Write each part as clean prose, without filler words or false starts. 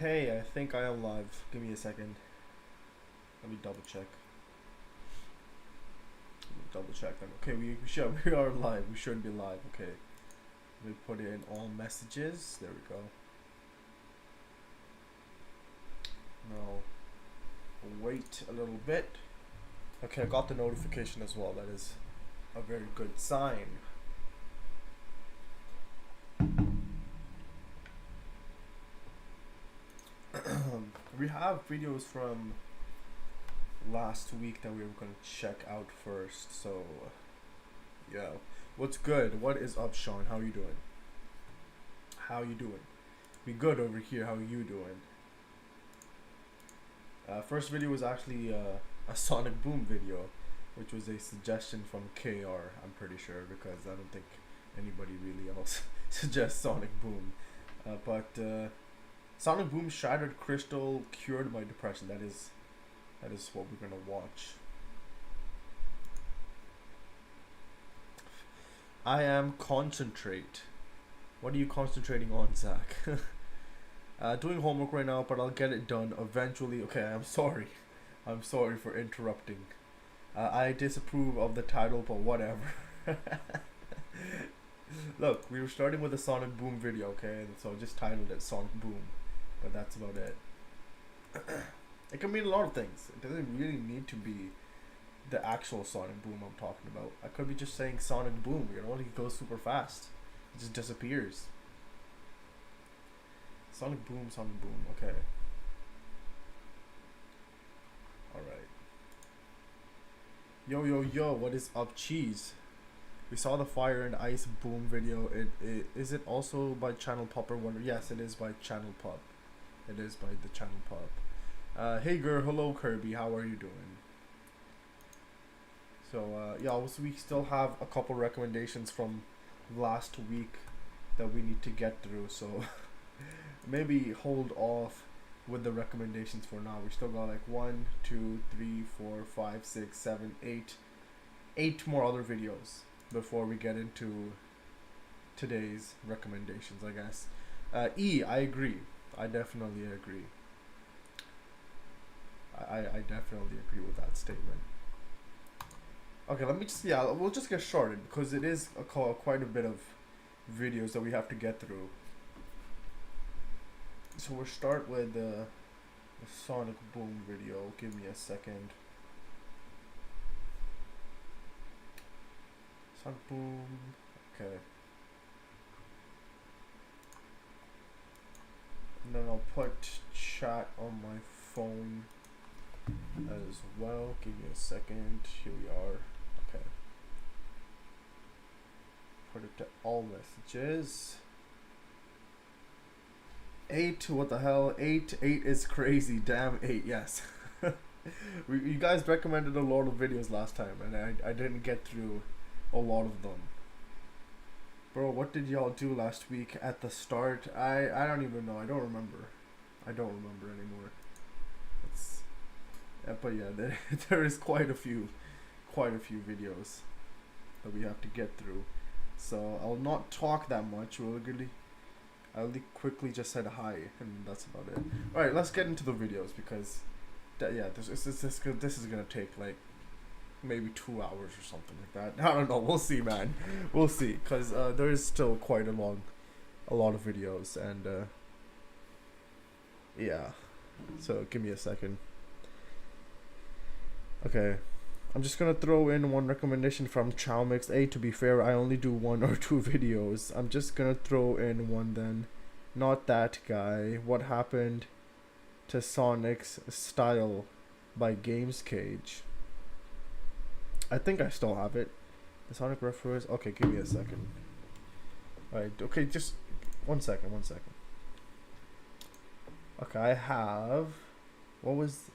Okay, I think I am live. Give me a second. Let me double check. Double check them. Okay, we should we are live. We should be live. Okay. Let me put in all messages. There we go. Now wait a little bit. Okay, I got the notification as well. That is a very good sign. We have videos from last week that we were gonna check out first. So, yeah. What's good? What is up, Sean? How you doing? How you doing? We good over here. How you doing? First video was actually a Sonic Boom video, which was a suggestion from KR. I'm pretty sure because I don't think anybody really else suggests Sonic Boom. But Sonic Boom Shattered Crystal Cured My Depression. That is what we're gonna watch. I am concentrate. What are you concentrating on, Zach? Doing homework right now, but I'll get it done eventually. Okay, I'm sorry. I'm sorry for interrupting. I disapprove of the title, but whatever. Look, we were starting with a Sonic Boom video, okay? So I just titled it Sonic Boom, but that's about it. It can mean a lot of things. It doesn't really need to be the actual Sonic Boom I'm talking about. I could be just saying Sonic Boom, you know? He goes super fast. It just disappears. Sonic Boom, okay. Alright. Yo, what is up, cheese? We saw the Fire and Ice Boom video. Is it also by Channel Pop or Wonder? Yes, it is by Channel Pop. It is by the Channel Pop. Hey girl, hello Kirby, how are you doing? So, yeah, also we still have a couple recommendations from last week that we need to get through, so maybe hold off with the recommendations for now. We still got like 1, 2, 3, 4, 5, 6, 7, 8 more other videos before we get into today's recommendations, I guess. I agree. I definitely agree. I definitely agree with that statement. Okay, we'll just get started because it is quite a bit of videos that we have to get through. So we'll start with the Sonic Boom video. Give me a second. Sonic Boom. Okay. And then I'll put chat on my phone as well. Give me a second. Here we are. Okay. Put it to all messages. 8, what the hell? 8 is crazy. Damn 8, yes. You guys recommended a lot of videos last time, and I didn't get through a lot of them. Bro, what did y'all do last week at the start? I don't even know. I don't remember. I don't remember anymore. It's but yeah, there is quite a few videos that we have to get through. So I'll not talk that much. I'll quickly just said hi, and that's about it. All right, let's get into the videos because, this is gonna take like maybe 2 hours or something like that. I don't know. We'll see, man. We'll see, cause there is still quite a lot of videos, and yeah. So give me a second. Okay. I'm just gonna throw in one recommendation from Chowmix. To be fair, I only do 1 or 2 videos. I'm just gonna throw in one then. Not that guy. What happened to Sonic's Style by Games Cage? I think I still have it. The Sonic reference. Okay, give me a second. Alright, okay, just one second. Okay, I have. What was.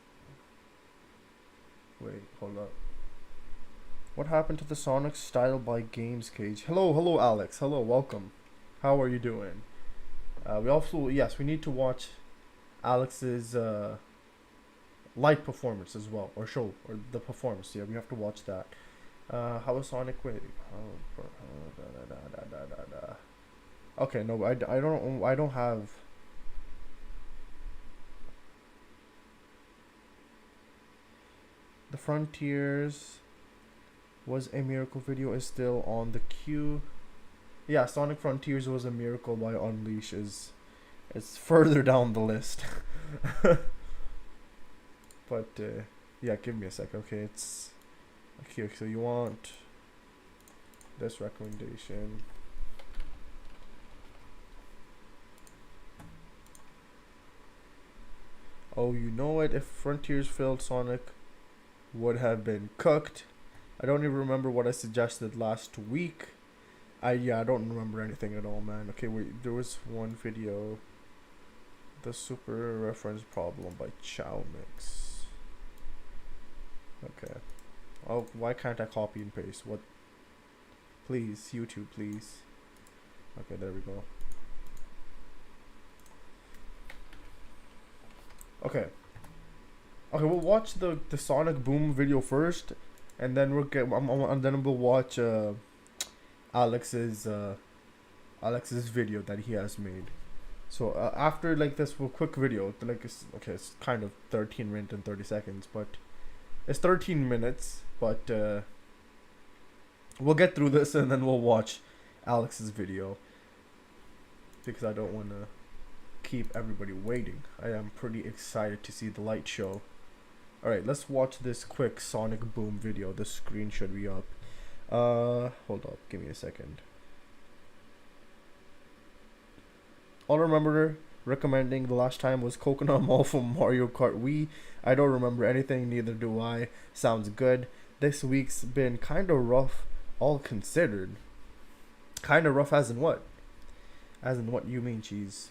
Wait, hold up. What happened to the Sonic Style by Games Cage? Hello, Alex. Hello, welcome. How are you doing? We need to watch Alex's light performance as well, or the performance. Yeah, we have to watch that. How is Sonic? Wait. Okay, no, I don't have The Frontiers was a miracle video is still on the queue. Yeah, Sonic Frontiers was a miracle by Unleash it's further down the list. But yeah, give me a sec. Okay, it's okay. So you want this recommendation? Oh, you know what? If Frontiers failed, Sonic would have been cooked. I don't even remember what I suggested last week. I don't remember anything at all, man. Okay, wait, there was one video. The Super Reference Problem by Chow Mix. Okay. Oh, why can't I copy and paste? What? Please, YouTube, please. Okay, there we go. Okay. Okay, we'll watch the Sonic Boom video first, and then and then we'll watch Alex's video that he has made. So after like this quick video, like it's kind of 13 minutes and 30 seconds, but it's 13 minutes. But we'll get through this and then we'll watch Alex's video because I don't want to keep everybody waiting. I am pretty excited to see the light show. Alright, let's watch this quick Sonic Boom video. The screen should be up. Hold up, give me a second. All I remember recommending the last time was Coconut Mall from Mario Kart Wii. I don't remember anything, neither do I. Sounds good. This week's been kind of rough, all considered. Kind of rough as in what? As in what you mean, cheese?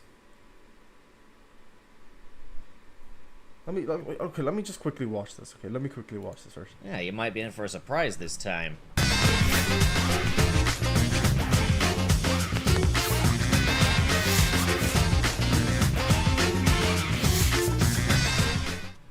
Let me just quickly watch this. Okay, let me quickly watch this first. Yeah, you might be in for a surprise this time.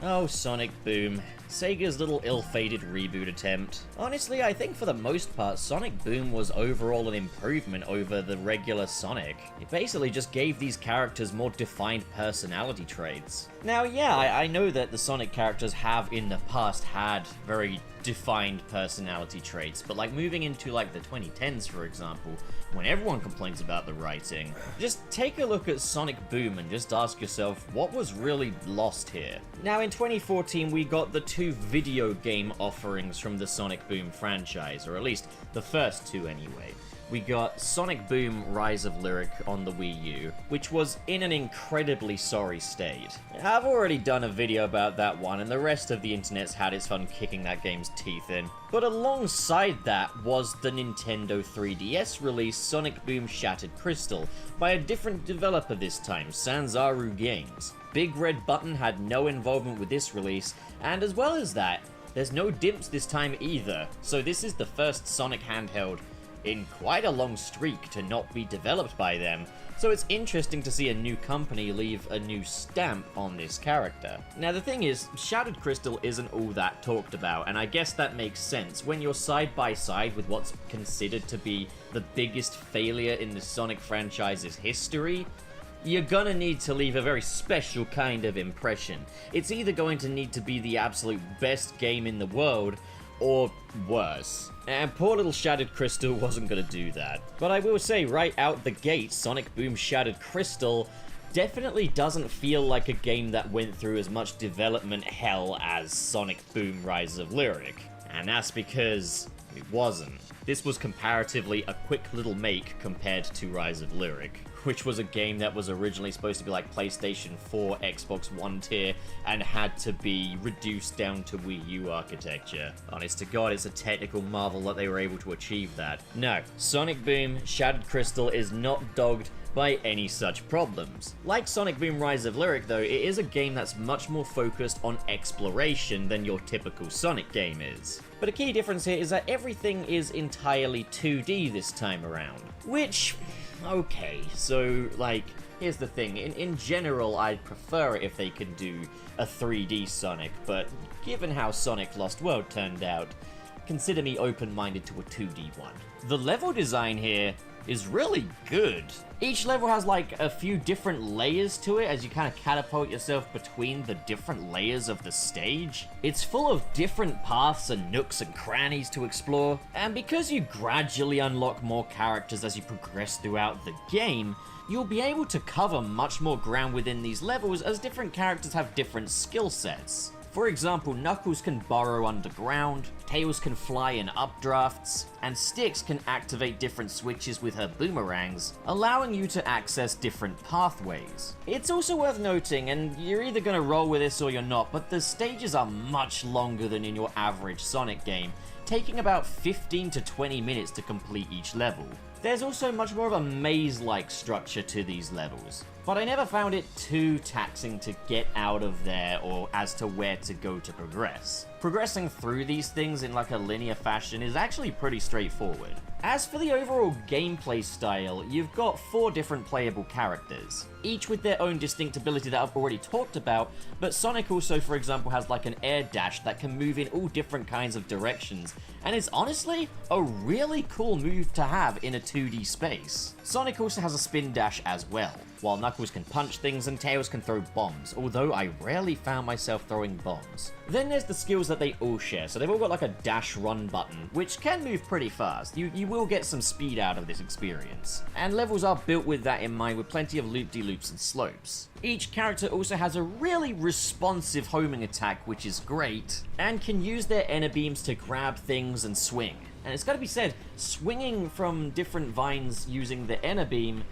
Oh, Sonic Boom. Sega's little ill-fated reboot attempt. Honestly, I think for the most part, Sonic Boom was overall an improvement over the regular Sonic. It basically just gave these characters more defined personality traits. Now, yeah, I know that the Sonic characters have in the past had very defined personality traits, but like moving into like the 2010s, for example, when everyone complains about the writing, just take a look at Sonic Boom and just ask yourself, what was really lost here? Now, in 2014, we got the two video game offerings from the Sonic Boom franchise, or at least the first two anyway. We got Sonic Boom Rise of Lyric on the Wii U, which was in an incredibly sorry state. I've already done a video about that one, and the rest of the internet's had its fun kicking that game's teeth in. But alongside that was the Nintendo 3DS release Sonic Boom Shattered Crystal, by a different developer this time, Sanzaru Games. Big Red Button had no involvement with this release, and as well as that, there's no dimps this time either, so this is the first Sonic handheld in quite a long streak to not be developed by them, so it's interesting to see a new company leave a new stamp on this character. Now the thing is, Shattered Crystal isn't all that talked about, and I guess that makes sense when you're side by side with what's considered to be the biggest failure in the Sonic franchise's history. You're gonna need to leave a very special kind of impression. It's either going to need to be the absolute best game in the world, or worse. And poor little Shattered Crystal wasn't gonna do that. But I will say, right out the gate, Sonic Boom Shattered Crystal definitely doesn't feel like a game that went through as much development hell as Sonic Boom Rise of Lyric. And that's because it wasn't. This was comparatively a quick little make compared to Rise of Lyric, which was a game that was originally supposed to be like PlayStation 4, Xbox One tier, and had to be reduced down to Wii U architecture. Honest to God, it's a technical marvel that they were able to achieve that. No, Sonic Boom Shattered Crystal is not dogged by any such problems. Like Sonic Boom Rise of Lyric though, it is a game that's much more focused on exploration than your typical Sonic game is. But a key difference here is that everything is entirely 2D this time around, which, okay, so like, here's the thing, in general I'd prefer it if they could do a 3D Sonic, but given how Sonic Lost World turned out, consider me open-minded to a 2D one. The level design here is really good. Each level has like a few different layers to it as you kind of catapult yourself between the different layers of the stage. It's full of different paths and nooks and crannies to explore, and because you gradually unlock more characters as you progress throughout the game, you'll be able to cover much more ground within these levels as different characters have different skill sets. For example, Knuckles can burrow underground, Tails can fly in updrafts, and Styx can activate different switches with her boomerangs, allowing you to access different pathways. It's also worth noting, and you're either going to roll with this or you're not, but the stages are much longer than in your average Sonic game, taking about 15 to 20 minutes to complete each level. There's also much more of a maze-like structure to these levels, but I never found it too taxing to get out of there or as to where to go to progress. Progressing through these things in like a linear fashion is actually pretty straightforward. As for the overall gameplay style, you've got 4 different playable characters, each with their own distinct ability that I've already talked about, but Sonic also, for example, has like an air dash that can move in all different kinds of directions, and it's honestly a really cool move to have in a 2D space. Sonic also has a spin dash as well, while Knuckles can punch things and Tails can throw bombs, although I rarely found myself throwing bombs. Then there's the skills that they all share, so they've all got like a dash run button, which can move pretty fast. You will get some speed out of this experience. And levels are built with that in mind, with plenty of loop-de-loops and slopes. Each character also has a really responsive homing attack, which is great, and can use their beams to grab things and swing. And it's got to be said, swinging from different vines using the beam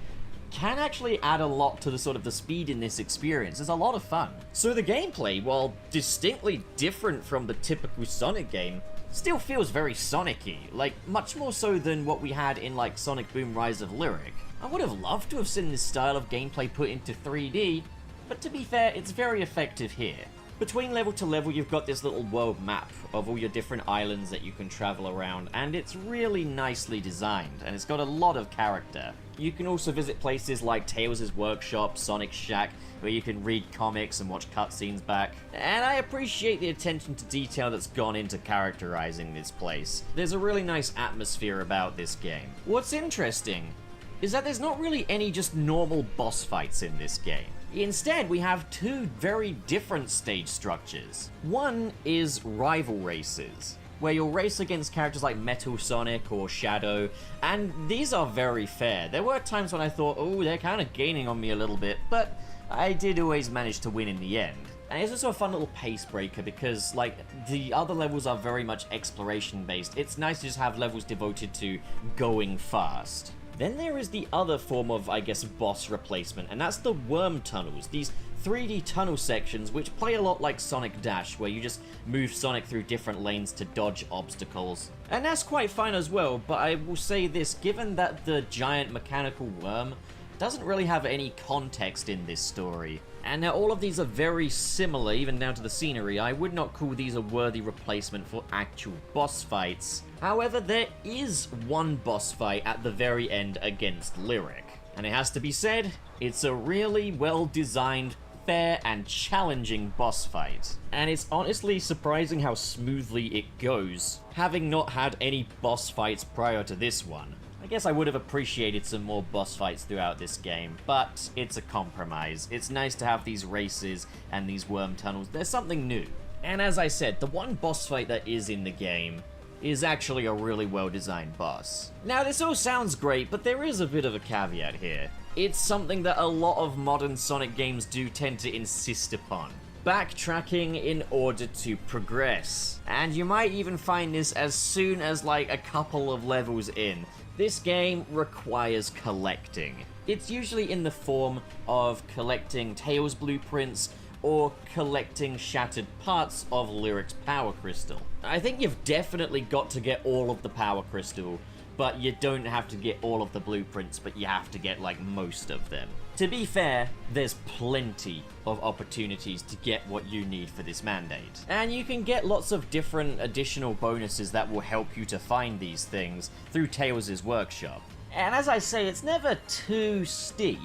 can actually add a lot to the speed in this experience. It's a lot of fun. So the gameplay, while distinctly different from the typical Sonic game, still feels very Sonic-y, like much more so than what we had in like Sonic Boom Rise of Lyric. I would have loved to have seen this style of gameplay put into 3D, but to be fair, it's very effective here. Between level to level, you've got this little world map of all your different islands that you can travel around, and it's really nicely designed, and it's got a lot of character. You can also visit places like Tails' workshop, Sonic's shack, where you can read comics and watch cutscenes back. And I appreciate the attention to detail that's gone into characterizing this place. There's a really nice atmosphere about this game. What's interesting is that there's not really any just normal boss fights in this game. Instead, we have 2 very different stage structures. One is rival races, where you'll race against characters like Metal Sonic or Shadow, and these are very fair. There were times when I thought, oh, they're kind of gaining on me a little bit, but I did always manage to win in the end. And it's also a fun little pace breaker because, like, the other levels are very much exploration based. It's nice to just have levels devoted to going fast. Then there is the other form of, I guess, boss replacement, and that's the worm tunnels. These 3D tunnel sections, which play a lot like Sonic Dash, where you just move Sonic through different lanes to dodge obstacles. And that's quite fine as well, but I will say this, given that the giant mechanical worm doesn't really have any context in this story, and now all of these are very similar, even down to the scenery, I would not call these a worthy replacement for actual boss fights. However, there is one boss fight at the very end against Lyric, and it has to be said, it's a really well-designed, fair and challenging boss fight. And it's honestly surprising how smoothly it goes, having not had any boss fights prior to this one. I guess I would have appreciated some more boss fights throughout this game, but it's a compromise. It's nice to have these races and these worm tunnels. There's something new. And as I said, the one boss fight that is in the game is actually a really well-designed boss. Now, this all sounds great, but there is a bit of a caveat here. It's something that a lot of modern Sonic games do tend to insist upon: backtracking in order to progress. And you might even find this as soon as like a couple of levels in. This game requires collecting. It's usually in the form of collecting Tails blueprints or collecting shattered parts of Lyric's power crystal. I think you've definitely got to get all of the power crystal, but you don't have to get all of the blueprints, but you have to get like most of them. To be fair, there's plenty of opportunities to get what you need for this mandate. And you can get lots of different additional bonuses that will help you to find these things through Tails' workshop. And as I say, it's never too steep,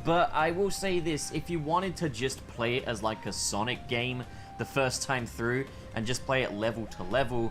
but I will say this, if you wanted to just play it as like a Sonic game the first time through and just play it level to level,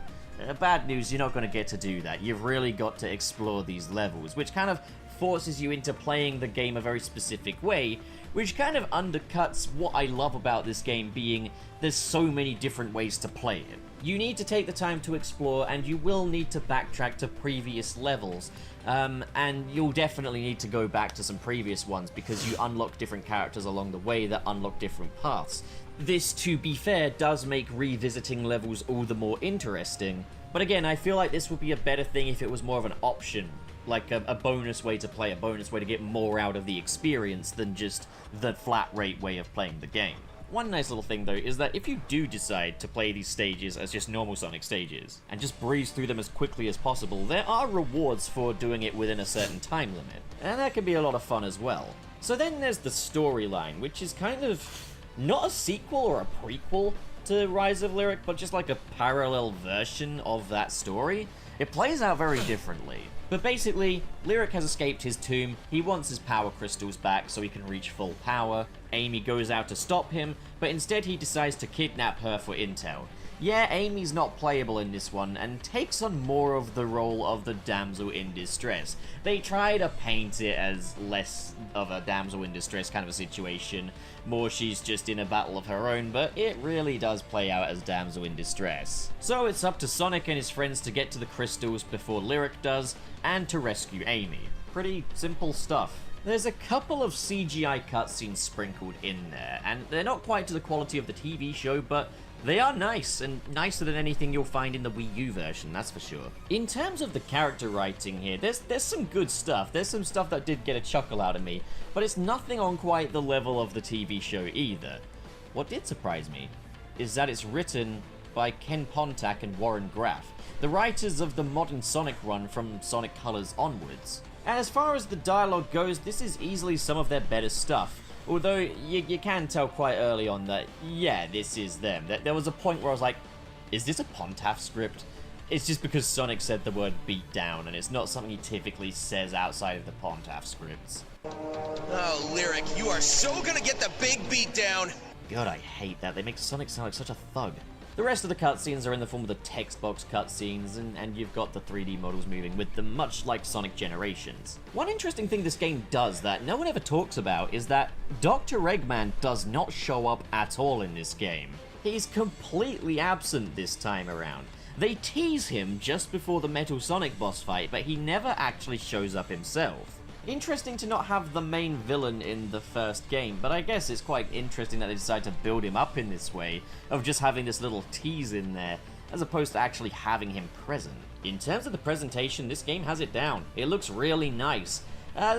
Bad news, you're not going to get to do that. You've really got to explore these levels, which kind of forces you into playing the game a very specific way, which kind of undercuts what I love about this game being there's so many different ways to play it. You need to take the time to explore, and you will need to backtrack to previous levels, and you'll definitely need to go back to some previous ones because you unlock different characters along the way that unlock different paths. This, to be fair, does make revisiting levels all the more interesting, but again, I feel like this would be a better thing if it was more of an option, like a bonus way to play, a bonus way to get more out of the experience than just the flat rate way of playing the game. One nice little thing though is that if you do decide to play these stages as just normal Sonic stages, and just breeze through them as quickly as possible, there are rewards for doing it within a certain time limit, and that can be a lot of fun as well. So then there's the storyline, which is kind of not a sequel or a prequel to Rise of Lyric, but just like a parallel version of that story. It plays out very differently. But basically, Lyric has escaped his tomb, he wants his power crystals back so he can reach full power. Amy goes out to stop him, but instead he decides to kidnap her for intel. Yeah, Amy's not playable in this one, and takes on more of the role of the damsel in distress. They try to paint it as less of a damsel in distress kind of a situation, more she's just in a battle of her own, but it really does play out as damsel in distress. So it's up to Sonic and his friends to get to the crystals before Lyric does, and to rescue Amy. Pretty simple stuff. There's a couple of CGI cutscenes sprinkled in there, and they're not quite to the quality of the TV show, but they are nice, and nicer than anything you'll find in the Wii U version, that's for sure. In terms of the character writing here, there's some good stuff. There's some stuff that did get a chuckle out of me, but it's nothing on quite the level of the TV show either. What did surprise me is that it's written by Ken Pontac and Warren Graff, the writers of the modern Sonic run from Sonic Colors onwards. And as far as the dialogue goes, this is easily some of their better stuff. Although, you can tell quite early on that, yeah, this is them. There was a point where I was like, is this a Pontac script? It's just because Sonic said the word beat down, and it's not something he typically says outside of the Pontac scripts. Oh, Lyric, you are so gonna get the big beat down! God, I hate that. They make Sonic sound like such a thug. The rest of the cutscenes are in the form of the text box cutscenes, and you've got the 3D models moving with them, much like Sonic Generations. One interesting thing this game does that no one ever talks about is that Dr. Eggman does not show up at all in this game. He's completely absent this time around. They tease him just before the Metal Sonic boss fight, but he never actually shows up himself. Interesting to not have the main villain in the first game, but I guess it's quite interesting that they decided to build him up in this way, of just having this little tease in there, as opposed to actually having him present. In terms of the presentation, this game has it down. It looks really nice.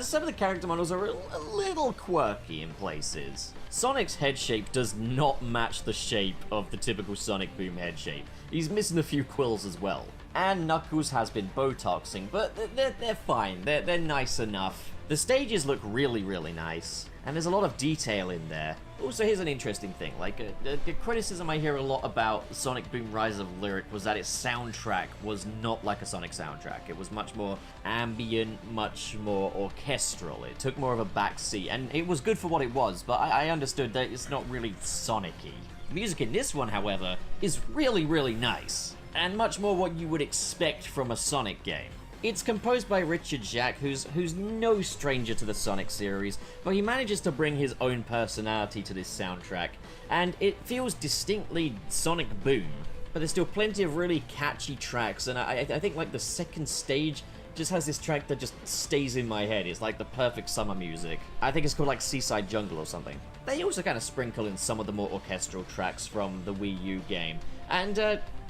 Some of the character models are a little quirky in places. Sonic's head shape does not match the shape of the typical Sonic Boom head shape. He's missing a few quills as well. And Knuckles has been Botoxing, but they're fine. They're nice enough. The stages look really, really nice, and there's a lot of detail in there. Also, here's an interesting thing. Like, the criticism I hear a lot about Sonic Boom Rise of Lyric was that its soundtrack was not like a Sonic soundtrack. It was much more ambient, much more orchestral. It took more of a backseat, and it was good for what it was, but I understood that it's not really Sonic-y. The music in this one, however, is really, really nice, and much more what you would expect from a Sonic game. It's composed by Richard Jacques, who's no stranger to the Sonic series, but he manages to bring his own personality to this soundtrack, and it feels distinctly Sonic Boom. But there's still plenty of really catchy tracks, and I think like the second stage just has this track that just stays in my head. It's like the perfect summer music. I think it's called like Seaside Jungle or something. They also kind of sprinkle in some of the more orchestral tracks from the Wii U game, and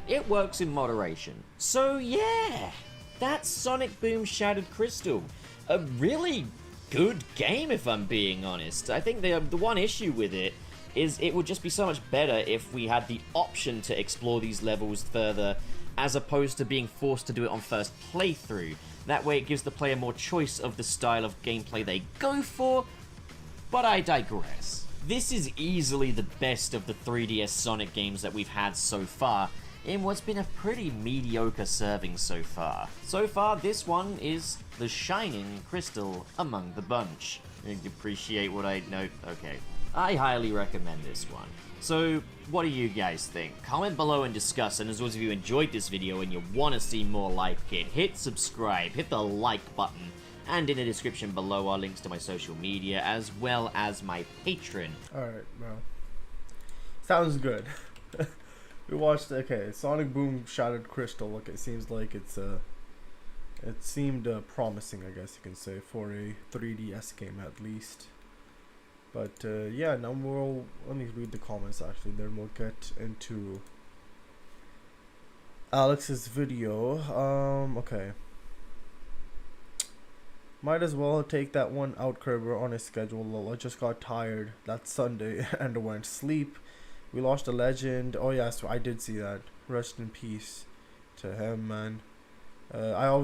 it works in moderation. So yeah, that's Sonic Boom Shattered Crystal. A really good game, if I'm being honest. I think the one issue with it is it would just be so much better if we had the option to explore these levels further, as opposed to being forced to do it on first playthrough. That way it gives the player more choice of the style of gameplay they go for, but I digress. This is easily the best of the 3DS Sonic games that we've had so far, in what's been a pretty mediocre serving so far. So far, this one is the shining crystal among the bunch. You appreciate what I know? Okay, I highly recommend this one. So, what do you guys think? Comment below and discuss, and as always, if you enjoyed this video and you want to see more like it, hit subscribe, hit the like button, and in the description below are links to my social media, as well as my Patreon. Alright, bro. Sounds good. We watched, okay, Sonic Boom Shattered Crystal. Look, it seems like it seemed promising, I guess you can say, for a 3DS game at least. But yeah, now let me read the comments actually, then we'll get into Alex's video. Okay. Might as well take that one out, Kerber, on his schedule. I just got tired that Sunday and went sleep. We lost a legend. Oh yes, I did see that. Rest in peace to him, man. I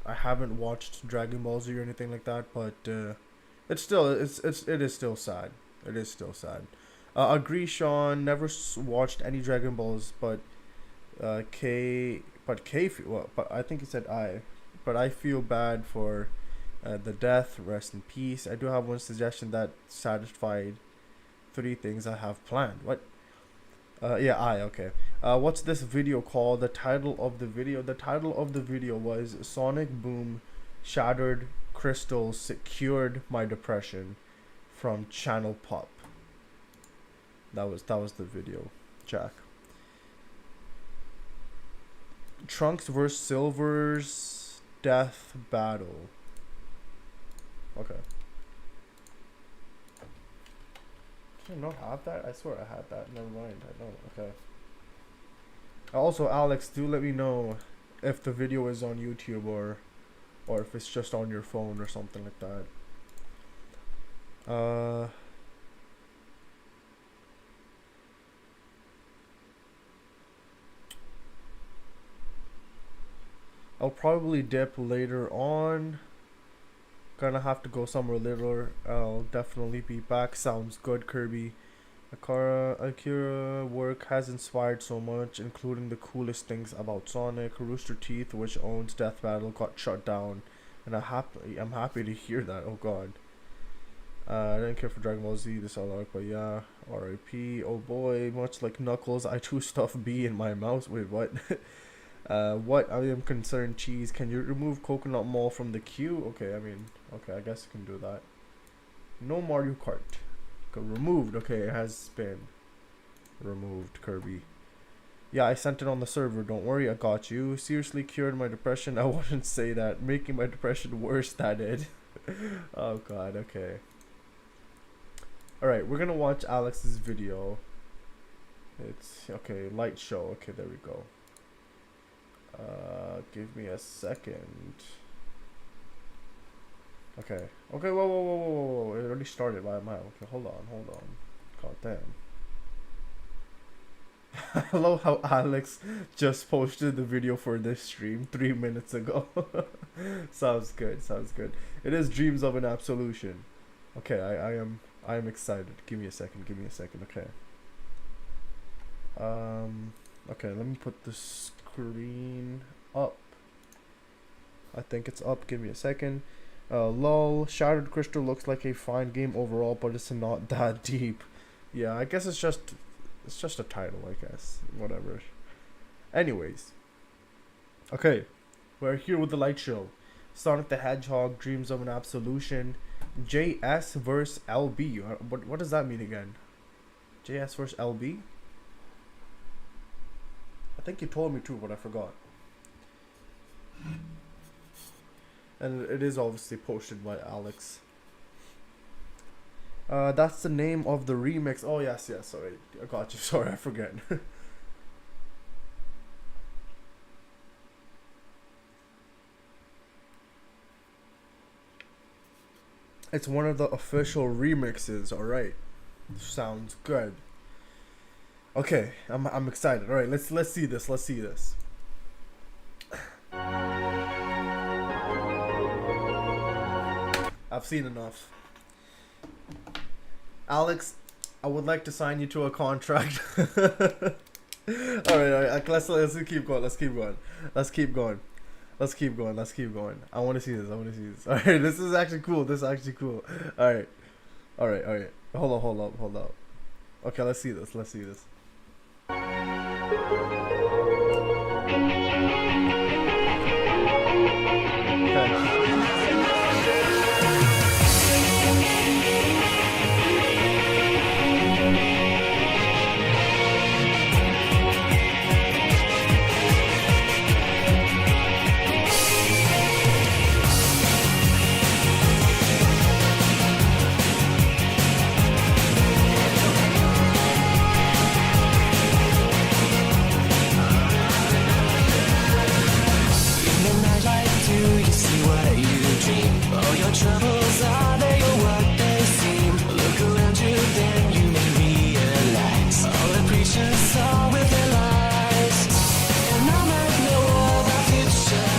haven't watched Dragon Ball Z or anything like that, but it is still sad. It is still sad. Agree, Sean. Never watched any Dragon Balls, but but I think he said I. But I feel bad for the death. Rest in peace. I do have one suggestion that satisfied 3 things I have planned. What? Okay. What's this video called? The title of the video. The title of the video was Sonic Boom Shattered Crystals Secured My Depression from Channel Pop. That was the video, Jack. Trunks vs Silver's death battle. Okay. Did I not have that? I swear I had that. Never mind. I don't. Okay. Also, Alex, do let me know if the video is on YouTube or if it's just on your phone or something like that. I'll probably dip later on. Gonna have to go somewhere later. I'll definitely be back. Sounds good, Kirby. Akira work has inspired so much, including the coolest things about Sonic. Rooster Teeth, which owns Death Battle, got shut down, and I'm happy to hear that. Oh god. I didn't care for Dragon Ball Z this arc, but yeah. R.I.P. Oh boy, much like Knuckles, I too stuff B in my mouse. Wait, what? What I am concerned, Cheese, can you remove Coconut Mall from the queue? Okay, I guess you can do that. No Mario Kart. Okay, removed. Okay, it has been removed, Kirby. Yeah, I sent it on the server. Don't worry, I got you. Seriously cured my depression. I wouldn't say that. Making my depression worse, that did. Oh god, okay. Alright, we're gonna watch Alex's video. It's okay, light show. Okay, there we go. Give me a second. Okay. Okay, whoa. It already started. Why am I? Okay, hold on. God damn. I love how Alex just posted the video for this stream 3 minutes ago. Sounds good. It is Dreams of an Absolution. Okay, I am excited. Give me a second. Okay. Okay, let me put the screen up. I think it's up. Give me a second. Lol. Shattered Crystal looks like a fine game overall, but it's not that deep. Yeah, I guess it's just a title, I guess. Whatever. Anyways. Okay. We're here with the light show. Sonic the Hedgehog, Dreams of an Absolution. JS vs LB. What does that mean again? JS vs LB? I think you told me too, but I forgot. And it is obviously posted by Alex. That's the name of the remix. Oh yes, sorry. I got you. Sorry, I forget. It's one of the official remixes. Alright. Sounds good. Okay, I'm excited. Alright, let's see this. I've seen enough. Alex, I would like to sign you to a contract. Alright, let's keep going. Let's keep going. I want to see this. Alright, this is actually cool. Alright. Hold up. Okay, let's see this. Let's see this. Troubles are they or what they seem? Look around you, then you may realize all the preachers are with their lies. And I might know the future,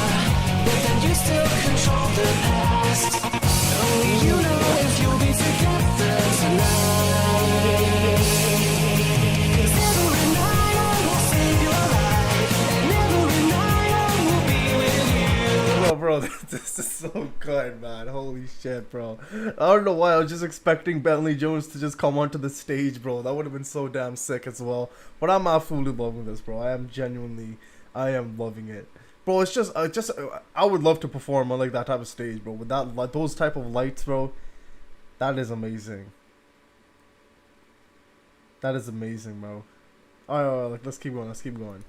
but then you still control the past. Only you know if you'll be together tonight. 'Cause every night I will save your life, and every night I will be with you. Bro, this is so good, man. Holy shit, bro. I don't know why. I was just expecting Bentley Jones to just come onto the stage, bro. That would have been so damn sick as well. But I'm absolutely loving this, bro. I am loving it. Bro, it's just, I would love to perform on like that type of stage, bro. With that, those type of lights, bro. That is amazing. That is amazing, bro. Alright, like, let's keep going. Let's keep going.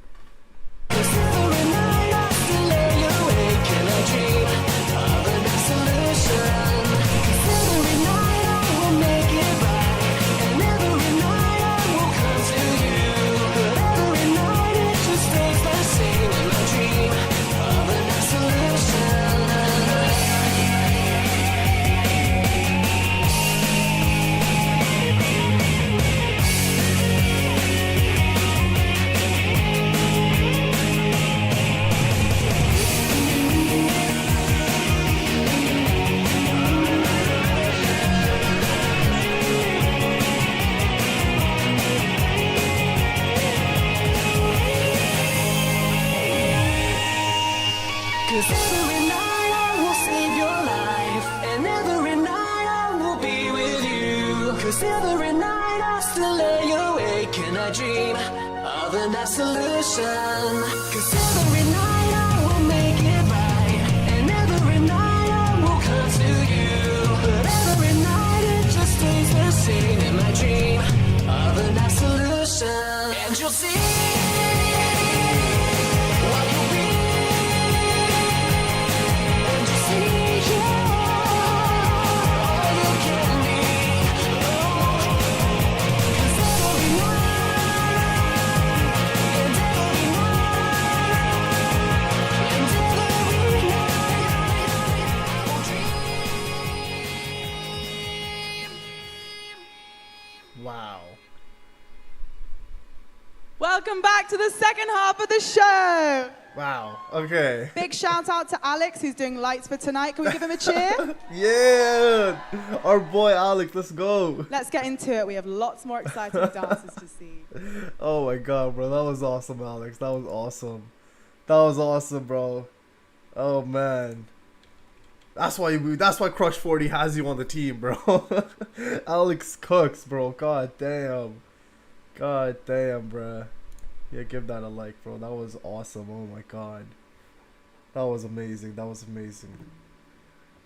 Every night I still lay awake and I dream of a nice solution. 'Cause every night I will make it right, and every night I will come to you. But every night it just stays the same in my dream of a nice solution. And you'll see what you'll be, and you'll see you. Wow. Welcome back to the second half of the show. Wow. Okay. Big shout out to Alex, who's doing lights for tonight. Can we give him a cheer? Yeah. Our boy Alex, let's go. Let's get into it. We have lots more exciting dances to see. Oh my god, bro. That was awesome, Alex. That was awesome. That was awesome, bro. Oh man. That's why Crush 40 has you on the team, bro. Alex cooks, bro. God damn. God damn, bro. Yeah, give that a like, bro. That was awesome. Oh my god. That was amazing. That was amazing.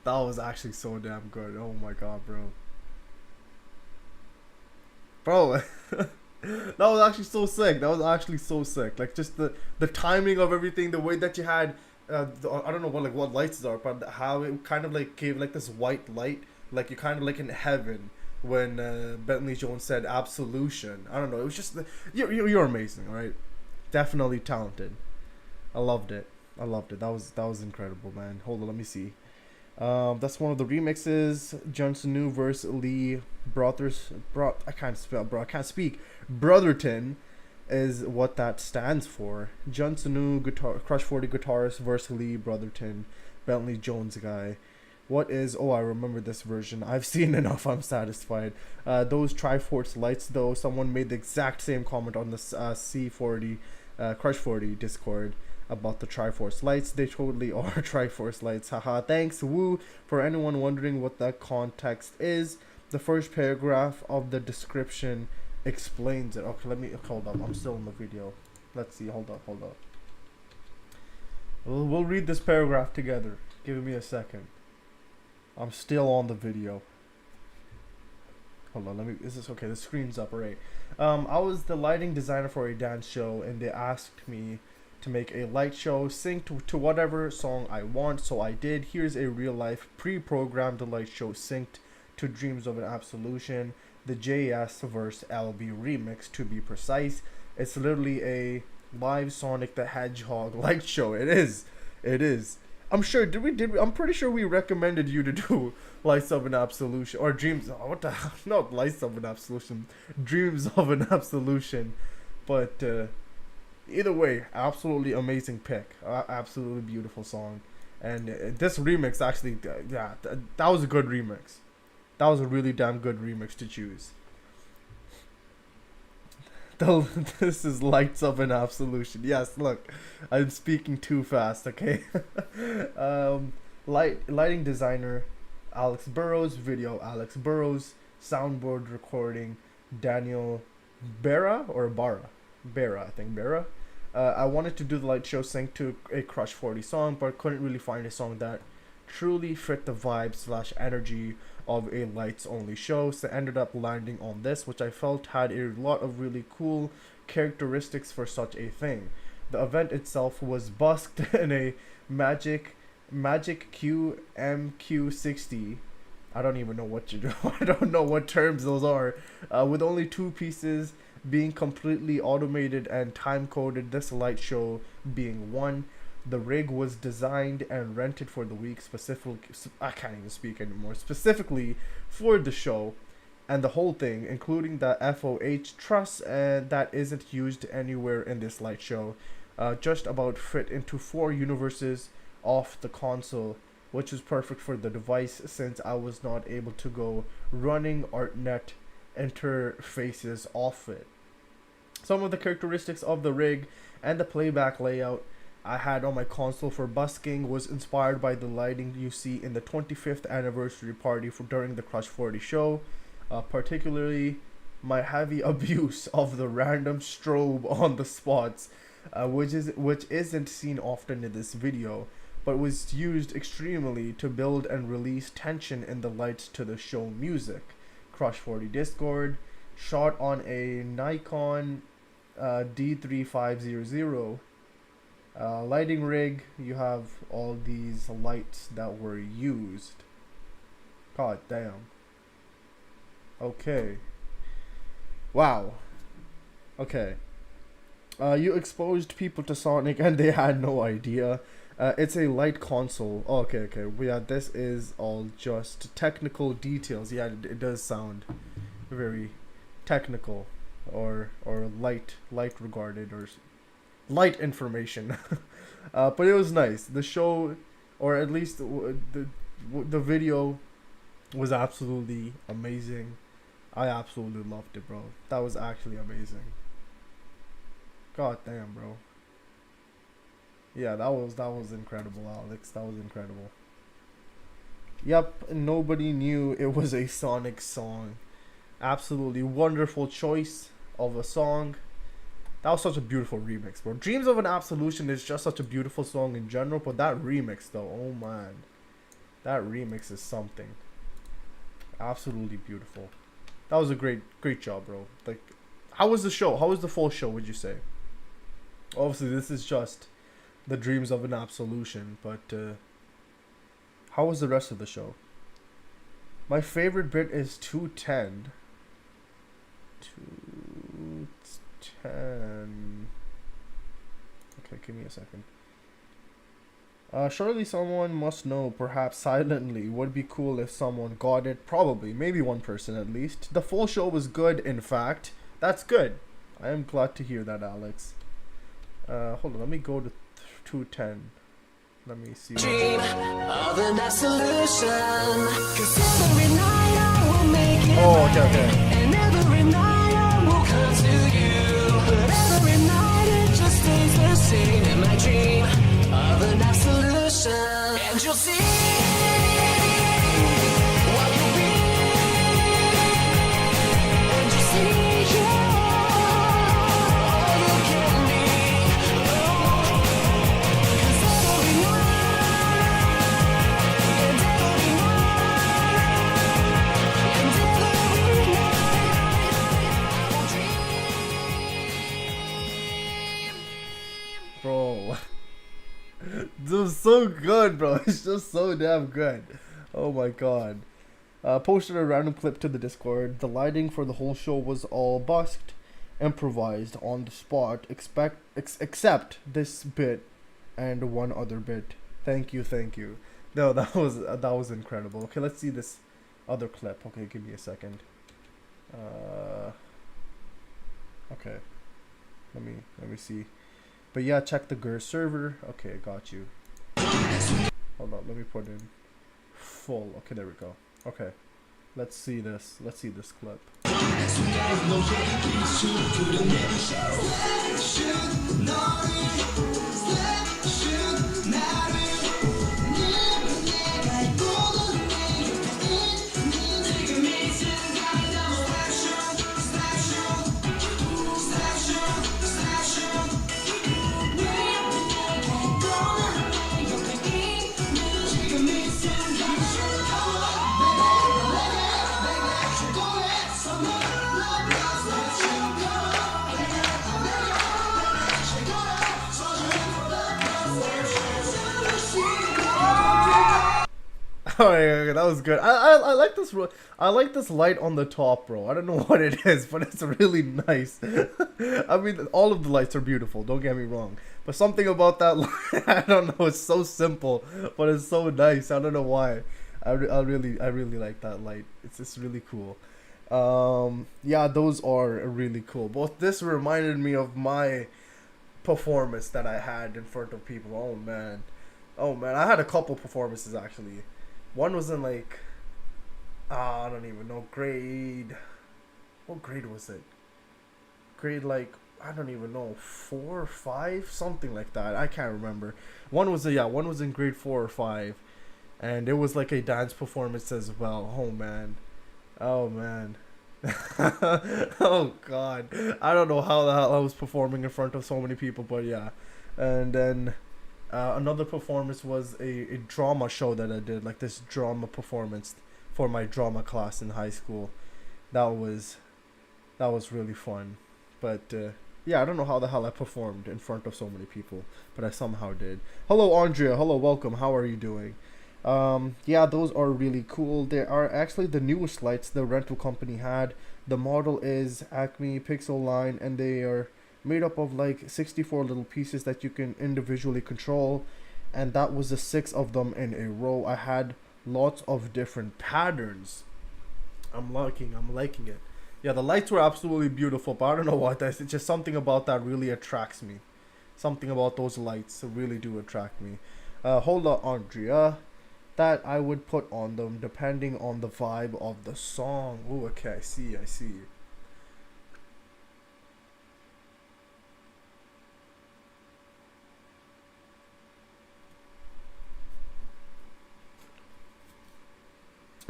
That was actually so damn good. Oh my god, bro. Bro. That was actually so sick. That was actually so sick. Like, just the timing of everything, the way that you had I don't know what lights are, but how it kind of like gave like this white light, like you're kind of like in heaven when Bentley Jones said absolution. I don't know. It was just you're amazing, right? Definitely talented. I loved it. I loved it. That was incredible, man. Hold on, let me see. That's one of the remixes. Johnson New versus Lee Brothers. I can't spell, bro. I can't speak. Brotherton is what that stands for. Johnson New Crush 40 guitarist versus Lee Brotherton, Bentley Jones guy. What is? Oh, I remember this version. I've seen enough. I'm satisfied. Those Triforce lights, though. Someone made the exact same comment on the C40, Crush 40 Discord about the Triforce lights. They totally are Triforce lights. Haha. Thanks, woo. For anyone wondering what that context is, The first paragraph of the description explains it. Okay, let me hold up. I'm still in the video. Let's see. Hold up. We'll read this paragraph together. Give me a second. I'm still on the video. Hold on. Is this okay? The screen's up, right? I was the lighting designer for a dance show, and they asked me to make a light show synced to whatever song I want, so I did. Here's a real life pre-programmed light show synced to Dreams of an Absolution, the JS verse LB remix to be precise. It's literally a live Sonic the Hedgehog light show. It is. I'm sure I'm pretty sure we recommended you to do Lights of an Absolution or Dreams. Oh, what the hell? Not Lights of an Absolution, Dreams of an Absolution. But either way, absolutely amazing pick. Absolutely beautiful song. And this remix actually, yeah, that was a good remix. That was a really damn good remix to choose. This is Lights of an Absolution. Yes, look, I'm speaking too fast, okay? Lighting designer, Alex Burrows. Video, Alex Burrows. Soundboard recording, Daniel Barra, I think Barra. I wanted to do the light show sync to a Crush 40 song, but couldn't really find a song that truly fit the vibe / energy of a lights only show, so ended up landing on this, which I felt had a lot of really cool characteristics for such a thing. The event itself was busked in a Magic Q MQ60. I don't even know what you do. I don't know what terms those are. With only 2 pieces being completely automated and time coded, this light show being one. The rig was designed and rented for the week specifically for the show, and the whole thing, including the FOH truss, and that isn't used anywhere in this light show, just about fit into 4 universes off the console, which is perfect for the device since I was not able to go running ArtNet interfaces off it. Some of the characteristics of the rig and the playback layout I had on my console for busking was inspired by the lighting you see in the 25th anniversary party during the Crush 40 show, particularly my heavy abuse of the random strobe on the spots, which isn't seen often in this video, but was used extremely to build and release tension in the lights to the show music. Crush 40 Discord, shot on a Nikon D3500. Lighting rig, you have all these lights that were used. God damn. Okay. Wow. Okay. You exposed people to Sonic and they had no idea. It's a light console. Oh, okay. Yeah, this is all just technical details. Yeah, it does sound very technical or light regarded or light information. But it was nice. The show, or at least the video, was absolutely amazing. I absolutely loved it, bro. That was actually amazing. God damn, bro. Yeah, that was incredible, Alex. That was incredible. Yep, nobody knew it was a Sonic song. Absolutely wonderful choice of a song. That was such a beautiful remix, bro. Dreams of an Absolution is just such a beautiful song in general, but that remix, though, oh man. That remix is something. Absolutely beautiful. That was a great job, bro. Like, how was the show? How was the full show, would you say? Obviously, this is just the Dreams of an Absolution, but how was the rest of the show? My favorite bit is 210. 210. Okay, give me a second. Surely someone must know, perhaps silently. Would be cool if someone got it. Probably, maybe one person at least. The full show was good, in fact. That's good. I am glad to hear that, Alex. Hold on, let me go to 210. Let me see. Dream of an absolution. 'Cause every night I will make it okay. and every night I will come to you. But every night it just stays the same in my dream of an absolution. And you'll see what you'll be This was so good, bro. It's just so damn good. Oh my god. Posted a random clip to the Discord. The lighting for the whole show was all busked, improvised on the spot, except this bit and one other bit. Thank you, thank you. No, that was incredible. Okay, let's see this other clip. Okay, give me a second. Okay, let me see. But yeah, check the GER server. Okay, got you. Hold on, let me put in full. Okay, there we go. Okay, let's see this. Let's see this clip. Oh yeah, that was good. I like this. I like this light on the top, bro. I don't know what it is, but it's really nice. I mean, all of the lights are beautiful. Don't get me wrong, but something about that light, I don't know. It's so simple, but it's so nice. I don't know why. I really like that light. It's just really cool. Yeah, those are really cool. Both this reminded me of my performance that I had in front of people. Oh man, I had a couple performances actually. One was in like, I don't even know, grade, what grade was it? Grade like, I don't even know, 4 or 5, something like that. I can't remember. One was in grade 4 or 5, and it was like a dance performance as well. Oh man. Oh god, I don't know how the hell I was performing in front of so many people, but yeah. And then another performance was a drama show that I did, like this drama performance for my drama class in high school. That was really fun. But yeah, I don't know how the hell I performed in front of so many people, but I somehow did. Hello Andrea, hello, welcome, how are you doing? Yeah, those are really cool. They are actually the newest lights the rental company had. The model is Acme Pixel line, and they are made up of like 64 little pieces that you can individually control, and that was the 6 of them in a row. I had lots of different patterns. I'm liking it. Yeah, the lights were absolutely beautiful, but I don't know what that is. It's just something about that really attracts me. Something about those lights really do attract me. Hold on, Andrea. That I would put on them depending on the vibe of the song. Oh, okay, I see.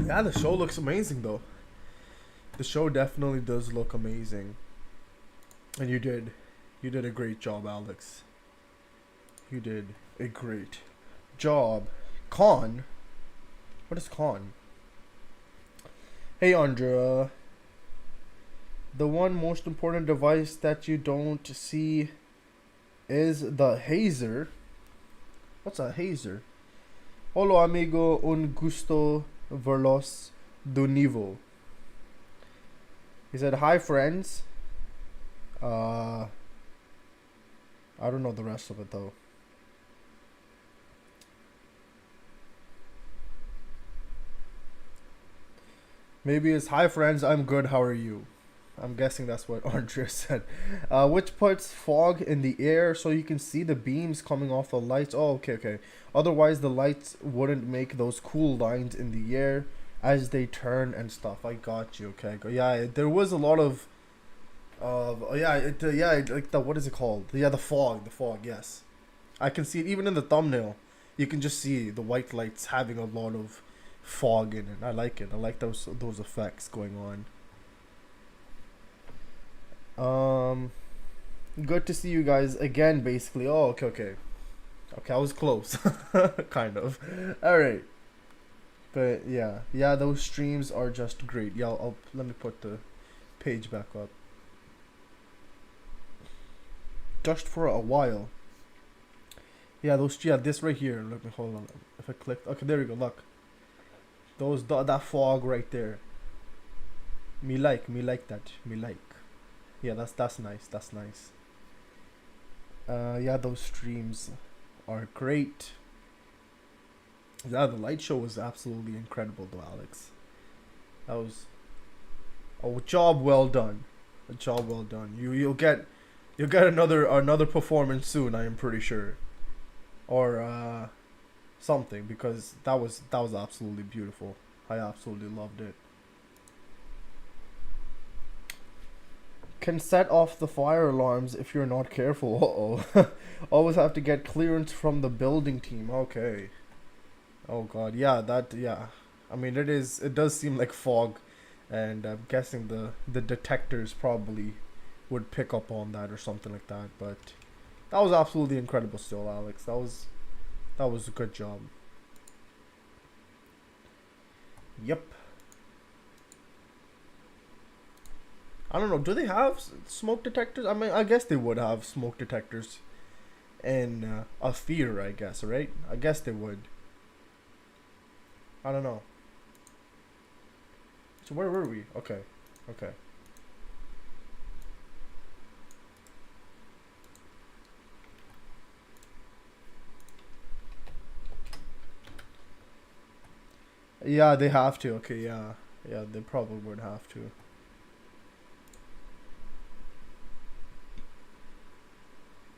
Yeah, the show looks amazing though. The show definitely does look amazing. And you did a great job, Alex. You did a great job. Con? What is con? Hey Andrea. The one most important device that you don't see is the hazer. What's a hazer? Hola amigo, un gusto verlos de nuevo. He said, hi friends. I don't know the rest of it though. Maybe it's, hi friends, I'm good, how are you? I'm guessing that's what Andrea said. Which puts fog in the air so you can see the beams coming off the lights. Oh, okay. Otherwise, the lights wouldn't make those cool lines in the air as they turn and stuff. I got you. Okay. Yeah, there was a lot of, like the, what is it called? Yeah, the fog. Yes, I can see it even in the thumbnail. You can just see the white lights having a lot of fog in it. I like it. I like those effects going on. Good to see you guys again, basically. Oh, okay, I was close. Kind of. Alright. But yeah, those streams are just great. Yeah, I'll let me put the page back up. Just for a while. Yeah, this right here. Let me hold on. If I click, okay, there you go. Look, that fog right there. Me like that. Me like. Yeah, that's nice. That's nice. Yeah, those streams are great. Yeah, the light show was absolutely incredible, though, Alex. That was a job well done. A job well done. You'll get another performance soon. I am pretty sure, or something, because that was absolutely beautiful. I absolutely loved it. Can set off the fire alarms if you're not careful. Uh-oh. Always have to get clearance from the building team. Okay. Oh god, yeah, yeah. I mean, it does seem like fog, and I'm guessing the detectors probably would pick up on that or something like that, but that was absolutely incredible still, Alex. That was a good job. Yep. I don't know, do they have smoke detectors? I mean, I guess they would have smoke detectors in a theater, I guess, right? I guess they would. I don't know. So where were we? Okay. Okay. Yeah, they have to. Okay, yeah. Yeah, they probably would have to.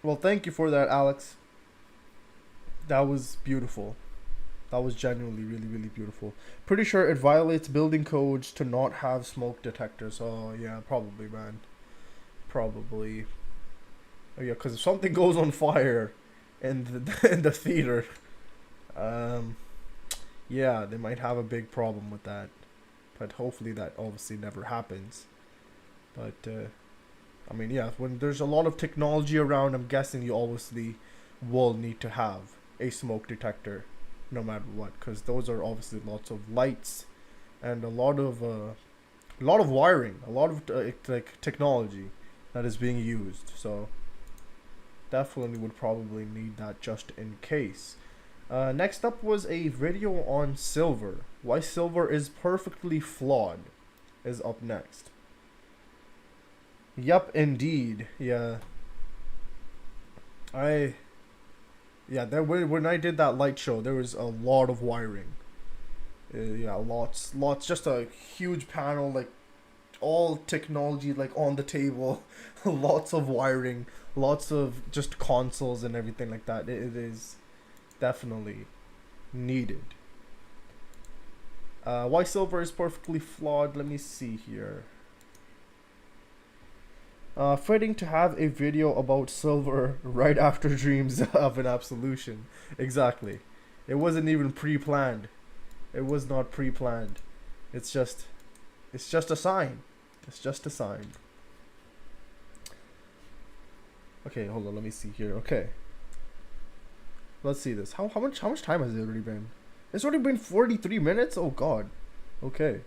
Well, thank you for that, Alex. That was beautiful. That was genuinely really, really beautiful. Pretty sure it violates building codes to not have smoke detectors. Oh, yeah, probably, man. Probably. Oh, yeah, because if something goes on fire in the theater, yeah, they might have a big problem with that. But hopefully that obviously never happens. But, I mean, yeah, when there's a lot of technology around, I'm guessing you obviously will need to have a smoke detector no matter what, because those are obviously lots of lights and a lot of wiring, a lot of like technology that is being used. So definitely would probably need that just in case. Next up was a video on silver. Why silver is perfectly flawed is up next. Yup, indeed. Yeah. When I did that light show, there was a lot of wiring. Yeah, lots. Just a huge panel, like all technology, like on the table. Lots of wiring, lots of just consoles and everything like that. It is definitely needed. Why silver is perfectly flawed? Let me see here. Fitting to have a video about silver right after dreams of an absolution. Exactly. It wasn't even pre-planned. It was not pre-planned. It's just a sign. It's just a sign. Okay, hold on. Let me see here. Okay. Let's see this. How much time has it already been? It's already been 43 minutes? Oh god. Okay.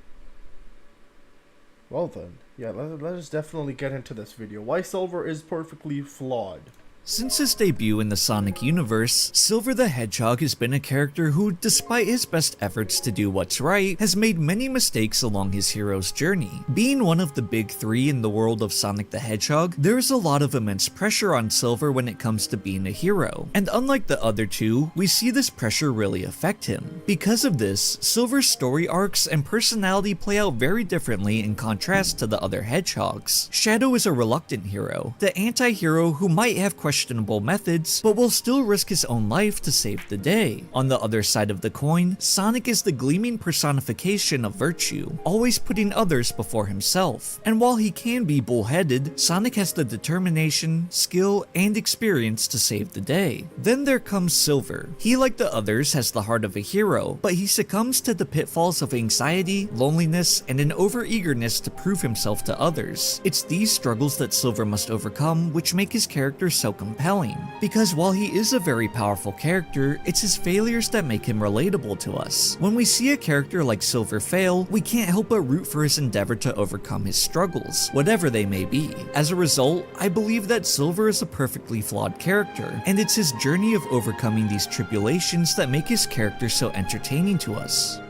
Well then, yeah, let us definitely get into this video. Why silver is perfectly flawed. Since his debut in the Sonic universe, Silver the Hedgehog has been a character who, despite his best efforts to do what's right, has made many mistakes along his hero's journey. Being one of the big three in the world of Sonic the Hedgehog, there is a lot of immense pressure on Silver when it comes to being a hero, and unlike the other two, we see this pressure really affect him. Because of this, Silver's story arcs and personality play out very differently in contrast to the other Hedgehogs. Shadow is a reluctant hero, the anti-hero who might have questionable methods, but will still risk his own life to save the day. On the other side of the coin, Sonic is the gleaming personification of virtue, always putting others before himself. And while he can be bullheaded, Sonic has the determination, skill, and experience to save the day. Then there comes Silver. He, like the others, has the heart of a hero, but he succumbs to the pitfalls of anxiety, loneliness, and an overeagerness to prove himself to others. It's these struggles that Silver must overcome which make his character so complex. compelling. Because while he is a very powerful character, it's his failures that make him relatable to us. When we see a character like Silver fail, we can't help but root for his endeavor to overcome his struggles, whatever they may be. As a result, I believe that Silver is a perfectly flawed character, and it's his journey of overcoming these tribulations that make his character so entertaining to us.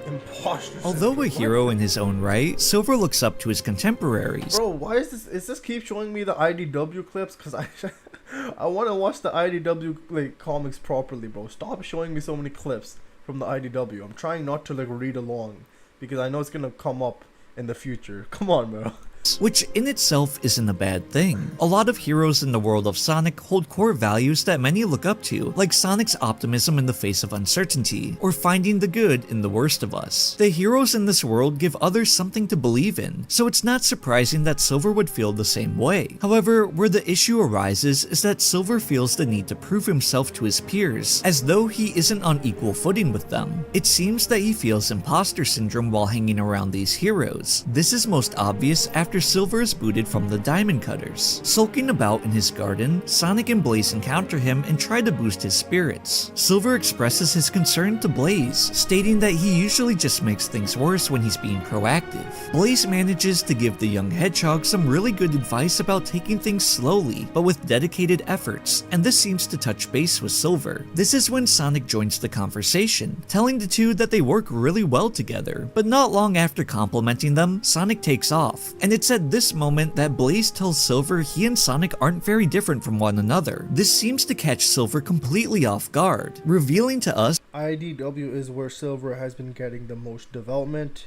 Imposter Although a syndrome. hero in his own right, Silver looks up to his contemporaries. Bro, why is this? Is this keep showing me the IDW clips? Cause I want to watch the IDW like comics properly, bro. Stop showing me so many clips from the IDW. I'm trying not to like read along because I know it's gonna come up in the future. Come on, bro. Which in itself isn't a bad thing. A lot of heroes in the world of Sonic hold core values that many look up to, like Sonic's optimism in the face of uncertainty, or finding the good in the worst of us. The heroes in this world give others something to believe in, so it's not surprising that Silver would feel the same way. However, where the issue arises is that Silver feels the need to prove himself to his peers, as though he isn't on equal footing with them. It seems that he feels imposter syndrome while hanging around these heroes. This is most obvious after Silver is booted from the Diamond Cutters. Sulking about in his garden, Sonic and Blaze encounter him and try to boost his spirits. Silver expresses his concern to Blaze, stating that he usually just makes things worse when he's being proactive. Blaze manages to give the young Hedgehog some really good advice about taking things slowly, but with dedicated efforts, and this seems to touch base with Silver. This is when Sonic joins the conversation, telling the two that they work really well together, but not long after complimenting them, Sonic takes off, and it's at this moment that Blaze tells Silver he and Sonic aren't very different from one another. This seems to catch Silver completely off guard, revealing to us IDW is where Silver has been getting the most development.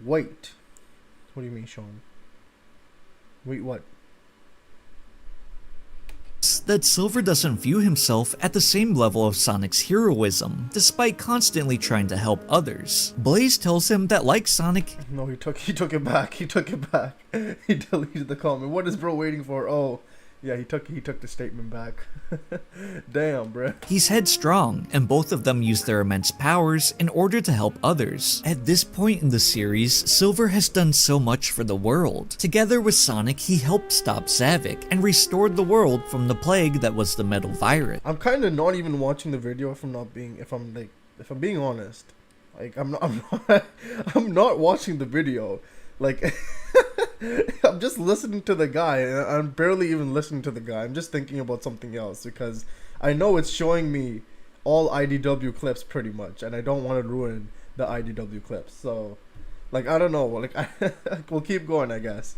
Wait. What do you mean, Sean? Wait, what? that Silver doesn't view himself at the same level of Sonic's heroism, despite constantly trying to help others. Blaze tells him that like Sonic... No, he took it back. He took it back. He deleted the comment. What is bro waiting for? Oh, yeah, he took the statement back. Damn, bruh. He's headstrong, and both of them use their immense powers in order to help others. At this point in the series, Silver has done so much for the world. Together with Sonic, he helped stop Zavik and restored the world from the plague that was the metal virus. I'm kind of not even watching the video if I'm being honest. Like I'm not watching the video. Like I'm just listening to the guy, and I'm barely even listening to the guy. I'm just thinking about something else because I know it's showing me all IDW clips pretty much, and I don't want to ruin the IDW clips. So, like, I don't know. Like, we'll keep going, I guess.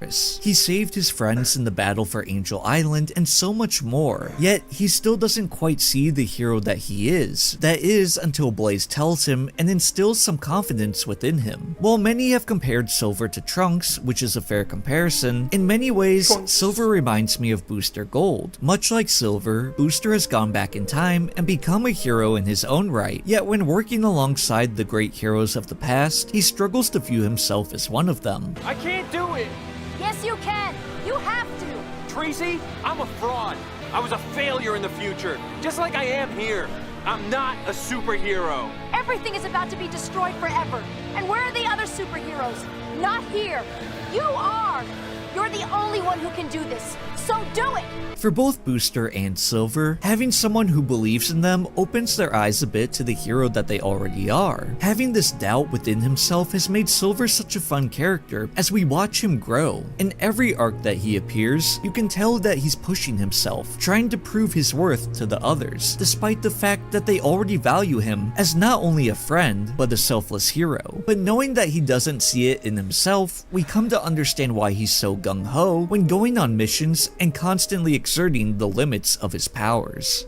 He saved his friends in the battle for Angel Island and so much more, yet he still doesn't quite see the hero that he is. That is until Blaze tells him and instills some confidence within him. While many have compared Silver to Trunks, which is a fair comparison, in many ways, Silver reminds me of Booster Gold. Much like Silver, Booster has gone back in time and become a hero in his own right, yet when working alongside the great heroes of the past, he struggles to view himself as one of them. I can't do it! Yes, you can. You have to. Tracy, I'm a fraud. I was a failure in the future, just like I am here. I'm not a superhero. Everything is about to be destroyed forever. And where are the other superheroes? Not here. You are. You're the only one who can do this. So do it. For both Booster and Silver, having someone who believes in them opens their eyes a bit to the hero that they already are. Having this doubt within himself has made Silver such a fun character as we watch him grow. In every arc that he appears, you can tell that he's pushing himself, trying to prove his worth to the others, despite the fact that they already value him as not only a friend, but a selfless hero. But knowing that he doesn't see it in himself, we come to understand why he's so gung-ho when going on missions and constantly exerting the limits of his powers.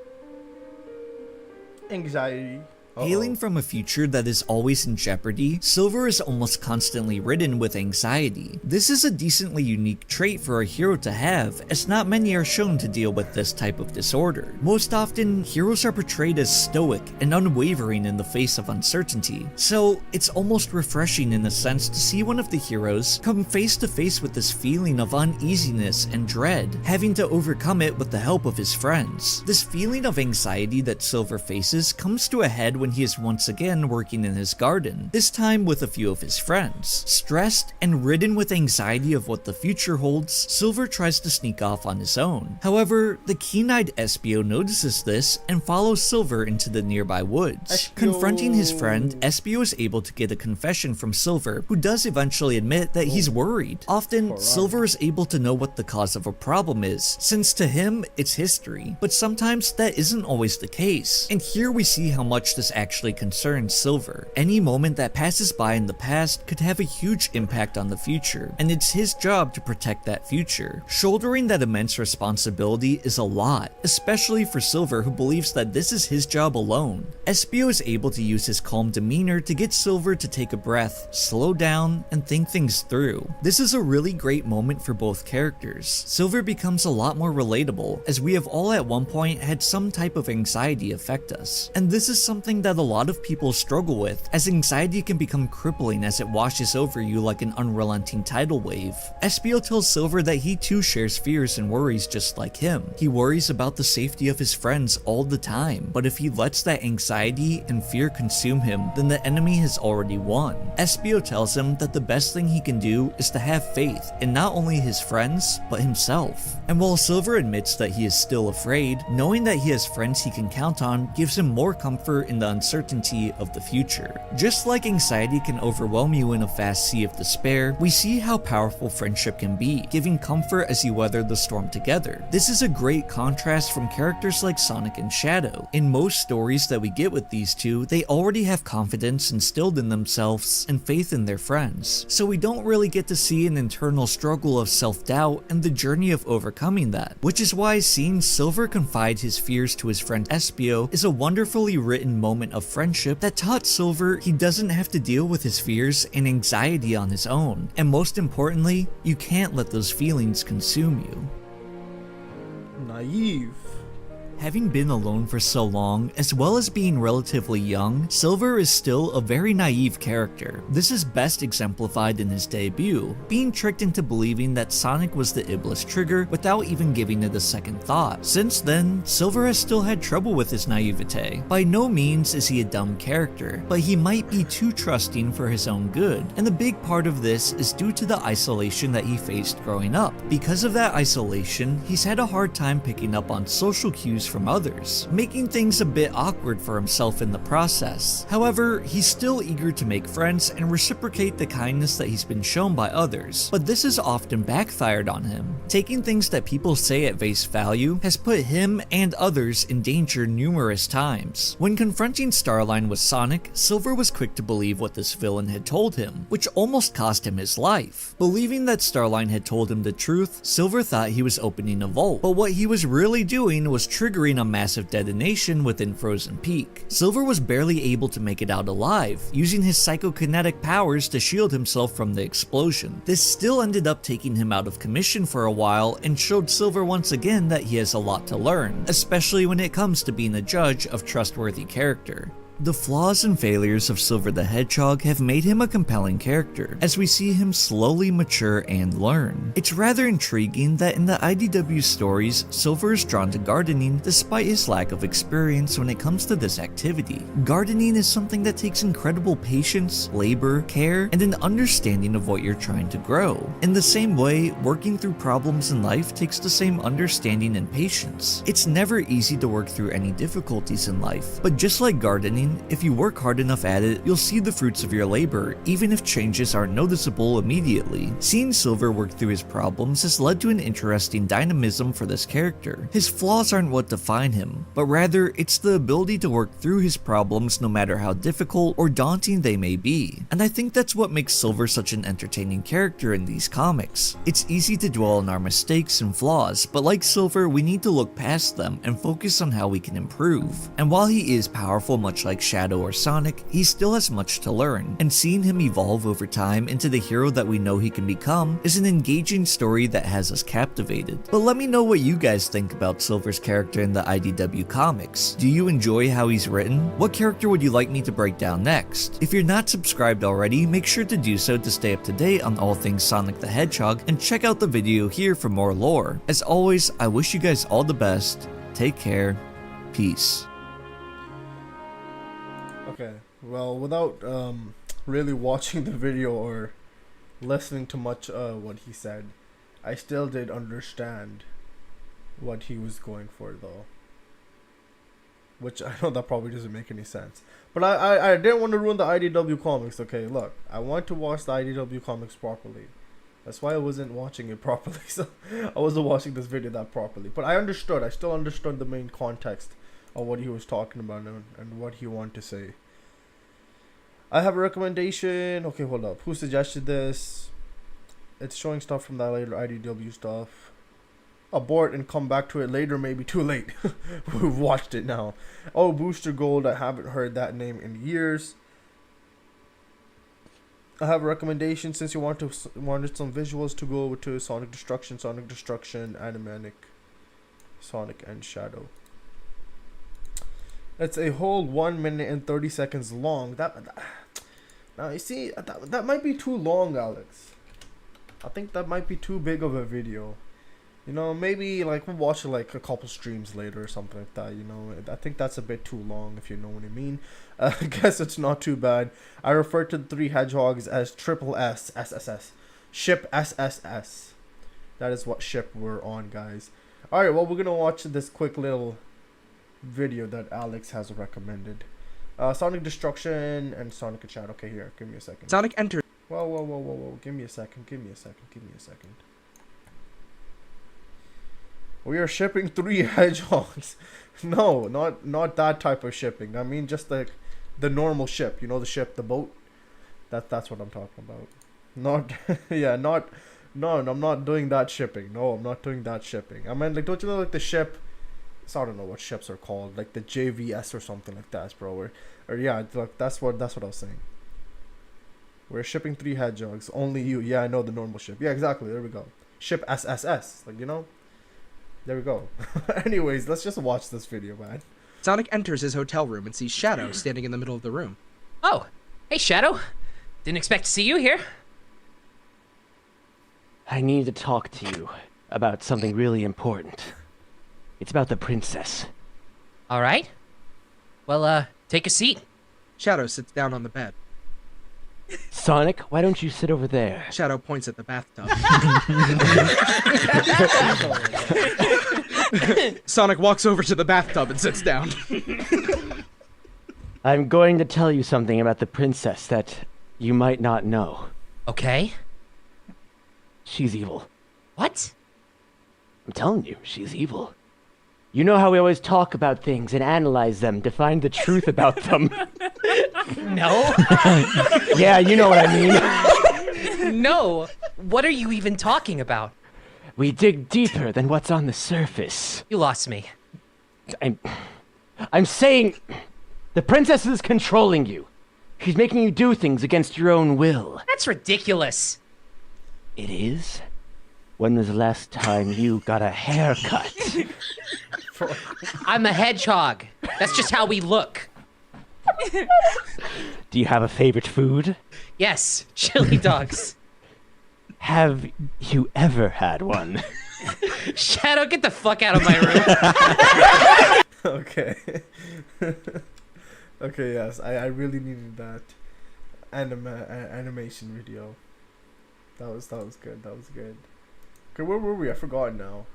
Anxiety. Hailing from a future that is always in jeopardy, Silver is almost constantly ridden with anxiety. This is a decently unique trait for a hero to have, as not many are shown to deal with this type of disorder. Most often, heroes are portrayed as stoic and unwavering in the face of uncertainty, so it's almost refreshing in a sense to see one of the heroes come face to face with this feeling of uneasiness and dread, having to overcome it with the help of his friends. This feeling of anxiety that Silver faces comes to a head when he is once again working in his garden, this time with a few of his friends. Stressed and ridden with anxiety of what the future holds, Silver tries to sneak off on his own. However, the keen-eyed Espio notices this and follows Silver into the nearby woods. Espio. Confronting his friend, Espio is able to get a confession from Silver, who does eventually admit that he's worried. Often, Silver is able to know what the cause of a problem is, since to him, it's history. But sometimes that isn't always the case. And here we see how much this actually concerns Silver. Any moment that passes by in the past could have a huge impact on the future, and it's his job to protect that future. Shouldering that immense responsibility is a lot, especially for Silver, who believes that this is his job alone. Espio is able to use his calm demeanor to get Silver to take a breath, slow down, and think things through. This is a really great moment for both characters. Silver becomes a lot more relatable, as we have all at one point had some type of anxiety affect us. And this is something that a lot of people struggle with, as anxiety can become crippling as it washes over you like an unrelenting tidal wave. Espio tells Silver that he too shares fears and worries just like him. He worries about the safety of his friends all the time, but if he lets that anxiety and fear consume him, then the enemy has already won. Espio tells him that the best thing he can do is to have faith in not only his friends, but himself. And while Silver admits that he is still afraid, knowing that he has friends he can count on gives him more comfort in the uncertainty of the future. Just like anxiety can overwhelm you in a vast sea of despair, we see how powerful friendship can be, giving comfort as you weather the storm together. This is a great contrast from characters like Sonic and Shadow. In most stories that we get with these two, they already have confidence instilled in themselves and faith in their friends, so we don't really get to see an internal struggle of self-doubt and the journey of overcoming that, which is why seeing Silver confide his fears to his friend Espio is a wonderfully written moment of friendship that taught Silver he doesn't have to deal with his fears and anxiety on his own, and most importantly, you can't let those feelings consume you. Naive. Having been alone for so long, as well as being relatively young, Silver is still a very naive character. This is best exemplified in his debut, being tricked into believing that Sonic was the Iblis trigger without even giving it a second thought. Since then, Silver has still had trouble with his naivete. By no means is he a dumb character, but he might be too trusting for his own good, and a big part of this is due to the isolation that he faced growing up. Because of that isolation, he's had a hard time picking up on social cues from others, making things a bit awkward for himself in the process. However, he's still eager to make friends and reciprocate the kindness that he's been shown by others, but this has often backfired on him. Taking things that people say at face value has put him and others in danger numerous times. When confronting Starline with Sonic, Silver was quick to believe what this villain had told him, which almost cost him his life. Believing that Starline had told him the truth, Silver thought he was opening a vault, but what he was really doing was triggering a massive detonation within Frozen Peak. Silver was barely able to make it out alive, using his psychokinetic powers to shield himself from the explosion. This still ended up taking him out of commission for a while and showed Silver once again that he has a lot to learn, especially when it comes to being a judge of trustworthy character. The flaws and failures of Silver the Hedgehog have made him a compelling character, as we see him slowly mature and learn. It's rather intriguing that in the IDW stories, Silver is drawn to gardening despite his lack of experience when it comes to this activity. Gardening is something that takes incredible patience, labor, care, and an understanding of what you're trying to grow. In the same way, working through problems in life takes the same understanding and patience. It's never easy to work through any difficulties in life, but just like gardening, if you work hard enough at it, you'll see the fruits of your labor, even if changes aren't noticeable immediately. Seeing Silver work through his problems has led to an interesting dynamism for this character. His flaws aren't what define him, but rather it's the ability to work through his problems no matter how difficult or daunting they may be. And I think that's what makes Silver such an entertaining character in these comics. It's easy to dwell on our mistakes and flaws, but like Silver, we need to look past them and focus on how we can improve. And while he is powerful much like Shadow or Sonic, he still has much to learn, and seeing him evolve over time into the hero that we know he can become is an engaging story that has us captivated. But let me know what you guys think about Silver's character in the IDW comics. Do you enjoy how he's written? What character would you like me to break down next? If you're not subscribed already, make sure to do so to stay up to date on all things Sonic the Hedgehog, and check out the video here for more lore. As always, I wish you guys all the best, take care, peace. Okay. Well, without really watching the video or listening to much what he said, I still did understand what he was going for, though. Which I know that probably doesn't make any sense. But I didn't want to ruin the IDW comics, okay? Look, I want to watch the IDW comics properly. That's why I wasn't watching it properly. So I wasn't watching this video that properly. But I understood. I still understood the main context of what he was talking about and what he wanted to say. I have a recommendation. Okay, hold up. Who suggested this? It's showing stuff from that later IDW stuff. Abort and come back to it later, maybe too late. We've watched it now. Oh, Booster Gold. I haven't heard that name in years. I have a recommendation since you wanted some visuals to go to Sonic Destruction, Animanic, Sonic and Shadow. It's a whole 1 minute and 30 seconds long. Now you see that might be too long, Alex. I think that might be too big of a video. You know, maybe like we'll watch it like a couple streams later or something like that. You know, I think that's a bit too long, if you know what I mean. I guess it's not too bad. I refer to the 3 hedgehogs as triple SSS. Ship SSS. That is what ship we're on, guys. Alright, well, we're gonna watch this quick little video that Alex has recommended. Sonic Destruction and Sonic and Shadow. Okay, here, give me a second. Sonic enters. Whoa. Give me a second. We are shipping 3 hedgehogs. No, not that type of shipping. I mean just like the normal ship. You know, the ship, the boat. That's what I'm talking about. Not yeah, no, I'm not doing that shipping. No, I'm not doing that shipping. I mean, like, don't you know, like the ship? So I don't know what ships are called, like the JVS or something like that, bro. Or yeah, look, that's what I was saying. We're shipping 3 hedgehogs. Only you. Yeah, I know the normal ship. Yeah, exactly. There we go. Ship SSS. Like, you know. There we go. Anyways, let's just watch this video, man. Sonic enters his hotel room and sees Shadow standing in the middle of the room. Oh, hey Shadow. Didn't expect to see you here. I need to talk to you about something really important. It's about the princess. All right. Well, take a seat. Shadow sits down on the bed. Sonic, why don't you sit over there? Shadow points at the bathtub. Sonic walks over to the bathtub and sits down. I'm going to tell you something about the princess that you might not know. Okay. She's evil. What? I'm telling you, she's evil. You know how we always talk about things and analyze them to find the truth about them? No. Yeah, you know what I mean. No. What are you even talking about? We dig deeper than what's on the surface. You lost me. I'm saying the princess is controlling you. She's making you do things against your own will. That's ridiculous. It is? When was the last time you got a haircut? I'm a hedgehog. That's just how we look. Do you have a favorite food? Yes, chili dogs. Have you ever had one? Shadow, get the fuck out of my room. Okay. Okay, yes, I really needed that animation video. That was good. That was good. Okay, where were we? I forgot now.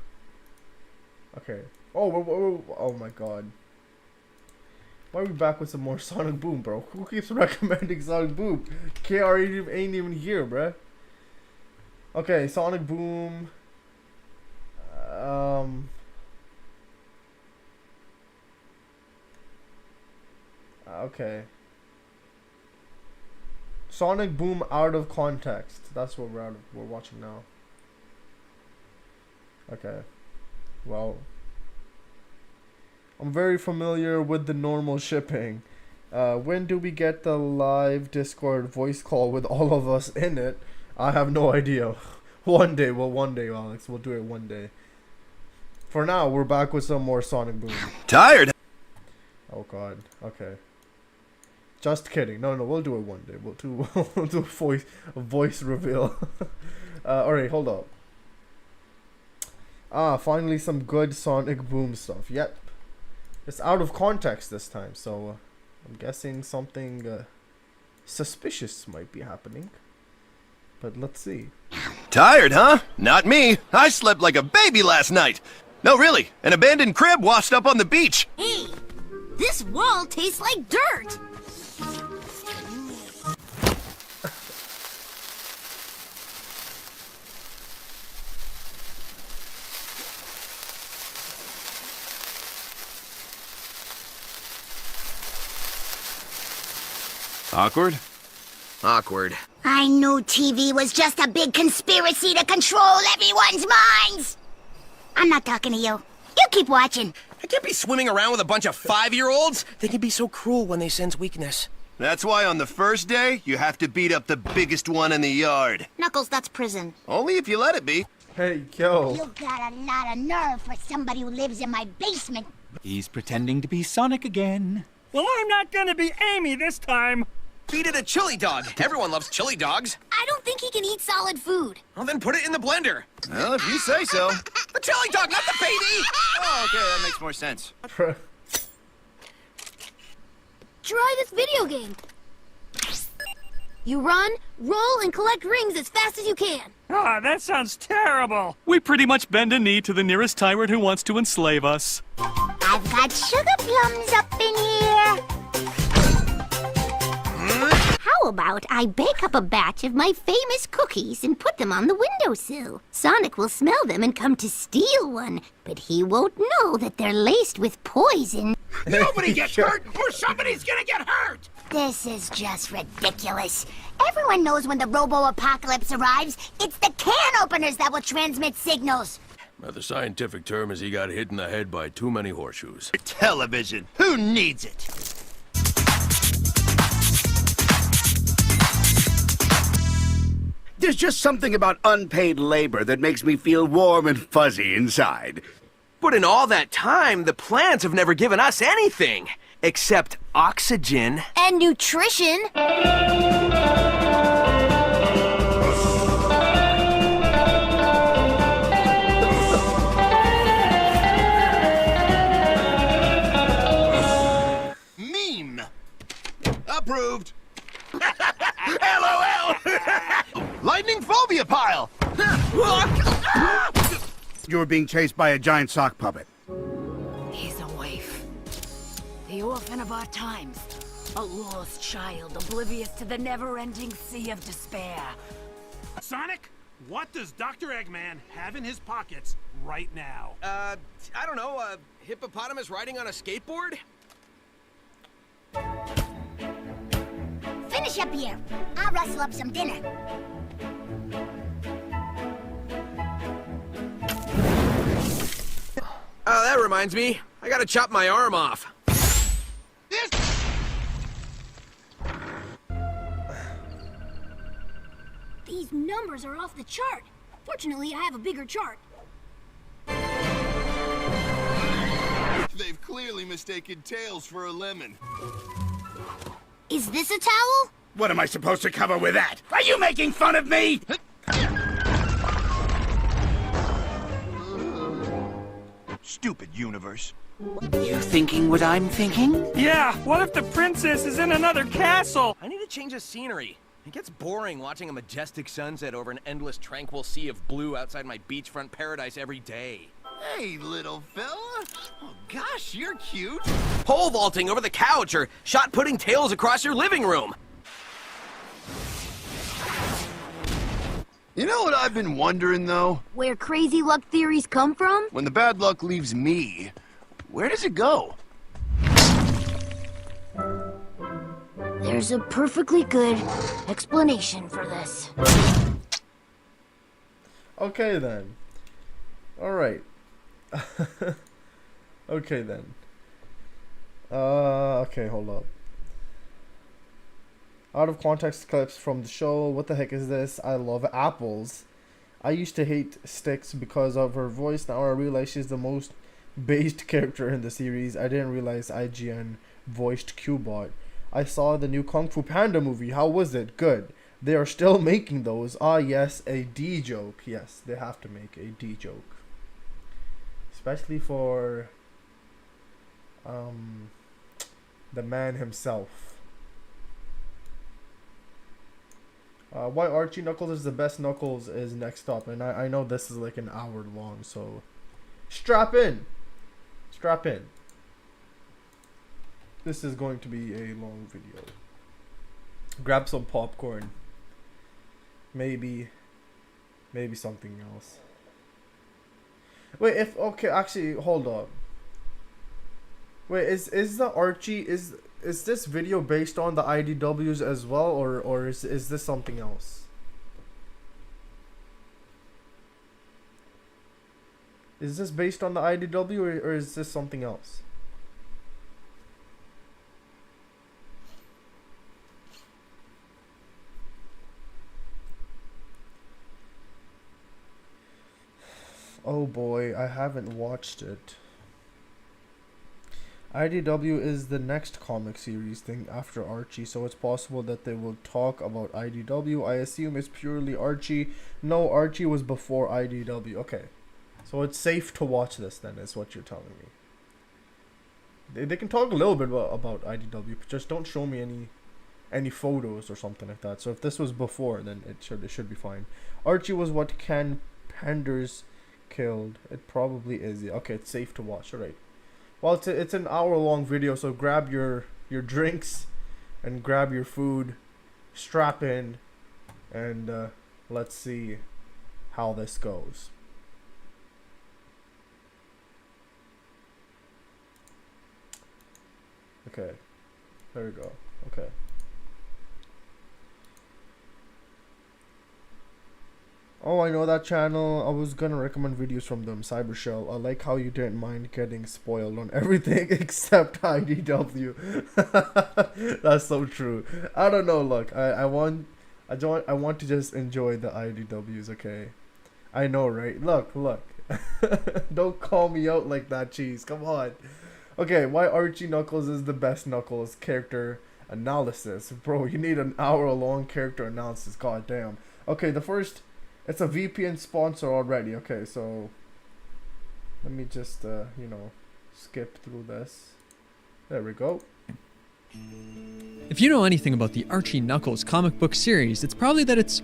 Okay. Oh my god. Why are we back with some more Sonic Boom, bro? Who keeps recommending Sonic Boom? KR ain't even here, bruh. Okay, Sonic Boom. Okay. Sonic Boom out of context. That's what we're watching now. Okay. Well, I'm very familiar with the normal shipping. When do we get the live Discord voice call with all of us in it? I have no idea. One day, Alex. We'll do it one day. For now, we're back with some more Sonic Boom. Tired. Oh god. Okay. Just kidding. No, we'll do it one day. We'll do a voice reveal. Alright, hold up. Finally some good Sonic Boom stuff. Yep. It's out of context this time, so I'm guessing something suspicious might be happening. But let's see. Tired, huh? Not me. I slept like a baby last night. No, really. An abandoned crib washed up on the beach. Hey, this wall tastes like dirt. Awkward? Awkward. I knew TV was just a big conspiracy to control everyone's minds. I'm not talking to you. You keep watching. I can't be swimming around with a bunch of 5-year-olds. They can be so cruel when they sense weakness. That's why on the first day, you have to beat up the biggest one in the yard. Knuckles, that's prison. Only if you let it be. Hey, yo. You got a lot of nerve for somebody who lives in my basement. He's pretending to be Sonic again. Well, I'm not gonna be Amy this time. Feed it a chili dog. Everyone loves chili dogs. I don't think he can eat solid food. Well, then put it in the blender. Well, if you say so. The chili dog, not the baby! Oh, okay, that makes more sense. Try this video game. You run, roll, and collect rings as fast as you can. Ah, that sounds terrible. We pretty much bend a knee to the nearest tyrant who wants to enslave us. I've got sugar plums up in here. How about I bake up a batch of my famous cookies and put them on the windowsill? Sonic will smell them and come to steal one, but he won't know that they're laced with poison. Nobody gets hurt, or somebody's gonna get hurt! This is just ridiculous. Everyone knows when the robo-apocalypse arrives, it's the can openers that will transmit signals. The scientific term is he got hit in the head by too many horseshoes. Television. Who needs it? There's just something about unpaid labor that makes me feel warm and fuzzy inside. But in all that time, the plants have never given us anything. Except oxygen. And nutrition. Meme. Approved. LOL. Lightning phobia pile. You're being chased by a giant sock puppet. He's a waif. The orphan of our times. A lost child oblivious to the never-ending sea of despair. Sonic, what does Dr. Eggman have in his pockets right now? I don't know, a hippopotamus riding on a skateboard? Finish up here. I'll rustle up some dinner. Oh, that reminds me. I gotta chop my arm off. These numbers are off the chart. Fortunately, I have a bigger chart. They've clearly mistaken Tails for a lemon. Is this a towel? What am I supposed to cover with that? Are you making fun of me? Stupid universe. You thinking what I'm thinking? Yeah, what if the princess is in another castle? I need to change the scenery. It gets boring watching a majestic sunset over an endless tranquil sea of blue outside my beachfront paradise every day. Hey, little fella. Oh, gosh, you're cute. Pole vaulting over the couch or shot putting tails across your living room. You know what I've been wondering, though? Where crazy luck theories come from? When the bad luck leaves me, where does it go? There's a perfectly good explanation for this. Okay then. Alright. Okay then. Okay, hold up. Out of context clips from the show. What the heck is this? I love apples. I used to hate Styx because of her voice. Now I realize she's the most based character in the series. I didn't realize IGN voiced Cubot. I saw the new Kung Fu Panda movie. How was it? Good. They are still making those. Ah, yes, a D joke. Yes, they have to make a D joke. Especially for The man himself. Why Archie Knuckles is the best Knuckles is next up. And I know this is like an hour long, so strap in. Strap in. This is going to be a long video. Grab some popcorn. Maybe something else. Wait, okay, actually, hold up. Wait, is the Archie, is this video based on the IDWs as well, or is this something else? Is this based on the IDW, or is this something else? Oh boy, I haven't watched it. IDW is the next comic series thing after Archie, so it's possible that they will talk about IDW. I assume it's purely Archie. No, Archie was before IDW. Okay. So it's safe to watch this then, is what you're telling me. They can talk a little bit about IDW, but just don't show me any photos or something like that. So if this was before, then it should be fine. Archie was what Ken Penders killed. It probably is. Yeah. Okay, it's safe to watch. All right. Well, it's an hour-long video, so grab your drinks and grab your food, strap in, and let's see how this goes. Okay, there we go. Okay. Oh, I know that channel. I was gonna recommend videos from them. Cybershell. I like how you didn't mind getting spoiled on everything except IDW. That's so true. I don't know. Look, I want to just enjoy the IDWs. Okay, I know, right? Look. Don't call me out like that, cheese. Come on. Okay, why Archie Knuckles is the best Knuckles character analysis, bro? You need an hour-long character analysis. God damn. Okay, the first. It's a VPN sponsor already. Okay, so let me just, skip through this. There we go. If you know anything about the Archie Knuckles comic book series, it's probably that it's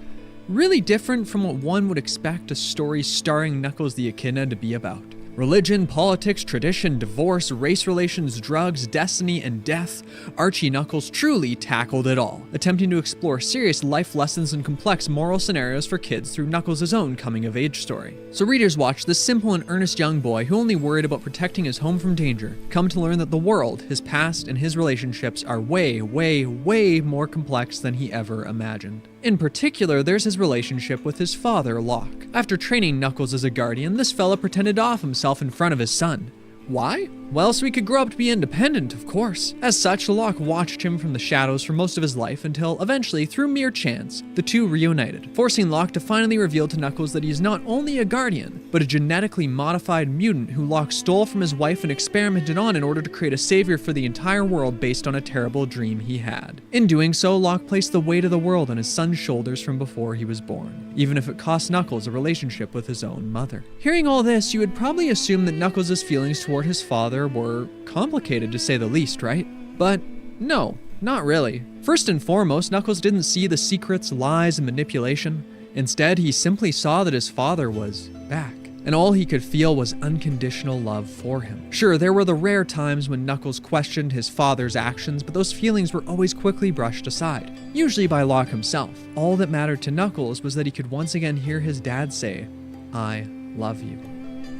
really different from what one would expect a story starring Knuckles the Echidna to be about. Religion, politics, tradition, divorce, race relations, drugs, destiny, and death, Archie Knuckles truly tackled it all, attempting to explore serious life lessons and complex moral scenarios for kids through Knuckles' own coming-of-age story. So readers watch this simple and earnest young boy who only worried about protecting his home from danger, come to learn that the world, his past, and his relationships are way, way, way more complex than he ever imagined. In particular, there's his relationship with his father, Locke. After training Knuckles as a guardian, this fella pretended to off himself in front of his son. Why? Well, so he could grow up to be independent, of course. As such, Locke watched him from the shadows for most of his life until, eventually, through mere chance, the two reunited, forcing Locke to finally reveal to Knuckles that he is not only a guardian, but a genetically modified mutant who Locke stole from his wife and experimented on in order to create a savior for the entire world based on a terrible dream he had. In doing so, Locke placed the weight of the world on his son's shoulders from before he was born, even if it cost Knuckles a relationship with his own mother. Hearing all this, you would probably assume that Knuckles' feelings toward his father were complicated, to say the least, right? But no, not really. First and foremost, Knuckles didn't see the secrets, lies, and manipulation. Instead, he simply saw that his father was back, and all he could feel was unconditional love for him. Sure, there were the rare times when Knuckles questioned his father's actions, but those feelings were always quickly brushed aside, usually by Locke himself. All that mattered to Knuckles was that he could once again hear his dad say, "I love you."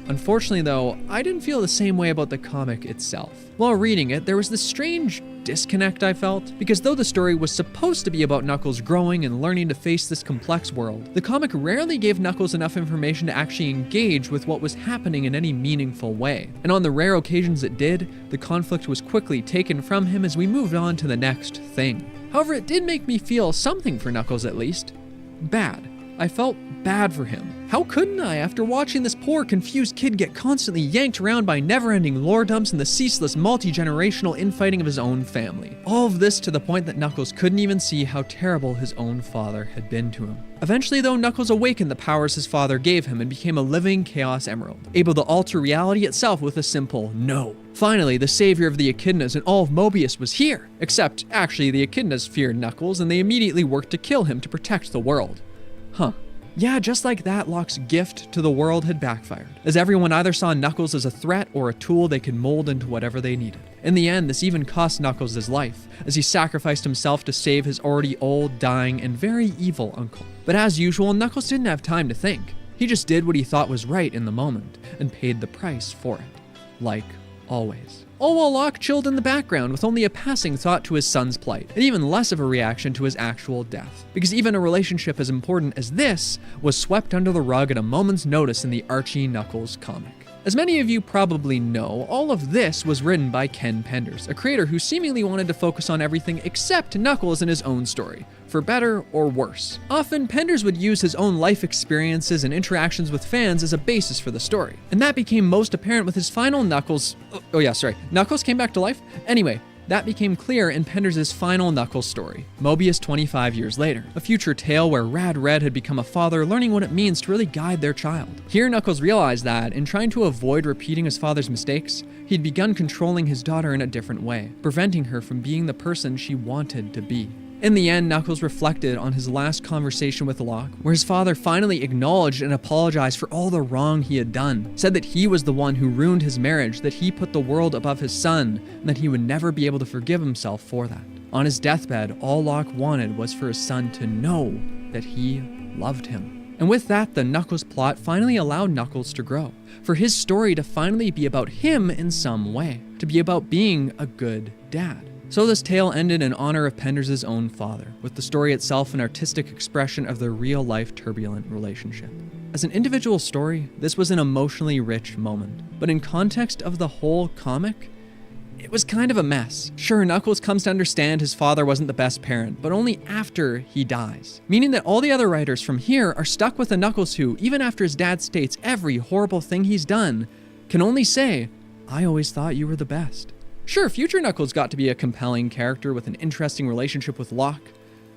Unfortunately though, I didn't feel the same way about the comic itself. While reading it, there was this strange disconnect I felt, because though the story was supposed to be about Knuckles growing and learning to face this complex world, the comic rarely gave Knuckles enough information to actually engage with what was happening in any meaningful way. And on the rare occasions it did, the conflict was quickly taken from him as we moved on to the next thing. However, it did make me feel something for Knuckles at least. Bad. I felt bad for him. How couldn't I after watching this poor, confused kid get constantly yanked around by never-ending lore dumps and the ceaseless multi-generational infighting of his own family? All of this to the point that Knuckles couldn't even see how terrible his own father had been to him. Eventually, though, Knuckles awakened the powers his father gave him and became a living Chaos Emerald, able to alter reality itself with a simple no. Finally, the savior of the Echidnas and all of Mobius was here. Except, actually, the Echidnas feared Knuckles and they immediately worked to kill him to protect the world. Huh. Yeah, just like that, Locke's gift to the world had backfired, as everyone either saw Knuckles as a threat or a tool they could mold into whatever they needed. In the end, this even cost Knuckles his life, as he sacrificed himself to save his already old, dying, and very evil uncle. But as usual, Knuckles didn't have time to think. He just did what he thought was right in the moment, and paid the price for it. Like always. All while Locke chilled in the background with only a passing thought to his son's plight, and even less of a reaction to his actual death. Because even a relationship as important as this was swept under the rug at a moment's notice in the Archie Knuckles comic. As many of you probably know, all of this was written by Ken Penders, a creator who seemingly wanted to focus on everything except Knuckles in his own story, for better or worse. Often, Penders would use his own life experiences and interactions with fans as a basis for the story, and that became most apparent with his final Knuckles... Knuckles came back to life? Anyway, that became clear in Penders' final Knuckles story, Mobius 25 years later, a future tale where Rad Red had become a father learning what it means to really guide their child. Here, Knuckles realized that, in trying to avoid repeating his father's mistakes, he'd begun controlling his daughter in a different way, preventing her from being the person she wanted to be. In the end, Knuckles reflected on his last conversation with Locke, where his father finally acknowledged and apologized for all the wrong he had done, said that he was the one who ruined his marriage, that he put the world above his son, and that he would never be able to forgive himself for that. On his deathbed, all Locke wanted was for his son to know that he loved him. And with that, the Knuckles plot finally allowed Knuckles to grow, for his story to finally be about him in some way, to be about being a good dad. So this tale ended in honor of Penders' own father, with the story itself an artistic expression of their real-life turbulent relationship. As an individual story, this was an emotionally rich moment, but in context of the whole comic, it was kind of a mess. Sure, Knuckles comes to understand his father wasn't the best parent, but only after he dies, meaning that all the other writers from here are stuck with a Knuckles who, even after his dad states every horrible thing he's done, can only say, "I always thought you were the best." Sure, future Knuckles got to be a compelling character with an interesting relationship with Locke,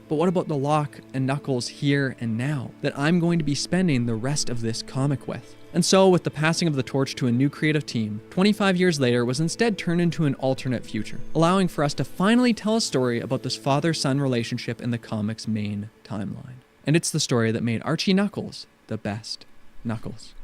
but what about the Locke and Knuckles here and now that I'm going to be spending the rest of this comic with? And so, with the passing of the torch to a new creative team, 25 years later was instead turned into an alternate future, allowing for us to finally tell a story about this father-son relationship in the comic's main timeline. And it's the story that made Archie Knuckles the best Knuckles.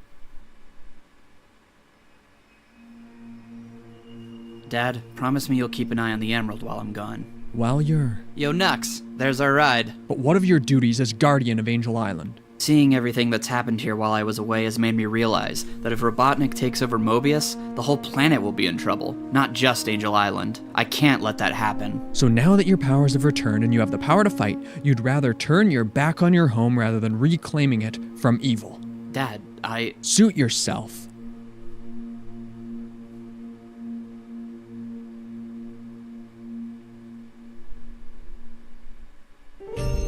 Dad, promise me you'll keep an eye on the Emerald while I'm gone. While you're... Yo, Nux, there's our ride. But what of your duties as guardian of Angel Island? Seeing everything that's happened here while I was away has made me realize that if Robotnik takes over Mobius, the whole planet will be in trouble, not just Angel Island. I can't let that happen. So now that your powers have returned and you have the power to fight, you'd rather turn your back on your home rather than reclaiming it from evil. Dad, Suit yourself.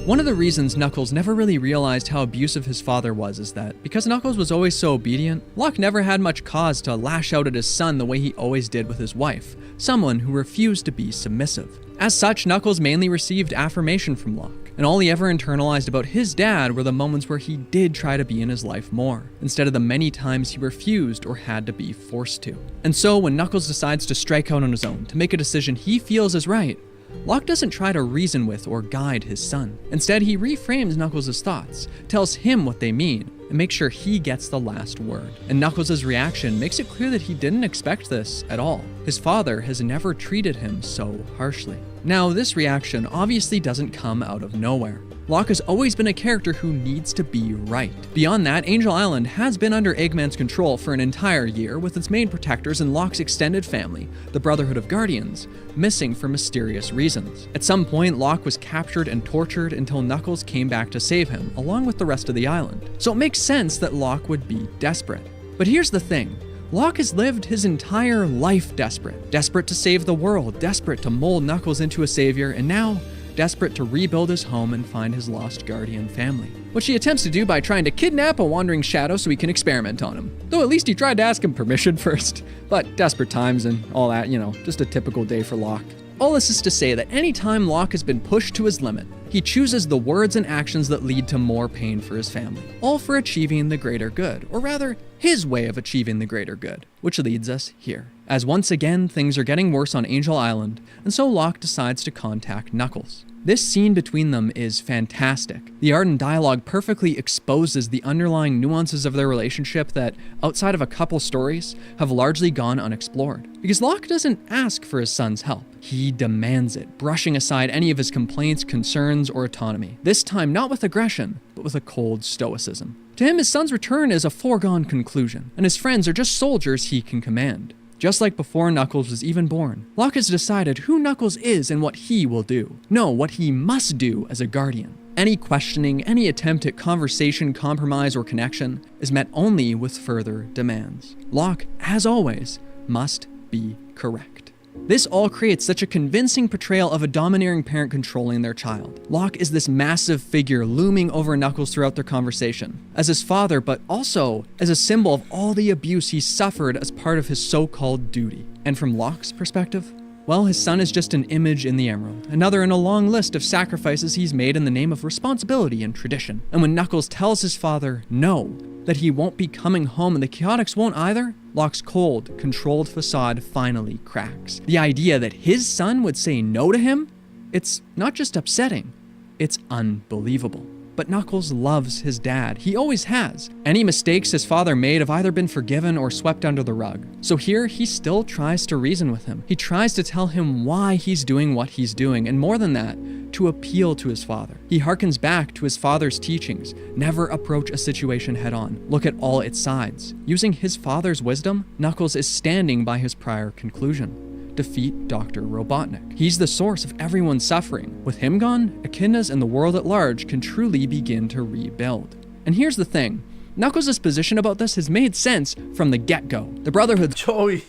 One of the reasons Knuckles never really realized how abusive his father was is that, because Knuckles was always so obedient, Locke never had much cause to lash out at his son the way he always did with his wife, someone who refused to be submissive. As such, Knuckles mainly received affirmation from Locke, and all he ever internalized about his dad were the moments where he did try to be in his life more, instead of the many times he refused or had to be forced to. And so, when Knuckles decides to strike out on his own, to make a decision he feels is right, Locke doesn't try to reason with or guide his son. Instead, he reframes Knuckles' thoughts, tells him what they mean, and makes sure he gets the last word. And Knuckles' reaction makes it clear that he didn't expect this at all. His father has never treated him so harshly. Now, this reaction obviously doesn't come out of nowhere. Locke has always been a character who needs to be right. Beyond that, Angel Island has been under Eggman's control for an entire year, with its main protectors and Locke's extended family, the Brotherhood of Guardians, missing for mysterious reasons. At some point, Locke was captured and tortured until Knuckles came back to save him, along with the rest of the island. So it makes sense that Locke would be desperate. But here's the thing. Locke has lived his entire life desperate. Desperate to save the world, desperate to mold Knuckles into a savior, and now desperate to rebuild his home and find his lost guardian family, which he attempts to do by trying to kidnap a wandering shadow so he can experiment on him. Though at least he tried to ask him permission first. But desperate times and all that, just a typical day for Locke. All this is to say that any time Locke has been pushed to his limit, he chooses the words and actions that lead to more pain for his family, all for achieving the greater good, or rather, his way of achieving the greater good, which leads us here. As once again, things are getting worse on Angel Island, and so Locke decides to contact Knuckles. This scene between them is fantastic. The art and dialogue perfectly exposes the underlying nuances of their relationship that, outside of a couple stories, have largely gone unexplored. Because Locke doesn't ask for his son's help. He demands it, brushing aside any of his complaints, concerns, or autonomy. This time not with aggression, but with a cold stoicism. To him, his son's return is a foregone conclusion, and his friends are just soldiers he can command. Just like before Knuckles was even born, Locke has decided who Knuckles is and what he will do. No, what he must do as a guardian. Any questioning, any attempt at conversation, compromise, or connection is met only with further demands. Locke, as always, must be correct. This all creates such a convincing portrayal of a domineering parent controlling their child. Locke is this massive figure looming over Knuckles throughout their conversation, as his father, but also as a symbol of all the abuse he suffered as part of his so-called duty. And from Locke's perspective, well, his son is just an image in the emerald, another in a long list of sacrifices he's made in the name of responsibility and tradition. And when Knuckles tells his father no, that he won't be coming home and the Chaotix won't either, Locke's cold, controlled facade finally cracks. The idea that his son would say no to him? It's not just upsetting, it's unbelievable. But Knuckles loves his dad. He always has. Any mistakes his father made have either been forgiven or swept under the rug. So here, he still tries to reason with him. He tries to tell him why he's doing what he's doing, and more than that, to appeal to his father. He harkens back to his father's teachings. Never approach a situation head on. Look at all its sides. Using his father's wisdom, Knuckles is standing by his prior conclusion. Defeat Dr. Robotnik. He's the source of everyone's suffering. With him gone, echidnas and the world at large can truly begin to rebuild. And here's the thing. Knuckles' position about this has made sense from the get-go. The Brotherhood... Joey!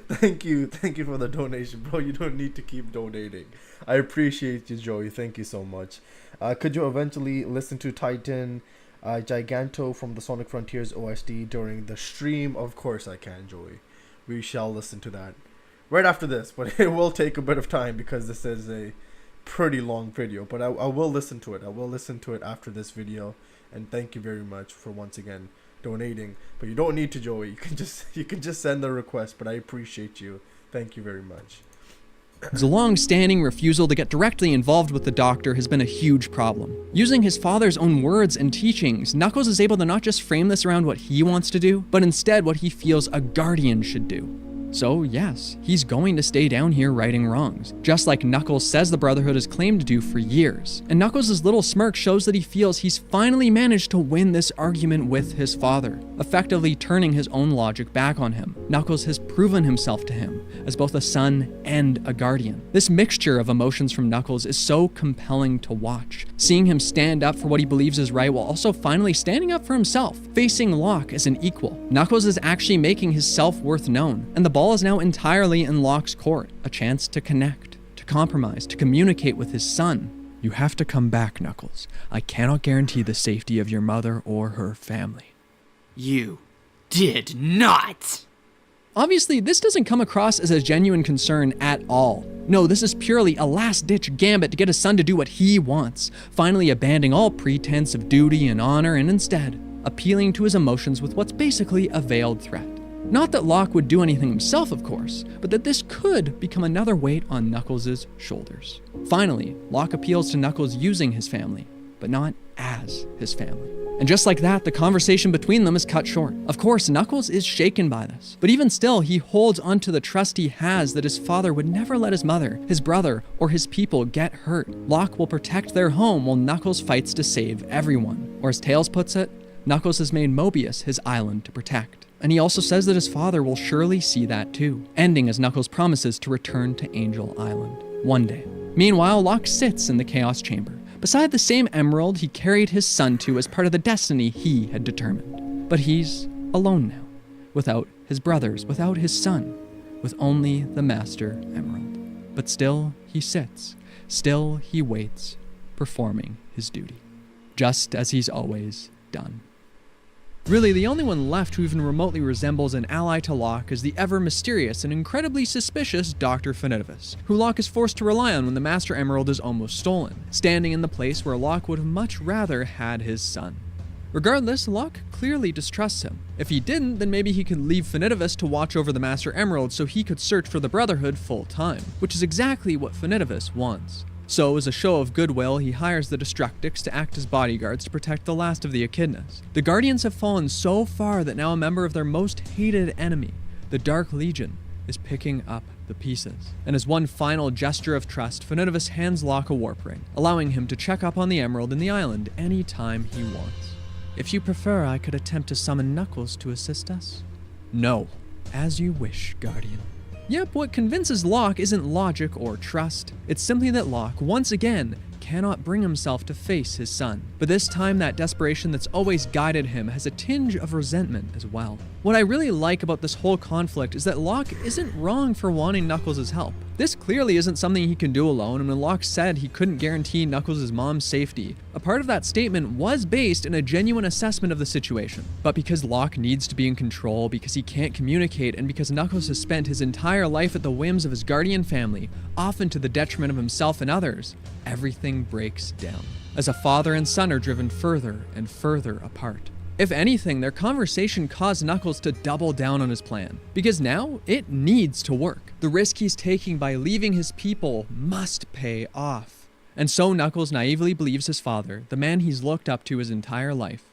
Thank you for the donation, bro. You don't need to keep donating. I appreciate you, Joey. Thank you so much. Could you eventually listen to Titan Giganto from the Sonic Frontiers OST during the stream? Of course I can, Joey. We shall listen to that right after this, but it will take a bit of time because this is a pretty long video, but I will listen to it. I will listen to it after this video, and thank you very much for once again donating. But you don't need to, Joey. You can just send the request, but I appreciate you. Thank you very much. His long-standing refusal to get directly involved with the Doctor has been a huge problem. Using his father's own words and teachings, Knuckles is able to not just frame this around what he wants to do, but instead what he feels a guardian should do. So yes, he's going to stay down here righting wrongs, just like Knuckles says the Brotherhood has claimed to do for years. And Knuckles' little smirk shows that he feels he's finally managed to win this argument with his father, effectively turning his own logic back on him. Knuckles has proven himself to him as both a son and a guardian. This mixture of emotions from Knuckles is so compelling to watch, seeing him stand up for what he believes is right while also finally standing up for himself, facing Locke as an equal. Knuckles is actually making his self-worth known, and the ball is now entirely in Locke's court, a chance to connect, to compromise, to communicate with his son. You have to come back, Knuckles. I cannot guarantee the safety of your mother or her family. You did not! Obviously, this doesn't come across as a genuine concern at all. No, this is purely a last-ditch gambit to get his son to do what he wants, finally abandoning all pretense of duty and honor and instead appealing to his emotions with what's basically a veiled threat. Not that Locke would do anything himself, of course, but that this could become another weight on Knuckles' shoulders. Finally, Locke appeals to Knuckles using his family, but not as his family. And just like that, the conversation between them is cut short. Of course, Knuckles is shaken by this, but even still, he holds onto the trust he has that his father would never let his mother, his brother, or his people get hurt. Locke will protect their home while Knuckles fights to save everyone. Or as Tails puts it, Knuckles has made Mobius his island to protect. And he also says that his father will surely see that too, ending as Knuckles promises to return to Angel Island one day. Meanwhile, Locke sits in the Chaos Chamber, beside the same emerald he carried his son to as part of the destiny he had determined. But he's alone now, without his brothers, without his son, with only the Master Emerald. But still he sits, still he waits, performing his duty, just as he's always done. Really, the only one left who even remotely resembles an ally to Locke is the ever-mysterious and incredibly suspicious Dr. Finidivus, who Locke is forced to rely on when the Master Emerald is almost stolen, standing in the place where Locke would have much rather had his son. Regardless, Locke clearly distrusts him. If he didn't, then maybe he could leave Finidivus to watch over the Master Emerald so he could search for the Brotherhood full-time, which is exactly what Finidivus wants. So, as a show of goodwill, he hires the Destructics to act as bodyguards to protect the last of the Echidnas. The Guardians have fallen so far that now a member of their most hated enemy, the Dark Legion, is picking up the pieces. And as one final gesture of trust, Finidivus hands Locke a warp ring, allowing him to check up on the Emerald in the island any time he wants. If you prefer, I could attempt to summon Knuckles to assist us. No. As you wish, Guardian. Yep, what convinces Locke isn't logic or trust. It's simply that Locke, once again, cannot bring himself to face his son. But this time, that desperation that's always guided him has a tinge of resentment as well. What I really like about this whole conflict is that Locke isn't wrong for wanting Knuckles' help. This clearly isn't something he can do alone, and when Locke said he couldn't guarantee Knuckles' mom's safety, a part of that statement was based in a genuine assessment of the situation. But because Locke needs to be in control, because he can't communicate, and because Knuckles has spent his entire life at the whims of his guardian family, often to the detriment of himself and others, everything breaks down, as a father and son are driven further and further apart. If anything, their conversation caused Knuckles to double down on his plan, because now it needs to work. The risk he's taking by leaving his people must pay off. And so Knuckles naively believes his father, the man he's looked up to his entire life,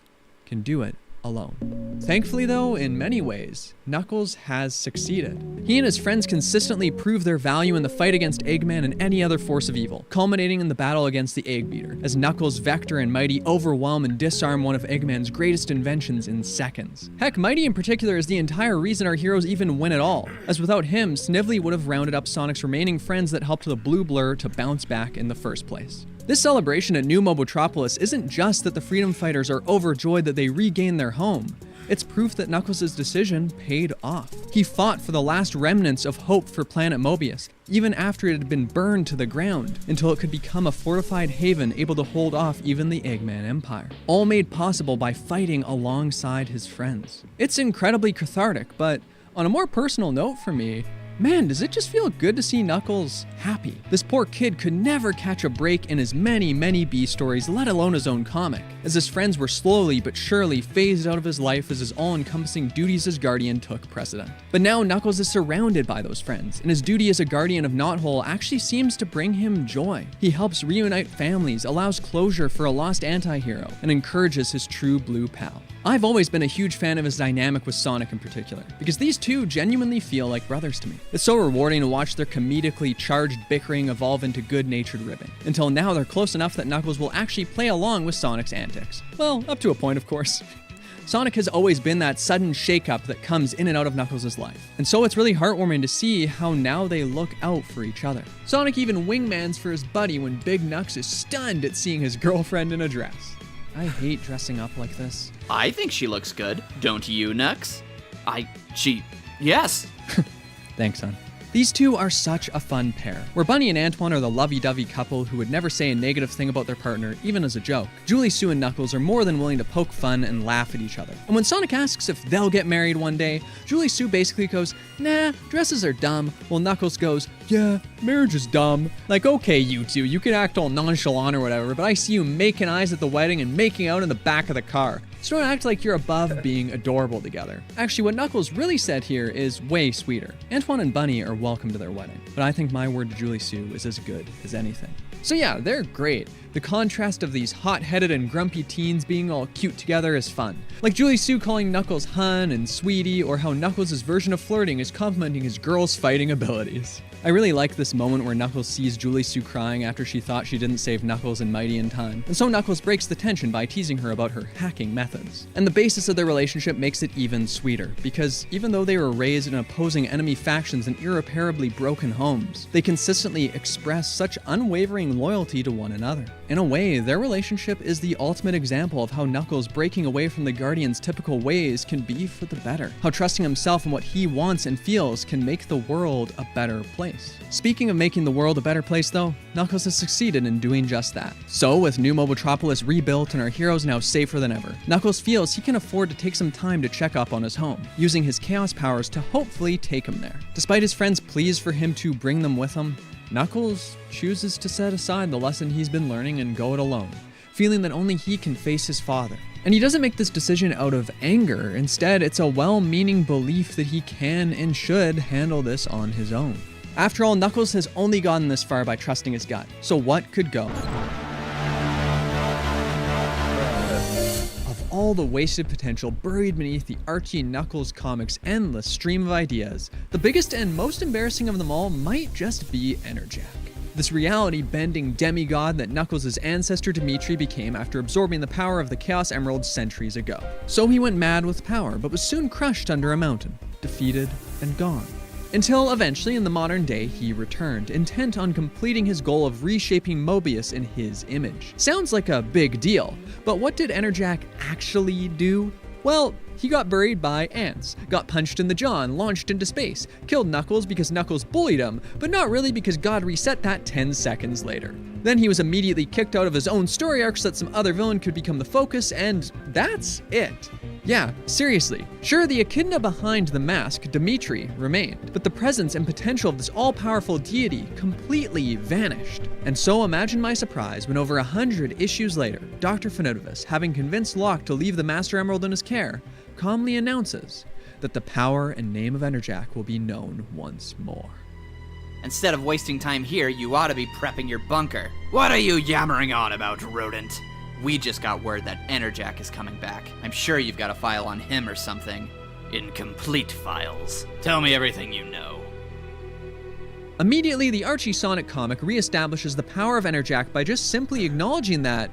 can do it alone. Thankfully though, in many ways, Knuckles has succeeded. He and his friends consistently prove their value in the fight against Eggman and any other force of evil, culminating in the battle against the Egg Beater, as Knuckles, Vector, and Mighty overwhelm and disarm one of Eggman's greatest inventions in seconds. Heck, Mighty in particular is the entire reason our heroes even win at all, as without him, Snively would have rounded up Sonic's remaining friends that helped the Blue Blur to bounce back in the first place. This celebration at New Mobotropolis isn't just that the Freedom Fighters are overjoyed that they regained their home. It's proof that Knuckles' decision paid off. He fought for the last remnants of hope for Planet Mobius, even after it had been burned to the ground, until it could become a fortified haven able to hold off even the Eggman Empire. All made possible by fighting alongside his friends. It's incredibly cathartic, but on a more personal note for me, man, does it just feel good to see Knuckles happy. This poor kid could never catch a break in his many B stories, let alone his own comic, as his friends were slowly but surely phased out of his life as his all-encompassing duties as Guardian took precedent. But now Knuckles is surrounded by those friends, and his duty as a Guardian of Knothole actually seems to bring him joy. He helps reunite families, allows closure for a lost anti-hero, and encourages his true blue pal. I've always been a huge fan of his dynamic with Sonic in particular, because these two genuinely feel like brothers to me. It's so rewarding to watch their comedically charged bickering evolve into good-natured ribbing, until now they're close enough that Knuckles will actually play along with Sonic's antics. Well, up to a point, of course. Sonic has always been that sudden shakeup that comes in and out of Knuckles' life, and so it's really heartwarming to see how now they look out for each other. Sonic even wingmans for his buddy when Big Knux is stunned at seeing his girlfriend in a dress. I hate dressing up like this. I think she looks good. Don't you, Nux? Yes. Thanks, son. These two are such a fun pair, where Bunny and Antoine are the lovey-dovey couple who would never say a negative thing about their partner, even as a joke. Julie Sue and Knuckles are more than willing to poke fun and laugh at each other. And when Sonic asks if they'll get married one day, Julie Sue basically goes, nah, dresses are dumb, while Knuckles goes, yeah, marriage is dumb. Like, okay, you two, you can act all nonchalant or whatever, but I see you making eyes at the wedding and making out in the back of the car. So don't act like you're above being adorable together. Actually, what Knuckles really said here is way sweeter. Antoine and Bunny are welcome to their wedding, but I think my word to Julie Sue is as good as anything. So yeah, they're great. The contrast of these hot-headed and grumpy teens being all cute together is fun. Like Julie Sue calling Knuckles hun and sweetie, or how Knuckles' version of flirting is complimenting his girl's fighting abilities. I really like this moment where Knuckles sees Julie Sue crying after she thought she didn't save Knuckles and Mighty in time, and so Knuckles breaks the tension by teasing her about her hacking methods. And the basis of their relationship makes it even sweeter, because even though they were raised in opposing enemy factions and irreparably broken homes, they consistently express such unwavering loyalty to one another. In a way, their relationship is the ultimate example of how Knuckles breaking away from the Guardian's typical ways can be for the better. How trusting himself and what he wants and feels can make the world a better place. place. Speaking of making the world a better place though, Knuckles has succeeded in doing just that. So with New Mobotropolis rebuilt and our heroes now safer than ever, Knuckles feels he can afford to take some time to check up on his home, using his Chaos powers to hopefully take him there. Despite his friends' pleas for him to bring them with him, Knuckles chooses to set aside the lesson he's been learning and go it alone, feeling that only he can face his father. And he doesn't make this decision out of anger. Instead, it's a well-meaning belief that he can and should handle this on his own. After all, Knuckles has only gotten this far by trusting his gut. So what could go? Of all the wasted potential buried beneath the Archie Knuckles comics' endless stream of ideas, the biggest and most embarrassing of them all might just be Enerjack. This reality-bending demigod that Knuckles' ancestor Dimitri became after absorbing the power of the Chaos Emerald centuries ago. So he went mad with power, but was soon crushed under a mountain, defeated and gone. Until eventually, in the modern day, he returned, intent on completing his goal of reshaping Mobius in his image. Sounds like a big deal, but what did Enerjack actually do? Well, he got buried by ants, got punched in the jaw and launched into space, killed Knuckles because Knuckles bullied him, but not really because God reset that 10 seconds later. Then he was immediately kicked out of his own story arc so that some other villain could become the focus, and that's it. Yeah, seriously. Sure, the echidna behind the mask, Dimitri, remained, but the presence and potential of this all-powerful deity completely vanished. And so imagine my surprise when over 100 issues later, Dr. Fenotivus, having convinced Locke to leave the Master Emerald in his care, calmly announces that the power and name of Enerjack will be known once more. Instead of wasting time here, you ought to be prepping your bunker. What are you yammering on about, rodent? We just got word that Enerjack is coming back. I'm sure you've got a file on him or something. Incomplete files. Tell me everything you know. Immediately, the Archie Sonic comic reestablishes the power of Enerjack by just simply acknowledging that,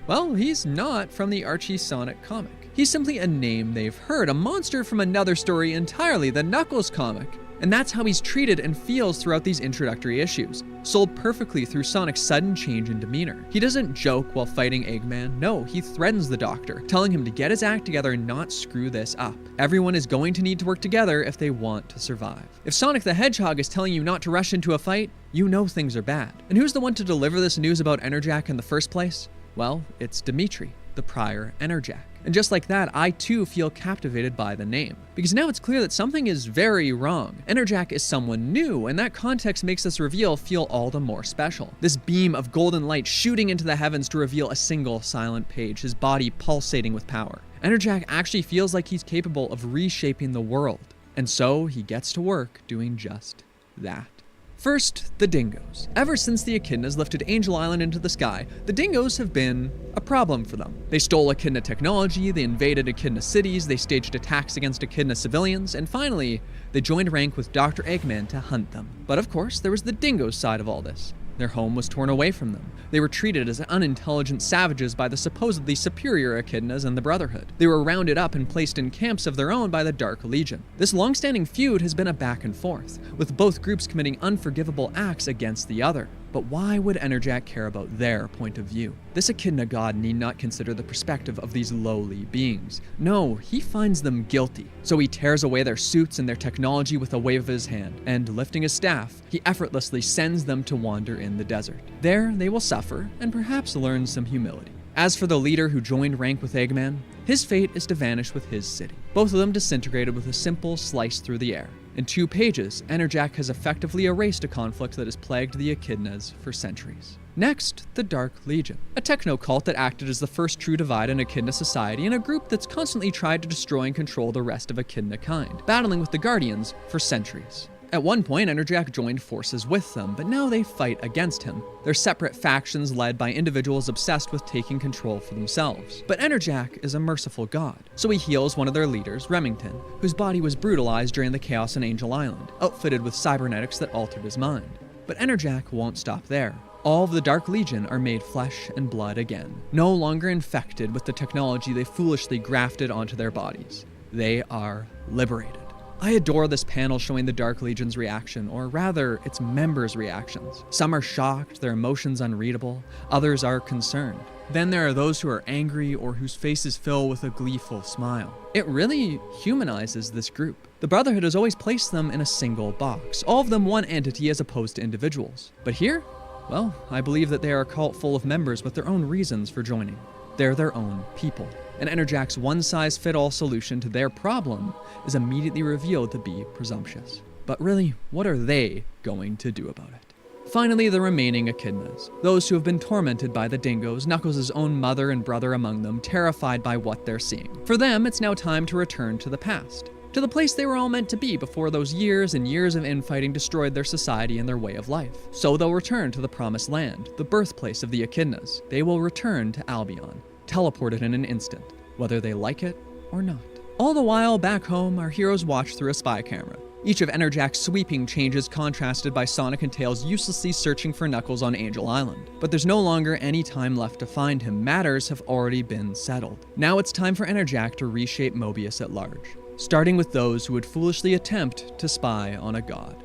well, he's not from the Archie Sonic comic. He's simply a name they've heard, a monster from another story entirely, the Knuckles comic. And that's how he's treated and feels throughout these introductory issues, sold perfectly through Sonic's sudden change in demeanor. He doesn't joke while fighting Eggman, no, he threatens the Doctor, telling him to get his act together and not screw this up. Everyone is going to need to work together if they want to survive. If Sonic the Hedgehog is telling you not to rush into a fight, you know things are bad. And who's the one to deliver this news about Enerjack in the first place? Well, it's Dimitri, the prior Enerjack. And just like that, I too feel captivated by the name. Because now it's clear that something is very wrong. Enerjack is someone new, and that context makes this reveal feel all the more special. This beam of golden light shooting into the heavens to reveal a single silent page, his body pulsating with power. Enerjack actually feels like he's capable of reshaping the world. And so he gets to work doing just that. First, the dingoes. Ever since the echidnas lifted Angel Island into the sky, the dingoes have been a problem for them. They stole echidna technology, they invaded echidna cities, they staged attacks against echidna civilians, and finally, they joined rank with Dr. Eggman to hunt them. But of course, there was the dingo side of all this. Their home was torn away from them. They were treated as unintelligent savages by the supposedly superior echidnas and the Brotherhood. They were rounded up and placed in camps of their own by the Dark Legion. This long-standing feud has been a back and forth, with both groups committing unforgivable acts against the other. But why would Enerjack care about their point of view? This echidna god need not consider the perspective of these lowly beings. No, he finds them guilty. So he tears away their suits and their technology with a wave of his hand, and lifting his staff, he effortlessly sends them to wander in the desert. There, they will suffer, and perhaps learn some humility. As for the leader who joined rank with Eggman, his fate is to vanish with his city. Both of them disintegrated with a simple slice through the air. In 2 pages, Enerjack has effectively erased a conflict that has plagued the echidnas for centuries. Next, the Dark Legion, a techno-cult that acted as the first true divide in echidna society and a group that's constantly tried to destroy and control the rest of echidna kind, battling with the Guardians for centuries. At one point, Enerjack joined forces with them, but now they fight against him. They're separate factions led by individuals obsessed with taking control for themselves. But Enerjack is a merciful god, so he heals one of their leaders, Remington, whose body was brutalized during the chaos on Angel Island, outfitted with cybernetics that altered his mind. But Enerjack won't stop there. All of the Dark Legion are made flesh and blood again, no longer infected with the technology they foolishly grafted onto their bodies. They are liberated. I adore this panel showing the Dark Legion's reaction, or rather, its members' reactions. Some are shocked, their emotions unreadable, others are concerned. Then there are those who are angry or whose faces fill with a gleeful smile. It really humanizes this group. The Brotherhood has always placed them in a single box, all of them one entity as opposed to individuals. But here, well, I believe that they are a cult full of members with their own reasons for joining. They're their own people. And Enerjac's one-size-fit-all solution to their problem is immediately revealed to be presumptuous. But really, what are they going to do about it? Finally, the remaining echidnas, those who have been tormented by the dingoes, Knuckles' own mother and brother among them, terrified by what they're seeing. For them, it's now time to return to the past, to the place they were all meant to be before those years and years of infighting destroyed their society and their way of life. So they'll return to the Promised Land, the birthplace of the echidnas. They will return to Albion, teleported in an instant, whether they like it or not. All the while, back home, our heroes watch through a spy camera. Each of Enerjac's sweeping changes contrasted by Sonic and Tails uselessly searching for Knuckles on Angel Island. But there's no longer any time left to find him. Matters have already been settled. Now it's time for Enerjac to reshape Mobius at large, starting with those who would foolishly attempt to spy on a god.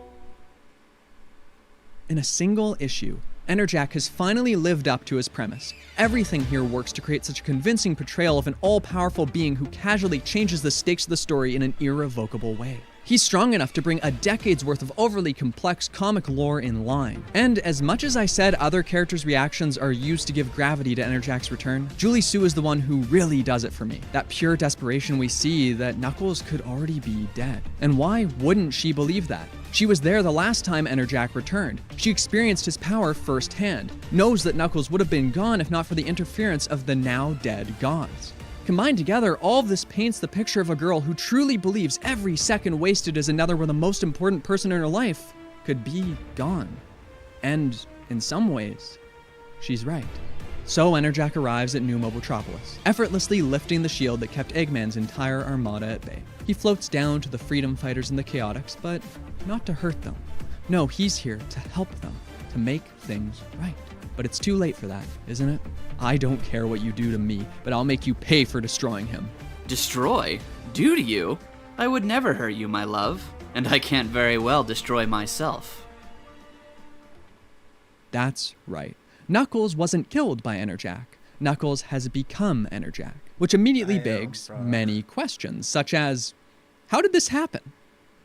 In a single issue, Enerjac has finally lived up to his premise. Everything here works to create such a convincing portrayal of an all-powerful being who casually changes the stakes of the story in an irrevocable way. He's strong enough to bring a decade's worth of overly complex comic lore in line. And as much as I said other characters' reactions are used to give gravity to Enerjac's return, Julie Sue is the one who really does it for me. That pure desperation we see that Knuckles could already be dead. And why wouldn't she believe that? She was there the last time Enerjac returned. She experienced his power firsthand, knows that Knuckles would have been gone if not for the interference of the now dead gods. Combined together, all of this paints the picture of a girl who truly believes every second wasted as another where the most important person in her life could be gone. And in some ways, she's right. So Enerjac arrives at New Mobotropolis, effortlessly lifting the shield that kept Eggman's entire armada at bay. He floats down to the freedom fighters and the Chaotix, but not to hurt them. No, he's here to help them, to make things right. But it's too late for that, isn't it? I don't care what you do to me, but I'll make you pay for destroying him. Destroy? Do to you? I would never hurt you, my love. And I can't very well destroy myself. That's right. Knuckles wasn't killed by Enerjac. Knuckles has become Enerjac, which immediately begs many questions, such as, how did this happen?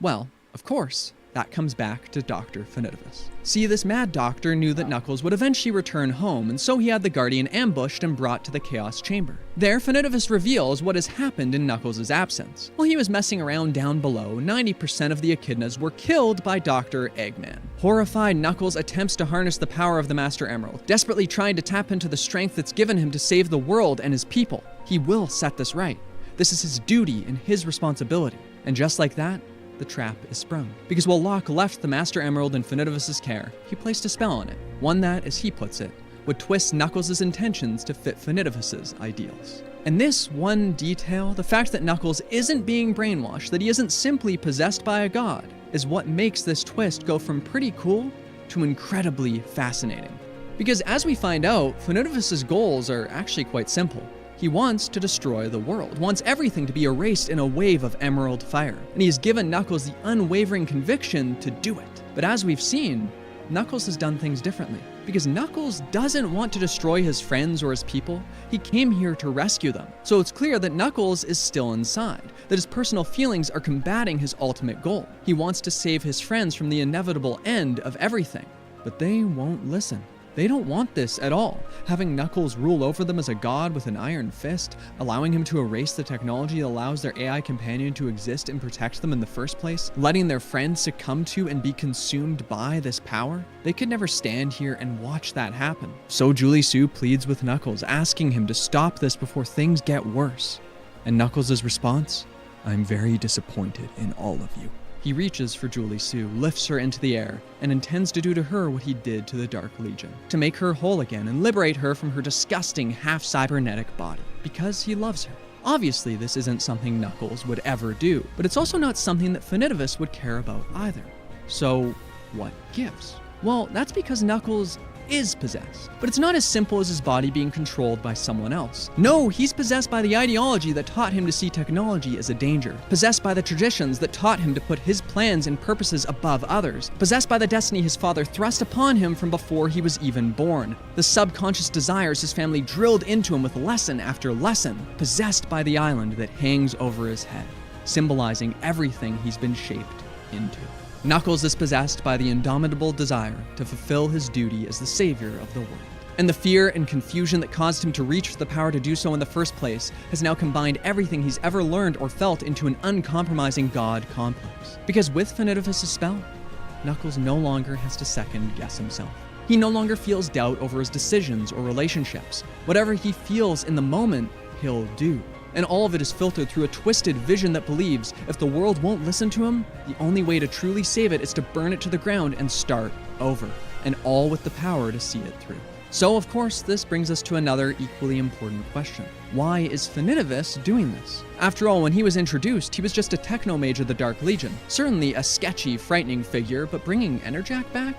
Well, of course, that comes back to Dr. Finitivus. See, this mad doctor knew that Knuckles would eventually return home, and so he had the Guardian ambushed and brought to the Chaos Chamber. There, Finitivus reveals what has happened in Knuckles' absence. While he was messing around down below, 90% of the echidnas were killed by Dr. Eggman. Horrified, Knuckles attempts to harness the power of the Master Emerald, desperately trying to tap into the strength that's given him to save the world and his people. He will set this right. This is his duty and his responsibility. And just like that, the trap is sprung. Because while Locke left the Master Emerald in Finitivus' care, he placed a spell on it, one that, as he puts it, would twist Knuckles' intentions to fit Finitivus' ideals. And this one detail, the fact that Knuckles isn't being brainwashed, that he isn't simply possessed by a god, is what makes this twist go from pretty cool to incredibly fascinating. Because as we find out, Finitivus' goals are actually quite simple. He wants to destroy the world, wants everything to be erased in a wave of emerald fire, and he has given Knuckles the unwavering conviction to do it. But as we've seen, Knuckles has done things differently. Because Knuckles doesn't want to destroy his friends or his people, he came here to rescue them. So it's clear that Knuckles is still inside, that his personal feelings are combating his ultimate goal. He wants to save his friends from the inevitable end of everything, but they won't listen. They don't want this at all. Having Knuckles rule over them as a god with an iron fist, allowing him to erase the technology that allows their AI companion to exist and protect them in the first place, letting their friends succumb to and be consumed by this power, they could never stand here and watch that happen. So Julie Sue pleads with Knuckles, asking him to stop this before things get worse. And Knuckles' response? I'm very disappointed in all of you. He reaches for Julie Sue, lifts her into the air, and intends to do to her what he did to the Dark Legion, to make her whole again and liberate her from her disgusting half-cybernetic body, because he loves her. Obviously, this isn't something Knuckles would ever do, but it's also not something that Finitivus would care about either. So, what gives? Well, that's because Knuckles is possessed. But it's not as simple as his body being controlled by someone else. No, he's possessed by the ideology that taught him to see technology as a danger. Possessed by the traditions that taught him to put his plans and purposes above others. Possessed by the destiny his father thrust upon him from before he was even born. The subconscious desires his family drilled into him with lesson after lesson. Possessed by the island that hangs over his head, symbolizing everything he's been shaped into. Knuckles is possessed by the indomitable desire to fulfill his duty as the savior of the world. And the fear and confusion that caused him to reach for the power to do so in the first place has now combined everything he's ever learned or felt into an uncompromising god complex. Because with Finidivus' spell, Knuckles no longer has to second guess himself. He no longer feels doubt over his decisions or relationships. Whatever he feels in the moment, he'll do. And all of it is filtered through a twisted vision that believes if the world won't listen to him, the only way to truly save it is to burn it to the ground and start over. And all with the power to see it through. So, of course, this brings us to another equally important question. Why is Finidivus doing this? After all, when he was introduced, he was just a techno-mage of the Dark Legion. Certainly a sketchy, frightening figure, but bringing Enerjak back?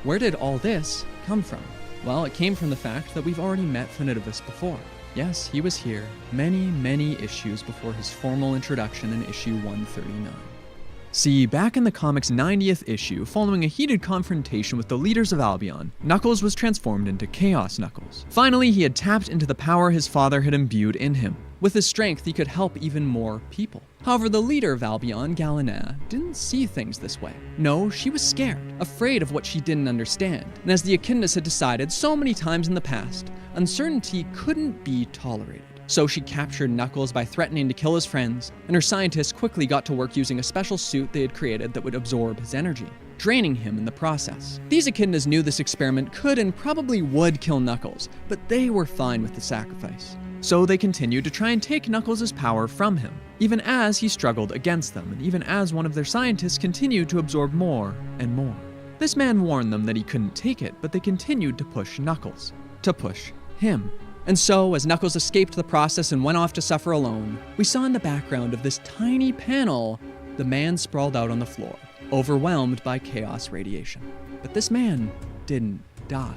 Where did all this come from? Well, it came from the fact that we've already met Finidivus before. Yes, he was here many issues before his formal introduction in issue 139. See, back in the comic's 90th issue, following a heated confrontation with the leaders of Albion, Knuckles was transformed into Chaos Knuckles. Finally, he had tapped into the power his father had imbued in him. With his strength, he could help even more people. However, the leader of Albion, Galena, didn't see things this way. No, she was scared, afraid of what she didn't understand. And as the Echidnas had decided so many times in the past, uncertainty couldn't be tolerated. So she captured Knuckles by threatening to kill his friends, and her scientists quickly got to work using a special suit they had created that would absorb his energy, draining him in the process. These Echidnas knew this experiment could and probably would kill Knuckles, but they were fine with the sacrifice. So they continued to try and take Knuckles' power from him, even as he struggled against them, and even as one of their scientists continued to absorb more and more. This man warned them that he couldn't take it, but they continued to push Knuckles, to push him. And so, as Knuckles escaped the process and went off to suffer alone, we saw in the background of this tiny panel the man sprawled out on the floor, overwhelmed by chaos radiation. But this man didn't die.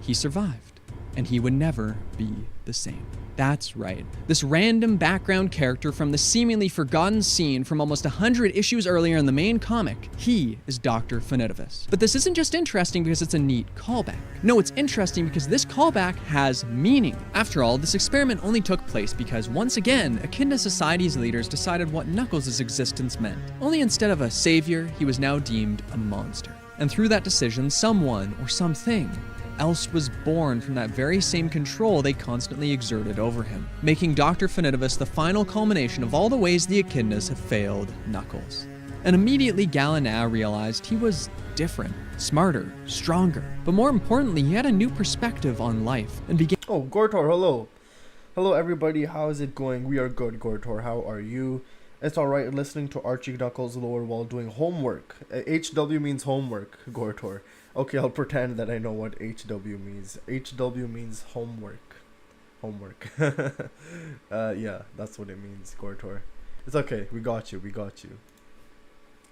He survived, and he would never be the same. That's right. This random background character from the seemingly forgotten scene from almost 100 issues earlier in the main comic, he is Dr. Finidivus. But this isn't just interesting because it's a neat callback. No, it's interesting because this callback has meaning. After all, this experiment only took place because, once again, Echidna Society's leaders decided what Knuckles' existence meant. Only instead of a savior, he was now deemed a monster. And through that decision, someone or something else was born from that very same control they constantly exerted over him, making Dr. Finidivus the final culmination of all the ways the Echidnas have failed Knuckles. And immediately Galena realized he was different, smarter, stronger, but more importantly, he had a new perspective on life and began— Oh, Gortor, hello. Hello everybody, how is it going? We are good, Gortor, how are you? It's alright listening to Archie Knuckles lore while doing homework. HW means homework, Gortor. Okay, I'll pretend that I know what HW means. HW means homework. Homework. Yeah, that's what it means, Gortor. It's okay, we got you.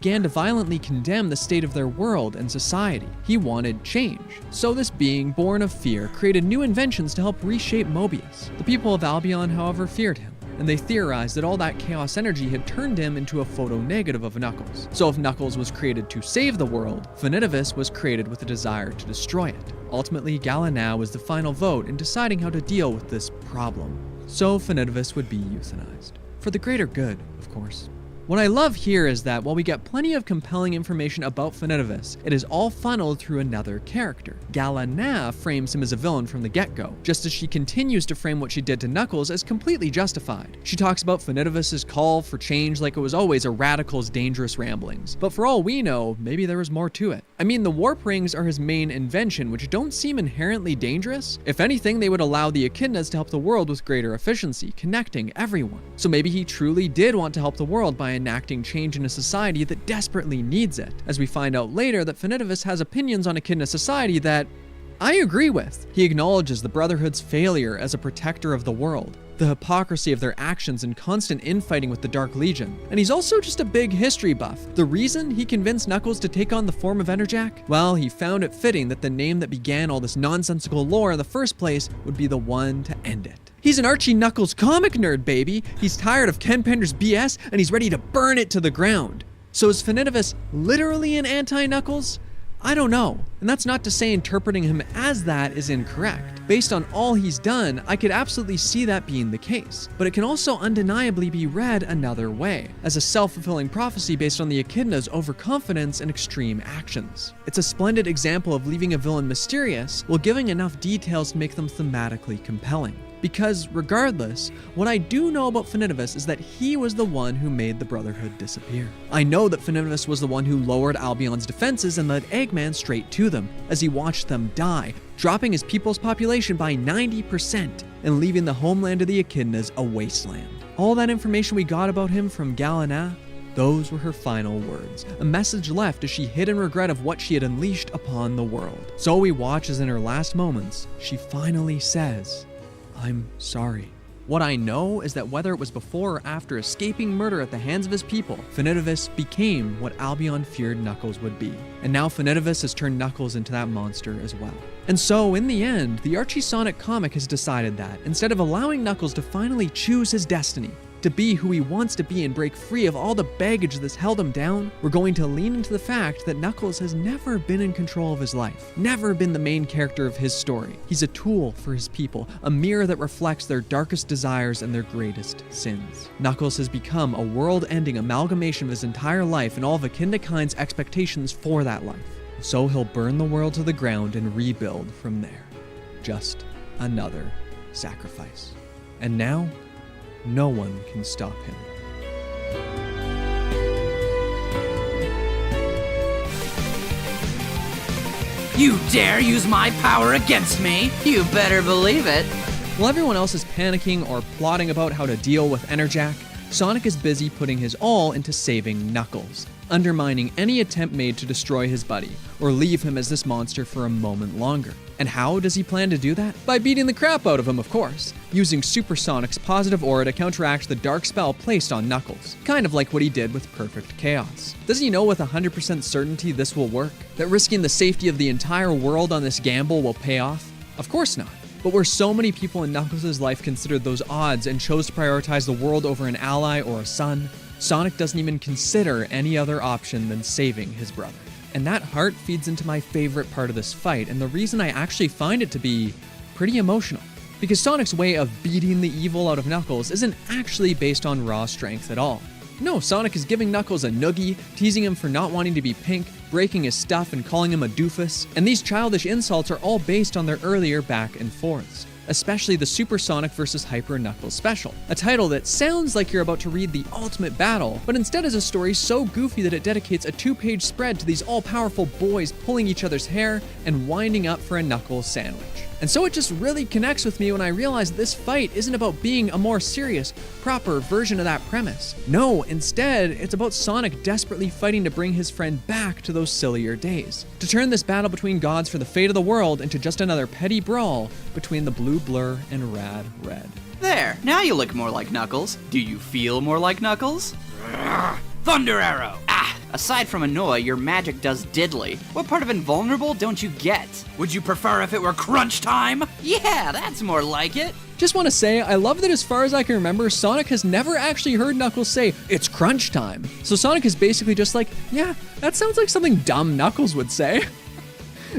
Began to violently condemn the state of their world and society. He wanted change. So this being, born of fear, created new inventions to help reshape Mobius. The people of Albion, however, feared him, and they theorized that all that chaos energy had turned him into a photo-negative of Knuckles. So if Knuckles was created to save the world, Finidivus was created with a desire to destroy it. Ultimately, Galena was the final vote in deciding how to deal with this problem. So Finidivus would be euthanized. For the greater good, of course. What I love here is that while we get plenty of compelling information about Finidivus, it is all funneled through another character. Galena frames him as a villain from the get-go, just as she continues to frame what she did to Knuckles as completely justified. She talks about Finidivus' call for change like it was always a radical's dangerous ramblings. But for all we know, maybe there was more to it. I mean, the warp rings are his main invention, which don't seem inherently dangerous. If anything, they would allow the Echidnas to help the world with greater efficiency, connecting everyone. So maybe he truly did want to help the world by enacting change in a society that desperately needs it, as we find out later that Finidivus has opinions on Echidna society that I agree with. He acknowledges the Brotherhood's failure as a protector of the world, the hypocrisy of their actions and constant infighting with the Dark Legion. And he's also just a big history buff. The reason he convinced Knuckles to take on the form of Enerjack? Well, he found it fitting that the name that began all this nonsensical lore in the first place would be the one to end it. He's an Archie Knuckles comic nerd, baby. He's tired of Ken Pender's BS and he's ready to burn it to the ground. So is Finitevus literally an anti-Knuckles? I don't know, and that's not to say interpreting him as that is incorrect. Based on all he's done, I could absolutely see that being the case, but it can also undeniably be read another way, as a self-fulfilling prophecy based on the Echidna's overconfidence and extreme actions. It's a splendid example of leaving a villain mysterious while giving enough details to make them thematically compelling. Because regardless, what I do know about Finitevus is that he was the one who made the Brotherhood disappear. I know that Finitevus was the one who lowered Albion's defenses and led Eggman straight to them, as he watched them die, dropping his people's population by 90% and leaving the homeland of the Echidnas a wasteland. All that information we got about him from Galena, those were her final words, a message left as she hid in regret of what she had unleashed upon the world. So we watch as in her last moments, she finally says, "I'm sorry." What I know is that whether it was before or after escaping murder at the hands of his people, Finitevus became what Albion feared Knuckles would be. And now Finitevus has turned Knuckles into that monster as well. And so, in the end, the Archie Sonic comic has decided that, instead of allowing Knuckles to finally choose his destiny, to be who he wants to be and break free of all the baggage that's held him down, we're going to lean into the fact that Knuckles has never been in control of his life, never been the main character of his story. He's a tool for his people, a mirror that reflects their darkest desires and their greatest sins. Knuckles has become a world-ending amalgamation of his entire life and all of Echidna Kind's expectations for that life. So he'll burn the world to the ground and rebuild from there. Just another sacrifice. And now, no one can stop him. You dare use my power against me? You better believe it. While everyone else is panicking or plotting about how to deal with Enerjack, Sonic is busy putting his all into saving Knuckles, undermining any attempt made to destroy his buddy, or leave him as this monster for a moment longer. And how does he plan to do that? By beating the crap out of him, of course, using Supersonic's positive aura to counteract the dark spell placed on Knuckles, kind of like what he did with Perfect Chaos. Does he know with 100% certainty this will work? That risking the safety of the entire world on this gamble will pay off? Of course not. But where so many people in Knuckles' life considered those odds and chose to prioritize the world over an ally or a son, Sonic doesn't even consider any other option than saving his brother. And that heart feeds into my favorite part of this fight, and the reason I actually find it to be pretty emotional. Because Sonic's way of beating the evil out of Knuckles isn't actually based on raw strength at all. No, Sonic is giving Knuckles a noogie, teasing him for not wanting to be pink, breaking his stuff and calling him a doofus, and these childish insults are all based on their earlier back and forths. Especially the Supersonic vs. Hyper Knuckles special, a title that sounds like you're about to read the ultimate battle, but instead is a story so goofy that it dedicates a 2-page spread to these all-powerful boys pulling each other's hair and winding up for a Knuckles sandwich. And so it just really connects with me when I realize this fight isn't about being a more serious, proper version of that premise. No, instead, it's about Sonic desperately fighting to bring his friend back to those sillier days. To turn this battle between gods for the fate of the world into just another petty brawl between the Blue Blur and Rad Red. There, now you look more like Knuckles. Do you feel more like Knuckles? Thunder Arrow! Aside from annoy, your magic does diddly. What part of invulnerable don't you get? Would you prefer if it were crunch time? Yeah, that's more like it. Just want to say, I love that as far as I can remember, Sonic has never actually heard Knuckles say, "It's crunch time." So Sonic is basically just like, yeah, that sounds like something dumb Knuckles would say.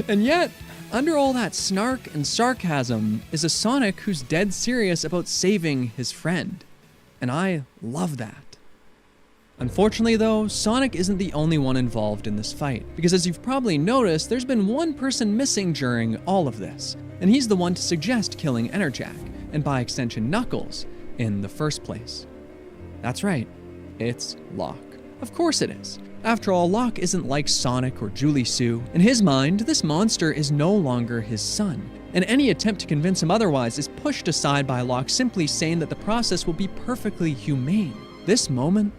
And yet, under all that snark and sarcasm is a Sonic who's dead serious about saving his friend. And I love that. Unfortunately though, Sonic isn't the only one involved in this fight, because as you've probably noticed, there's been one person missing during all of this, and he's the one to suggest killing Enerjack, and by extension Knuckles, in the first place. That's right, it's Locke. Of course it is. After all, Locke isn't like Sonic or Julie Sue. In his mind, this monster is no longer his son, and any attempt to convince him otherwise is pushed aside by Locke simply saying that the process will be perfectly humane. This moment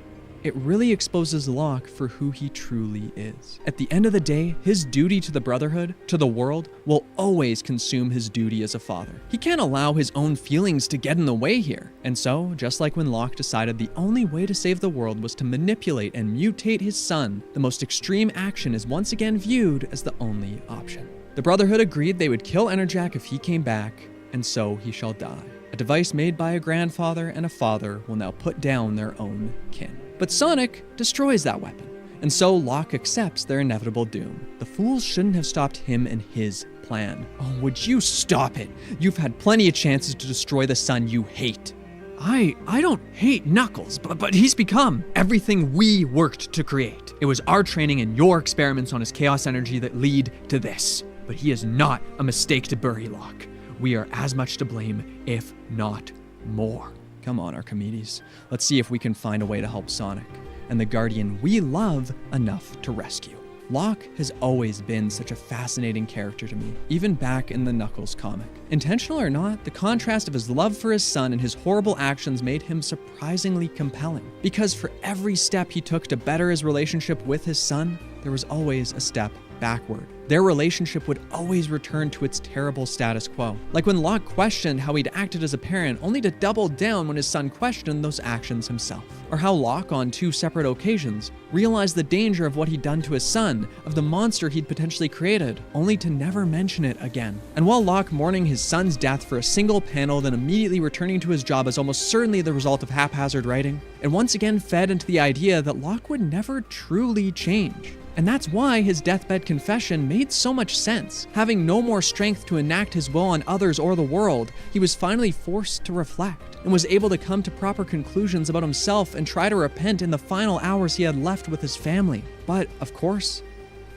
it really exposes Locke for who he truly is. At the end of the day, his duty to the Brotherhood, to the world, will always consume his duty as a father. He can't allow his own feelings to get in the way here. And so, just like when Locke decided the only way to save the world was to manipulate and mutate his son, the most extreme action is once again viewed as the only option. The Brotherhood agreed they would kill Enerjack if he came back, and so he shall die. A device made by a grandfather and a father will now put down their own kin. But Sonic destroys that weapon, and so Locke accepts their inevitable doom. The fools shouldn't have stopped him and his plan. Oh, would you stop it? You've had plenty of chances to destroy the son you hate. I don't hate Knuckles, but he's become everything we worked to create. It was our training and your experiments on his chaos energy that lead to this. But he is not a mistake to bury, Locke. We are as much to blame, if not more. Come on, Archimedes. Let's see if we can find a way to help Sonic, and the Guardian we love enough to rescue. Locke has always been such a fascinating character to me, even back in the Knuckles comic. Intentional or not, the contrast of his love for his son and his horrible actions made him surprisingly compelling. Because for every step he took to better his relationship with his son, there was always a step backward. Their relationship would always return to its terrible status quo. Like when Locke questioned how he'd acted as a parent, only to double down when his son questioned those actions himself. Or how Locke, on 2 separate occasions, realized the danger of what he'd done to his son, of the monster he'd potentially created, only to never mention it again. And while Locke mourning his son's death for a single panel, then immediately returning to his job as almost certainly the result of haphazard writing, it once again fed into the idea that Locke would never truly change. And that's why his deathbed confession made so much sense. Having no more strength to enact his will on others or the world, he was finally forced to reflect, and was able to come to proper conclusions about himself and try to repent in the final hours he had left with his family. But, of course,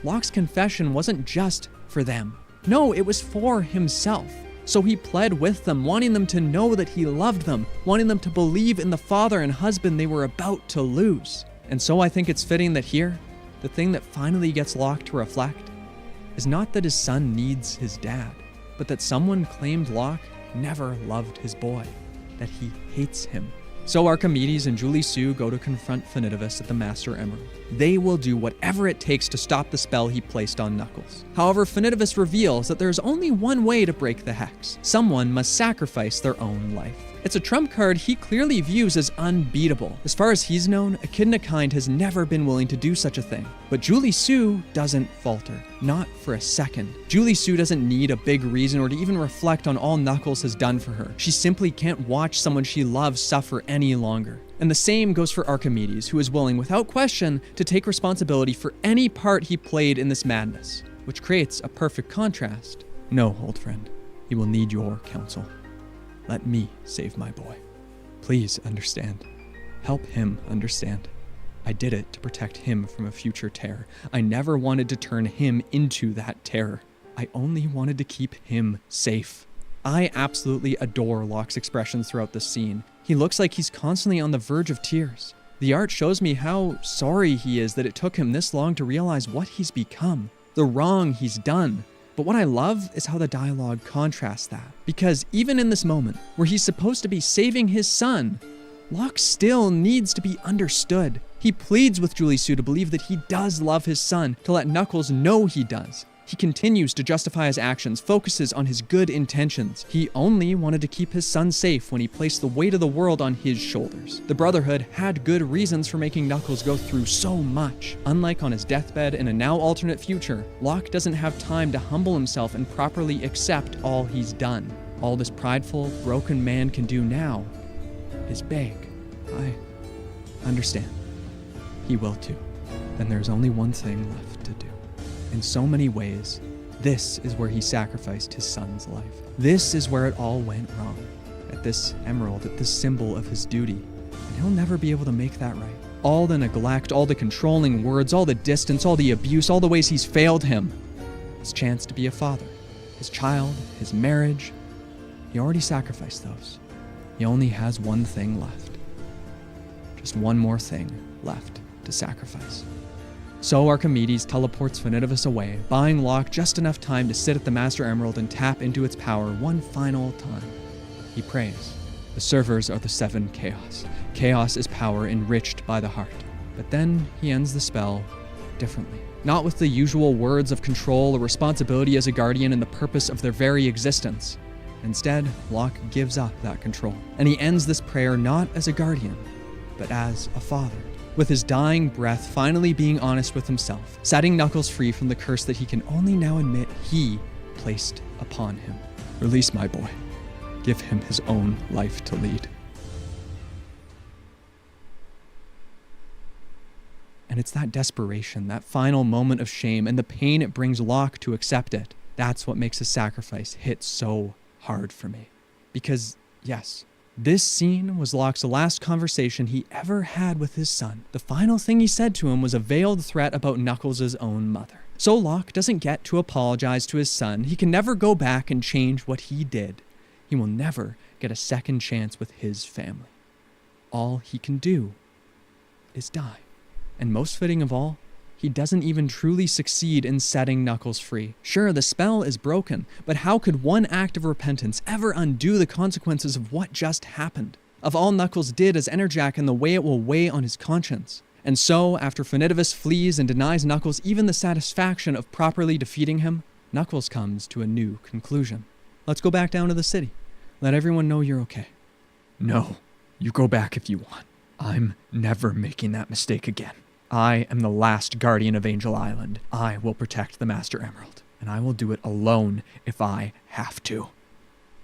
Locke's confession wasn't just for them. No, it was for himself. So he pled with them, wanting them to know that he loved them, wanting them to believe in the father and husband they were about to lose. And so I think it's fitting that here, the thing that finally gets Locke to reflect is not that his son needs his dad, but that someone claimed Locke never loved his boy, that he hates him. So Archimedes and Julie Sue go to confront Finidivus at the Master Emerald. They will do whatever it takes to stop the spell he placed on Knuckles. However, Finidivus reveals that there's only one way to break the hex. Someone must sacrifice their own life. It's a trump card he clearly views as unbeatable. As far as he's known, Echidna Kind has never been willing to do such a thing. But Julie Sue doesn't falter. Not for a second. Julie Sue doesn't need a big reason or to even reflect on all Knuckles has done for her. She simply can't watch someone she loves suffer any longer. And the same goes for Archimedes, who is willing, without question, to take responsibility for any part he played in this madness, which creates a perfect contrast. No, old friend, he will need your counsel. Let me save my boy. Please understand. Help him understand. I did it to protect him from a future terror. I never wanted to turn him into that terror. I only wanted to keep him safe. I absolutely adore Locke's expressions throughout this scene. He looks like he's constantly on the verge of tears. The art shows me how sorry he is that it took him this long to realize what he's become, the wrong he's done. But what I love is how the dialogue contrasts that. Because even in this moment, where he's supposed to be saving his son, Locke still needs to be understood. He pleads with Julie Sue to believe that he does love his son, to let Knuckles know he does. He continues to justify his actions, focuses on his good intentions. He only wanted to keep his son safe when he placed the weight of the world on his shoulders. The Brotherhood had good reasons for making Knuckles go through so much. Unlike on his deathbed in a now alternate future, Locke doesn't have time to humble himself and properly accept all he's done. All this prideful, broken man can do now is beg. I understand. He will too. Then there's only one thing left to do. In so many ways, this is where he sacrificed his son's life. This is where it all went wrong. At this emerald, at this symbol of his duty. And he'll never be able to make that right. All the neglect, all the controlling words, all the distance, all the abuse, all the ways he's failed him. His chance to be a father, his child, his marriage. He already sacrificed those. He only has one thing left. Just one more thing left to sacrifice. So Archimedes teleports Finidivus away, buying Locke just enough time to sit at the Master Emerald and tap into its power one final time. He prays. The servers are the 7 chaos. Chaos is power enriched by the heart. But then he ends the spell differently. Not with the usual words of control or responsibility as a guardian and the purpose of their very existence. Instead, Locke gives up that control, and he ends this prayer not as a guardian, but as a father, with his dying breath finally being honest with himself, setting Knuckles free from the curse that he can only now admit he placed upon him. Release my boy. Give him his own life to lead. And it's that desperation, that final moment of shame, and the pain it brings Locke to accept it. That's what makes his sacrifice hit so hard for me. Because, yes, this scene was Locke's last conversation he ever had with his son. The final thing he said to him was a veiled threat about Knuckles' own mother. So Locke doesn't get to apologize to his son. He can never go back and change what he did. He will never get a second chance with his family. All he can do is die. And most fitting of all, he doesn't even truly succeed in setting Knuckles free. Sure, the spell is broken, but how could one act of repentance ever undo the consequences of what just happened? Of all Knuckles did as Enerjack and the way it will weigh on his conscience. And so, after Finidivus flees and denies Knuckles even the satisfaction of properly defeating him, Knuckles comes to a new conclusion. Let's go back down to the city. Let everyone know you're okay. No, you go back if you want. I'm never making that mistake again. I am the last guardian of Angel Island. I will protect the Master Emerald, and I will do it alone if I have to.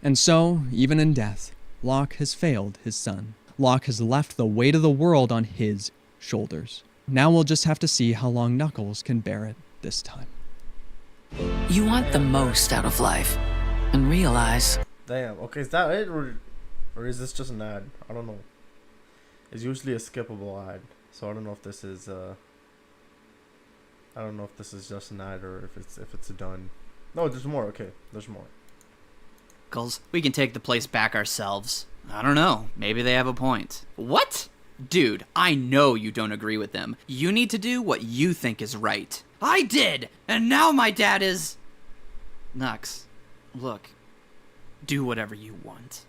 And so, even in death, Locke has failed his son. Locke has left the weight of the world on his shoulders. Now we'll just have to see how long Knuckles can bear it this time. You want the most out of life, and realize... Damn, okay, is that it? Or is this just an ad? I don't know. It's usually a skippable ad. So I don't know if this is I don't know if this is just an ad or if it's done. No, there's more. Okay, there's more. We can take the place back ourselves. I don't know. Maybe they have a point. What? Dude, I know you don't agree with them. You need to do what you think is right. I did, and now my dad is... Nux, look, do whatever you want.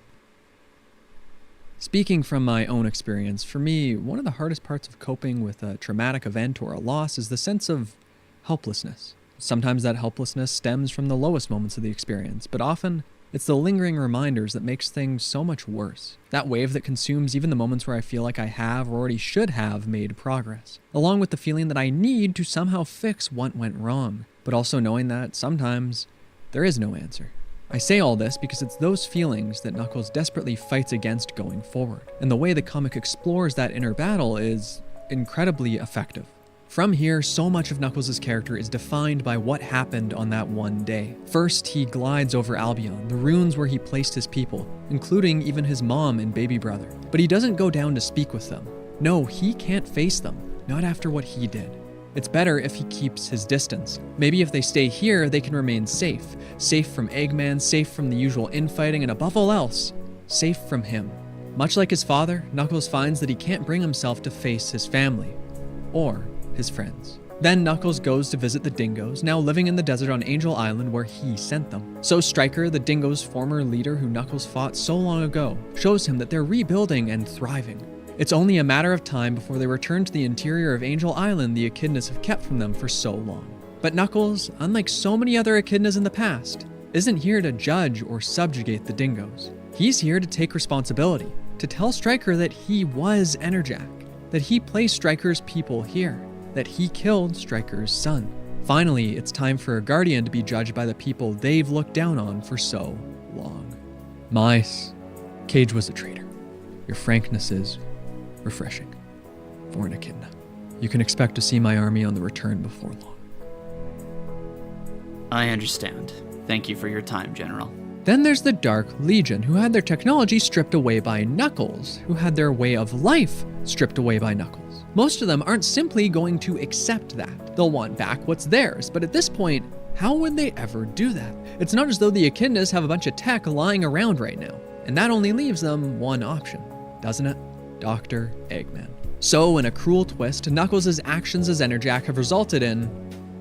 Speaking from my own experience, for me, one of the hardest parts of coping with a traumatic event or a loss is the sense of helplessness. Sometimes that helplessness stems from the lowest moments of the experience, but often it's the lingering reminders that makes things so much worse. That wave that consumes even the moments where I feel like I have or already should have made progress, along with the feeling that I need to somehow fix what went wrong, but also knowing that sometimes there is no answer. I say all this because it's those feelings that Knuckles desperately fights against going forward, and the way the comic explores that inner battle is incredibly effective. From here, so much of Knuckles' character is defined by what happened on that one day. First, he glides over Albion, the ruins where he placed his people, including even his mom and baby brother. But he doesn't go down to speak with them. No, he can't face them, not after what he did. It's better if he keeps his distance. Maybe if they stay here, they can remain safe. Safe from Eggman, safe from the usual infighting, and above all else, safe from him. Much like his father, Knuckles finds that he can't bring himself to face his family. Or his friends. Then Knuckles goes to visit the Dingoes, now living in the desert on Angel Island where he sent them. So Striker, the Dingoes' former leader who Knuckles fought so long ago, shows him that they're rebuilding and thriving. It's only a matter of time before they return to the interior of Angel Island the echidnas have kept from them for so long. But Knuckles, unlike so many other echidnas in the past, isn't here to judge or subjugate the Dingoes. He's here to take responsibility, to tell Striker that he was Enerjack, that he placed Striker's people here, that he killed Striker's son. Finally, it's time for a guardian to be judged by the people they've looked down on for so long. Mice, Cage was a traitor. Your frankness is refreshing for an echidna. You can expect to see my army on the return before long. I understand. Thank you for your time, General. Then there's the Dark Legion, who had their technology stripped away by Knuckles, who had their way of life stripped away by Knuckles. Most of them aren't simply going to accept that. They'll want back what's theirs, but at this point, how would they ever do that? It's not as though the echidnas have a bunch of tech lying around right now, and that only leaves them one option, doesn't it? Dr. Eggman. So, in a cruel twist, Knuckles' actions as Enerjack have resulted in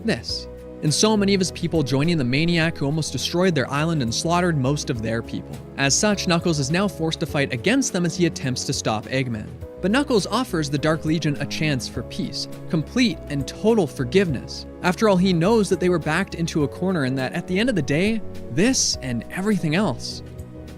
this. In so many of his people joining the maniac who almost destroyed their island and slaughtered most of their people. As such, Knuckles is now forced to fight against them as he attempts to stop Eggman. But Knuckles offers the Dark Legion a chance for peace, complete and total forgiveness. After all, he knows that they were backed into a corner and that at the end of the day, this and everything else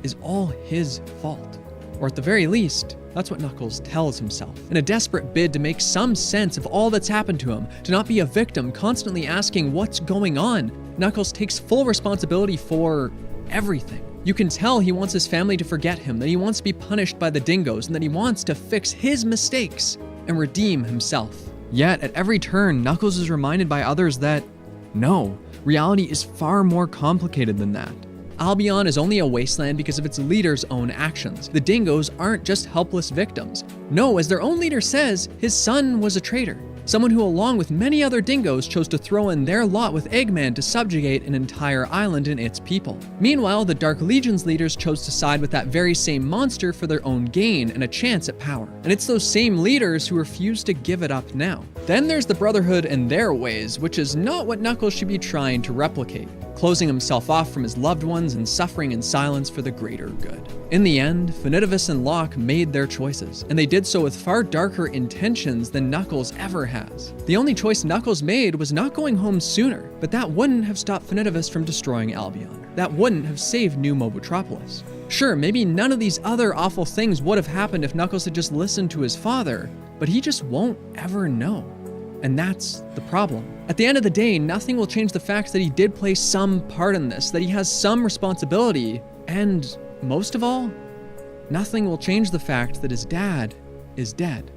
is all his fault. Or at the very least, that's what Knuckles tells himself. In a desperate bid to make some sense of all that's happened to him, to not be a victim constantly asking what's going on, Knuckles takes full responsibility for everything. You can tell he wants his family to forget him, that he wants to be punished by the dingoes, and that he wants to fix his mistakes and redeem himself. Yet, at every turn, Knuckles is reminded by others that, no, reality is far more complicated than that. Albion is only a wasteland because of its leader's own actions. The dingoes aren't just helpless victims. No, as their own leader says, his son was a traitor. Someone who, along with many other dingoes, chose to throw in their lot with Eggman to subjugate an entire island and its people. Meanwhile, the Dark Legion's leaders chose to side with that very same monster for their own gain and a chance at power. And it's those same leaders who refuse to give it up now. Then there's the Brotherhood and their ways, which is not what Knuckles should be trying to replicate, closing himself off from his loved ones and suffering in silence for the greater good. In the end, Finitevus and Locke made their choices, and they did so with far darker intentions than Knuckles ever has. The only choice Knuckles made was not going home sooner, but that wouldn't have stopped Finitevus from destroying Albion. That wouldn't have saved New Mobotropolis. Sure, maybe none of these other awful things would have happened if Knuckles had just listened to his father, but he just won't ever know. And that's the problem. At the end of the day, nothing will change the fact that he did play some part in this, that he has some responsibility, and most of all, nothing will change the fact that his dad is dead.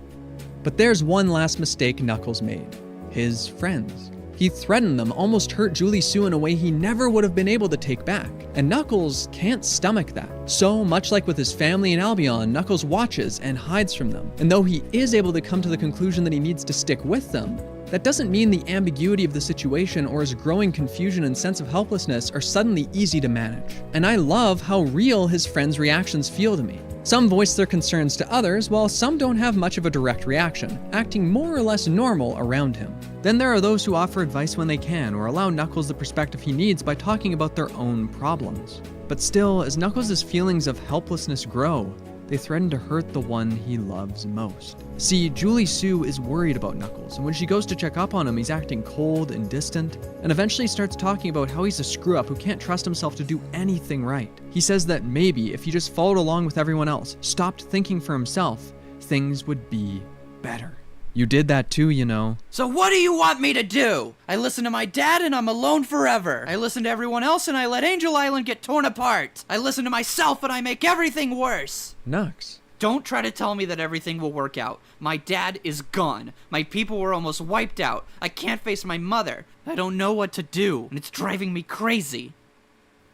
But there's one last mistake Knuckles made: his friends. He threatened them, almost hurt Julie Sue in a way he never would have been able to take back. And Knuckles can't stomach that. So, much like with his family in Albion, Knuckles watches and hides from them. And though he is able to come to the conclusion that he needs to stick with them, that doesn't mean the ambiguity of the situation or his growing confusion and sense of helplessness are suddenly easy to manage. And I love how real his friends' reactions feel to me. Some voice their concerns to others, while some don't have much of a direct reaction, acting more or less normal around him. Then there are those who offer advice when they can, or allow Knuckles the perspective he needs by talking about their own problems. But still, as Knuckles' feelings of helplessness grow, they threaten to hurt the one he loves most. See, Julie Sue is worried about Knuckles, and when she goes to check up on him, he's acting cold and distant, and eventually starts talking about how he's a screw-up who can't trust himself to do anything right. He says that maybe if he just followed along with everyone else, stopped thinking for himself, things would be better. You did that too, you know. So what do you want me to do? I listen to my dad and I'm alone forever. I listen to everyone else and I let Angel Island get torn apart. I listen to myself and I make everything worse. Nux. Don't try to tell me that everything will work out. My dad is gone. My people were almost wiped out. I can't face my mother. I don't know what to do, and it's driving me crazy.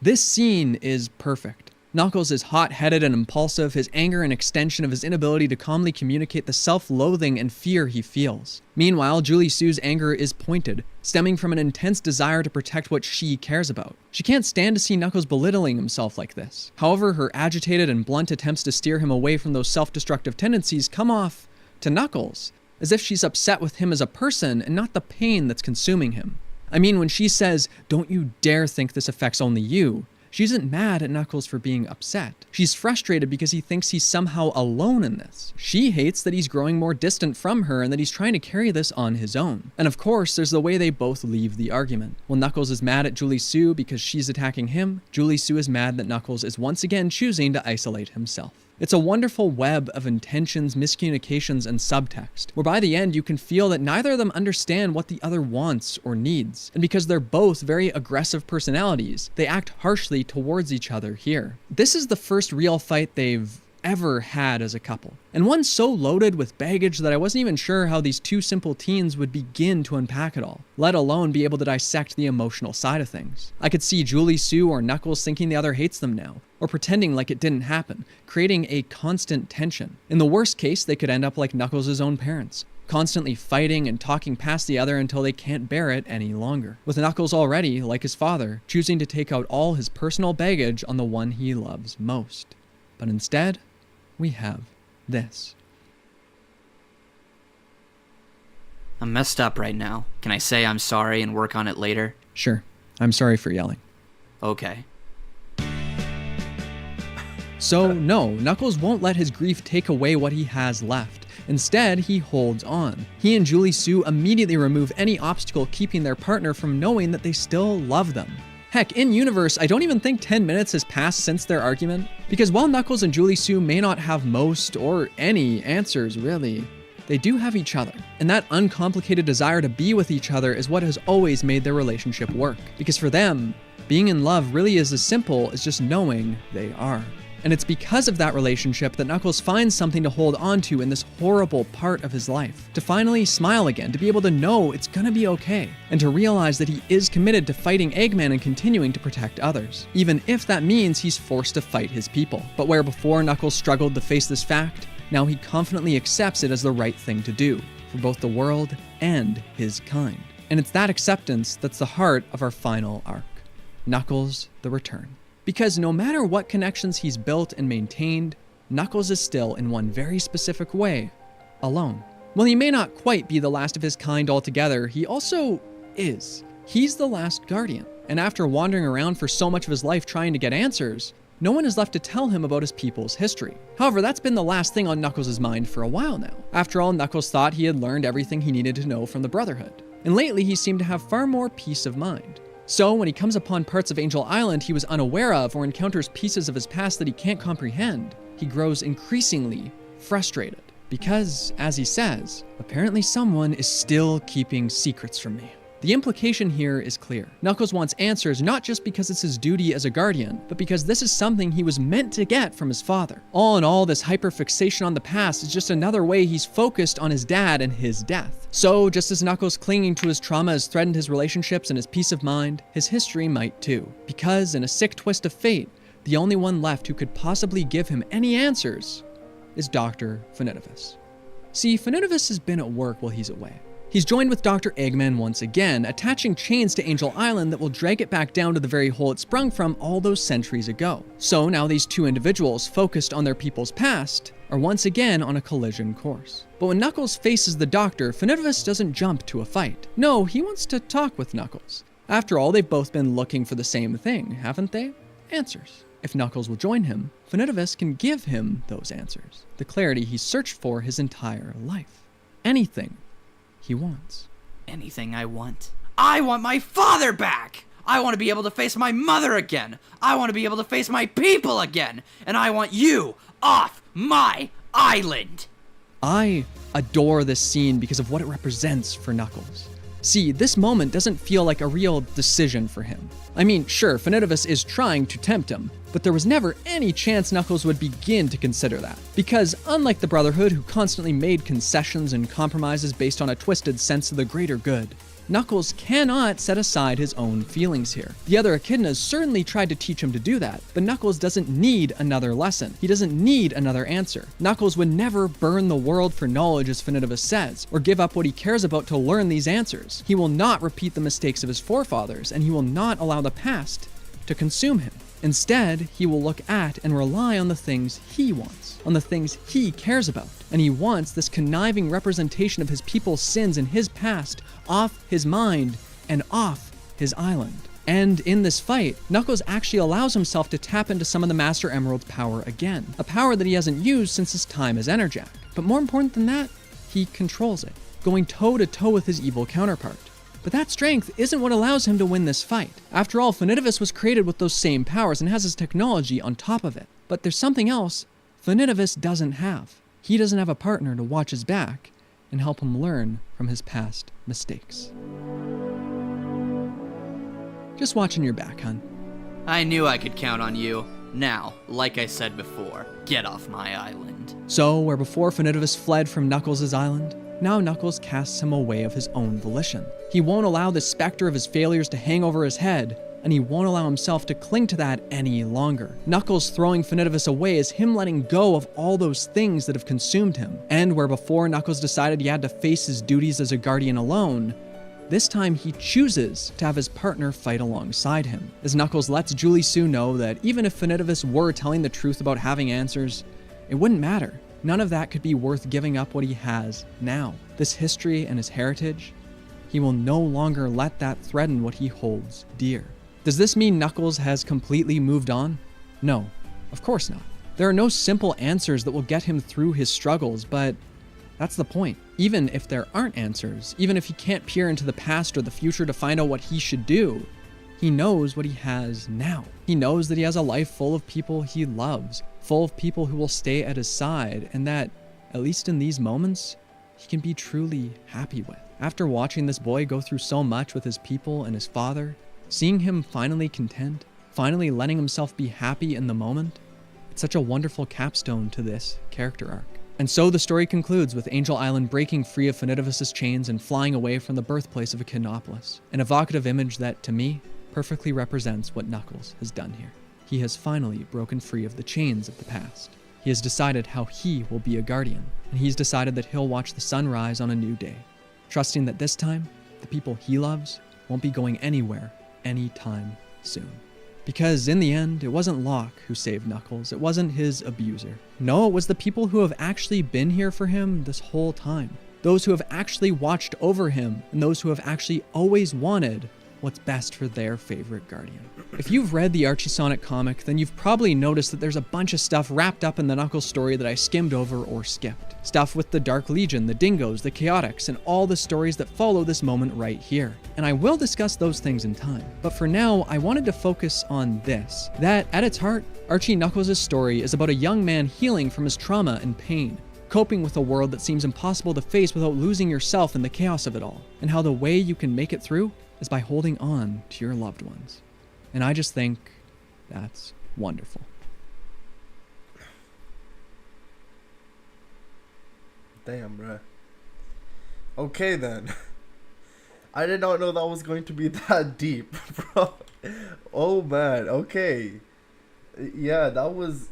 This scene is perfect. Knuckles is hot-headed and impulsive, his anger an extension of his inability to calmly communicate the self-loathing and fear he feels. Meanwhile, Julie Sue's anger is pointed, stemming from an intense desire to protect what she cares about. She can't stand to see Knuckles belittling himself like this. However, her agitated and blunt attempts to steer him away from those self-destructive tendencies come off to Knuckles as if she's upset with him as a person and not the pain that's consuming him. I mean, when she says, "Don't you dare think this affects only you," she isn't mad at Knuckles for being upset. She's frustrated because he thinks he's somehow alone in this. She hates that he's growing more distant from her and that he's trying to carry this on his own. And of course, there's the way they both leave the argument. While Knuckles is mad at Julie Sue because she's attacking him, Julie Sue is mad that Knuckles is once again choosing to isolate himself. It's a wonderful web of intentions, miscommunications, and subtext, where by the end you can feel that neither of them understand what the other wants or needs. And because they're both very aggressive personalities, they act harshly towards each other here. This is the first real fight they've ever had as a couple, and one so loaded with baggage that I wasn't even sure how these two simple teens would begin to unpack it all, let alone be able to dissect the emotional side of things. I could see Julie Sue or Knuckles thinking the other hates them now, or pretending like it didn't happen, creating a constant tension. In the worst case, they could end up like Knuckles' own parents, constantly fighting and talking past the other until they can't bear it any longer. With Knuckles already, like his father, choosing to take out all his personal baggage on the one he loves most. But instead, we have this. I'm messed up right now. Can I say I'm sorry and work on it later? Sure. I'm sorry for yelling. Okay. So no, Knuckles won't let his grief take away what he has left. Instead, he holds on. He and Julie Sue immediately remove any obstacle keeping their partner from knowing that they still love them. Heck, in universe, I don't even think 10 minutes has passed since their argument, because while Knuckles and Julie Sue may not have most or any answers really, they do have each other. And that uncomplicated desire to be with each other is what has always made their relationship work. Because for them, being in love really is as simple as just knowing they are. And it's because of that relationship that Knuckles finds something to hold on to in this horrible part of his life. To finally smile again, to be able to know it's gonna be okay, and to realize that he is committed to fighting Eggman and continuing to protect others, even if that means he's forced to fight his people. But where before Knuckles struggled to face this fact, now he confidently accepts it as the right thing to do, for both the world and his kind. And it's that acceptance that's the heart of our final arc, Knuckles the Return. Because no matter what connections he's built and maintained, Knuckles is still, in one very specific way, alone. While he may not quite be the last of his kind altogether, he also is. He's the last guardian. And after wandering around for so much of his life trying to get answers, no one is left to tell him about his people's history. However, that's been the last thing on Knuckles' mind for a while now. After all, Knuckles thought he had learned everything he needed to know from the Brotherhood. And lately, he seemed to have far more peace of mind. So when he comes upon parts of Angel Island he was unaware of or encounters pieces of his past that he can't comprehend, he grows increasingly frustrated. Because, as he says, apparently someone is still keeping secrets from me. The implication here is clear. Knuckles wants answers not just because it's his duty as a guardian, but because this is something he was meant to get from his father. All in all, this hyperfixation on the past is just another way he's focused on his dad and his death. So, just as Knuckles clinging to his trauma has threatened his relationships and his peace of mind, his history might too. Because, in a sick twist of fate, the only one left who could possibly give him any answers is Dr. Finitevus. See, Finitevus has been at work while he's away. He's joined with Dr. Eggman once again, attaching chains to Angel Island that will drag it back down to the very hole it sprung from all those centuries ago. So now these two individuals, focused on their people's past, are once again on a collision course. But when Knuckles faces the Doctor, Finitevus doesn't jump to a fight. No, he wants to talk with Knuckles. After all, they've both been looking for the same thing, haven't they? Answers. If Knuckles will join him, Finitevus can give him those answers. The clarity he's searched for his entire life. Anything he wants. Anything I want. I want my father back! I want to be able to face my mother again! I want to be able to face my people again! And I want you off my island! I adore this scene because of what it represents for Knuckles. See, this moment doesn't feel like a real decision for him. I mean, sure, Finitevus is trying to tempt him, but there was never any chance Knuckles would begin to consider that. Because unlike the Brotherhood, who constantly made concessions and compromises based on a twisted sense of the greater good, Knuckles cannot set aside his own feelings here. The other echidnas certainly tried to teach him to do that, but Knuckles doesn't need another lesson. He doesn't need another answer. Knuckles would never burn the world for knowledge, as Finitevus says, or give up what he cares about to learn these answers. He will not repeat the mistakes of his forefathers, and he will not allow the past to consume him. Instead, he will look at and rely on the things he wants, on the things he cares about. And he wants this conniving representation of his people's sins and his past off his mind and off his island. And in this fight, Knuckles actually allows himself to tap into some of the Master Emerald's power again, a power that he hasn't used since his time as Enerjack. But more important than that, he controls it, going toe-to-toe with his evil counterpart. But that strength isn't what allows him to win this fight. After all, Finitevus was created with those same powers and has his technology on top of it. But there's something else Finitevus doesn't have. He doesn't have a partner to watch his back and help him learn from his past mistakes. Just watching your back, hun. I knew I could count on you. Now, like I said before, get off my island. So, where before Finitevus fled from Knuckles' island, now Knuckles casts him away of his own volition. He won't allow the specter of his failures to hang over his head, and he won't allow himself to cling to that any longer. Knuckles throwing Finitevus away is him letting go of all those things that have consumed him. And where before Knuckles decided he had to face his duties as a guardian alone, this time he chooses to have his partner fight alongside him. As Knuckles lets Julie Sue know that even if Finitevus were telling the truth about having answers, it wouldn't matter. None of that could be worth giving up what he has now. This history and his heritage, he will no longer let that threaten what he holds dear. Does this mean Knuckles has completely moved on? No, of course not. There are no simple answers that will get him through his struggles, but That's the point. Even if there aren't answers, even if he can't peer into the past or the future to find out what he should do, he knows what he has now. He knows that he has a life full of people he loves, full of people who will stay at his side, and that, at least in these moments, he can be truly happy with. After watching this boy go through so much with his people and his father, seeing him finally content, finally letting himself be happy in the moment, it's such a wonderful capstone to this character arc. And so the story concludes with Angel Island breaking free of Finidivus' chains and flying away from the birthplace of Echidnopolis, an evocative image that, to me, perfectly represents what Knuckles has done here. He has finally broken free of the chains of the past. He has decided how he will be a guardian, and he's decided that he'll watch the sun rise on a new day, trusting that this time, the people he loves won't be going anywhere anytime soon. Because in the end, it wasn't Locke who saved Knuckles, it wasn't his abuser. No, it was the people who have actually been here for him this whole time. Those who have actually watched over him, and those who have actually always wanted what's best for their favorite guardian. If you've read the Archie Sonic comic, then you've probably noticed that there's a bunch of stuff wrapped up in the Knuckles story that I skimmed over or skipped. Stuff with the Dark Legion, the Dingoes, the Chaotix, and all the stories that follow this moment right here. And I will discuss those things in time. But for now, I wanted to focus on this. That, at its heart, Archie Knuckles' story is about a young man healing from his trauma and pain, coping with a world that seems impossible to face without losing yourself in the chaos of it all, and how the way you can make it through is by holding on to your loved ones. And I just think that's wonderful. Damn, bruh. Okay then. I did not know that was going to be that deep, bro. Oh man, okay. Yeah, that was...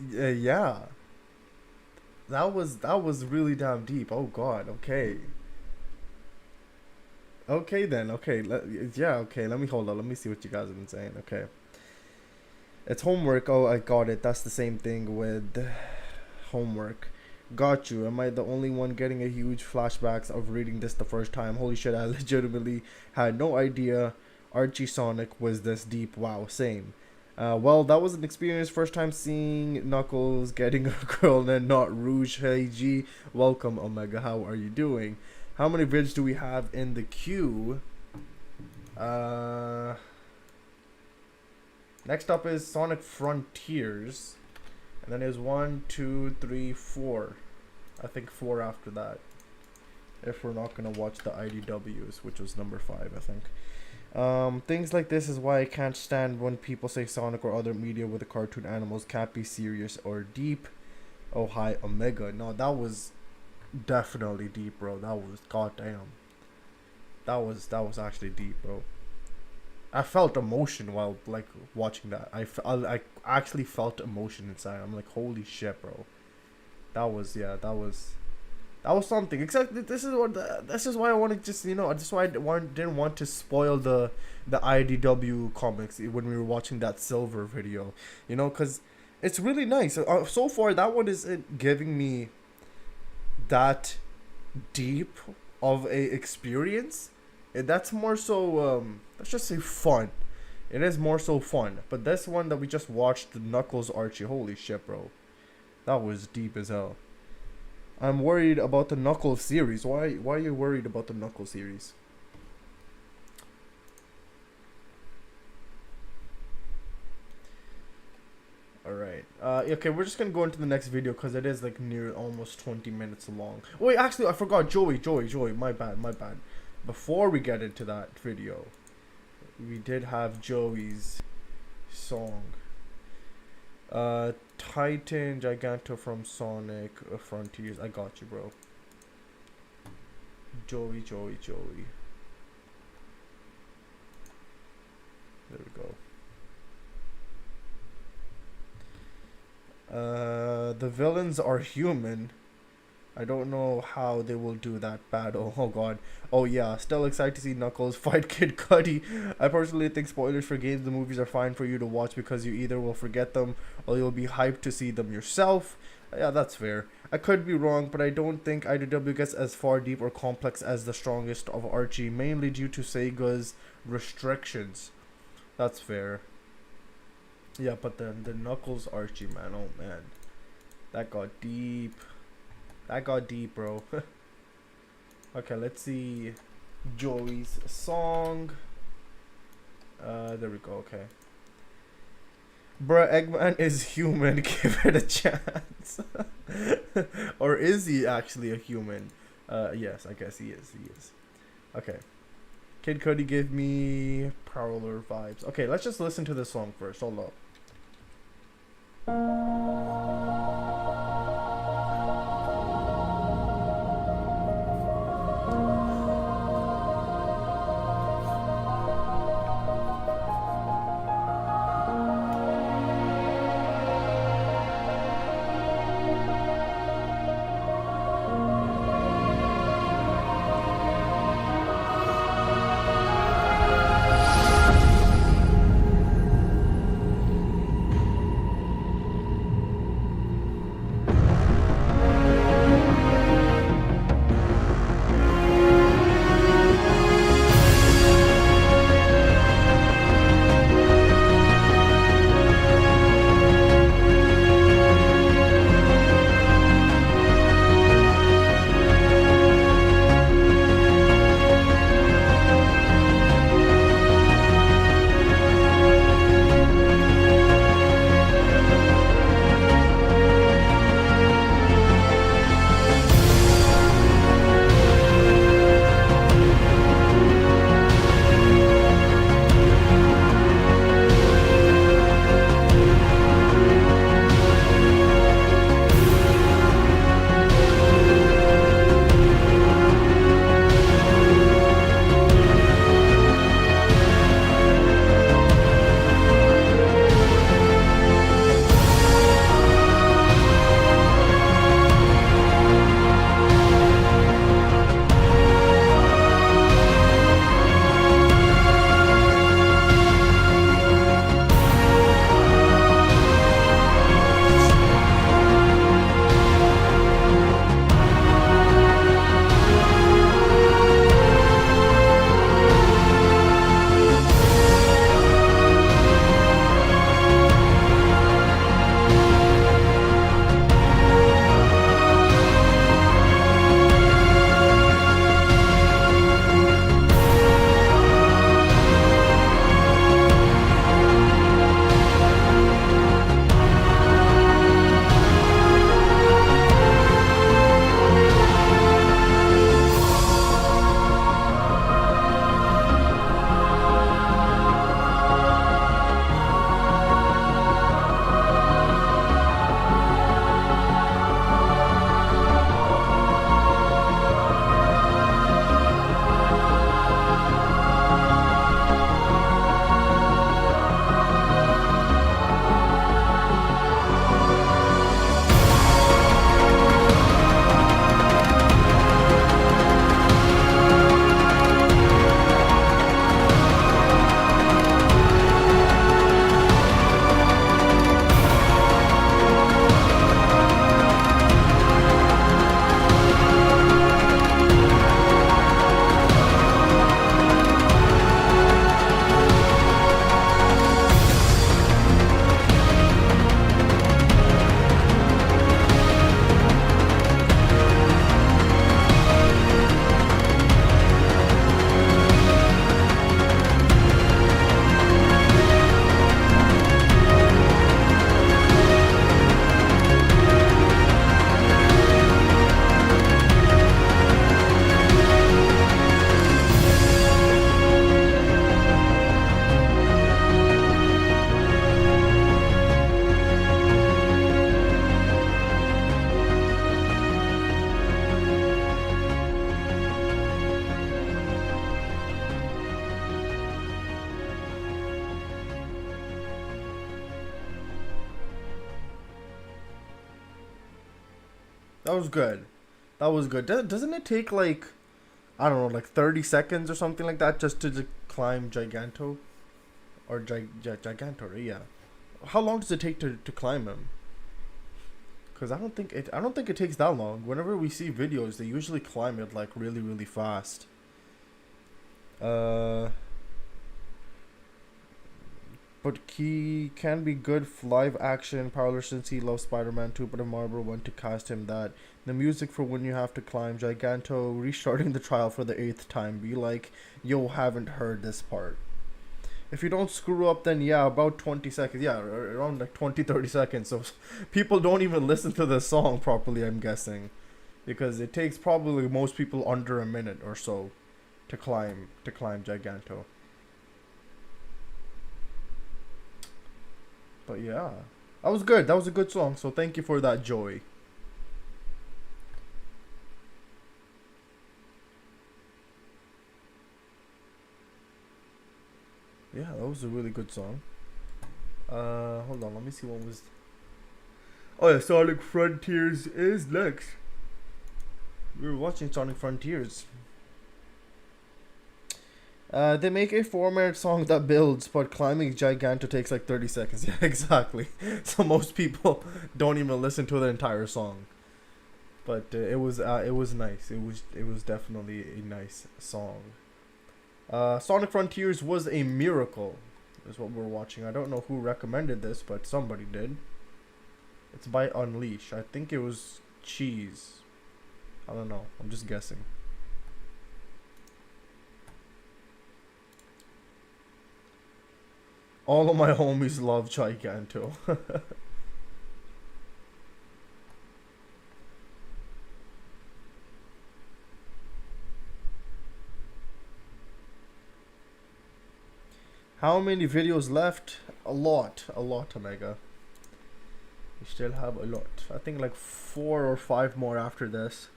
yeah. That was really damn deep. Oh god, okay. Okay then, okay, okay, let me hold on, let me see what you guys have been saying, okay. It's homework, oh, I got it, that's the same thing with homework. Got you, am I the only one getting a huge flashbacks of reading this the first time? Holy shit, I legitimately had no idea Archie Sonic was this deep, wow, same. Well, that was an experience, first time seeing Knuckles getting a girl and not Rouge. Hey G, welcome Omega, how are you doing? How many vids do we have in the queue? Next up is Sonic Frontiers. And then there's 1, 2, 3, 4. I think 4 after that. If we're not going to watch the IDWs, which was number 5, I think. Things like this is why I can't stand when people say Sonic or other media with the cartoon animals can't be serious or deep. Oh, hi, Omega. No, that was... definitely deep, bro. That was goddamn. That was actually deep, bro. I felt emotion while like watching that. I actually felt emotion inside. I'm like, holy shit, bro. That was something. Except this is why I want to just that's why I didn't want to spoil the IDW comics when we were watching that Silver video, because it's really nice. So far that one isn't giving me that deep of a experience. That's more so let's just say fun. It is more so fun. But this one that we just watched, the Knuckles Archie, holy shit, bro, that was deep as hell. I'm worried about the Knuckles series. Why are you worried about the Knuckles series? Alright, okay, we're just gonna go into the next video because it is like near almost 20 minutes long. Wait, actually, I forgot Joey, my bad. Before we get into that video, we did have Joey's song. Titan Giganto from Sonic Frontiers. I got you, bro. Joey. There we go. The villains are human. I don't know how they will do that bad. Oh god. Oh yeah, still excited to see Knuckles fight Kid Cudi. I personally think spoilers for games and movies are fine for you to watch because you either will forget them or you'll be hyped to see them yourself. Yeah, that's fair. I could be wrong, but I don't think IDW gets as far deep or complex as the strongest of Archie, mainly due to Sega's restrictions. That's fair. Yeah, but the Knuckles Archie, man, oh man, that got deep. That got deep, bro. Okay, let's see Joey's song. There we go. Okay. Bruh, Eggman is human. Give it a chance. Or is he actually a human? Yes, I guess he is. He is. Okay. Kid Cudi gave me Prowler vibes. Okay, let's just listen to this song first. Hold up. That was good. That was good. Doesn't it take like, I don't know, like 30 seconds or something like that just to climb Giganto? Or Gigantor, yeah. How long does it take to climb him? Cause I don't think it takes that long. Whenever we see videos, they usually climb it like really, really fast. but he can be good live action parlor since he loves Spider-Man 2, but if Marvel went to cast him that. The music for When You Have to Climb, Giganto restarting the trial for the 8th time, be like, yo, haven't heard this part. If you don't screw up, then yeah, about 20 seconds, yeah, around like 20-30 seconds, so people don't even listen to the song properly, I'm guessing, because it takes probably most people under a minute or so to climb Giganto. But yeah, that was good. That was a good song. So thank you for that, Joey. Yeah, that was a really good song. Hold on. Let me see what was. Oh yeah, Sonic Frontiers is next. We were watching Sonic Frontiers. They make a 4-minute song that builds, but climbing Giganto takes like 30 seconds. Yeah, exactly. So most people don't even listen to the entire song. But it was nice. It was definitely a nice song. Sonic Frontiers was a miracle, is what we're watching. I don't know who recommended this, but somebody did. It's by Unleash. I think it was Cheese. I don't know. I'm just guessing. All of my homies love Giganto. How many videos left? A lot, Omega. We still have a lot. I think like 4 or 5 more after this.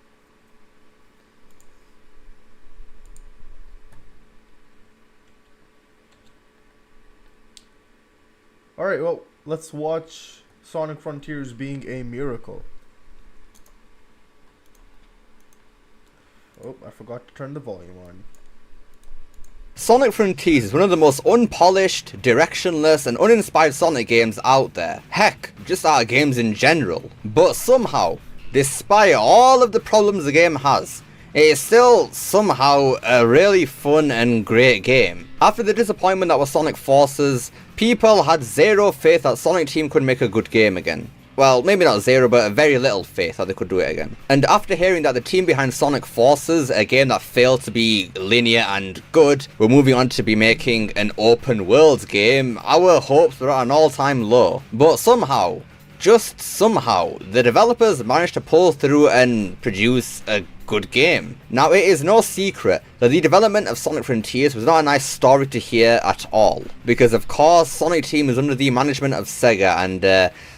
Alright, well, let's watch Sonic Frontiers being a miracle. Oh, I forgot to turn the volume on. Sonic Frontiers is one of the most unpolished, directionless, and uninspired Sonic games out there. Heck, just our games in general. But somehow, despite all of the problems the game has, it is still somehow a really fun and great game. After the disappointment that was Sonic Forces, people had zero faith that Sonic Team could make a good game again. Well, maybe not zero, but a very little faith that they could do it again. And after hearing that the team behind Sonic Forces, a game that failed to be linear and good, were moving on to be making an open world game, our hopes were at an all-time low. But somehow, just somehow, the developers managed to pull through and produce a good game. Now, it is no secret that the development of Sonic Frontiers was not a nice story to hear at all, because of course Sonic Team is under the management of Sega, and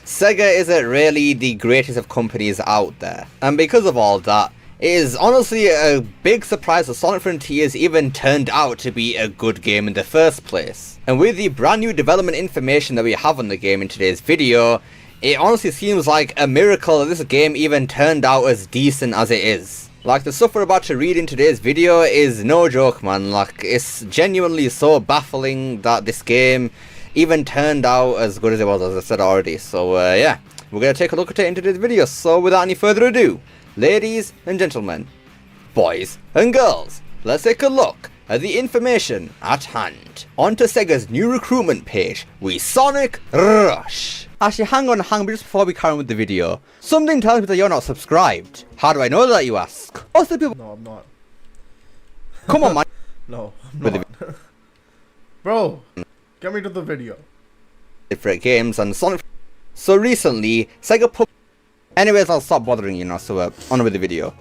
Sega isn't really the greatest of companies out there. And because of all that, it is honestly a big surprise that Sonic Frontiers even turned out to be a good game in the first place. And with the brand new development information that we have on the game in today's video, it honestly seems like a miracle that this game even turned out as decent as it is. Like, the stuff we're about to read in today's video is no joke, man. Like, it's genuinely so baffling that this game even turned out as good as it was, as I said already. So, yeah, we're going to take a look at it in today's video. So, without any further ado, ladies and gentlemen, boys and girls, let's take a look at the information at hand. Onto Sega's new recruitment page, we Sonic Rush. Actually, hang on, just before we carry on with the video. Something tells me that you're not subscribed. How do I know that, you ask? Most of the people... No, I'm not. Come on, man. No, I'm not. Bro, get me to the video. Different games and Sonic... So recently, Sega Anyways, I'll stop bothering you now, so on with the video.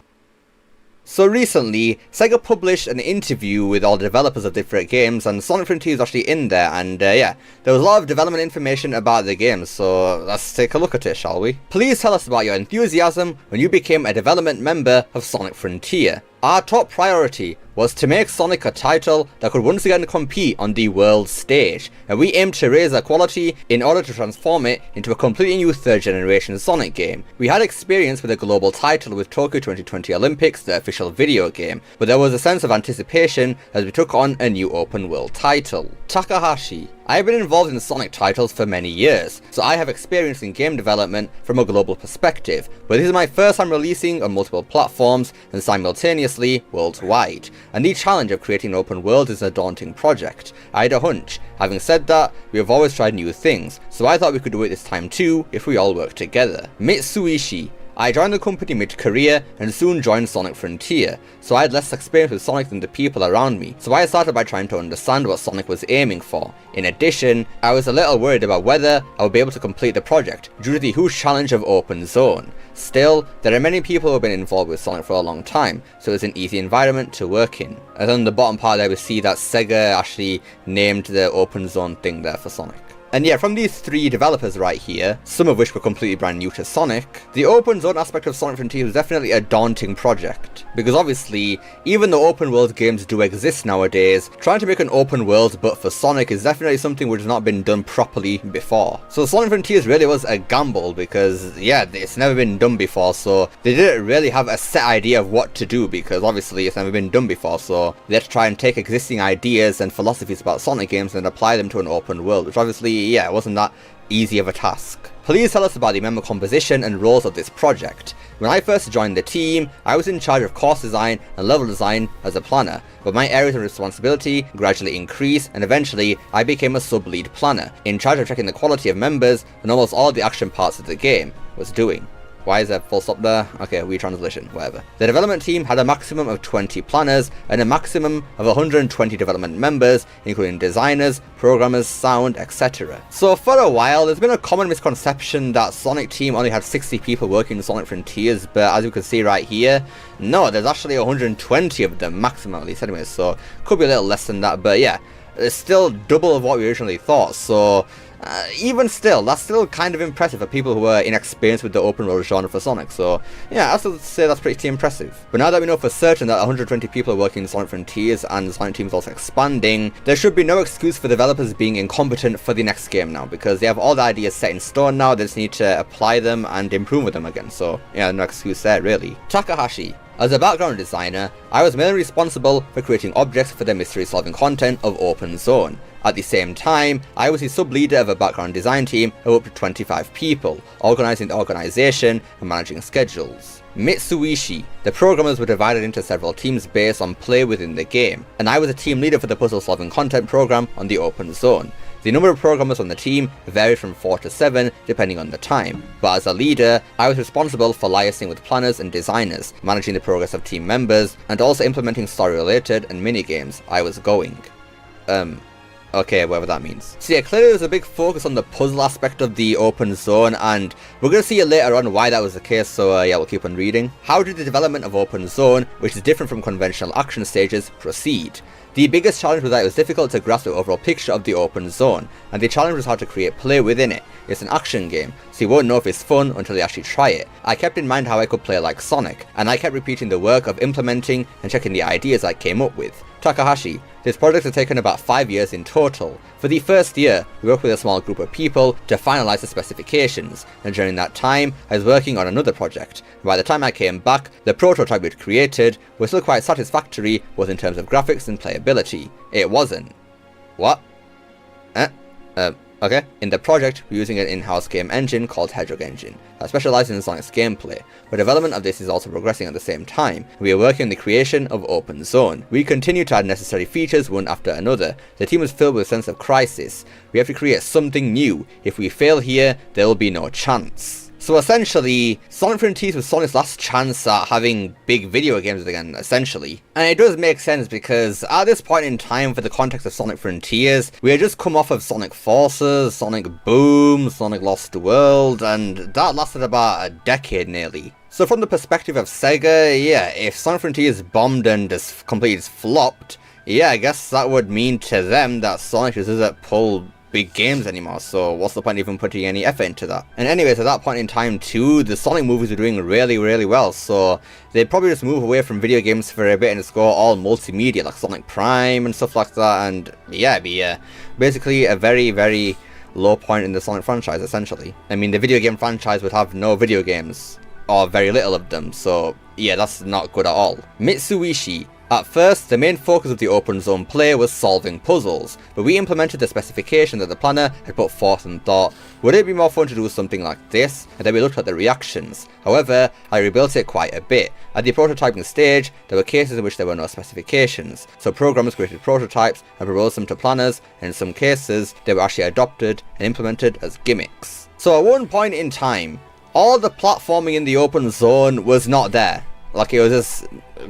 So recently, Sega published an interview with all the developers of different games, and Sonic Frontiers is actually in there, and yeah, there was a lot of development information about the game, so let's take a look at it, shall we? Please tell us about your enthusiasm when you became a development member of Sonic Frontier. Our top priority was to make Sonic a title that could once again compete on the world stage, and we aimed to raise our quality in order to transform it into a completely new third generation Sonic game. We had experience with a global title with Tokyo 2020 Olympics, the official video game, but there was a sense of anticipation as we took on a new open world title. Takahashi, I have been involved in Sonic titles for many years, so I have experience in game development from a global perspective, but this is my first time releasing on multiple platforms and simultaneously worldwide, and the challenge of creating an open world is a daunting project. I had a hunch. Having said that, we have always tried new things, so I thought we could do it this time too if we all work together. Mitsuishi. I joined the company mid-career and soon joined Sonic Frontier, so I had less experience with Sonic than the people around me, so I started by trying to understand what Sonic was aiming for. In addition, I was a little worried about whether I would be able to complete the project due to the huge challenge of open zone. Still, there are many people who have been involved with Sonic for a long time, so it's an easy environment to work in. And on the bottom part there we see that Sega actually named the open zone thing there for Sonic. And yeah, from these 3 developers right here, some of which were completely brand new to Sonic, the open zone aspect of Sonic Frontier was definitely a daunting project. Because obviously, even though open world games do exist nowadays, trying to make an open world but for Sonic is definitely something which has not been done properly before. So Sonic Frontiers really was a gamble because, yeah, it's never been done before, so they didn't really have a set idea of what to do because obviously it's never been done before, so they had to try and take existing ideas and philosophies about Sonic games and apply them to an open world, which obviously, yeah, it wasn't that easy of a task. Please tell us about the member composition and roles of this project. When I first joined the team, I was in charge of course design and level design as a planner, but my areas of responsibility gradually increased and eventually I became a sub-lead planner, in charge of checking the quality of members and almost all the action parts of the game was doing. Why is there full stop there? Okay, retranslation, whatever. The development team had a maximum of 20 planners and a maximum of 120 development members, including designers, programmers, sound, etc. So for a while, there's been a common misconception that Sonic Team only had 60 people working in Sonic Frontiers, but as you can see right here, no, there's actually 120 of them, maximum at least anyway, so could be a little less than that, but yeah, it's still double of what we originally thought, so even still, that's still kind of impressive for people who are inexperienced with the open world genre for Sonic, so yeah, I still say that's pretty impressive. But now that we know for certain that 120 people are working in Sonic Frontiers and the Sonic team is also expanding, there should be no excuse for developers being incompetent for the next game now, because they have all the ideas set in stone now, they just need to apply them and improve with them again, so yeah, no excuse there really. Takahashi. As a background designer, I was mainly responsible for creating objects for the mystery-solving content of Open Zone. At the same time, I was the sub-leader of a background design team of up to 25 people, organising the organisation and managing schedules. Mitsuishi. The programmers were divided into several teams based on play within the game, and I was a team leader for the puzzle-solving content program on the Open Zone. The number of programmers on the team varied from 4 to 7 depending on the time, but as a leader, I was responsible for liaising with planners and designers, managing the progress of team members, and also implementing story-related and minigames. I was going. Okay, whatever that means. So yeah, clearly there's a big focus on the puzzle aspect of the open zone, and we're going to see later on why that was the case, so yeah, we'll keep on reading. How did the development of open zone, which is different from conventional action stages, proceed? The biggest challenge was that it was difficult to grasp the overall picture of the open zone, and the challenge was how to create play within it. It's an action game, so you won't know if it's fun until you actually try it. I kept in mind how I could play like Sonic, and I kept repeating the work of implementing and checking the ideas I came up with. Takahashi. This project has taken about 5 years in total. For the first year, we worked with a small group of people to finalize the specifications, and during that time, I was working on another project. By the time I came back, the prototype we'd created was still quite satisfactory, both in terms of graphics and playability. It wasn't. What? Okay. In the project, we're using an in-house game engine called Hedgehog engine that specializes in Sonic's gameplay, but development of this is also progressing at the same time. We are working on the creation of Open Zone. We continue to add necessary features one after another. The team is filled with a sense of crisis. We have to create something new. If we fail here, there will be no chance. So essentially, Sonic Frontiers was Sonic's last chance at having big video games again, essentially. And it does make sense because at this point in time, for the context of Sonic Frontiers, we had just come off of Sonic Forces, Sonic Boom, Sonic Lost World, and that lasted about a decade nearly. So from the perspective of Sega, yeah, if Sonic Frontiers bombed and just completely flopped, yeah, I guess that would mean to them that Sonic just doesn't pull big games anymore, so what's the point even putting any effort into that? And anyways, at that point in time too, the Sonic movies were doing really well, so they'd probably just move away from video games for a bit and just go all multimedia, like Sonic Prime and stuff like that, and yeah, it'd be basically a very low point in the Sonic franchise, essentially. I mean, the video game franchise would have no video games, or very little of them, so yeah, that's not good at all. Mitsuishi. At first, the main focus of the open zone play was solving puzzles, but we implemented the specification that the planner had put forth and thought, would it be more fun to do something like this? And then we looked at the reactions. However, I rebuilt it quite a bit. At the prototyping stage, there were cases in which there were no specifications, so programmers created prototypes and proposed them to planners, and in some cases, they were actually adopted and implemented as gimmicks. So at one point in time, all the platforming in the open zone was not there. Like, it was just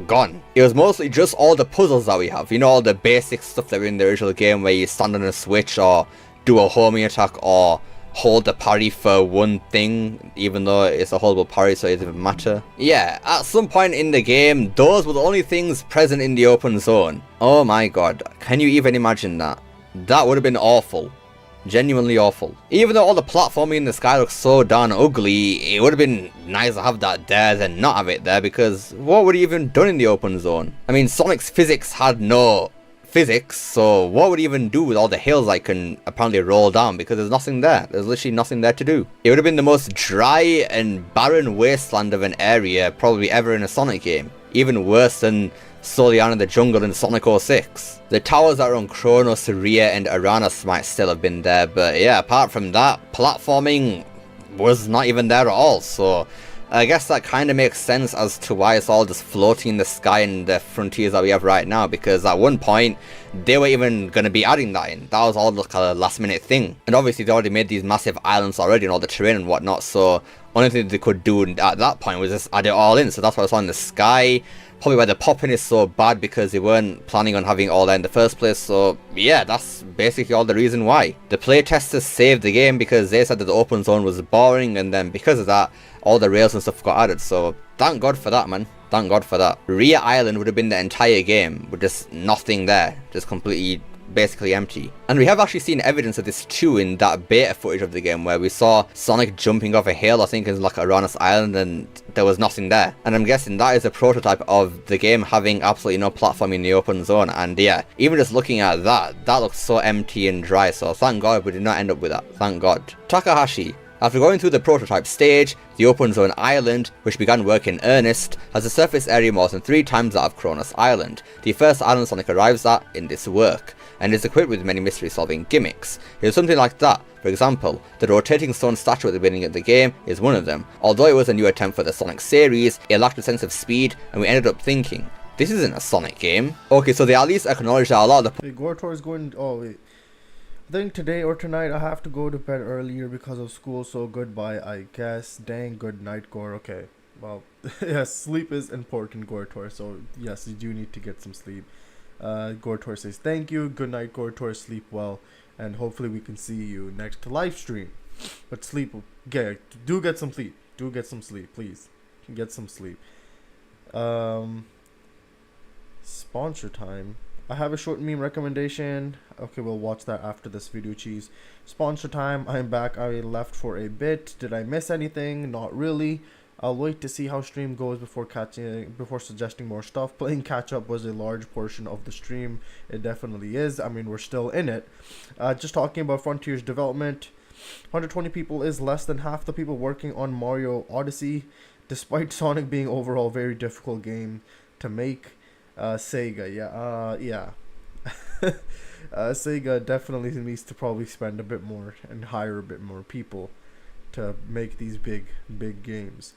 gone. It was mostly just all the puzzles that we have. You know, all the basic stuff that were in the original game where you stand on a switch or do a homing attack or hold the parry for one thing, even though it's a holdable parry, so it doesn't matter. Yeah, at some point in the game, those were the only things present in the open zone. Oh my god, can you even imagine that? That would have been awful. Genuinely awful. Even though all the platforming in the sky looks so darn ugly, it would have been nice to have that there than not have it there, because what would he even done in the open zone? I mean, Sonic's physics had no physics, so what would he even do with all the hills I can apparently roll down, because there's nothing there. There's literally nothing there to do. It would have been the most dry and barren wasteland of an area probably ever in a Sonic game. Even worse than Soliana the Jungle in Sonic 06. The towers that are on Kronos, Ria and Aranas might still have been there, but yeah, apart from that, platforming was not even there at all, so I guess that kind of makes sense as to why it's all just floating in the sky and the frontiers that we have right now, because at one point, they were even going to be adding that in. That was all like a last minute thing. And obviously they already made these massive islands already and all the terrain and whatnot, so only thing they could do at that point was just add it all in, so that's why it's all in the sky. Probably why the popping is so bad, because they weren't planning on having it all there in the first place, so yeah, that's basically all the reason why. The playtesters saved the game because they said that the open zone was boring, and then because of that, all the rails and stuff got added, so thank god for that, man. Thank god for that. Ria Island would have been the entire game, with just nothing there, just completely basically empty. And we have actually seen evidence of this too in that beta footage of the game where we saw Sonic jumping off a hill, I think in like Aranas Island, and there was nothing there. And I'm guessing that is a prototype of the game having absolutely no platform in the open zone, and yeah, even just looking at that, that looks so empty and dry, so thank god we did not end up with that, thank god. Takahashi. After going through the prototype stage, the open zone island, which began work in earnest, has a surface area more than 3 times that of Kronos Island, the first island Sonic arrives at in this work, and is equipped with many mystery solving gimmicks. It was something like that. For example, the rotating stone statue at the beginning of the game is one of them. Although it was a new attempt for the Sonic series, it lacked a sense of speed, and we ended up thinking, this isn't a Sonic game. Okay, so they at least acknowledge that a lot of the... Hey, Gortor is going... Oh, wait. I think today or tonight I have to go to bed earlier because of school, so goodbye, I guess. Dang, good night, Gore. Okay, well, yes, sleep is important, Gortor, so yes, you do need to get some sleep. Gortor says thank you, good night, Gortor, sleep well, and hopefully we can see you next live stream. But sleep, do get some sleep. Do get some sleep, please. Get some sleep. Sponsor time. I have a short meme recommendation. Okay, we'll watch that after this video, cheese. Sponsor time. I'm back. I left for a bit. Did I miss anything? Not really. I'll wait to see how stream goes before suggesting more stuff. Playing catch up was a large portion of the stream. It definitely is. I mean, we're still in it. Just talking about Frontiers development. 120 people is less than half the people working on Mario Odyssey, despite Sonic being overall very difficult game to make. Sega, yeah. Sega definitely needs to probably spend a bit more and hire a bit more people to make these big games.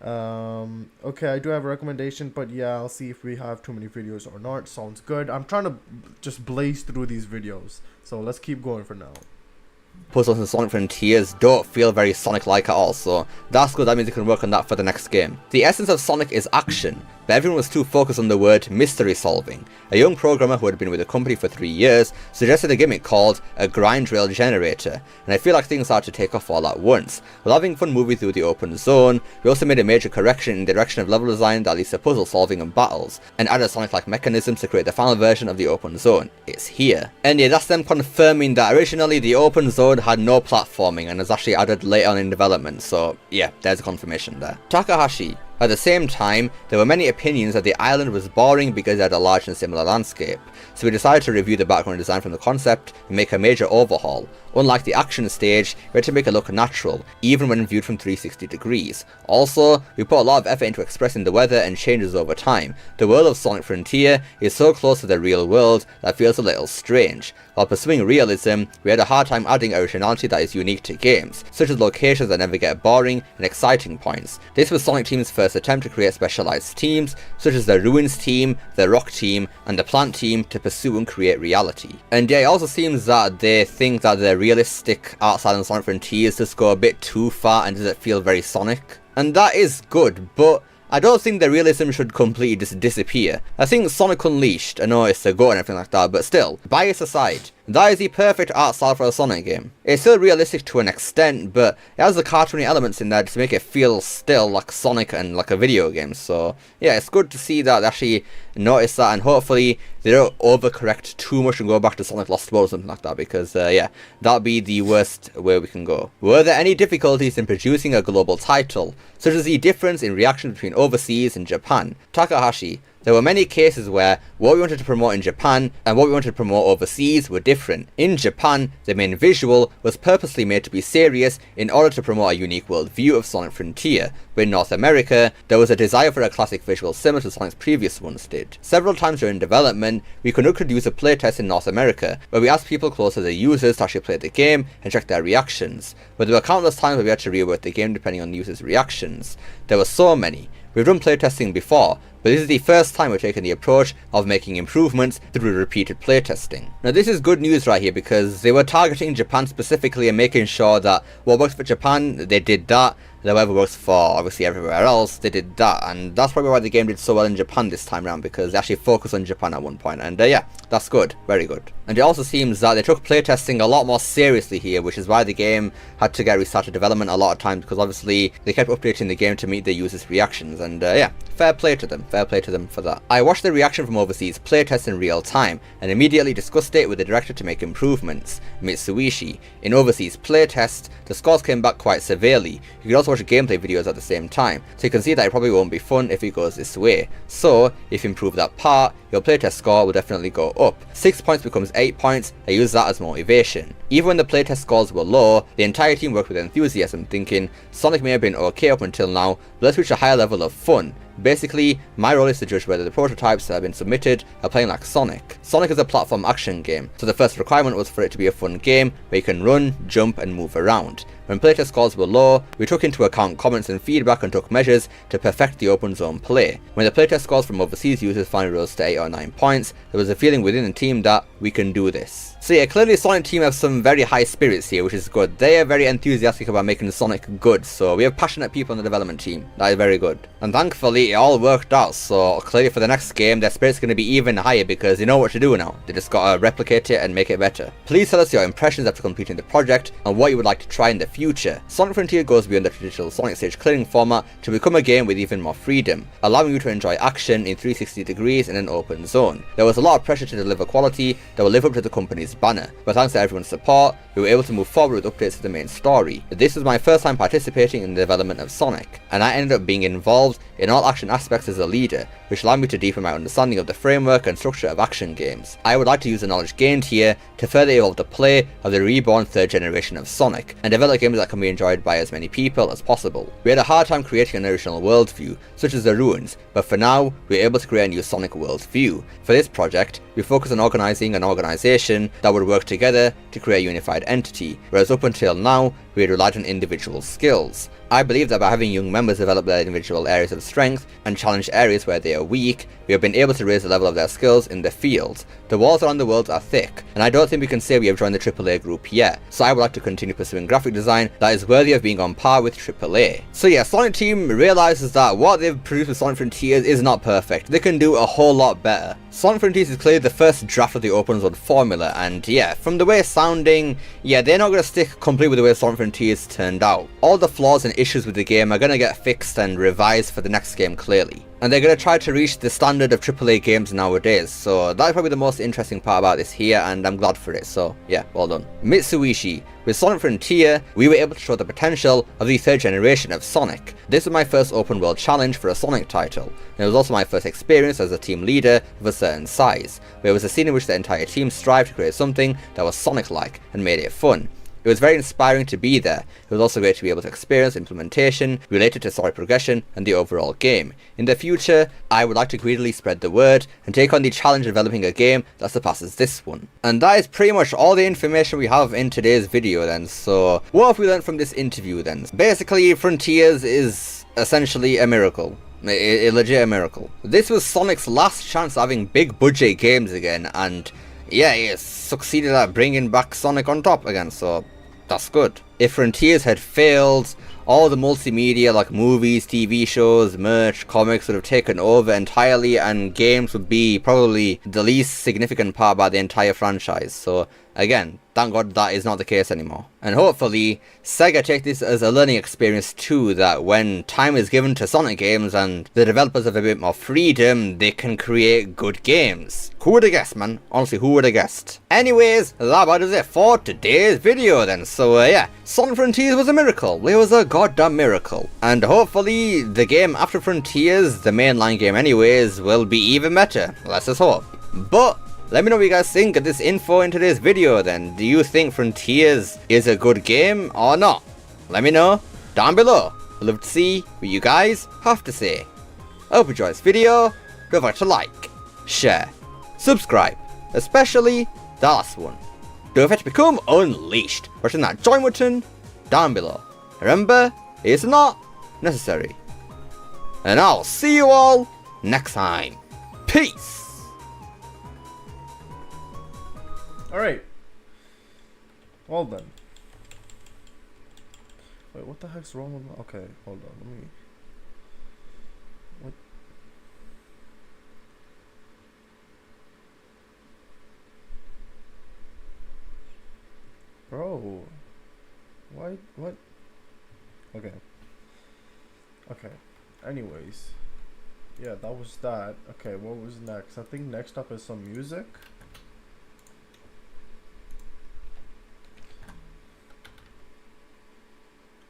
Okay, I do have a recommendation, but yeah, I'll see if we have too many videos or not. Sounds good. I'm trying to just blaze through these videos, so let's keep going for now. Puzzles in Sonic Frontiers don't feel very Sonic-like at all, so that's good. That means you can work on that for the next game. The essence of Sonic is action, but everyone was too focused on the word mystery solving. A young programmer who had been with the company for 3 years suggested a gimmick called a grind rail generator, and I feel like things started to take off all at once. While having fun moving through the open zone, we also made a major correction in the direction of level design that leads to puzzle solving and battles, and added Sonic-like mechanisms to create the final version of the open zone. It's here. And yeah, that's them confirming that originally the open zone had no platforming and was actually added later on in development, so yeah, there's a confirmation there. Takahashi. At the same time, there were many opinions that the island was boring because it had a large and similar landscape, so we decided to review the background design from the concept and make a major overhaul. Unlike the action stage, we had to make it look natural, even when viewed from 360 degrees. Also, we put a lot of effort into expressing the weather and changes over time. The world of Sonic Frontier is so close to the real world that feels a little strange. While pursuing realism, we had a hard time adding originality that is unique to games, such as locations that never get boring and exciting points. This was Sonic Team's first attempt to create specialized teams, such as the Ruins team, the Rock team, and the Plant team to pursue and create reality. And yeah, it also seems that they think that the realistic art style in Sonic Frontiers just go a bit too far and doesn't feel very Sonic. And that is good, but I don't think the realism should completely just disappear. I think Sonic Unleashed, I know it's a go and everything like that, but still, bias aside, that is the perfect art style for a Sonic game. It's still realistic to an extent, but it has the cartoony elements in there to make it feel still like Sonic and like a video game. So yeah, it's good to see that they actually notice that, and hopefully they don't overcorrect too much and go back to Sonic Lost World or something like that, because yeah, that'd be the worst way we can go. Were there any difficulties in producing a global title, such as the difference in reaction between overseas and Japan? Takahashi: there were many cases where what we wanted to promote in Japan and what we wanted to promote overseas were different. In Japan, the main visual was purposely made to be serious in order to promote a unique worldview of Sonic Frontier, but in North America, there was a desire for a classic visual similar to Sonic's previous ones did. Several times during development, we conducted user playtests in North America, where we asked people closer to the users to actually play the game and check their reactions, but there were countless times where we had to rework the game depending on the users' reactions. There were so many. We've done playtesting before, but this is the first time we're taking the approach of making improvements through repeated playtesting. Now this is good news right here, because they were targeting Japan specifically and making sure that what works for Japan, they did that, whatever works for obviously everywhere else, they did that, and that's probably why the game did so well in Japan this time around, because they actually focused on Japan at one point, and yeah, that's good, very good. And it also seems that they took playtesting a lot more seriously here, which is why the game had to get restarted development a lot of times, because obviously they kept updating the game to meet the users' reactions, and yeah, fair play to them for that. I watched the reaction from overseas playtests in real time, and immediately discussed it with the director to make improvements, Mitsuishi. In overseas playtests, the scores came back quite severely. You could also watch gameplay videos at the same time, so you can see that it probably won't be fun if it goes this way. So, if you improve that part, your playtest score will definitely go up. 6 points becomes 8 points, I use that as motivation. Even when the playtest scores were low, the entire team worked with enthusiasm, thinking, Sonic may have been okay up until now, but let's reach a higher level of fun. Basically, my role is to judge whether the prototypes that have been submitted are playing like Sonic. Sonic is a platform action game, so the first requirement was for it to be a fun game where you can run, jump and move around. When playtest scores were low, we took into account comments and feedback and took measures to perfect the open zone play. When the playtest scores from overseas users finally rose to 8 or 9 points, there was a feeling within the team that we can do this. So yeah, clearly Sonic team have some very high spirits here, which is good. They are very enthusiastic about making Sonic good, so we have passionate people on the development team. That is very good. And thankfully it all worked out, so clearly for the next game their spirit's going to be even higher because they know what to do now. They just gotta replicate it and make it better. Please tell us your impressions after completing the project and what you would like to try in the future. Sonic Frontier goes beyond the traditional Sonic stage clearing format to become a game with even more freedom, allowing you to enjoy action in 360 degrees in an open zone. There was a lot of pressure to deliver quality that will live up to the company's banner, but thanks to everyone's support, we were able to move forward with updates to the main story. This was my first time participating in the development of Sonic, and I ended up being involved in all action aspects as a leader, which allowed me to deepen my understanding of the framework and structure of action games. I would like to use the knowledge gained here to further evolve the play of the reborn third generation of Sonic, and develop games that can be enjoyed by as many people as possible. We had a hard time creating an original worldview, such as the Ruins, but for now, we were able to create a new Sonic worldview. For this project, we focused on organising an organisation that would work together to create a unified entity, whereas up until now, we had relied on individual skills. I believe that by having young members develop their individual areas of strength and challenge areas where they are weak, we have been able to raise the level of their skills in the field. The walls around the world are thick, and I don't think we can say we have joined the AAA group yet, so I would like to continue pursuing graphic design that is worthy of being on par with AAA. So yeah, Sonic Team realizes that what they've produced with Sonic Frontiers is not perfect. They can do a whole lot better. Sonic Frontiers is clearly the first draft of the open zone formula, and yeah, from the way it's sounding, yeah, they're not going to stick completely with the way Sonic Frontiers turned out. All the flaws and issues with the game are going to get fixed and revised for the next game clearly. And they're going to try to reach the standard of AAA games nowadays, so that's probably the most interesting part about this here, and I'm glad for it, so yeah, well done. Mitsuishi. With Sonic Frontier, we were able to show the potential of the third generation of Sonic. This was my first open world challenge for a Sonic title, and it was also my first experience as a team leader of a certain size, where it was a scene in which the entire team strived to create something that was Sonic-like and made it fun. It was very inspiring to be there. It was also great to be able to experience implementation related to story progression and the overall game. In the future, I would like to greedily spread the word and take on the challenge of developing a game that surpasses this one. And that is pretty much all the information we have in today's video then, so what have we learned from this interview then? Basically, Frontiers is essentially a miracle. A legit miracle. This was Sonic's last chance of having big budget games again, and yeah, he succeeded at bringing back Sonic on top again, so that's good. If Frontiers had failed, all the multimedia like movies, TV shows, merch, comics would have taken over entirely, and games would be probably the least significant part about the entire franchise. So again, thank God that is not the case anymore. And hopefully, Sega take this as a learning experience too, that when time is given to Sonic games and the developers have a bit more freedom, they can create good games. Who would have guessed, man? Honestly, who would have guessed? Anyways, that about does it for today's video then. So yeah, Sonic Frontiers was a miracle. It was a goddamn miracle. And hopefully, the game after Frontiers, the mainline game anyways, will be even better. Let's just hope. But let me know what you guys think of this info in today's video then. Do you think Frontiers is a good game or not? Let me know down below. I'd love to see what you guys have to say. I hope you enjoyed this video. Don't forget to like, share, subscribe, especially the last one. Don't forget to become unleashed. Pressing that join button down below. Remember, it's not necessary. And I'll see you all next time. Peace. Alright. Well done. Wait, what the heck's wrong with my... Okay, hold on, let me... What? Bro. Why? What? Okay. Okay. Anyways. Yeah, that was that. Okay, what was next? I think next up is some music.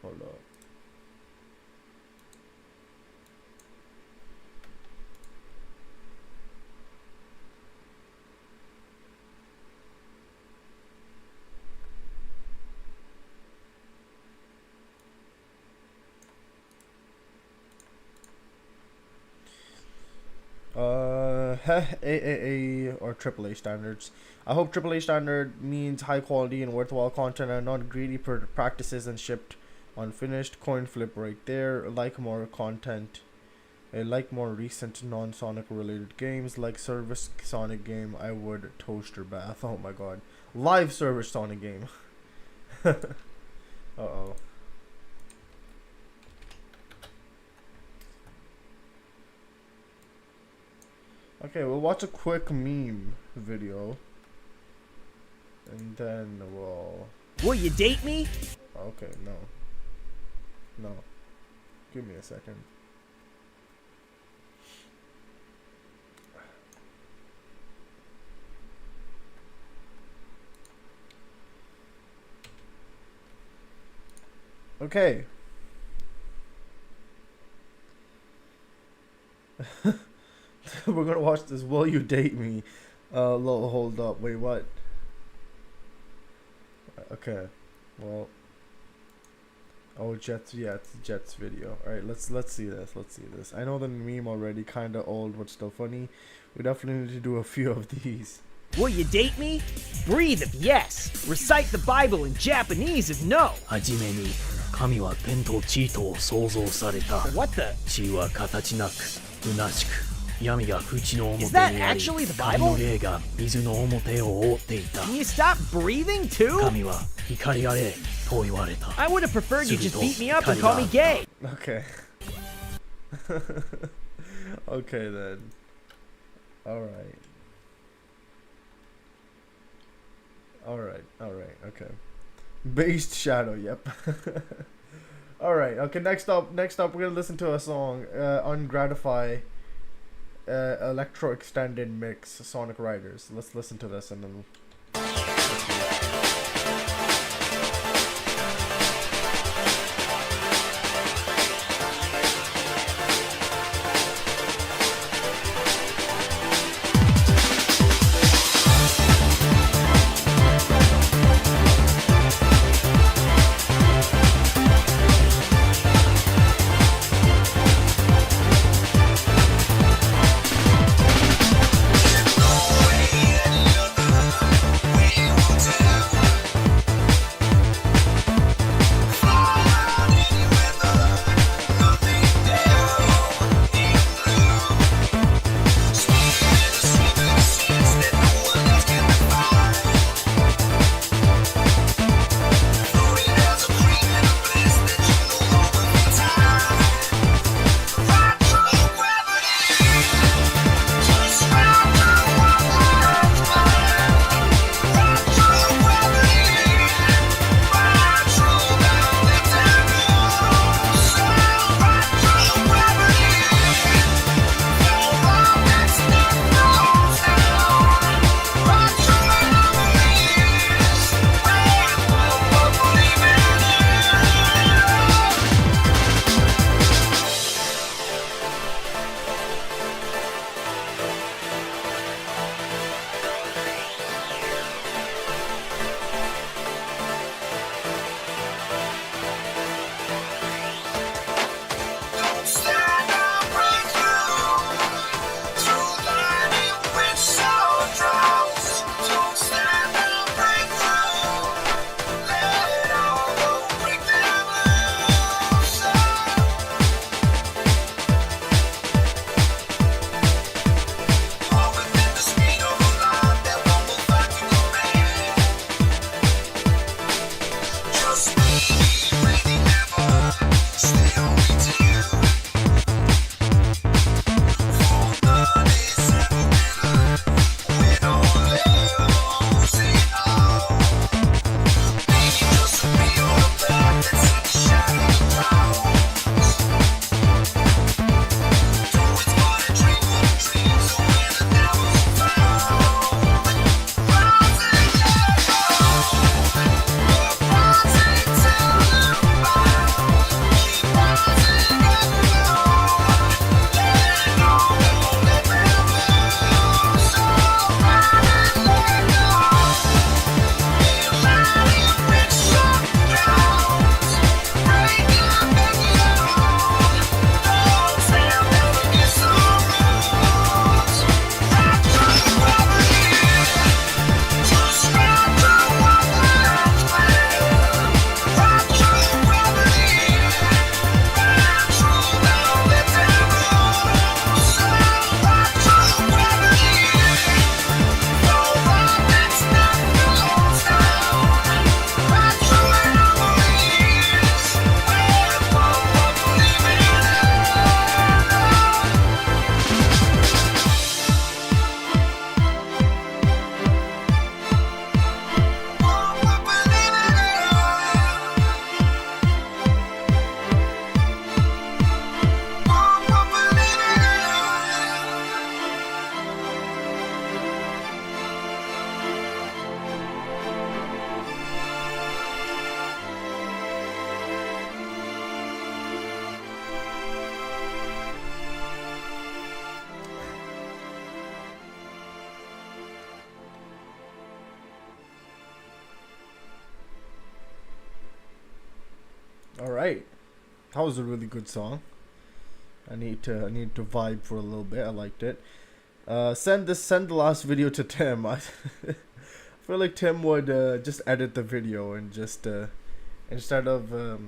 Hold up. AAA or AAA standards. I hope AAA standard means high quality and worthwhile content and not greedy practices and shipped unfinished. Coin flip right there. Like more content. Like more recent non-Sonic related games like service Sonic game. I would toaster bath. Oh my god. Live service Sonic game. Uh-oh. Okay, we'll watch a quick meme video. And then we'll... Will you date me? Okay, no. No. Give me a second. Okay. We're gonna watch this. Will you date me? Hold up. Wait, what? Okay. Well. Oh, Jets. Yeah, it's Jets video. All right, let's see this. Let's see this. I know the meme already, kind of old, but still funny. We definitely need to do a few of these. Will you date me? Breathe if yes. Recite the Bible in Japanese if no. はじめに神は天と地とを創造された。 What the? 地は形なく虚しく闇が淵の表 Is that にあり actually the 神の Bible? 霊が水の表を覆っていた。 Can you stop breathing too? 神は光あれと言われた。 I would have preferred you just beat me up and call me gay. Okay. Okay then. Alright. Alright, okay. Based Shadow, yep. Alright, okay, next up we're gonna listen to a song, Ungratify electro extended mix Sonic Riders. Let's listen to this and then. All right, that was a really good song. I need to vibe for a little bit. I liked it. Send the last video to Tim. I feel like Tim would just edit the video and just instead of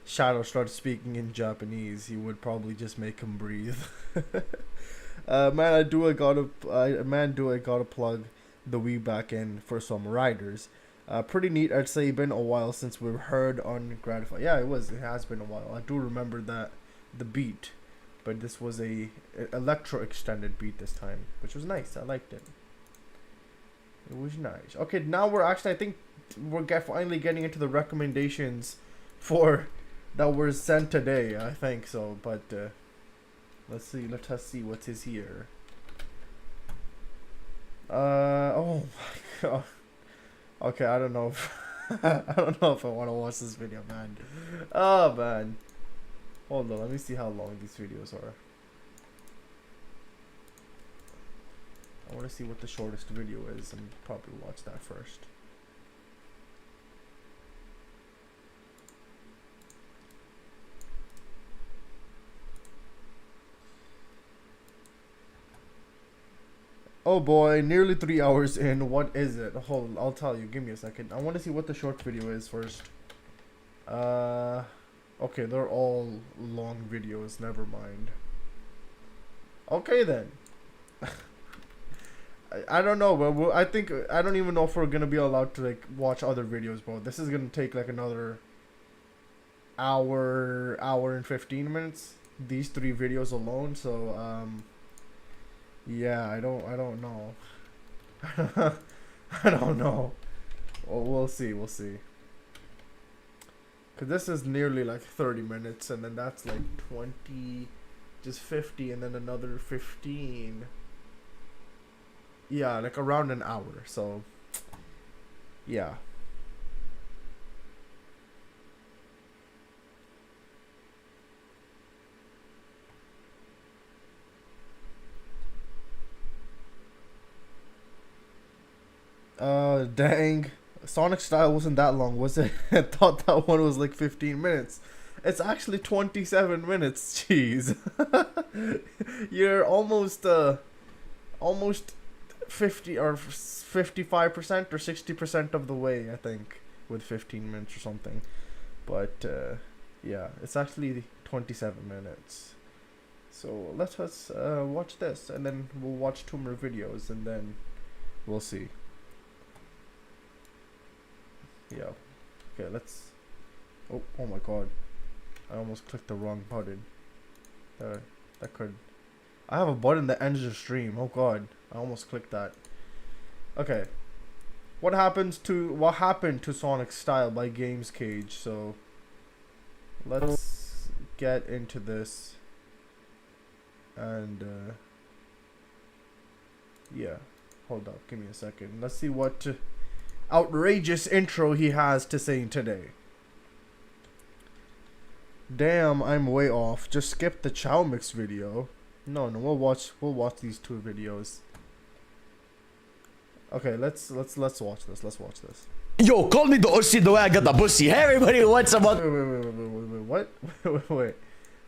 Shadow start speaking in Japanese, he would probably just make him breathe. I gotta plug the Wii back in for some riders. Pretty neat. I'd say been a while since we've heard on Gratify. Yeah, it has been a while. I do remember the beat, but this was a electro extended beat this time, which was nice. I liked it. It was nice. Okay, now I think we're finally getting into the recommendations for that were sent today. I think so, but Let's see. Let us see what is here. Oh my god. Okay, I don't know if I don't know if I want to watch this video, man. Oh man. Hold on, let me see how long these videos are. I want to see what the shortest video is and probably watch that first. Oh boy, nearly 3 hours in. What is it? Hold on, I'll tell you. Give me a second. I want to see what the short video is first. Okay, they're all long videos. Never mind. Okay then. I don't know, but I think I don't even know if we're gonna be allowed to like watch other videos, bro. This is gonna take like another hour and 15 minutes. These 3 videos alone. So yeah, I don't know. I don't know. Well, we'll see. Cause this is nearly like 30 minutes, and then that's like 20, just 50, and then another 15. Yeah, like around an hour. So yeah. Dang. Sonic Style wasn't that long, was it? I thought that one was like 15 minutes. It's actually 27 minutes. Jeez. You're almost 50 or 55% or 60% of the way, I think, with 15 minutes or something. But yeah, it's actually 27 minutes. So let us watch this, and then we'll watch 2 more videos, and then we'll see. Yeah. Okay, let's... Oh my god. I almost clicked the wrong button. That could... I have a button that ends the stream. Oh god. I almost clicked that. Okay. What happened to Sonic Style by Games Cage? So let's get into this. And yeah. Hold up. Give me a second. Let's see what outrageous intro he has to say today. Damn, I'm way off. Just skip the Chow Mix video. No, we'll watch these 2 videos. Okay, let's watch this. Let's watch this. Yo, call me the Aussie the way I got the pussy. Hey everybody, what's up?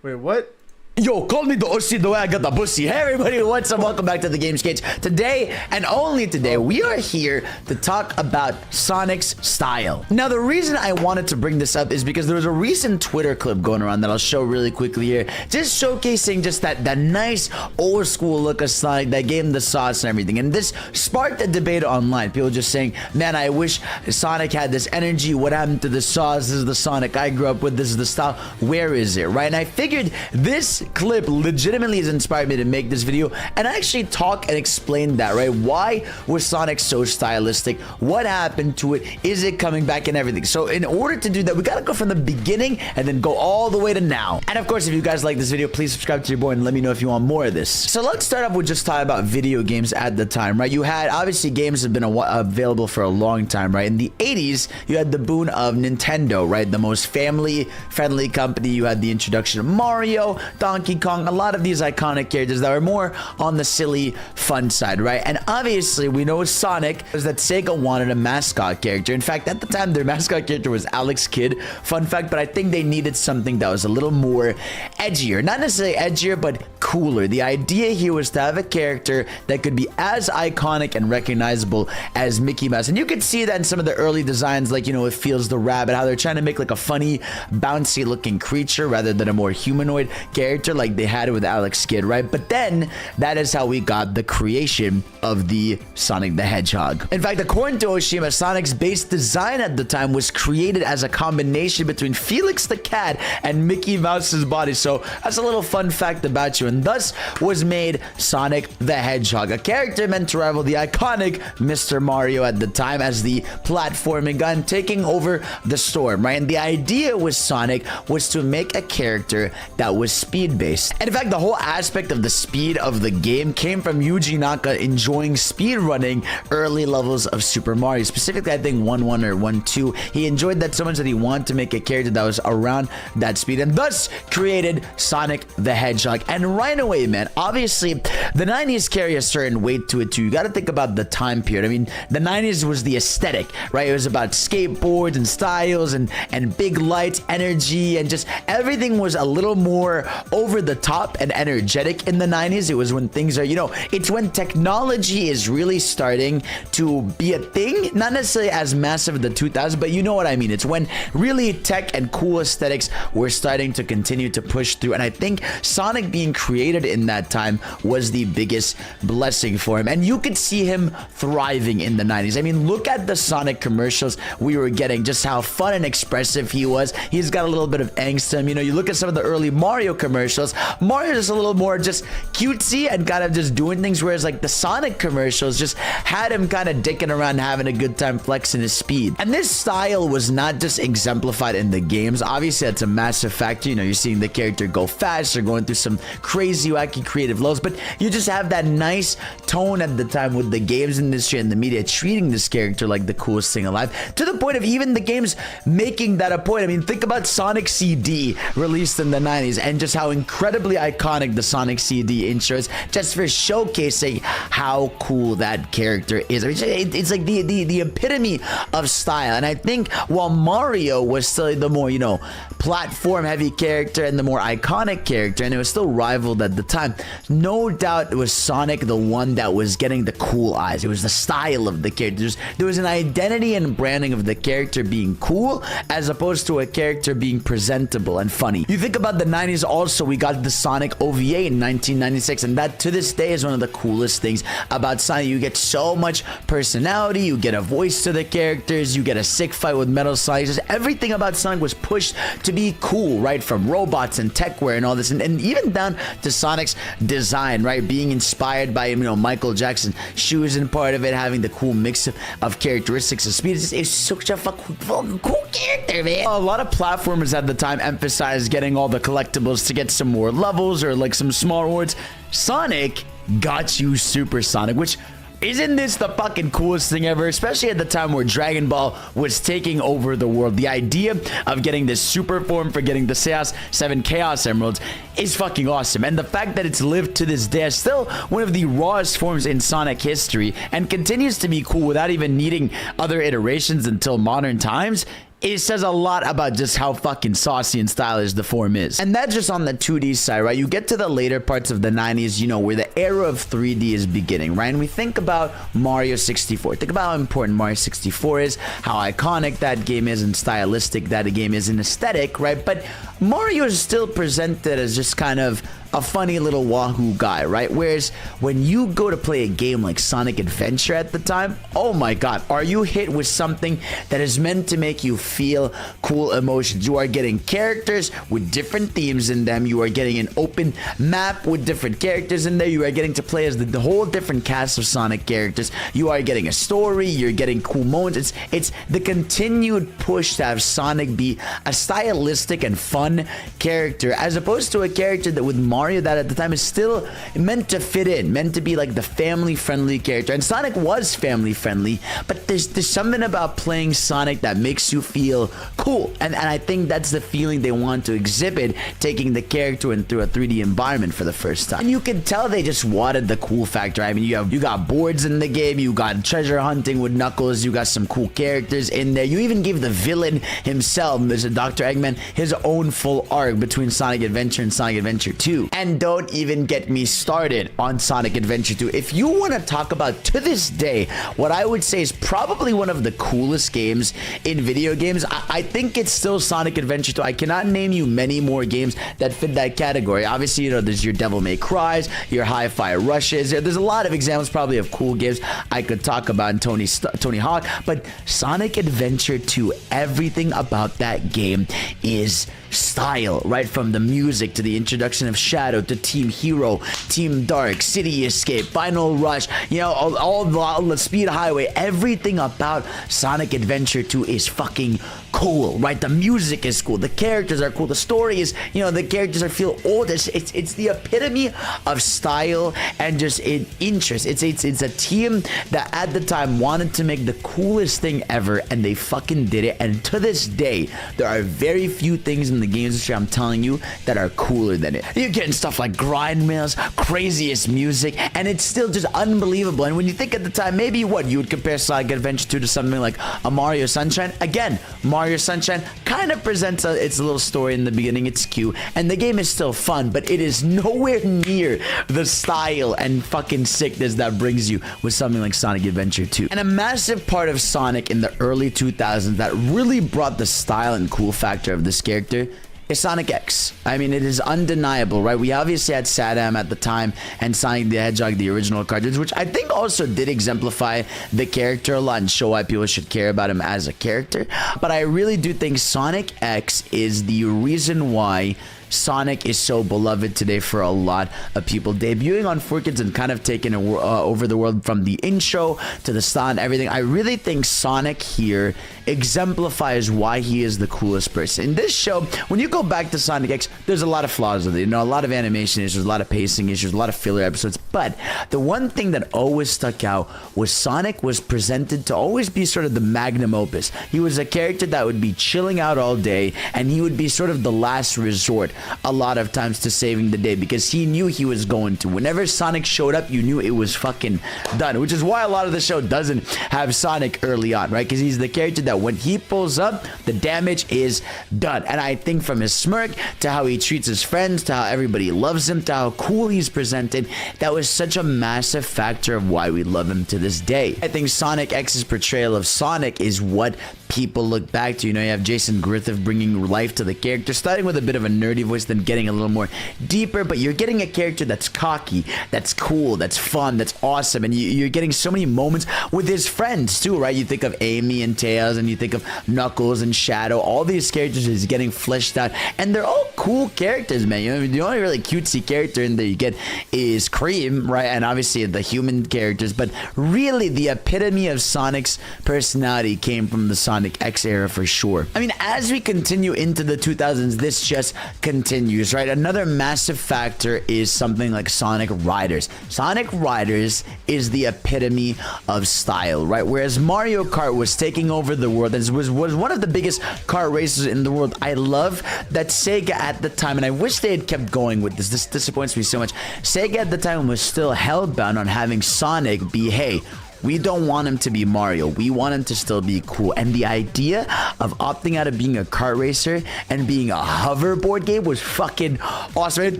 Wait, what? Yo, call me the Aussie the way I got the pussy. Hey everybody, what's up? Welcome back to the Games Cage. Today, and only today, we are here to talk about Sonic's Style. Now, the reason I wanted to bring this up is because there was a recent Twitter clip going around that I'll show really quickly here, just showcasing just that nice old school look of Sonic that gave him the sauce and everything. And this sparked a debate online. People just saying, man, I wish Sonic had this energy. What happened to the sauce? This is the Sonic I grew up with. This is the style. Where is it, right? And I figured this clip legitimately has inspired me to make this video and actually talk and explain that, right? Why was Sonic so stylistic? What happened to it? Is it coming back and everything? So in order to do that, we gotta go from the beginning and then go all the way to now. And of course, if you guys like this video, please subscribe to your boy and let me know if you want more of this. So let's start off with just talking about video games at the time, right? You had, obviously, games have been available for a long time, right? In the 80s, you had the boon of Nintendo, right? The most family-friendly company. You had the introduction of Mario, Donkey Kong, a lot of these iconic characters that are more on the silly, fun side, right? And obviously, we know Sonic is that Sega wanted a mascot character. In fact, at the time, their mascot character was Alex Kidd. Fun fact, but I think they needed something that was a little more edgier. Not necessarily edgier, but cooler. The idea here was to have a character that could be as iconic and recognizable as Mickey Mouse. And you could see that in some of the early designs, like, you know, it feels the rabbit, how they're trying to make like a funny, bouncy looking creature rather than a more humanoid character like they had it with Alex Kidd, right? But then that is how we got the creation of the Sonic the Hedgehog. In fact, according to Oshima, Sonic's base design at the time was created as a combination between Felix the cat and Mickey Mouse's body. So that's a little fun fact about you. And and thus was made Sonic the Hedgehog, a character meant to rival the iconic Mr. Mario at the time as the platforming gun taking over the storm, right? And the idea with Sonic was to make a character that was speed-based. And in fact, the whole aspect of the speed of the game came from Yuji Naka enjoying speed running early levels of Super Mario, specifically I think 1-1 or 1-2. He enjoyed that so much that he wanted to make a character that was around that speed, and thus created Sonic the Hedgehog. And right away, man, obviously the 90s carry a certain weight to it too. You got to think about the time period. I mean, the 90s was the aesthetic, right? It was about skateboards and styles and big lights, energy, and just everything was a little more over the top and energetic in the 90s. It was when things are, you know, it's when technology is really starting to be a thing, not necessarily as massive in the 2000s, but you know what I mean. It's when really tech and cool aesthetics were starting to continue to push through, and I think Sonic being created in that time was the biggest blessing for him, and you could see him thriving in the 90s. I mean, look at the Sonic commercials we were getting, just how fun and expressive he was. He's got a little bit of angst to him. You know, you look at some of the early Mario commercials, Mario's just a little more just cutesy and kind of just doing things, whereas like the Sonic commercials just had him kind of dicking around, having a good time, flexing his speed. And this style was not just exemplified in the games. Obviously, that's a massive factor. You know, you're seeing the character go fast, or going through some crazy, wacky, creative lows, but you just have that nice tone at the time with the games industry and the media treating this character like the coolest thing alive, to the point of even the games making that a point. I mean, think about Sonic CD released in the 90s and just how incredibly iconic the Sonic CD intro is, just for showcasing how cool that character is. I mean, it's like the epitome of style. And I think while Mario was still the more, you know, platform heavy character and the more iconic character, and it was still rivaled at the time, no doubt it was Sonic the one that was getting the cool eyes. It was the style of the character. There was an identity and branding of the character being cool as opposed to a character being presentable and funny. You think about the 90s also, we got the Sonic OVA in 1996, and that to this day is one of the coolest things about Sonic. You get so much personality, you get a voice to the characters, you get a sick fight with Metal Sonic. Just everything about Sonic was pushed to be cool, right? From robots and techwear and all this, and even down to Sonic's design, right? Being inspired by, you know, Michael Jackson shoes, and part of it having the cool mix of characteristics of speed. It's such a fucking cool character, man. A lot of platformers at the time emphasized getting all the collectibles to get some more levels or like some small rewards. Sonic got you Supersonic, which isn't this the fucking coolest thing ever? Especially at the time where Dragon Ball was taking over the world. The idea of getting this super form for getting the 7 Chaos Emeralds is fucking awesome. And the fact that it's lived to this day as still one of the rawest forms in Sonic history and continues to be cool without even needing other iterations until modern times, it says a lot about just how fucking saucy and stylish the form is. And that's just on the 2D side, right? You get to the later parts of the 90s, you know, where the era of 3D is beginning, right? And we think about Mario 64. Think about how important Mario 64 is, how iconic that game is and stylistic that game is in aesthetic, right? But Mario is still presented as just kind of a funny little wahoo guy, right? Whereas when you go to play a game like Sonic Adventure at the time, oh my god, are you hit with something that is meant to make you feel cool emotions. You are getting characters with different themes in them. You are getting an open map with different characters in there. You are getting to play as the whole different cast of Sonic characters. You are getting a story. You're getting cool moments. It's the continued push to have Sonic be a stylistic and fun character, as opposed to a character that with Mario that at the time is still meant to fit in, meant to be like the family-friendly character. And Sonic was family-friendly, but there's something about playing Sonic that makes you feel cool. And I think that's the feeling they want to exhibit, taking the character in through a 3D environment for the first time. And you can tell they just wanted the cool factor. I mean, you got boards in the game, you got treasure hunting with Knuckles, you got some cool characters in there. You even give the villain himself, Mr. Dr. Eggman, his own full arc between Sonic Adventure and Sonic Adventure 2. And don't even get me started on Sonic Adventure 2. If you want to talk about, to this day, what I would say is probably one of the coolest games in video games, I think it's still Sonic Adventure 2. I cannot name you many more games that fit that category. Obviously, you know, there's your Devil May Cry's, your Hi-Fi Rushes. There's a lot of examples probably of cool games I could talk about in Tony Hawk, but Sonic Adventure 2, everything about that game is style, right? From the music to the introduction of Shadow to Team Hero, Team Dark, City Escape, Final Rush, you know, all the Speed Highway, everything about Sonic Adventure 2 is fucking cool, right? The music is cool, the characters are cool, the story is, you know, the characters are feel old. It's the epitome of style and just interest. It's a team that at the time wanted to make the coolest thing ever, and they fucking did it. And to this day, there are very few things in the games industry, I'm telling you, that are cooler than it. You're getting stuff like grind mills, craziest music, and it's still just unbelievable. And when you think at the time, maybe what you would compare Sonic Adventure 2 to something like a Mario Sunshine. Again, Mario Sunshine kind of presents its little story in the beginning. It's cute, and the game is still fun, but it is nowhere near the style and fucking sickness that brings you with something like Sonic Adventure 2. And a massive part of Sonic in the early 2000s that really brought the style and cool factor of this character is Sonic X. I mean, it is undeniable, right? We obviously had Saddam at the time and Sonic the Hedgehog, the original cartoons, which I think also did exemplify the character a lot and show why people should care about him as a character. But I really do think Sonic X is the reason why Sonic is so beloved today for a lot of people. Debuting on 4Kids and kind of taking over the world from the intro to the style and everything. I really think Sonic here exemplifies why he is the coolest person. In this show, when you go back to Sonic X, there's a lot of flaws with it. You know, a lot of animation issues, a lot of pacing issues, a lot of filler episodes. But the one thing that always stuck out was Sonic was presented to always be sort of the magnum opus. He was a character that would be chilling out all day, and he would be sort of the last resort a lot of times to saving the day, because he knew he was going to. Whenever Sonic showed up, you knew it was fucking done, which is why a lot of the show doesn't have Sonic early on, right? Because he's the character that when he pulls up, the damage is done. And I think from his smirk to how he treats his friends to how everybody loves him to how cool he's presented, that was such a massive factor of why we love him to this day. I think Sonic X's portrayal of Sonic is what people look back to. You know, you have Jason Griffith bringing life to the character, starting with a bit of a nerdy voice, then getting a little more deeper, but you're getting a character that's cocky, that's cool, that's fun, that's awesome, and you're getting so many moments with his friends too, right? You think of Amy and Tails, and you think of Knuckles and Shadow. All these characters is getting fleshed out, and they're all cool characters, man. You know, the only really cutesy character in there you get is Cream, right? And obviously the human characters, but really the epitome of Sonic's personality came from the Sonic X era for sure. I mean, as we continue into the 2000s, this just continues, right? Another massive factor is something like Sonic Riders. Sonic Riders is the epitome of style, right? Whereas Mario Kart was taking over the world and was one of the biggest kart races in the world. I love that Sega at the time, and I wish they had kept going with this. This disappoints me so much. Sega at the time was still hellbound on having Sonic be, hey, we don't want him to be Mario. We want him to still be cool. And the idea of opting out of being a kart racer and being a hoverboard game was fucking awesome. And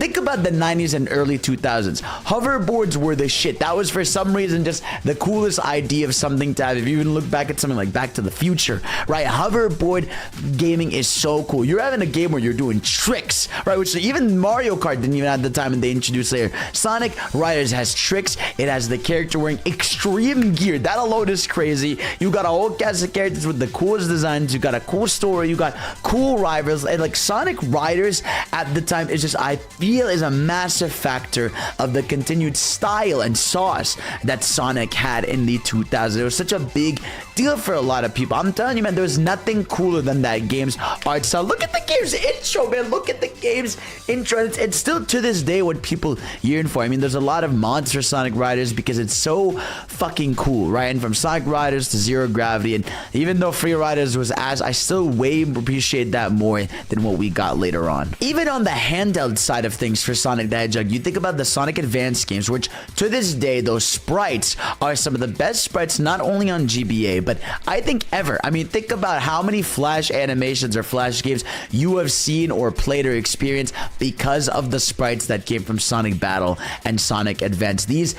think about the 90s and early 2000s. Hoverboards were the shit. That was for some reason just the coolest idea of something to have. If you even look back at something like Back to the Future, right? Hoverboard gaming is so cool. You're having a game where you're doing tricks, right? Which even Mario Kart didn't even have the time, and they introduced later. Sonic Riders has tricks. It has the character wearing extreme gear. That alone is crazy. You got a whole cast of characters with the coolest designs. You got a cool story. You got cool rivals. And like Sonic Riders at the time is just, I feel, is a massive factor of the continued style and sauce that Sonic had in the 2000s. It was such a big deal for a lot of people. I'm telling you, man, there was nothing cooler than that game's art style. Look at the game's intro, man. Look at the game's intro. It's still to this day what people yearn for. I mean, there's a lot of mods for Sonic Riders because it's so fucking cool, right? And from Sonic Riders to Zero Gravity, and even though Free Riders was ass, I still way appreciate that more than what we got later on. Even on the handheld side of things for Sonic the Hedgehog, you think about the Sonic Advance games, which to this day, those sprites are some of the best sprites not only on GBA, but I think ever. I mean, think about how many Flash animations or Flash games you have seen or played or experienced because of the sprites that came from Sonic Battle and Sonic Advance. These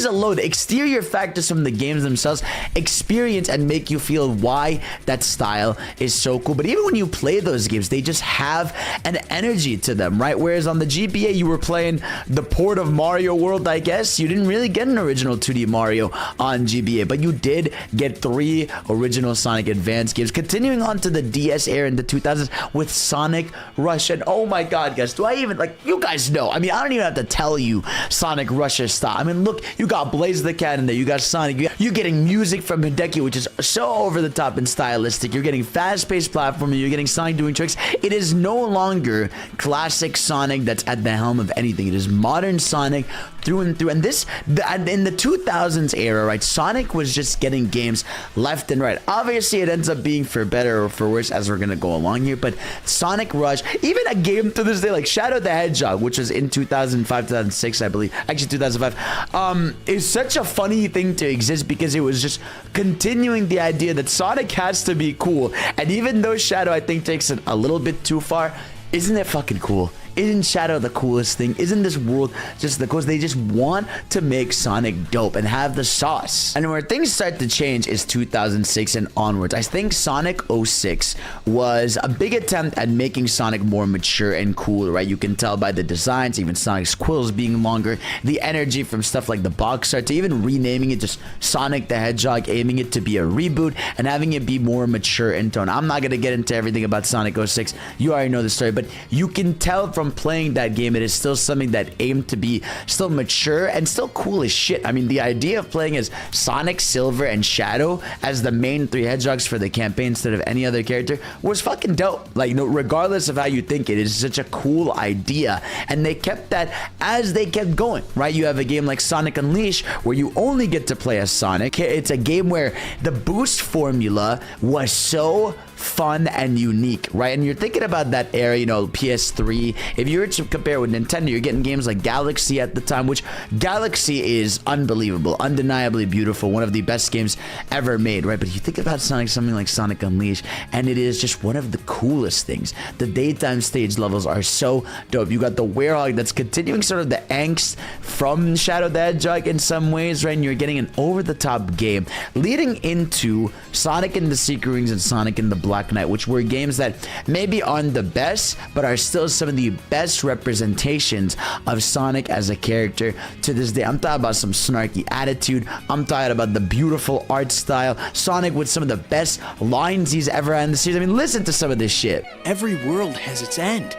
alone, the exterior factors from the games themselves experience and make you feel why that style is so cool. But even when you play those games, they just have an energy to them, right? Whereas on the GBA, you were playing the port of Mario World, I guess. You didn't really get an original 2D Mario on GBA, but you did get 3 original Sonic Advance games. Continuing on to the DS era in the 2000s with Sonic Rush. And oh my god, guys, do I even, like, you guys know. I mean, I don't even have to tell you Sonic Rush's style. I mean, look, you got Blaze the Cat in there. You got Sonic. You're getting music from Hideki, which is so over the top and stylistic. You're getting fast-paced platforming. You're getting Sonic doing tricks. It is no longer classic Sonic that's at the helm of anything. It is modern Sonic through and through. And this, in the 2000s era, right, Sonic was just getting games left and right. Obviously, it ends up being for better or for worse as we're going to go along here, but Sonic Rush, even a game to this day like Shadow the Hedgehog, which was in 2005, 2006, I believe, actually 2005, is such a funny thing to exist because it was just continuing the idea that Sonic has to be cool. And even though Shadow, I think, takes it a little bit too far, isn't it fucking cool? Isn't Shadow the coolest thing? Isn't this world just the coolest? They just want to make Sonic dope and have the sauce. And where things start to change is 2006 and onwards. I think Sonic 06 was a big attempt at making Sonic more mature and cool, right? You can tell by the designs, even Sonic's quills being longer, the energy from stuff like the box art to even renaming it just Sonic the Hedgehog, aiming it to be a reboot and having it be more mature in tone. I'm not going to get into everything about Sonic 06. You already know the story, but you can tell from playing that game, it is still something that aimed to be still mature and still cool as shit. I mean, the idea of playing as Sonic, Silver, and Shadow as the main 3 hedgehogs for the campaign instead of any other character was fucking dope. Like, you know, regardless of how you think, it is such a cool idea. And they kept that as they kept going, right? You have a game like Sonic Unleashed where you only get to play as Sonic. It's a game where the boost formula was so fun and unique, right? And you're thinking about that era, you know, PS3. If you were to compare with Nintendo, you're getting games like Galaxy at the time, which Galaxy is unbelievable, undeniably beautiful, one of the best games ever made, right? But you think about Sonic, something like Sonic Unleashed, and it is just one of the coolest things. The daytime stage levels are so dope. You got the Werehog that's continuing sort of the angst from Shadow the Hedgehog in some ways, right? And you're getting an over-the-top game leading into Sonic and the Secret Rings and Sonic and the Black Knight, which were games that maybe aren't the best, but are still some of the best representations of Sonic as a character to this day. I'm talking about some snarky attitude. I'm talking about the beautiful art style. Sonic with some of the best lines he's ever had in the series. I mean, listen to some of this shit. Every world has its end.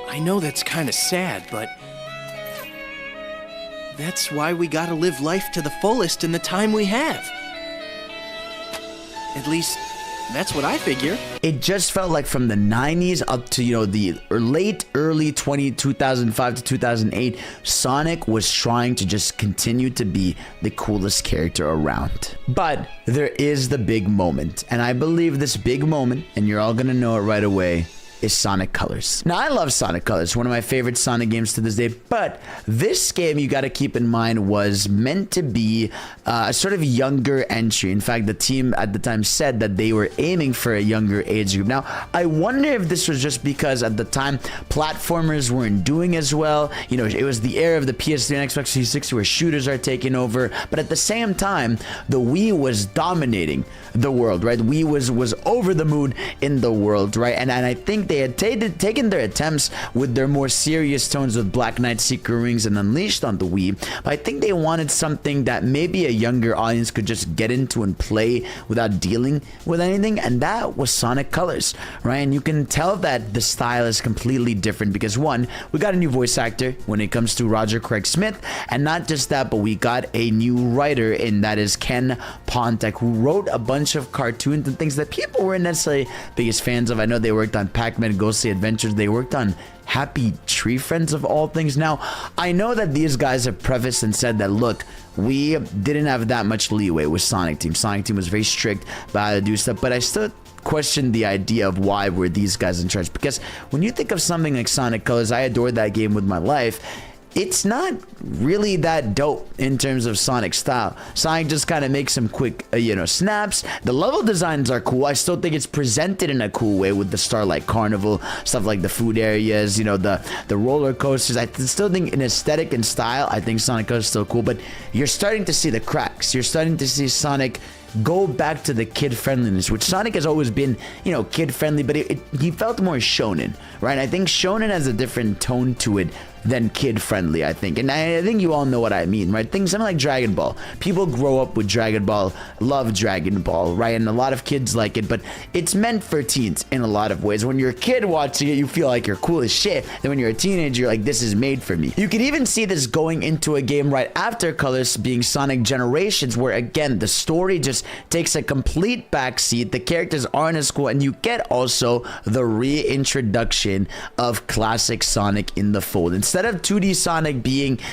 I know that's kind of sad, but that's why we gotta live life to the fullest in the time we have. At least, that's what I figure. It just felt like from the 90s up to, you know, the early 2005 to 2008, Sonic was trying to just continue to be the coolest character around. But there is the big moment, and I believe this big moment, and you're all gonna know it right away, is Sonic Colors. Now, I love Sonic Colors, one of my favorite Sonic games to this day, but this game, you got to keep in mind, was meant to be a sort of younger entry. In fact, the team at the time said that they were aiming for a younger age group. Now, I wonder if this was just because at the time, platformers weren't doing as well. You know, it was the era of the PS3 and Xbox 360 where shooters are taking over, but at the same time, the Wii was dominating the world, right? Wii was over the moon in the world, right? And I think they had taken their attempts with their more serious tones with Black Knight, Secret Rings, and Unleashed on the Wii, but I think they wanted something that maybe a younger audience could just get into and play without dealing with anything, and that was Sonic Colors, right? And you can tell that the style is completely different because, one, we got a new voice actor when it comes to Roger Craig Smith, and not just that, but we got a new writer, and that is Ken Pontek, who wrote a bunch of cartoons and things that people weren't necessarily biggest fans of. I know they worked on Pac-Man Ghostly Adventures. They worked on Happy Tree Friends of all things. Now, I know that these guys have prefaced and said that, look, we didn't have that much leeway with Sonic Team. Sonic Team was very strict about how to do stuff, but I still question the idea of why were these guys in charge, because when you think of something like Sonic Colors, I adored that game with my life. it's not really that dope in terms of Sonic style. Sonic just kind of makes some quick, snaps. The level designs are cool. I still think it's presented in a cool way with the Starlight Carnival, stuff like the food areas, the roller coasters. I still think in aesthetic and style, I think Sonic is still cool, but you're starting to see the cracks. You're starting to see Sonic go back to the kid friendliness, which Sonic has always been, kid friendly, but he felt more shonen, right? I think shonen has a different tone to it than kid friendly, I think. And I think you all know what I mean, right? Things something like Dragon Ball. People grow up with Dragon Ball, love Dragon Ball, right? And a lot of kids like it, but it's meant for teens in a lot of ways. When you're a kid watching it, you feel like you're cool as shit. Then when you're a teenager, you're like, this is made for me. You can even see this going into a game right after Colors, being Sonic Generations, where again, the story just takes a complete backseat. The characters aren't as cool, and you get also the reintroduction of classic Sonic in the fold. Instead of 2D Sonic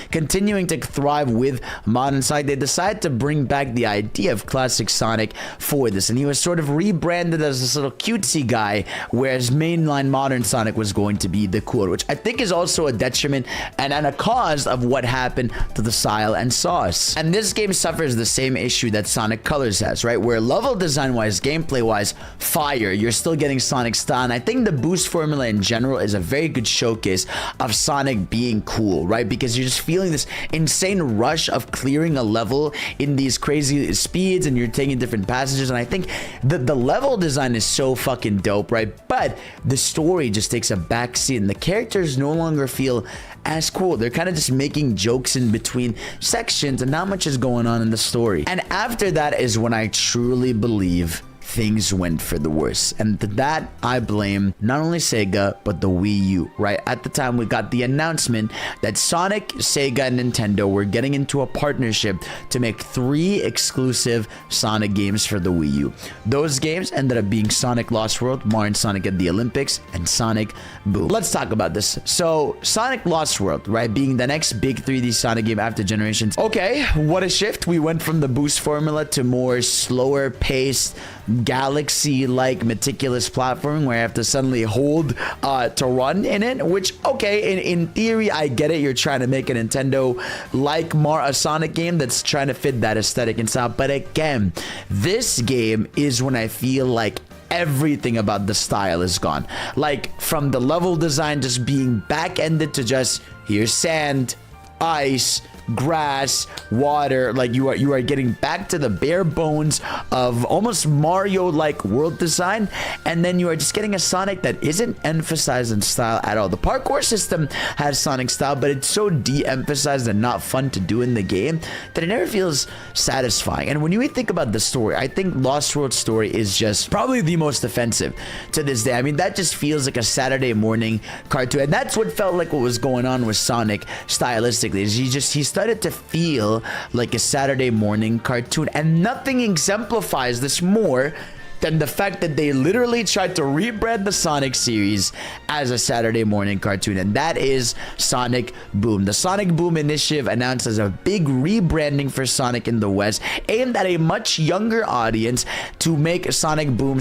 continuing to thrive with modern Sonic, they decided to bring back the idea of classic Sonic for this, and he was sort of rebranded as this little cutesy guy, whereas mainline modern Sonic was going to be the cool, which I think is also a detriment and a cause of what happened to the style and sauce. And this game suffers the same issue that Sonic Colors has, right? Where level design wise, gameplay wise, fire, you're still getting Sonic style, and I think the boost formula in general is a very good showcase of Sonic being cool, right? Because you're just feeling this insane rush of clearing a level in these crazy speeds, and you're taking different passages, and I think the level design is so fucking dope, right? But the story just takes a backseat, and the characters no longer feel as cool. They're kind of just making jokes in between sections, and not much is going on in the story. And after that is when I truly believe things went for the worse, and that I blame not only Sega but the Wii U, right? At the time, we got the announcement that Sonic, Sega, and Nintendo were getting into a partnership to make 3 exclusive Sonic games for the Wii U. Those games ended up being Sonic Lost World, Mario Sonic at the Olympics, and Sonic Boom. Let's talk about this. So Sonic Lost World, right, being the next big 3D Sonic game after Generations. Okay, what a shift. We went from the boost formula to more slower paced, galaxy-like meticulous platforming where I have to suddenly hold to run in it, which, okay, in theory, I get it. You're trying to make a Nintendo-like a Sonic game that's trying to fit that aesthetic and style. But again, this game is when I feel like everything about the style is gone. Like, from the level design just being back-ended to just, here's sand, ice, grass, water. Like, you are getting back to the bare bones of almost Mario-like world design, and then you are just getting a Sonic that isn't emphasized in style at all. The parkour system has Sonic style, but it's so de-emphasized and not fun to do in the game that it never feels satisfying. And when you think about the story, I think Lost World's story is just probably the most offensive to this day. I mean, that just feels like a Saturday morning cartoon, and that's what felt like what was going on with Sonic stylistically. Is he started to feel like a Saturday morning cartoon, and nothing exemplifies this more than the fact that they literally tried to rebrand the Sonic series as a Saturday morning cartoon, and that is Sonic Boom. The Sonic Boom initiative announced as a big rebranding for Sonic in the West, aimed at a much younger audience to make Sonic Boom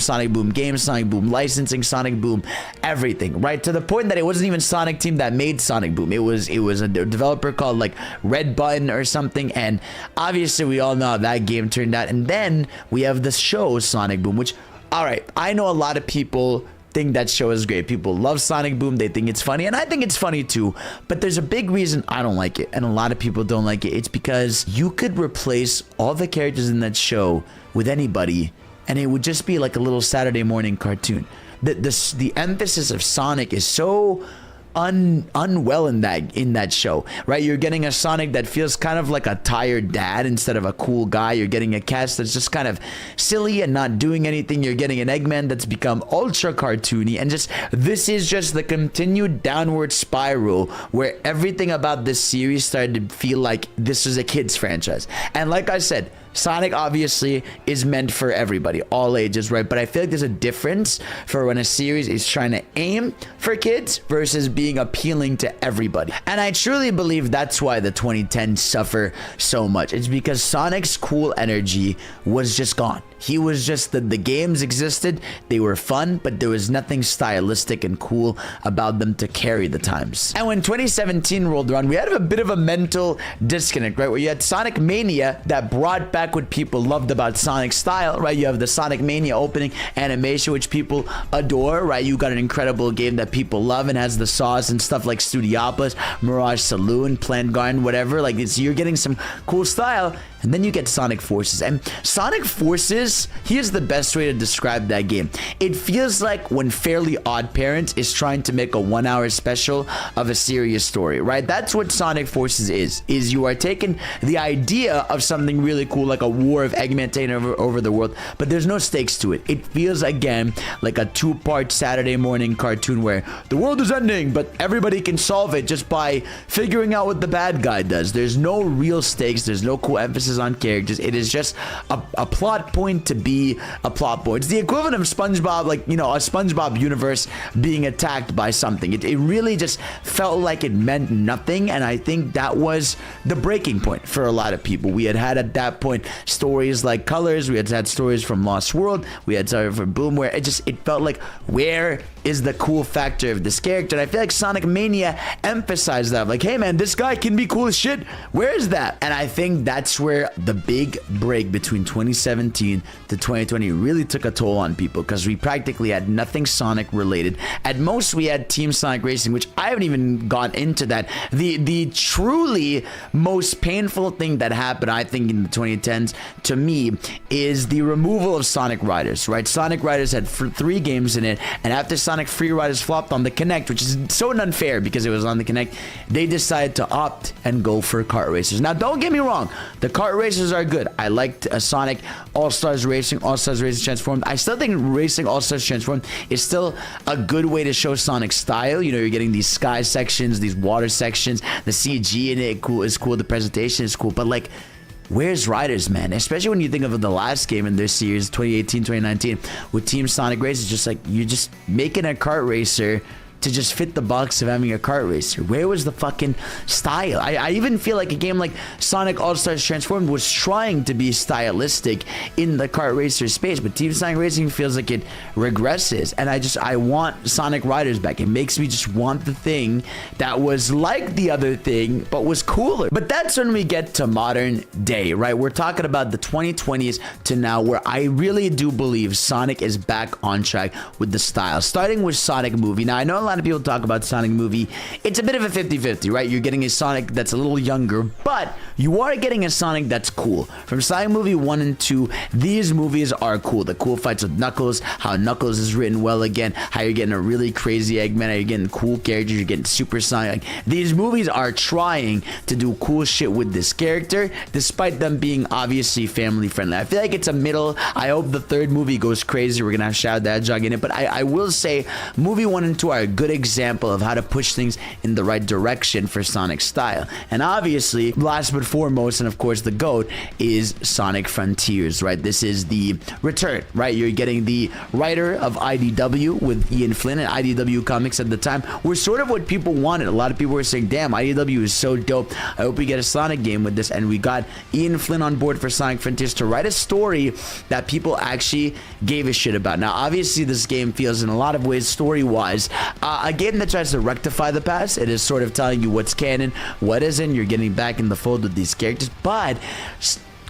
games, Sonic Boom licensing, Sonic Boom everything, right? To the point that it wasn't even Sonic Team that made Sonic Boom. It was a developer called like Red Button or something, and obviously we all know how that game turned out. And then we have the show Sonic Boom, which, all right, I know a lot of people think that show is great. People love Sonic Boom. They think it's funny, and I think it's funny too. But there's a big reason I don't like it, and a lot of people don't like it. It's because you could replace all the characters in that show with anybody, and it would just be like a little Saturday morning cartoon. The emphasis of Sonic is so unwell in that show, right? You're getting a Sonic that feels kind of like a tired dad instead of a cool guy. You're getting a cast that's just kind of silly and not doing anything. You're getting an Eggman that's become ultra cartoony, and this is just the continued downward spiral where everything about this series started to feel like this was a kid's franchise. And like I said, Sonic obviously is meant for everybody, all ages, right? But I feel like there's a difference for when a series is trying to aim for kids versus being appealing to everybody. And I truly believe that's why the 2010s suffer so much. It's because Sonic's cool energy was just gone. He was just the games existed, they were fun, but there was nothing stylistic and cool about them to carry the times. And when 2017 rolled around, we had a bit of a mental disconnect, right? Where you had Sonic Mania that brought back what people loved about Sonic's style, right? You have the Sonic Mania opening animation, which people adore, right? You got an incredible game that people love and has the sauce and stuff like Studiopolis, Mirage Saloon, Plant Garden, whatever. Like, you're getting some cool style. And then you get Sonic Forces. And Sonic Forces, here's the best way to describe that game. It feels like when Fairly Odd Parents is trying to make a 1-hour special of a serious story, right? That's what Sonic Forces is you are taking the idea of something really cool, like a war of Eggman taking over the world, but there's no stakes to it. It feels, again, like a 2-part Saturday morning cartoon where the world is ending, but everybody can solve it just by figuring out what the bad guy does. There's no real stakes. There's no cool emphasis on characters. It is just a plot point to be a plot point. It's the equivalent of SpongeBob, like, you know, a SpongeBob universe being attacked by something. It really just felt like it meant nothing, and I think that was the breaking point for a lot of people. We had at that point stories like Colors, we had stories from Lost World, we had stories from Boom, where it felt like, where is the cool factor of this character? And I feel like Sonic Mania emphasized that. Like, hey man, this guy can be cool as shit. Where is that? And I think that's where the big break between 2017 to 2020 really took a toll on people, because we practically had nothing Sonic related. At most, we had Team Sonic Racing, which I haven't even gone into that. The truly most painful thing that happened, I think, in the 2010s to me is the removal of Sonic Riders, right? Sonic Riders had 3 games in it, and after Sonic Free Riders flopped on the Kinect, which is so unfair because it was on the Kinect, they decided to opt and go for kart racers. Now, don't get me wrong, the kart racers are good. I liked Sonic All-Stars Racing, All-Stars Racing Transformed. I still think Racing All-Stars Transformed is still a good way to show Sonic's style. You know, you're getting these sky sections, these water sections, the CG in it is cool, the presentation is cool, but like, where's Riders, man? Especially when you think of the last game in this series, 2018, 2019, with Team Sonic Race. It's just like, you're just making a kart racer to just fit the box of having a kart racer. Where was the fucking style? I even feel like a game like Sonic All-Stars Transformed was trying to be stylistic in the kart racer space, but Team Sonic Racing feels like it regresses, and I want Sonic Riders back. It makes me just want the thing that was like the other thing, but was cooler. But that's when we get to modern day, right? We're talking about the 2020s to now, where I really do believe Sonic is back on track with the style, starting with Sonic Movie. Now, I know a lot of people talk about Sonic Movie. It's a bit of a 50-50, right? You're getting a Sonic that's a little younger, but you are getting a Sonic that's cool. From Sonic Movie 1 and 2, these movies are cool. The cool fights with Knuckles, how Knuckles is written well again, how you're getting a really crazy Eggman, how you're getting cool characters, you're getting Super Sonic. Like, these movies are trying to do cool shit with this character, despite them being obviously family friendly. I feel like it's a middle. I hope the third movie goes crazy. We're gonna have Shadow the Hedgehog in it, but I will say movie 1 and 2 are a good example of how to push things in the right direction for Sonic style. And obviously, last but foremost, and of course the GOAT, is Sonic Frontiers, right? This is the return, right? You're getting the writer of IDW with Ian Flynn, and IDW comics at the time were sort of what people wanted. A lot of people were saying, damn, IDW is so dope. I hope we get a Sonic game with this. And we got Ian Flynn on board for Sonic Frontiers to write a story that people actually gave a shit about. Now, obviously, this game feels in a lot of ways, story-wise, a game that tries to rectify the past. It is sort of telling you what's canon, what isn't. You're getting back in the fold with these characters, but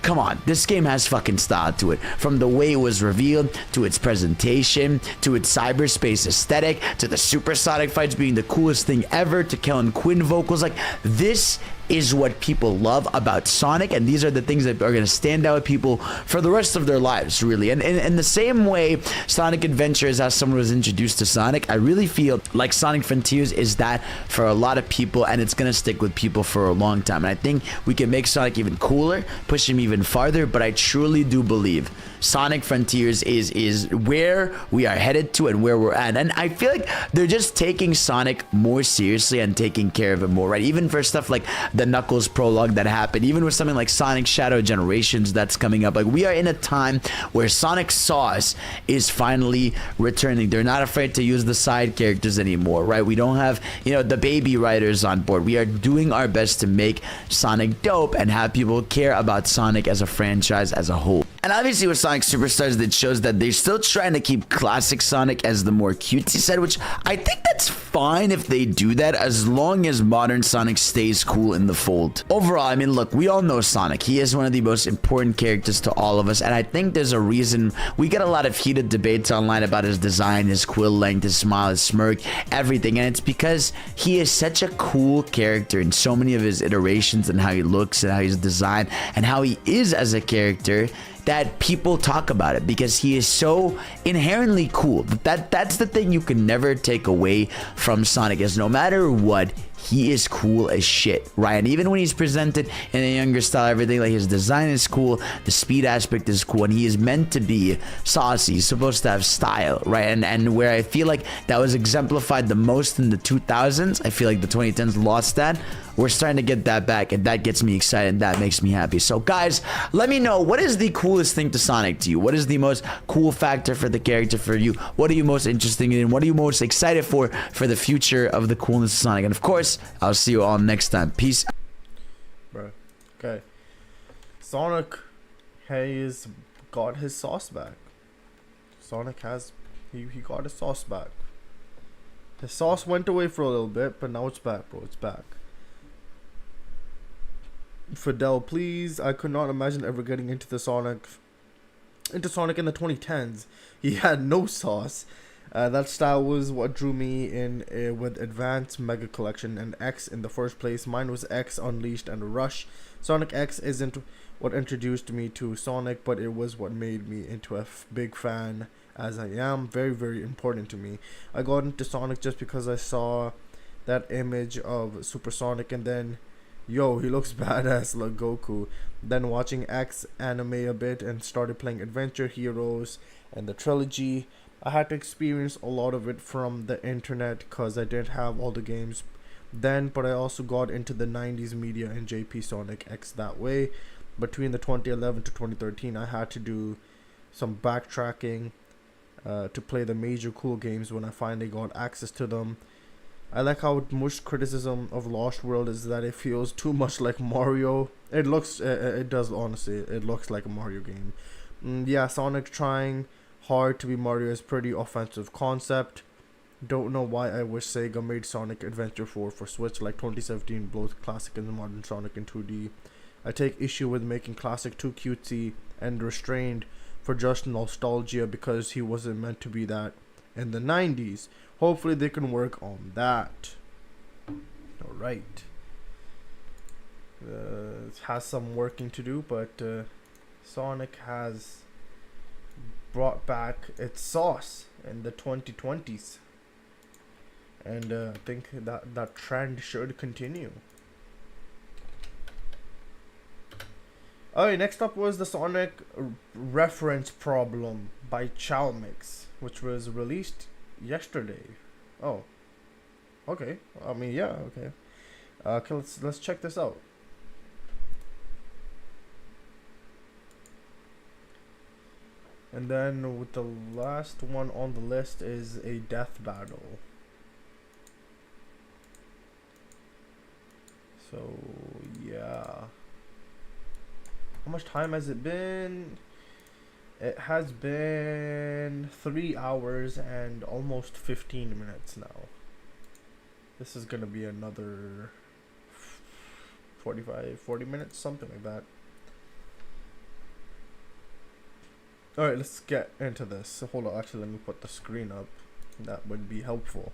come on, this game has fucking style to it. From the way it was revealed, to its presentation, to its cyberspace aesthetic, to the supersonic fights being the coolest thing ever, to Kellen Quinn vocals. Like, this is what people love about Sonic, and these are the things that are going to stand out with people for the rest of their lives, really. And in the same way Sonic Adventures, as someone was introduced to Sonic, I really feel like Sonic Frontiers is that for a lot of people, and it's going to stick with people for a long time. And I think we can make Sonic even cooler, push him even farther, but I truly do believe Sonic Frontiers is where we are headed to and where we're at. And I feel like they're just taking Sonic more seriously and taking care of it more, right? Even for stuff like the Knuckles prologue that happened, even with something like Sonic Shadow Generations that's coming up. Like, we are in a time where Sonic Sauce is finally returning. They're not afraid to use the side characters anymore, right? We don't have, you know, the baby writers on board. We are doing our best to make Sonic dope and have people care about Sonic as a franchise as a whole. And obviously with Sonic Superstars, it shows that they're still trying to keep classic Sonic as the more cutesy side, which I think that's fine if they do that, as long as modern Sonic stays cool in the fold. Overall, I mean, look, we all know Sonic. He is one of the most important characters to all of us, and I think there's a reason we get a lot of heated debates online about his design, his quill length, his smile, his smirk, everything, and it's because he is such a cool character in so many of his iterations and how he looks and how he's designed and how he is as a character, that people talk about it because he is so inherently cool. That's the thing you can never take away from Sonic, is no matter what, he is cool as shit, right? And even when he's presented in a younger style, everything, like his design is cool, the speed aspect is cool, and he is meant to be saucy. He's supposed to have style, right? And where I feel like that was exemplified the most in the 2000s, I feel like the 2010s lost that. We're starting to get that back, and that gets me excited, and that makes me happy. So guys, let me know, what is the coolest thing to Sonic to you? What is the most cool factor for the character for you? What are you most interested in? What are you most excited for the future of the coolness of Sonic? And of course, I'll see you all next time. Peace. Bro, okay. Sonic has got his sauce back. Sonic has, he got his sauce back. His sauce went away for a little bit, but now it's back, bro. It's back. Fidel, please. I could not imagine ever getting into Sonic in the 2010s. He had no sauce. That style was what drew me in with Advanced Mega Collection and X in the first place. Mine was X, Unleashed, and Rush. Sonic X isn't what introduced me to Sonic, but it was what made me into a big fan as I am. Very, very important to me. I got into Sonic just because I saw that image of Super Sonic, and then yo, he looks badass like Goku. Then watching X anime a bit and started playing Adventure Heroes and the trilogy. I had to experience a lot of it from the internet because I didn't have all the games then, but I also got into the 90s media and JP Sonic X that way. Between the 2011 to 2013, I had to do some backtracking to play the major cool games when I finally got access to them. I like how most criticism of Lost World is that it feels too much like Mario. It looks, it does honestly, it looks like a Mario game. Yeah, Sonic trying hard to be Mario is pretty offensive concept. Don't know why I wish Sega made Sonic Adventure 4 for Switch like 2017, both classic and modern Sonic in 2D. I take issue with making classic too cutesy and restrained for just nostalgia because he wasn't meant to be that in the 90s. Hopefully they can work on that. Alright. It has some working to do, but Sonic has brought back its sauce in the 2020s. And I think that trend should continue. Alright, next up was the Sonic reference problem by Chalmix, which was released yesterday. Oh, okay. I mean, yeah, okay. Okay, let's check this out. And then with the last one on the list is a death battle. So yeah. How much time has it been? It has been 3 hours and almost 15 minutes now. This is gonna be another 40 minutes, something like that. Alright, let's get into this. So hold on, actually let me put the screen up. That would be helpful.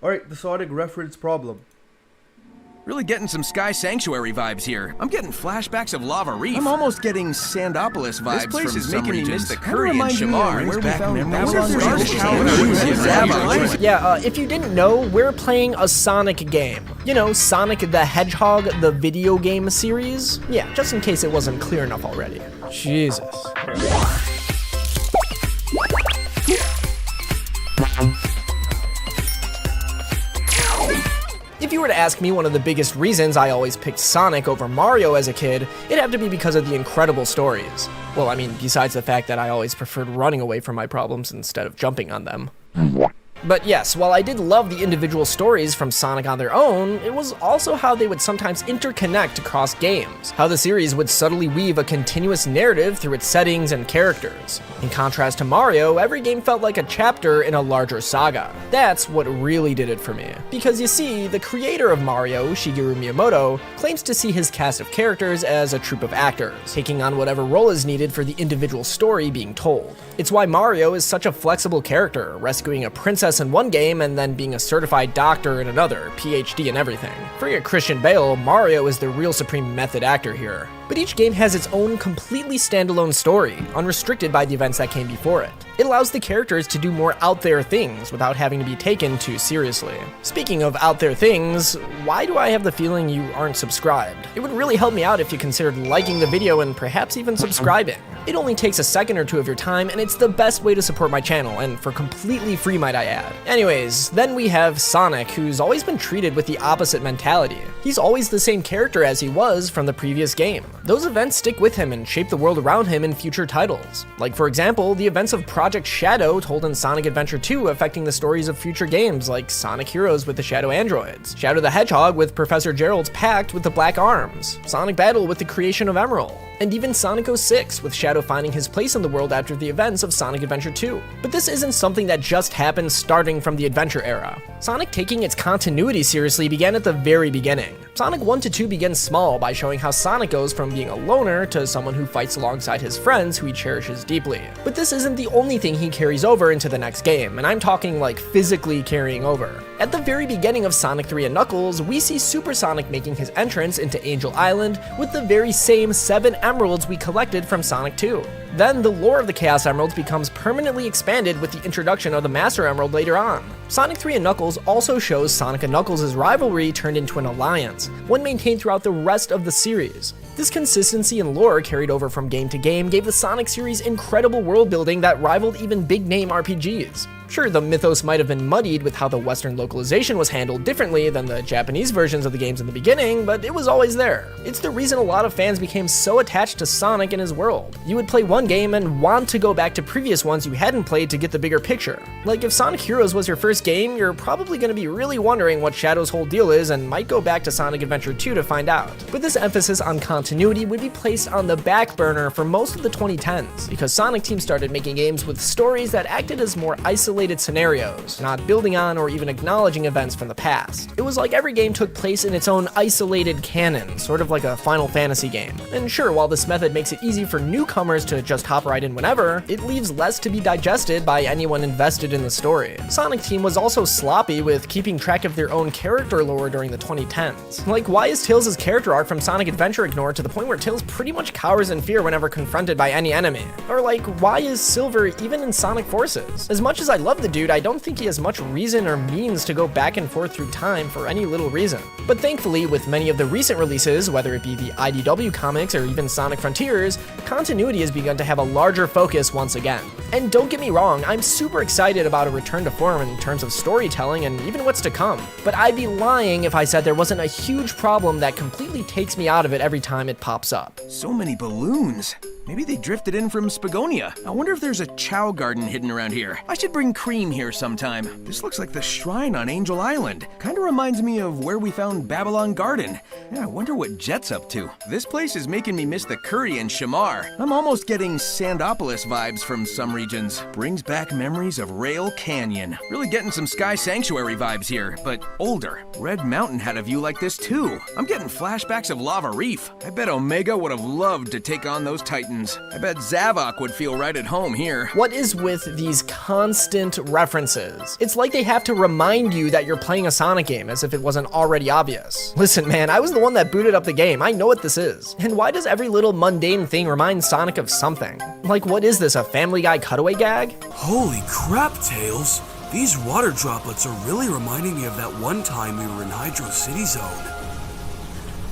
Alright, the Sonic reference problem. Really getting some Sky Sanctuary vibes here. I'm getting flashbacks of Lava Reef. I'm almost getting Sandopolis vibes. This place is making me miss the curry and Shamar, where we found Babylon. Yeah, if you didn't know, we're playing a Sonic game. You know, Sonic the Hedgehog, the video game series. Yeah, just in case it wasn't clear enough already. Jesus. If you were to ask me one of the biggest reasons I always picked Sonic over Mario as a kid, it'd have to be because of the incredible stories. Well, I mean, besides the fact that I always preferred running away from my problems instead of jumping on them. But yes, while I did love the individual stories from Sonic on their own, it was also how they would sometimes interconnect across games, how the series would subtly weave a continuous narrative through its settings and characters. In contrast to Mario, every game felt like a chapter in a larger saga. That's what really did it for me. Because you see, the creator of Mario, Shigeru Miyamoto, claims to see his cast of characters as a troupe of actors, taking on whatever role is needed for the individual story being told. It's why Mario is such a flexible character, rescuing a princess in one game and then being a certified doctor in another, PhD and everything. Forget Christian Bale, Mario is the real supreme method actor here. But each game has its own completely standalone story, unrestricted by the events that came before it. It allows the characters to do more out there things without having to be taken too seriously. Speaking of out there things, why do I have the feeling you aren't subscribed? It would really help me out if you considered liking the video and perhaps even subscribing. It only takes a second or two of your time, and it's the best way to support my channel, and for completely free, might I add. Anyways, then we have Sonic, who's always been treated with the opposite mentality. He's always the same character as he was from the previous game. Those events stick with him and shape the world around him in future titles. Like, for example, the events of Project Shadow told in Sonic Adventure 2 affecting the stories of future games like Sonic Heroes with the Shadow Androids, Shadow the Hedgehog with Professor Gerald's pact with the Black Arms, Sonic Battle with the creation of Emerald, and even Sonic 06 with Shadow finding his place in the world after the events of Sonic Adventure 2. But this isn't something that just happened starting from the Adventure era. Sonic taking its continuity seriously began at the very beginning. Sonic 1 to 2 begins small by showing how Sonic goes from being a loner to someone who fights alongside his friends who he cherishes deeply. But this isn't the only thing he carries over into the next game, and I'm talking like physically carrying over. At the very beginning of Sonic 3 and Knuckles, we see Super Sonic making his entrance into Angel Island with the very same 7 emeralds we collected from Sonic 2. Then the lore of the Chaos Emeralds becomes permanently expanded with the introduction of the Master Emerald later on. Sonic 3 and Knuckles also shows Sonic and Knuckles' rivalry turned into an alliance, one maintained throughout the rest of the series. This consistency in lore carried over from game to game gave the Sonic series incredible world building that rivaled even big-name RPGs. Sure, the mythos might have been muddied with how the Western localization was handled differently than the Japanese versions of the games in the beginning, but it was always there. It's the reason a lot of fans became so attached to Sonic and his world. You would play one game and want to go back to previous ones you hadn't played to get the bigger picture. Like if Sonic Heroes was your first game, you're probably going to be really wondering what Shadow's whole deal is and might go back to Sonic Adventure 2 to find out. But this emphasis on continuity would be placed on the back burner for most of the 2010s, because Sonic Team started making games with stories that acted as more isolated scenarios, not building on or even acknowledging events from the past. It was like every game took place in its own isolated canon, sort of like a Final Fantasy game. And sure, while this method makes it easy for newcomers to just hop right in whenever, it leaves less to be digested by anyone invested in the story. Sonic Team was also sloppy with keeping track of their own character lore during the 2010s. Like, why is Tails' character arc from Sonic Adventure ignored to the point where Tails pretty much cowers in fear whenever confronted by any enemy? Or like, why is Silver even in Sonic Forces? As much as I love the dude, I don't think he has much reason or means to go back and forth through time for any little reason. But thankfully, with many of the recent releases, whether it be the IDW comics or even Sonic Frontiers, continuity has begun to have a larger focus once again. And don't get me wrong, I'm super excited about a return to form in terms of storytelling and even what's to come. But I'd be lying if I said there wasn't a huge problem that completely takes me out of it every time it pops up. So many balloons. Maybe they drifted in from Spagonia. I wonder if there's a Chow Garden hidden around here. I should bring Cream here sometime. This looks like the shrine on Angel Island. Kinda reminds me of where we found Babylon Garden. Yeah, I wonder what Jet's up to. This place is making me miss the curry and Shamar. I'm almost getting Sandopolis vibes from some regions. Brings back memories of Rail Canyon. Really getting some Sky Sanctuary vibes here, but older. Red Mountain had a view like this too. I'm getting flashbacks of Lava Reef. I bet Omega would have loved to take on those Titans. buttons. I bet Zavok would feel right at home here. What is with these constant references? It's like they have to remind you that you're playing a Sonic game as if it wasn't already obvious. Listen, man, I was the one that booted up the game. I know what this is. And why does every little mundane thing remind Sonic of something? Like, what is this, a Family Guy cutaway gag? Holy crap, Tails. These water droplets are really reminding me of that one time we were in Hydro City Zone.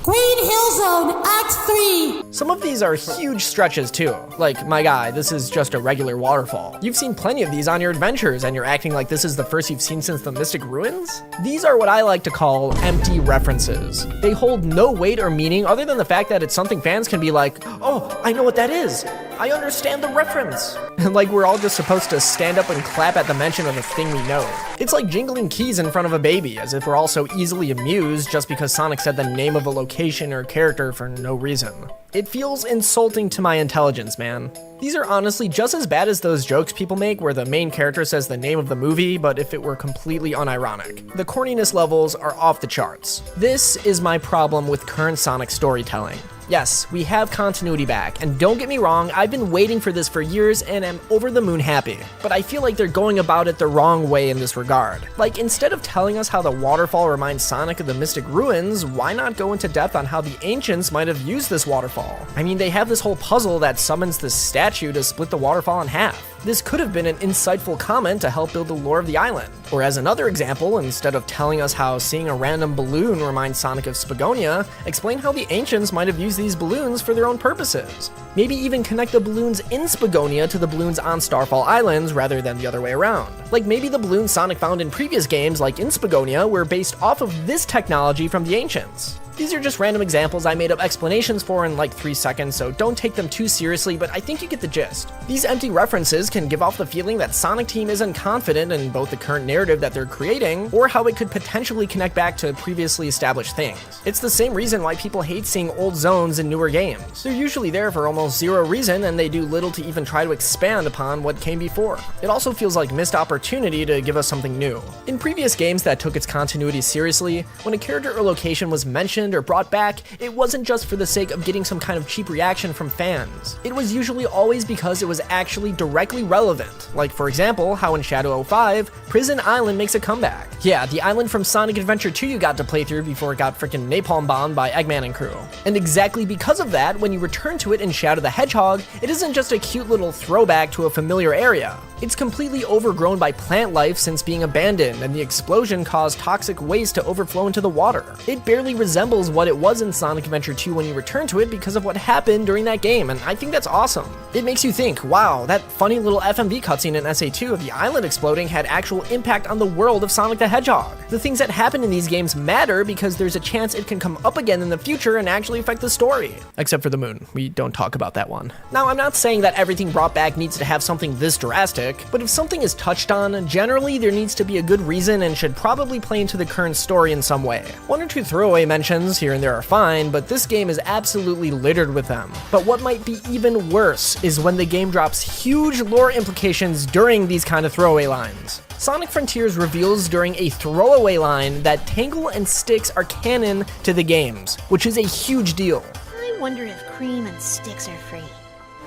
Green Hill Zone, Act 3! Some of these are huge stretches too. Like, my guy, this is just a regular waterfall. You've seen plenty of these on your adventures, and you're acting like this is the first you've seen since the Mystic Ruins? These are what I like to call empty references. They hold no weight or meaning other than the fact that it's something fans can be like, oh, I know what that is. I understand the reference. Like we're all just supposed to stand up and clap at the mention of a thing we know. It's like jingling keys in front of a baby, as if we're all so easily amused just because Sonic said the name of a location or character for no reason. It feels insulting to my intelligence, man. These are honestly just as bad as those jokes people make where the main character says the name of the movie, but if it were completely unironic. The corniness levels are off the charts. This is my problem with current Sonic storytelling. Yes, we have continuity back, and don't get me wrong, I've been waiting for this for years and am over the moon happy, but I feel like they're going about it the wrong way in this regard. Like, instead of telling us how the waterfall reminds Sonic of the Mystic Ruins, why not go into depth on how the ancients might have used this waterfall? I mean, they have this whole puzzle that summons this statue to split the waterfall in half. This could have been an insightful comment to help build the lore of the island. Or as another example, instead of telling us how seeing a random balloon reminds Sonic of Spagonia, explain how the ancients might have used these balloons for their own purposes. Maybe even connect the balloons in Spagonia to the balloons on Starfall Islands rather than the other way around. Like maybe the balloons Sonic found in previous games, like in Spagonia, were based off of this technology from the ancients. These are just random examples I made up explanations for in like 3 seconds, so don't take them too seriously, but I think you get the gist. These empty references can give off the feeling that Sonic Team isn't confident in both the current narrative that they're creating, or how it could potentially connect back to previously established things. It's the same reason why people hate seeing old zones in newer games. They're usually there for almost zero reason, and they do little to even try to expand upon what came before. It also feels like missed opportunity to give us something new. In previous games that took its continuity seriously, when a character or location was mentioned or brought back, it wasn't just for the sake of getting some kind of cheap reaction from fans. It was usually always because it was actually directly relevant. Like for example, how in Shadow 05, Prison Island makes a comeback. Yeah, the island from Sonic Adventure 2 you got to play through before it got freaking napalm bombed by Eggman and crew. And exactly because of that, when you return to it in Shadow the Hedgehog, it isn't just a cute little throwback to a familiar area. It's completely overgrown by plant life since being abandoned, and the explosion caused toxic waste to overflow into the water. It barely resembles what it was in Sonic Adventure 2 when you return to it because of what happened during that game, and I think that's awesome. It makes you think, wow, that funny little FMV cutscene in SA2 of the island exploding had actual impact on the world of Sonic the Hedgehog. The things that happen in these games matter because there's a chance it can come up again in the future and actually affect the story. Except for the moon, we don't talk about that one. Now, I'm not saying that everything brought back needs to have something this drastic, but if something is touched on, generally there needs to be a good reason and should probably play into the current story in some way. One or two throwaway mentions here and there are fine, but this game is absolutely littered with them. But what might be even worse is when the game drops huge lore implications during these kind of throwaway lines. Sonic Frontiers reveals during a throwaway line that Tangle and Sticks are canon to the games, which is a huge deal. I wonder if Cream and Sticks are free.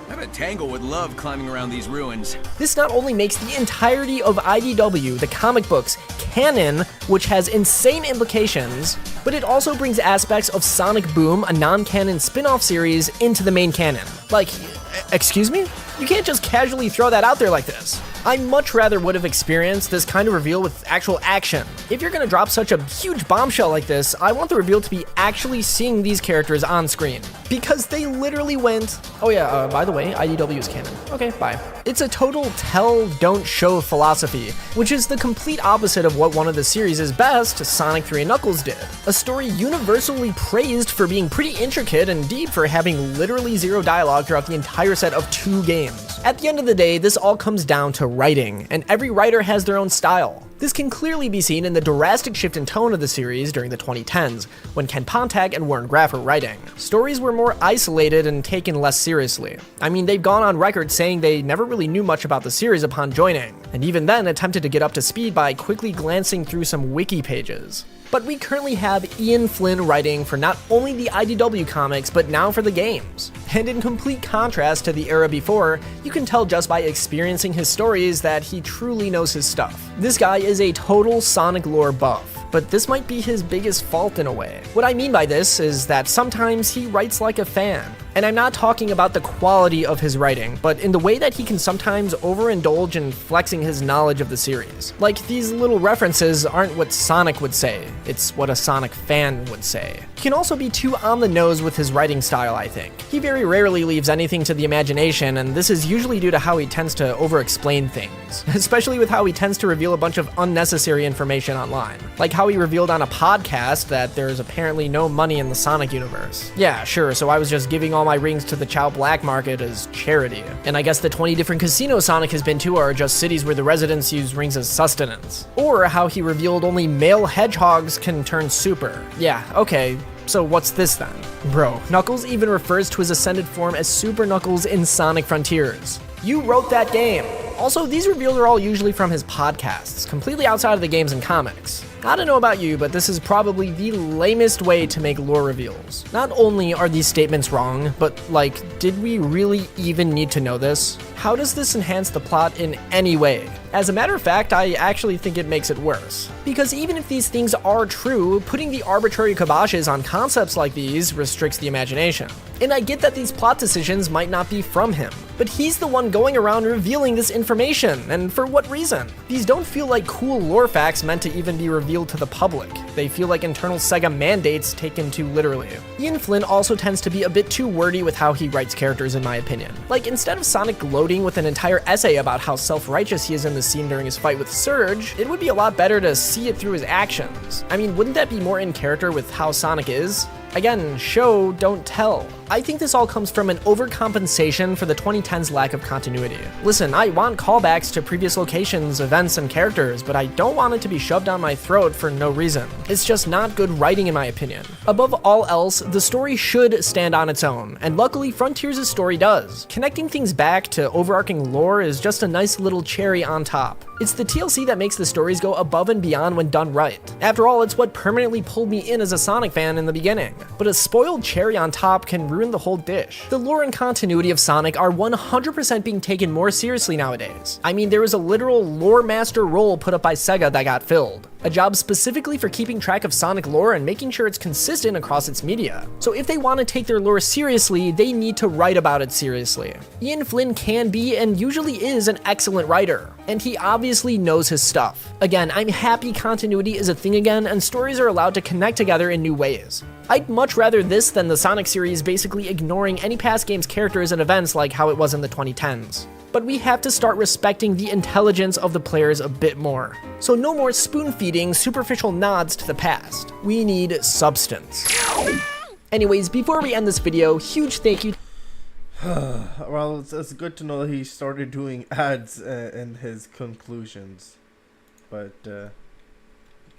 I bet Tangle would love climbing around these ruins. This not only makes the entirety of IDW, the comic books, canon, which has insane implications, but it also brings aspects of Sonic Boom, a non-canon spin-off series, into the main canon. Like, excuse me? You can't just casually throw that out there like this. I much rather would have experienced this kind of reveal with actual action. If you're gonna drop such a huge bombshell like this, I want the reveal to be actually seeing these characters on screen. Because they literally went, oh yeah, by the way, IDW is canon. Okay, bye. It's a total tell, don't show philosophy, which is the complete opposite of what one of the series' best, Sonic 3 and Knuckles, did. A story universally praised for being pretty intricate and deep for having literally zero dialogue throughout the entire set of 2 games. At the end of the day, this all comes down to writing, and every writer has their own style. This can clearly be seen in the drastic shift in tone of the series during the 2010s, when Ken Pontac and Warren Graff were writing. Stories were more isolated and taken less seriously. I mean, they've gone on record saying they never really knew much about the series upon joining, and even then attempted to get up to speed by quickly glancing through some wiki pages. But we currently have Ian Flynn writing for not only the IDW comics, but now for the games. And in complete contrast to the era before, you can tell just by experiencing his stories that he truly knows his stuff. This guy is a total Sonic lore buff, but this might be his biggest fault in a way. What I mean by this is that sometimes he writes like a fan. And I'm not talking about the quality of his writing, but in the way that he can sometimes overindulge in flexing his knowledge of the series. Like, these little references aren't what Sonic would say, it's what a Sonic fan would say. He can also be too on the nose with his writing style, I think. He very rarely leaves anything to the imagination, and this is usually due to how he tends to over-explain things. Especially with how he tends to reveal a bunch of unnecessary information online. Like how he revealed on a podcast that there's apparently no money in the Sonic universe. Yeah, sure, so I was just giving all my rings to the Chow black market as charity. And I guess the 20 different casinos Sonic has been to are just cities where the residents use rings as sustenance. Or how he revealed only male hedgehogs can turn super. Yeah, okay. So what's this then? Bro, Knuckles even refers to his ascended form as Super Knuckles in Sonic Frontiers. You wrote that game. Also, these reveals are all usually from his podcasts, completely outside of the games and comics. I don't know about you, but this is probably the lamest way to make lore reveals. Not only are these statements wrong, but like, did we really even need to know this? How does this enhance the plot in any way? As a matter of fact, I actually think it makes it worse. Because even if these things are true, putting the arbitrary kiboshes on concepts like these restricts the imagination. And I get that these plot decisions might not be from him, but he's the one going around revealing this information, and for what reason? These don't feel like cool lore facts meant to even be revealed to the public. They feel like internal Sega mandates taken too literally. Ian Flynn also tends to be a bit too wordy with how he writes characters, in my opinion. Like, instead of Sonic gloating with an entire essay about how self-righteous he is in the scene during his fight with Surge, it would be a lot better to see it through his actions. I mean, wouldn't that be more in character with how Sonic is? Again, show, don't tell. I think this all comes from an overcompensation for the 2010s lack of continuity. Listen, I want callbacks to previous locations, events, and characters, but I don't want it to be shoved down my throat for no reason. It's just not good writing in my opinion. Above all else, the story should stand on its own, and luckily Frontiers' story does. Connecting things back to overarching lore is just a nice little cherry on top. It's the TLC that makes the stories go above and beyond when done right. After all, it's what permanently pulled me in as a Sonic fan in the beginning. But a spoiled cherry on top can ruin the whole dish. The lore and continuity of Sonic are 100% being taken more seriously nowadays. I mean, there was a literal lore master role put up by Sega that got filled. A job specifically for keeping track of Sonic lore and making sure it's consistent across its media. So if they want to take their lore seriously, they need to write about it seriously. Ian Flynn can be and usually is an excellent writer, and he obviously knows his stuff. Again, I'm happy continuity is a thing again and stories are allowed to connect together in new ways. I'd much rather this than the Sonic series basically ignoring any past game's characters and events like how it was in the 2010s. But we have to start respecting the intelligence of the players a bit more. So no more spoon-feeding superficial nods to the past. We need substance. Anyways, before we end this video, huge thank you. Well, it's good to know that he started doing ads in his conclusions. But,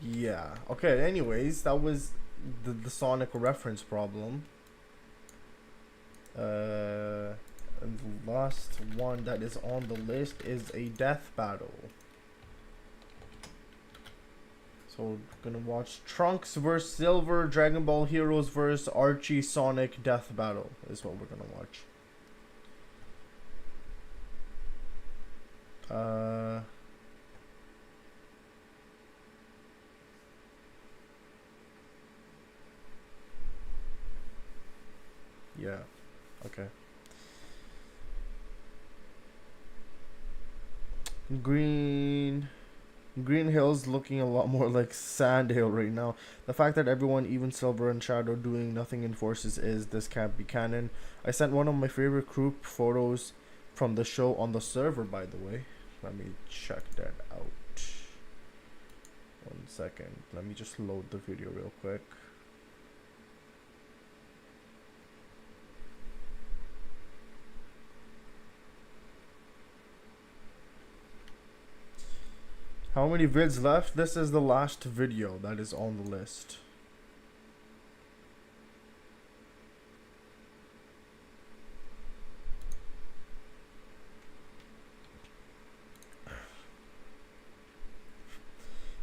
yeah. Okay, anyways, that was the Sonic reference problem. And the last one that is on the list is a death battle. So we're gonna watch Trunks vs Silver, Dragon Ball Heroes vs Archie Sonic death battle is what we're gonna watch. Yeah, okay. Green Hill's looking a lot more like Sand Hill right now. The fact that everyone, even Silver and Shadow, doing nothing enforces is this can't be canon. I sent one of my favorite group photos from the show on the server, by the way. Let me check that out. 1 second. Let me just load the video real quick. How many vids left? This is the last video that is on the list.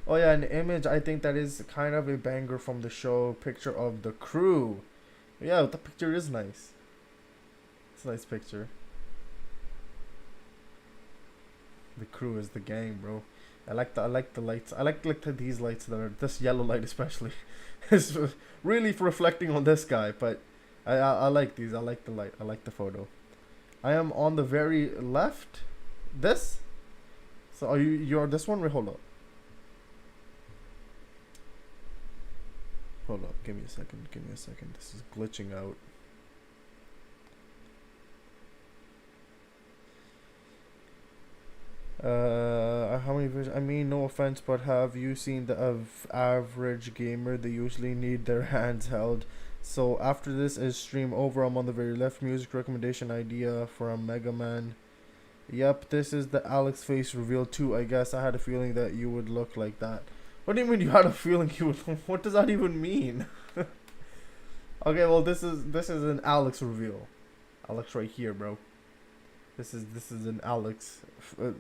Oh yeah, an image, I think that is kind of a banger from the show. Picture of the crew. Yeah, the picture is nice. It's a nice picture. The crew is the gang, bro. I like the lights. I like these lights that are this yellow light especially. It's really reflecting on this guy, but I like these. I like the light. I like the photo. I am on the very left. This. So are you're this one? Wait, hold up. Hold up. Give me a second. Give me a second. This is glitching out. How many versions? I mean, no offense, but have you seen the average gamer? They usually need their hands held. So after this is stream over, I'm on the very left. Music recommendation idea from Mega Man. Yep, this is the Alex face reveal too. I guess I had a feeling that you would look like that. What do you mean you had a feeling you would? What does that even mean? Okay, well this is an Alex reveal. Alex right here, bro. This is an Alex. I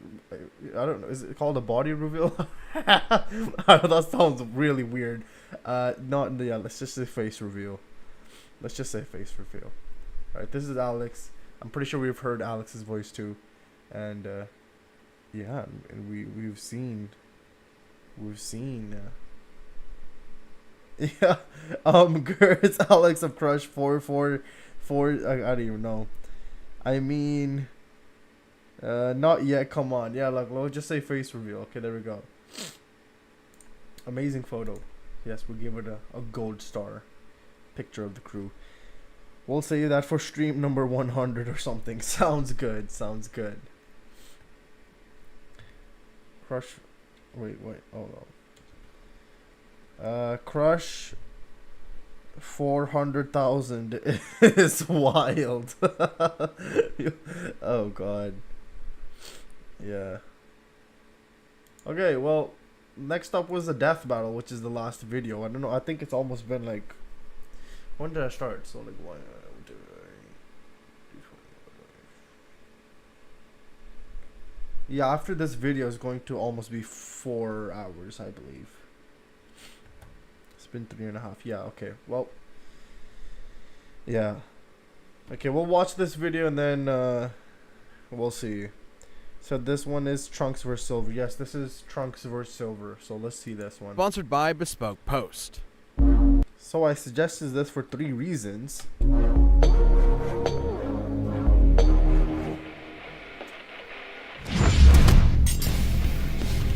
don't know. Is it called a body reveal? That sounds really weird. Not yeah. Let's just say face reveal. Let's just say face reveal. All right. This is Alex. I'm pretty sure we've heard Alex's voice too, and yeah, and we've seen. Yeah. It's Alex of Crush 444. I don't even know. I mean. Not yet. Come on. Yeah, like we'll just say face reveal. Okay, there we go. Amazing photo. Yes, we'll give it a gold star. Picture of the crew. We'll say that for stream number 100 or something. Sounds good. Sounds good. Crush. Wait. Hold on. Crush 400,000 is wild. Oh god. Yeah. Okay, well, next up was the death battle, which is the last video. I don't know. I think it's almost been like. When did I start? So like 1, 2, 3, 4. Yeah, after this video is going to almost be 4 hours, I believe. It's been 3.5. Yeah. Okay. Well. Yeah. Okay, we'll watch this video and then we'll see. So this one is Trunks vs. Silver. Yes, this is Trunks vs. Silver. So let's see this one. Sponsored by Bespoke Post. So I suggested this for 3 reasons.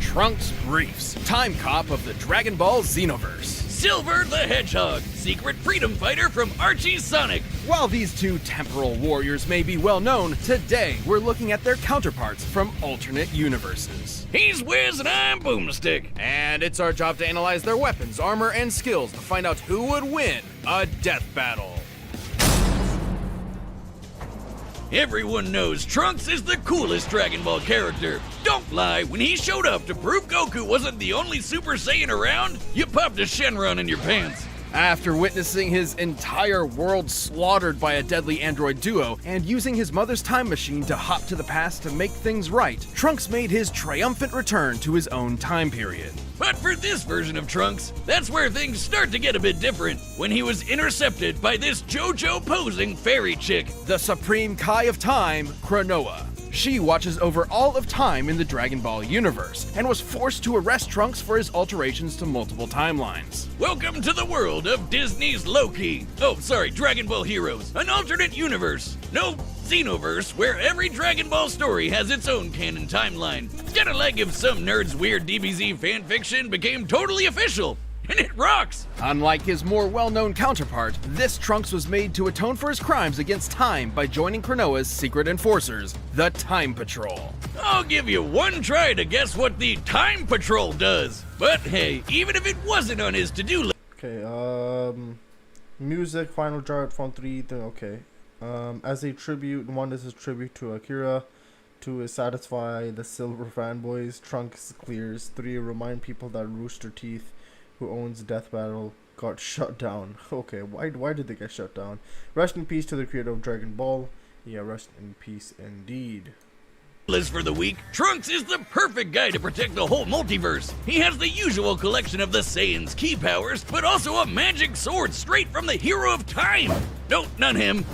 Trunks Briefs, time cop of the Dragon Ball Xenoverse. Silver the Hedgehog, secret freedom fighter from Archie's Sonic. While these two temporal warriors may be well known, today we're looking at their counterparts from alternate universes. He's Wiz and I'm Boomstick. And it's our job to analyze their weapons, armor, and skills to find out who would win a death battle. Everyone knows Trunks is the coolest Dragon Ball character. Don't lie, when he showed up to prove Goku wasn't the only Super Saiyan around, you popped a Shenron in your pants. After witnessing his entire world slaughtered by a deadly android duo, and using his mother's time machine to hop to the past to make things right, Trunks made his triumphant return to his own time period. But for this version of Trunks, that's where things start to get a bit different, when he was intercepted by this JoJo-posing fairy chick. The Supreme Kai of Time, Cronoa. She watches over all of time in the Dragon Ball universe, and was forced to arrest Trunks for his alterations to multiple timelines. Welcome to the world of Disney's Loki. Oh, sorry, Dragon Ball Heroes. An alternate universe. No, Xenoverse, where every Dragon Ball story has its own canon timeline. Kinda like if some nerd's weird DBZ fanfiction became totally official. And it rocks! Unlike his more well-known counterpart, this Trunks was made to atone for his crimes against time by joining Cronoa's secret enforcers, the Time Patrol. I'll give you one try to guess what the Time Patrol does. But hey, even if it wasn't on his to-do list... Okay, music, final chart, font 3, okay. As a tribute, 1 is a tribute to Akira, 2 is satisfy the silver fanboys, Trunks clears, 3 remind people that Rooster Teeth, who owns Death Battle, got shut down. Okay, why did they get shut down? Rest in peace to the creator of Dragon Ball. Yeah, rest in peace indeed. For the week, Trunks is the perfect guy to protect the whole multiverse. He has the usual collection of the Saiyans' key powers, but also a magic sword straight from the hero of time. No, not him.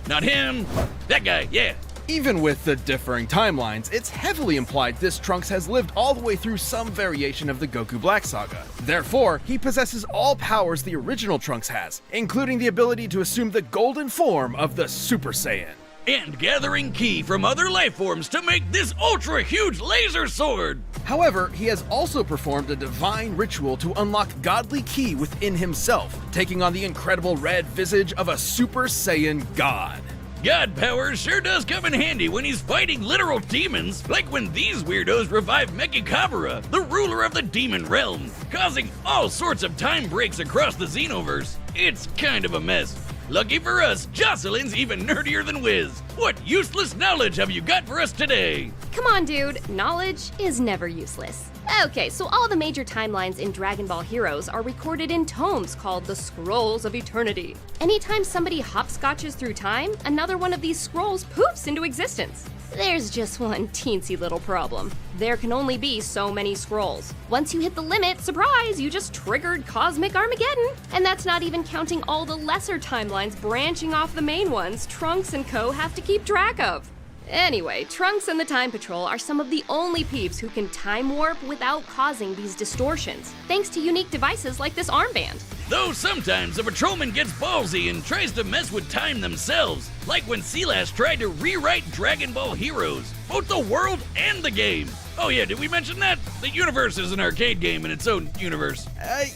Not him. That guy, yeah. Even with the differing timelines, it's heavily implied this Trunks has lived all the way through some variation of the Goku Black Saga. Therefore, he possesses all powers the original Trunks has, including the ability to assume the golden form of the Super Saiyan. And gathering ki from other life forms to make this ultra-huge laser sword! However, he has also performed a divine ritual to unlock godly ki within himself, taking on the incredible red visage of a Super Saiyan god. God power sure does come in handy when he's fighting literal demons, like when these weirdos revive Mechikabura, the ruler of the demon realm, causing all sorts of time breaks across the Xenoverse. It's kind of a mess. Lucky for us, Jocelyn's even nerdier than Wiz. What useless knowledge have you got for us today? Come on, dude. Knowledge is never useless. Okay, so all the major timelines in Dragon Ball Heroes are recorded in tomes called the Scrolls of Eternity. Anytime somebody hopscotches through time, another one of these scrolls poofs into existence. There's just one teensy little problem. There can only be so many scrolls. Once you hit the limit, surprise, you just triggered Cosmic Armageddon. And that's not even counting all the lesser timelines branching off the main ones Trunks and co have to keep track of. Anyway, Trunks and the Time Patrol are some of the only peeps who can time warp without causing these distortions, thanks to unique devices like this armband. Though sometimes a patrolman gets ballsy and tries to mess with time themselves, like when Silas tried to rewrite Dragon Ball Heroes, both the world and the game. Oh yeah, did we mention that? The universe is an arcade game in its own universe.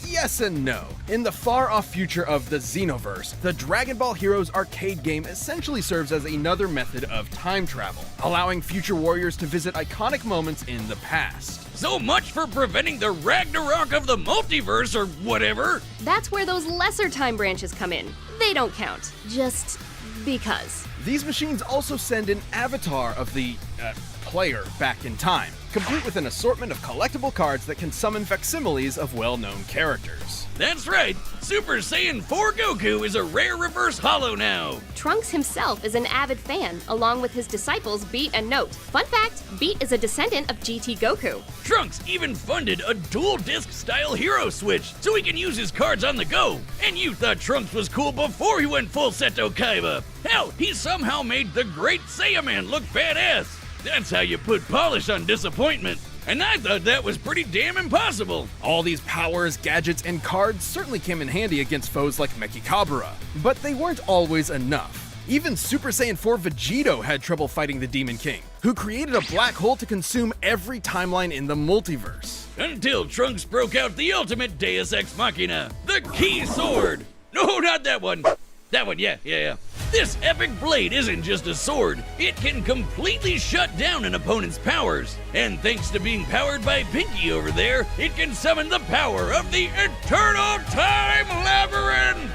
Yes and no. In the far-off future of the Xenoverse, the Dragon Ball Heroes arcade game essentially serves as another method of time travel, allowing future warriors to visit iconic moments in the past. So much for preventing the Ragnarok of the multiverse or whatever. That's where those lesser time branches come in. They don't count, just because. These machines also send an avatar of the player back in time, complete with an assortment of collectible cards that can summon facsimiles of well-known characters. That's right, Super Saiyan 4 Goku is a rare reverse holo now. Trunks himself is an avid fan, along with his disciples Beat and Note. Fun fact, Beat is a descendant of GT Goku. Trunks even funded a dual-disc style hero switch so he can use his cards on the go. And you thought Trunks was cool before he went full Seto Kaiba. Hell, he somehow made the Great Saiyaman look badass. That's how you put polish on disappointment. And I thought that was pretty damn impossible. All these powers, gadgets, and cards certainly came in handy against foes like Mechikabura, but they weren't always enough. Even Super Saiyan 4 Vegito had trouble fighting the Demon King, who created a black hole to consume every timeline in the multiverse. Until Trunks broke out the ultimate Deus Ex Machina, the Key Sword. No, not that one. That one, yeah. This epic blade isn't just a sword, it can completely shut down an opponent's powers. And thanks to being powered by Pinky over there, it can summon the power of the Eternal Time Labyrinth!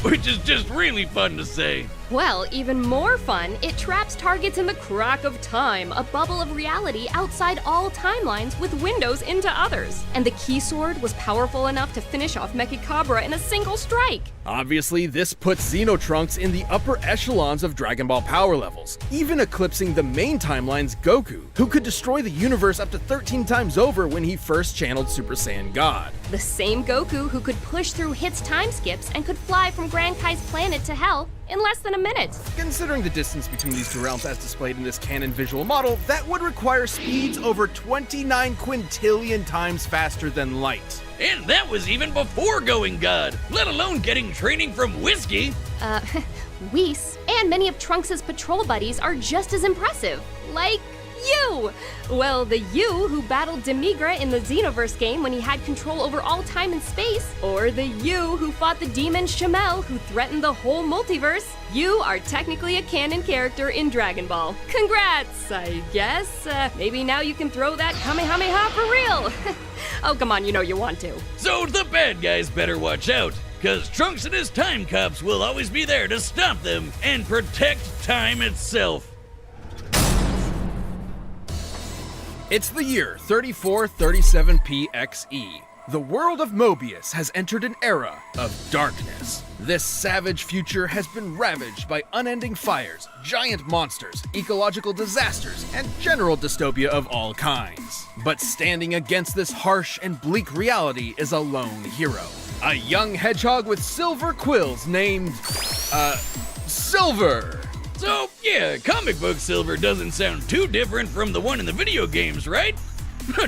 Which is just really fun to say. Well, even more fun, it traps targets in the crack of time, a bubble of reality outside all timelines with windows into others. And the Key Sword was powerful enough to finish off Mechikabura in a single strike. Obviously, this puts Xenotrunks in the upper echelons of Dragon Ball power levels, even eclipsing the main timeline's Goku, who could destroy the universe up to 13 times over when he first channeled Super Saiyan God. The same Goku who could push through Hit's time skips and could fly from Grand Kai's planet to Hell in less than a minute. Considering the distance between these two realms as displayed in this canon visual model, that would require speeds over 29 quintillion times faster than light. And that was even before going God, let alone getting training from Whiskey. Whis and many of Trunks' patrol buddies are just as impressive. Like you! Well, the you who battled Demigra in the Xenoverse game when he had control over all time and space, or the you who fought the demon Shamel who threatened the whole multiverse, you are technically a canon character in Dragon Ball. Congrats, I guess. Maybe now you can throw that Kamehameha for real. Oh, come on, you know you want to. So the bad guys better watch out, cause Trunks and his time cops will always be there to stop them and protect time itself. It's the year 3437 PXE. The world of Mobius has entered an era of darkness. This savage future has been ravaged by unending fires, giant monsters, ecological disasters, and general dystopia of all kinds. But standing against this harsh and bleak reality is a lone hero. A young hedgehog with silver quills named, Silver. So, yeah, comic book Silver doesn't sound too different from the one in the video games, right?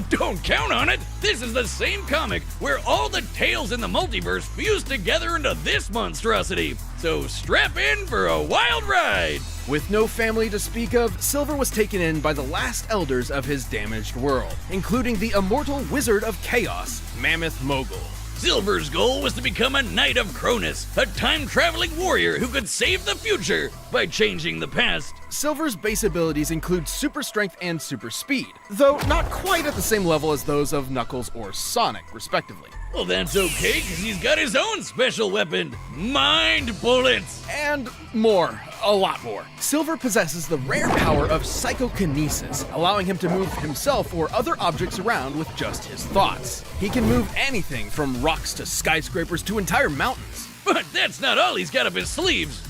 Don't count on it! This is the same comic where all the tales in the multiverse fuse together into this monstrosity. So strap in for a wild ride! With no family to speak of, Silver was taken in by the last elders of his damaged world, including the immortal Wizard of Chaos, Mammoth Mogul. Silver's goal was to become a Knight of Cronus, a time-traveling warrior who could save the future by changing the past. Silver's base abilities include super strength and super speed, though not quite at the same level as those of Knuckles or Sonic, respectively. Well, that's okay, because he's got his own special weapon, Mind Bullets! And more. A lot more. Silver possesses the rare power of psychokinesis, allowing him to move himself or other objects around with just his thoughts. He can move anything from rocks to skyscrapers to entire mountains. But that's not all he's got up his sleeves.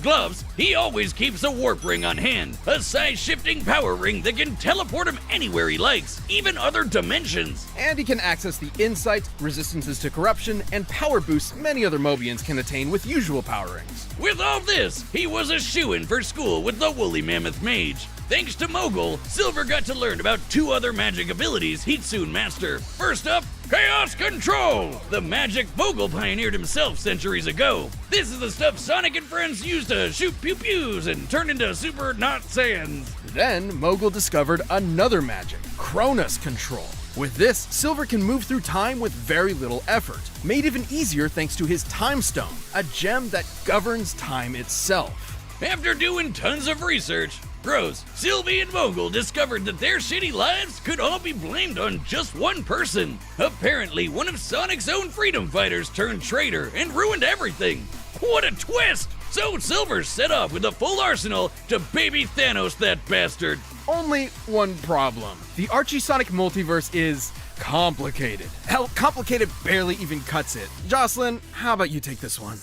Gloves. He always keeps a warp ring on hand, a size-shifting power ring that can teleport him anywhere he likes, even other dimensions. And he can access the insight, resistances to corruption, and power boosts many other Mobians can attain with usual power rings. With all this, he was a shoo-in for school with the Woolly Mammoth Mage. Thanks to Mogul, Silver got to learn about 2 other magic abilities he'd soon master. First up, Chaos Control! The magic Mogul pioneered himself centuries ago. This is the stuff Sonic and friends used to shoot pew-pews and turn into super not Saiyans. Then, Mogul discovered another magic, Cronus Control. With this, Silver can move through time with very little effort, made even easier thanks to his Time Stone, a gem that governs time itself. After doing tons of research, Rose, Sylvie, and Mogul discovered that their shitty lives could all be blamed on just one person. Apparently, one of Sonic's own freedom fighters turned traitor and ruined everything. What a twist! So Silver set off with a full arsenal to baby Thanos that bastard. Only one problem. The Archie Sonic multiverse is complicated. Hell, complicated barely even cuts it. Jocelyn, how about you take this one?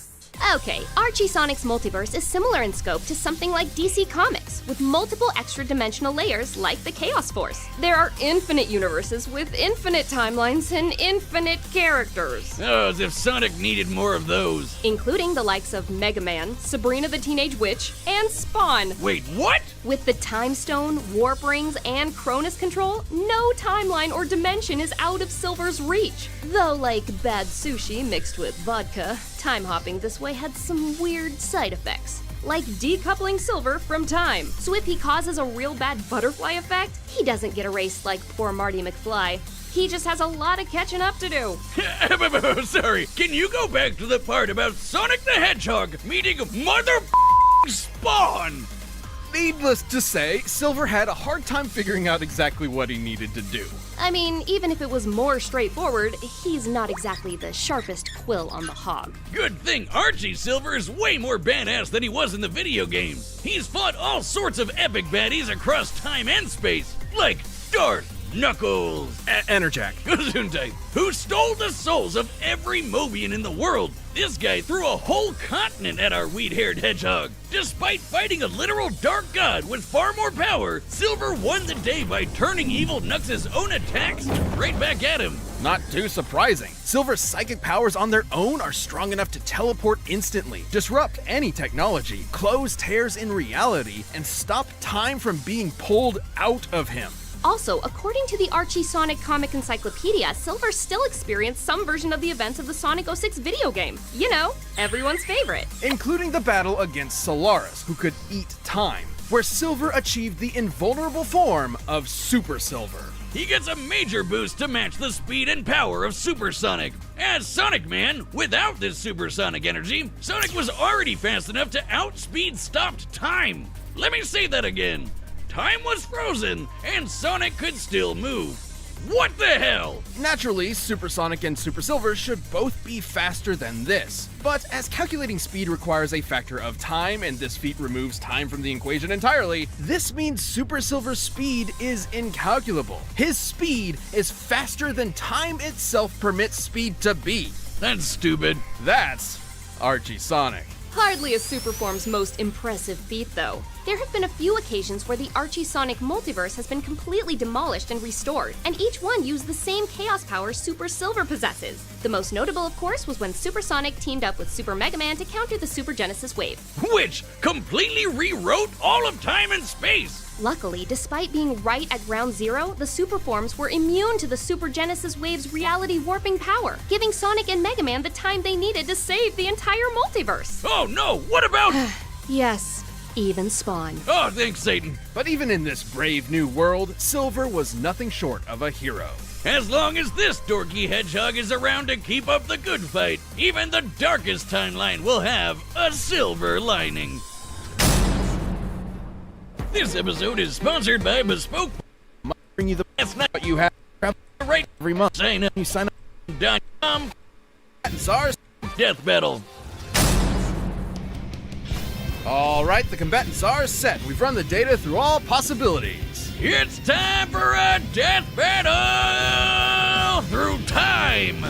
Okay, Archie Sonic's multiverse is similar in scope to something like DC Comics, with multiple extra-dimensional layers like the Chaos Force. There are infinite universes with infinite timelines and infinite characters. Oh, as if Sonic needed more of those. Including the likes of Mega Man, Sabrina the Teenage Witch, and Spawn. Wait, what? With the Time Stone, Warp Rings, and Cronus Control, no timeline or dimension is out of Silver's reach. Though, like bad sushi mixed with vodka, time hopping this way had some weird side effects, like decoupling Silver from time. So if he causes a real bad butterfly effect, he doesn't get erased like poor Marty McFly. He just has a lot of catching up to do. Sorry, can you go back to the part about Sonic the Hedgehog meeting Mother Spawn? Needless to say, Silver had a hard time figuring out exactly what he needed to do. I mean, even if it was more straightforward, he's not exactly the sharpest quill on the hog. Good thing Archie Silver is way more badass than he was in the video games. He's fought all sorts of epic baddies across time and space, like Darth, Knuckles, Enerjack, who stole the souls of every Mobian in the world. This guy threw a whole continent at our weed-haired hedgehog. Despite fighting a literal dark god with far more power, Silver won the day by turning evil Knux's own attacks right back at him. Not too surprising. Silver's psychic powers on their own are strong enough to teleport instantly, disrupt any technology, close tears in reality, and stop time from being pulled out of him. Also, according to the Archie Sonic Comic Encyclopedia, Silver still experienced some version of the events of the Sonic 06 video game. You know, everyone's favorite. Including the battle against Solaris, who could eat time, where Silver achieved the invulnerable form of Super Silver. He gets a major boost to match the speed and power of Super Sonic. As Sonic Man, without this supersonic energy, Sonic was already fast enough to outspeed stopped time. Let me say that again. Time was frozen, and Sonic could still move. What the hell? Naturally, Supersonic and Super Silver should both be faster than this. But as calculating speed requires a factor of time, and this feat removes time from the equation entirely, this means Super Silver's speed is incalculable. His speed is faster than time itself permits speed to be. That's stupid. That's Archie Sonic. Hardly a Superform's most impressive feat, though. There have been a few occasions where the Archie Sonic multiverse has been completely demolished and restored, and each one used the same chaos power Super Silver possesses. The most notable, of course, was when Super Sonic teamed up with Super Mega Man to counter the Super Genesis wave. Which completely rewrote all of time and space! Luckily, despite being right at ground zero, the Superforms were immune to the Super Genesis wave's reality warping power, giving Sonic and Mega Man the time they needed to save the entire multiverse. Oh no, what about... Yes, even Spawn. Oh, thanks, Satan. But even in this brave new world, Silver was nothing short of a hero. As long as this dorky hedgehog is around to keep up the good fight, even the darkest timeline will have a silver lining. This episode is sponsored by Bespoke. Bring you the best night you have right every month. Sign up. You sign up. SARS Death Battle. All right, the combatants are set. We've run the data through all possibilities. It's time for a death battle through time.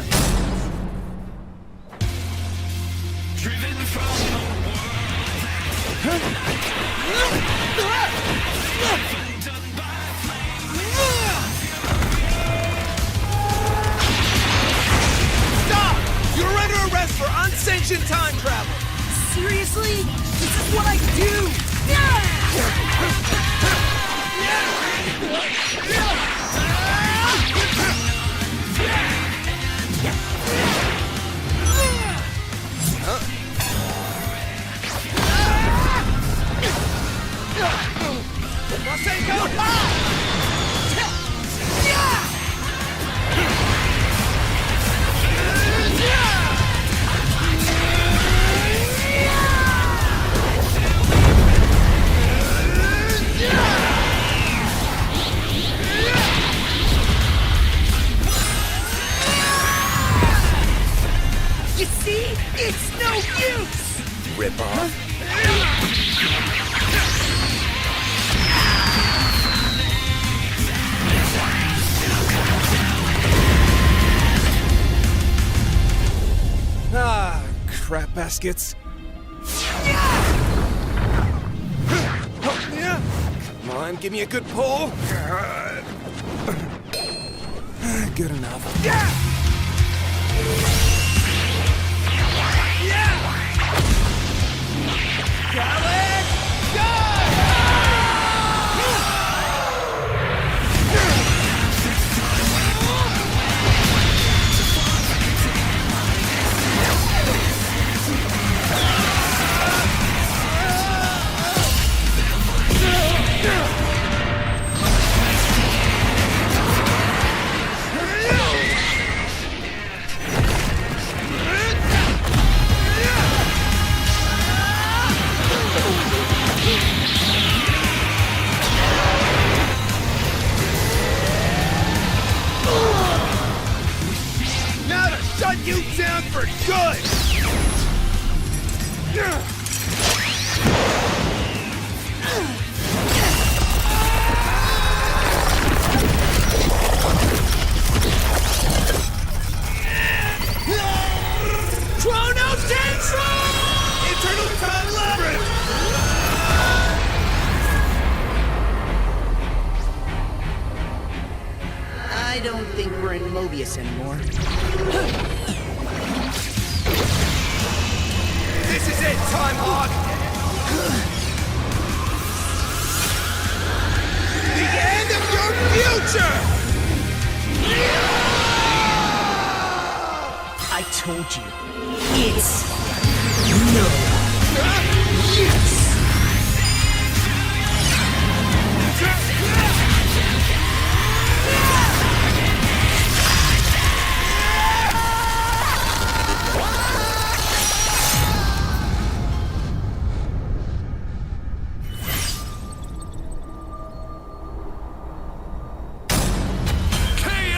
Driven from the world. Stop! You're under arrest for unsanctioned time travel. Seriously? This is what I do! You see? It's no use! Rip off. Ah, crap baskets. Come on, give me a good pull. Good enough. Now to shut you down for good! Chrono Central! Eternal Time Labyrinth! I don't think we're in Mobius anymore. This is it, Time Hog! The end of your future! I told you. It's no use. Chaos!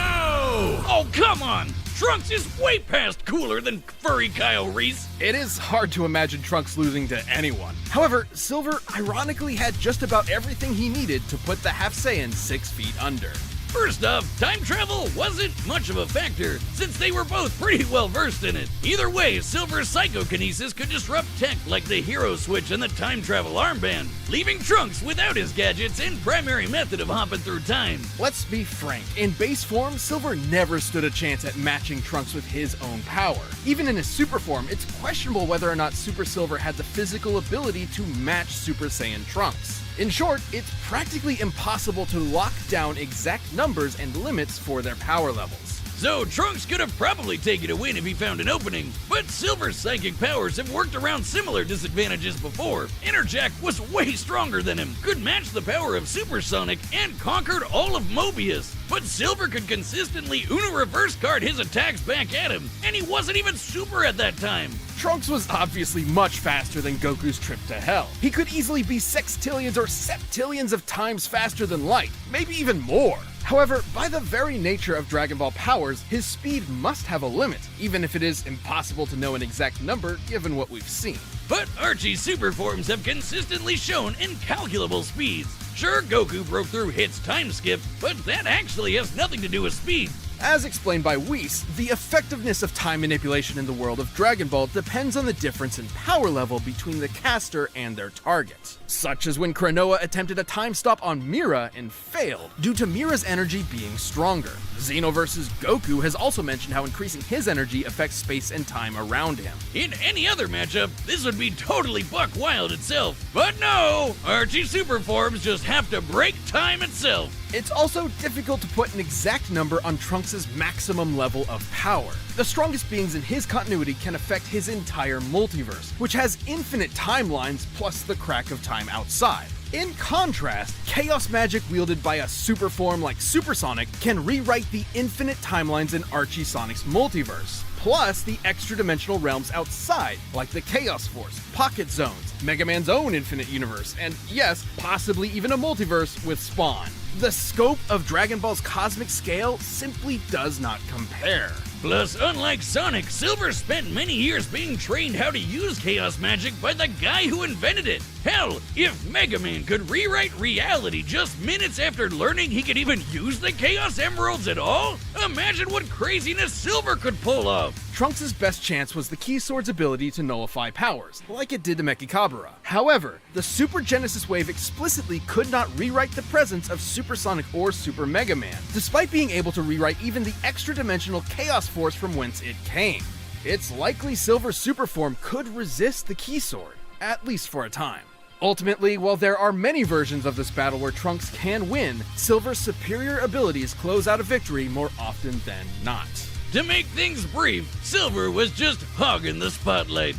on! Trunks is way past cooler than furry Kyle Reese! It is hard to imagine Trunks losing to anyone. However, Silver ironically had just about everything he needed to put the Half Saiyan 6 feet under. First off, time travel wasn't much of a factor, since they were both pretty well versed in it. Either way, Silver's psychokinesis could disrupt tech like the hero switch and the time travel armband, leaving Trunks without his gadgets and primary method of hopping through time. Let's be frank, in base form, Silver never stood a chance at matching Trunks with his own power. Even in his super form, it's questionable whether or not Super Silver had the physical ability to match Super Saiyan Trunks. In short, it's practically impossible to lock down exact numbers and limits for their power levels. So Trunks could have probably taken a win if he found an opening, but Silver's psychic powers have worked around similar disadvantages before. Enerjack was way stronger than him, could match the power of Supersonic, and conquered all of Mobius. But Silver could consistently Uno reverse card his attacks back at him, and he wasn't even super at that time. Trunks was obviously much faster than Goku's trip to hell. He could easily be sextillions or septillions of times faster than light, maybe even more. However, by the very nature of Dragon Ball powers, his speed must have a limit, even if it is impossible to know an exact number given what we've seen. But Archie's super forms have consistently shown incalculable speeds. Sure, Goku broke through Hit's time skip, but that actually has nothing to do with speed. As explained by Whis, the effectiveness of time manipulation in the world of Dragon Ball depends on the difference in power level between the caster and their target. Such as when Kranoa attempted a time stop on Mira and failed, due to Mira's energy being stronger. Xeno vs. Goku has also mentioned how increasing his energy affects space and time around him. In any other matchup, this would be totally buck wild itself. But no, Archie super forms just have to break time itself. It's also difficult to put an exact number on Trunks' maximum level of power. The strongest beings in his continuity can affect his entire multiverse, which has infinite timelines plus the crack of time outside. In contrast, chaos magic wielded by a super form like Supersonic can rewrite the infinite timelines in Archie Sonic's multiverse, plus the extra-dimensional realms outside, like the Chaos Force, Pocket Zones, Mega Man's own infinite universe, and yes, possibly even a multiverse with Spawn. The scope of Dragon Ball's cosmic scale simply does not compare. Plus, unlike Sonic, Silver spent many years being trained how to use chaos magic by the guy who invented it. Hell, if Mega Man could rewrite reality just minutes after learning he could even use the Chaos Emeralds at all, imagine what craziness Silver could pull off. Trunks' best chance was the Key Sword's ability to nullify powers, like it did to Mechikabura. However, the Super Genesis Wave explicitly could not rewrite the presence of Supersonic or Super Mega Man, despite being able to rewrite even the extra-dimensional Chaos Force from whence it came. It's likely Silver's super form could resist the Key Sword, at least for a time. Ultimately, while there are many versions of this battle where Trunks can win, Silver's superior abilities close out a victory more often than not. To make things brief, Silver was just hogging the spotlight.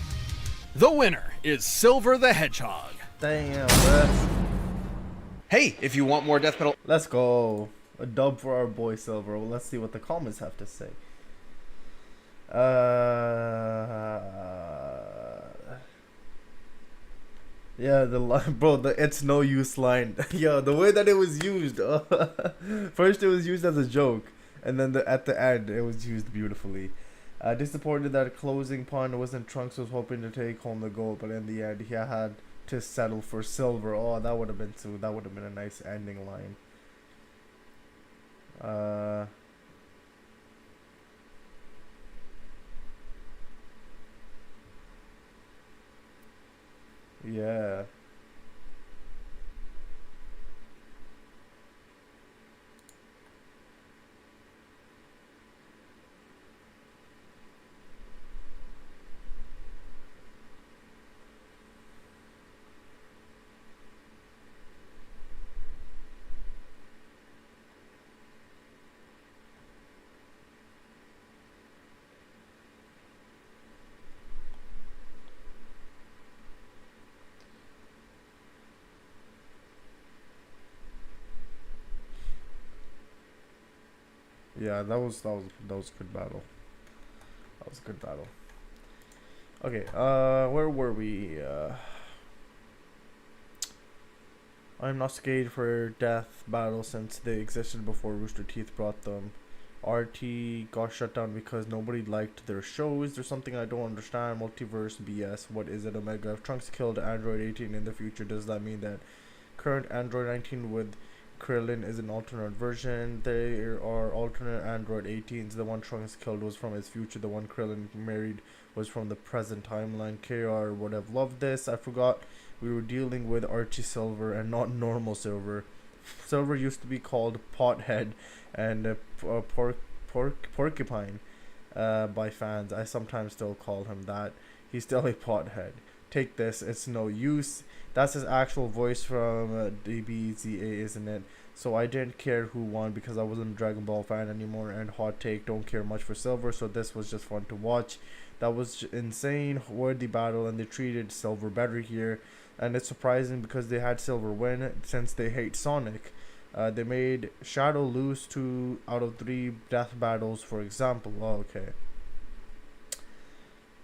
The winner is Silver the Hedgehog. Damn, bruh. Hey, if you want more Death Metal... Let's go. A dub for our boy Silver. Well, let's see what the comments have to say. Yeah, the it's no use line. Yo, the way that it was used. First it was used as a joke, and then at the end it was used beautifully. Disappointed that closing pun wasn't Trunks was hoping to take home the gold, but in the end he had to settle for Silver. Oh, that would have been that would have been a nice ending line. Yeah. Yeah, that was a good battle. That was a good battle. Okay, where were we? I'm not scared for death battle since they existed before Rooster Teeth brought them. RT got shut down because nobody liked their shows. There's something I don't understand. Multiverse BS. What is it, Omega? If Trunks killed Android 18 in the future, does that mean that current Android 19 with Krillin is an alternate version? There are alternate Android 18s. The one Trunks killed was from his future. The one Krillin married was from the present timeline. KR would have loved this. I forgot we were dealing with Archie Silver and not normal Silver. Silver used to be called Pothead and Porcupine by fans. I sometimes still call him that. He's still a pothead. Take this, it's no use. That's his actual voice from DBZA, isn't it? So I didn't care who won because I wasn't a Dragon Ball fan anymore. And hot take, don't care much for Silver, so this was just fun to watch. That was insane, worthy battle, and they treated Silver better here. And it's surprising because they had Silver win since they hate Sonic. They made Shadow lose 2 out of 3 death battles, for example. Oh, okay.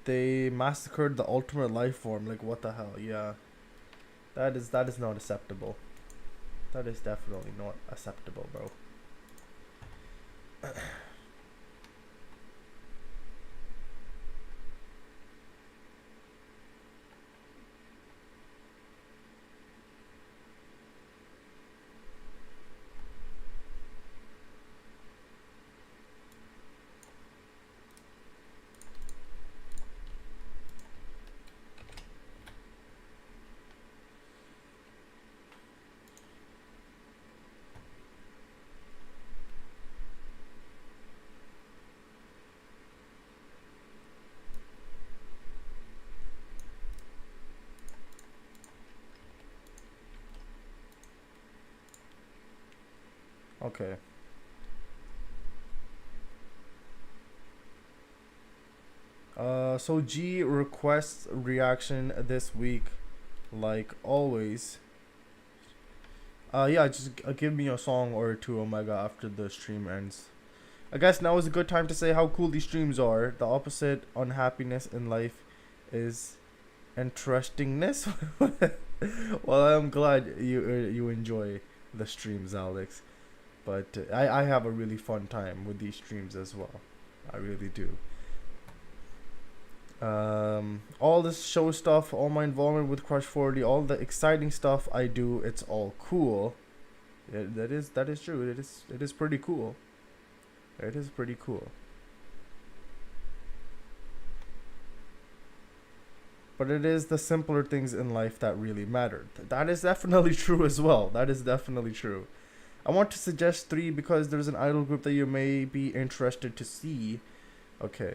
They massacred the ultimate life form. Like, what the hell? Yeah. That is not acceptable. That is definitely not acceptable, bro. Okay. So G requests reaction this week, like always. Yeah, just give me a song or two, Omega, after the stream ends. I guess now is a good time to say how cool these streams are. The opposite unhappiness in life is interestingness. Well, I'm glad you enjoy the streams, Alex. But I have a really fun time with these streams as well. I really do. All this show stuff, all my involvement with Crush 40, all the exciting stuff I do, it's all cool. Yeah, that is true. It is pretty cool. It is pretty cool. But it is the simpler things in life that really matter. That is definitely true as well. That is definitely true. I want to suggest 3 because there's an idol group that you may be interested to see. Okay.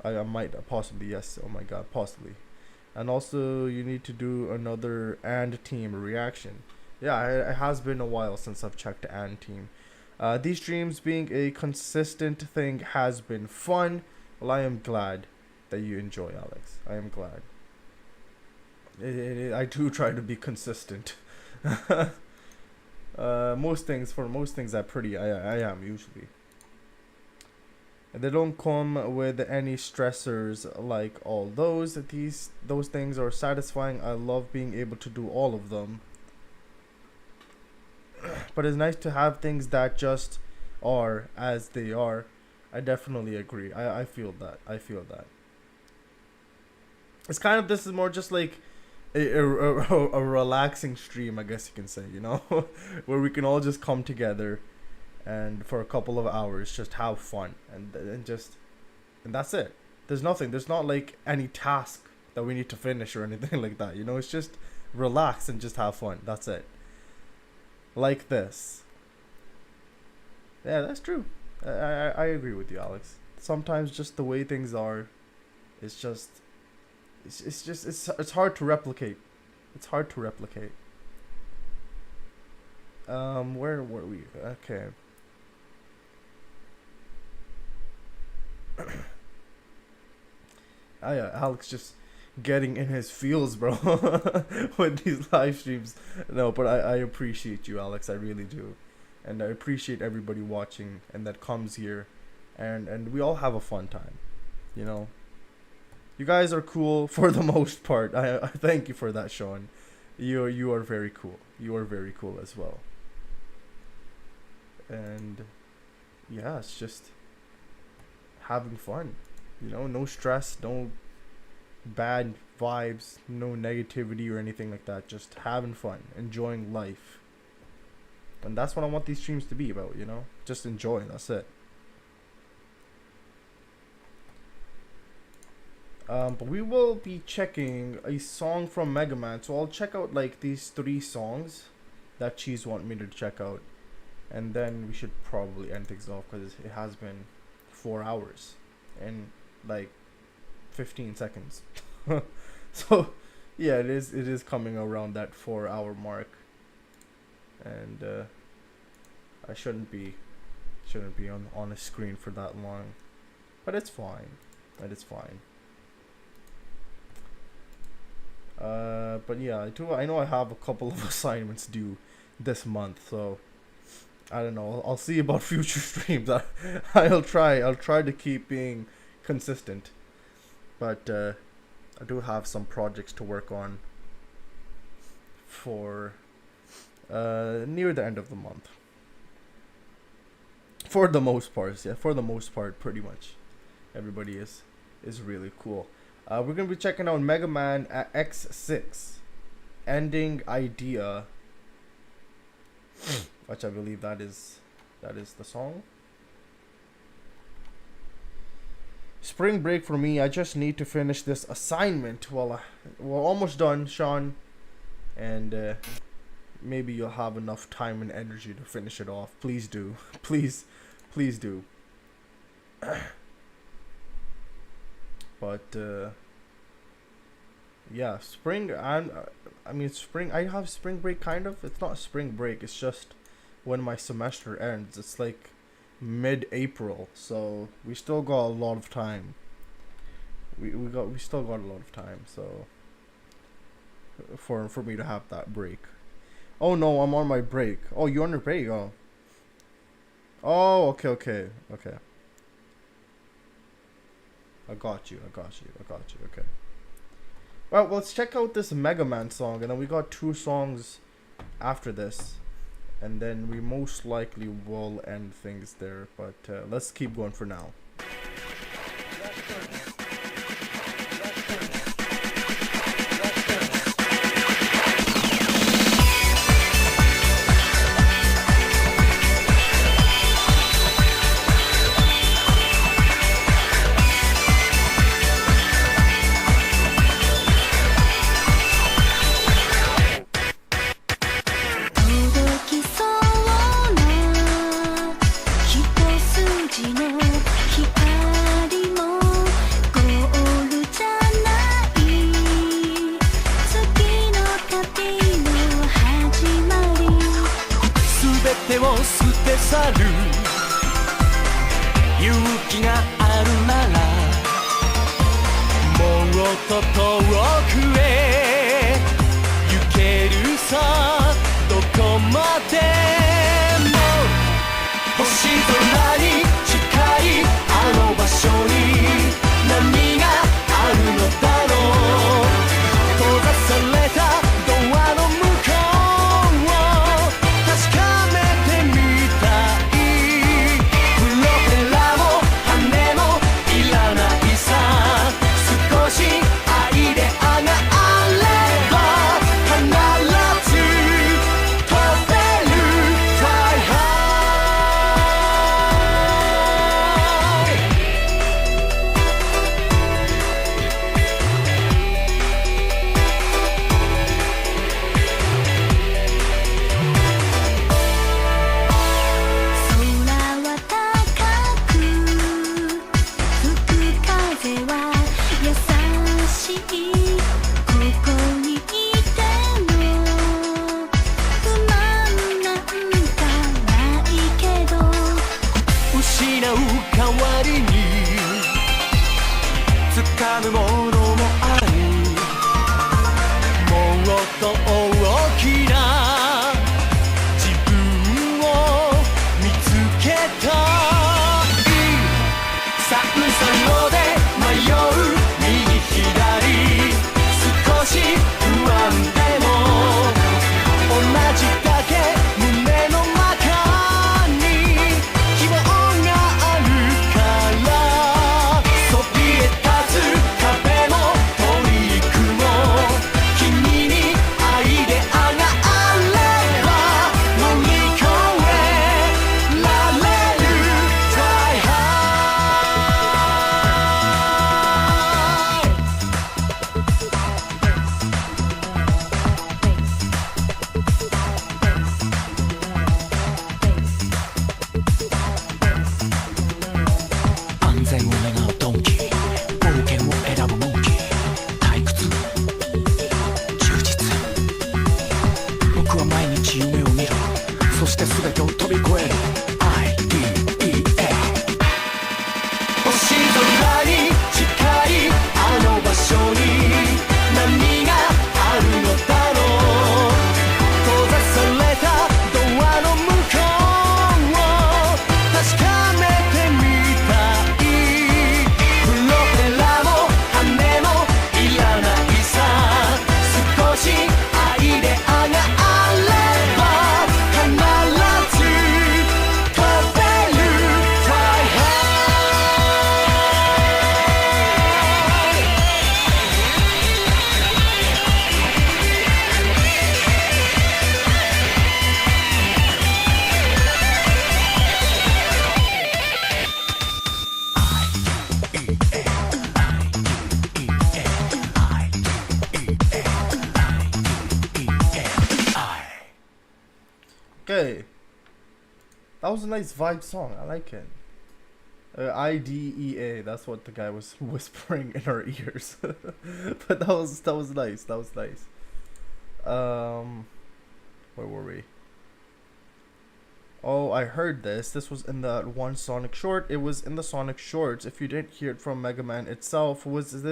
I might possibly, yes. Oh my god, possibly. And also you need to do another and team reaction. Yeah, it has been a while since I've checked and team. These streams being a consistent thing has been fun. Well, I am glad that you enjoy, Alex. I am glad. I do try to be consistent. Most things I am usually. And they don't come with any stressors like all those. Those things are satisfying. I love being able to do all of them. But it's nice to have things that just are as they are. I definitely agree. I feel that. I feel that. It's kind of, this is more just like a relaxing stream, I guess you can say, you know, where we can all just come together and for a couple of hours just have fun and that's it. There's not like any task that we need to finish or anything like that, you know. It's just relax and just have fun. That's it. Like this. Yeah, that's true. I agree with you, Alex. Sometimes just the way things are, it's hard to replicate. It's hard to replicate. Where were we? Okay. Alex just getting in his feels, bro, with these live streams. No, but I appreciate you, Alex. I really do. And I appreciate everybody watching and that comes here. And we all have a fun time, you know. You guys are cool for the most part. I thank you for that, Sean. You are very cool. You are very cool as well. And yeah, it's just having fun. You know, no stress, no bad vibes, no negativity or anything like that. Just having fun, enjoying life. And that's what I want these streams to be about, you know? Just enjoying, that's it. But we will be checking a song from Mega Man. So I'll check out like these 3 songs that Cheese want me to check out. And then we should probably end things off because it has been 4 hours and like 15 seconds. So yeah, it is coming around that 4-hour mark. And I shouldn't be on a screen for that long. But it's fine. That is fine. But yeah, I know I have a couple of assignments due this month, so I don't know. I'll see about future streams. I'll try to keep being consistent, but I do have some projects to work on for near the end of the month. For the most part, yeah. For the most part, pretty much, everybody is really cool. We're gonna be checking out Mega Man X6, Ending Idea, which I believe that is the song. Spring break for me. I just need to finish this assignment. Well, we're almost done, Sean, and maybe you'll have enough time and energy to finish it off. Please do, please do. But yeah, spring. Spring. I have spring break kind of. It's not spring break. It's just when my semester ends. It's like mid-April, so we still got a lot of time. We still got a lot of time. So for me to have that break. Oh no, I'm on my break. Oh, you're on your break. Oh, okay. I got you. Okay. Well, let's check out this Mega Man song, and then we got 2 songs after this, and then we most likely will end things there. But let's keep going for now. 「Okay. That was a nice vibe song. I like it. IDEA. That's what the guy was whispering in our ears. But that was nice. That was nice. Where were we? Oh, I heard this. This was in that one Sonic short. It was in the Sonic shorts. If you didn't hear it from Mega Man itself, was it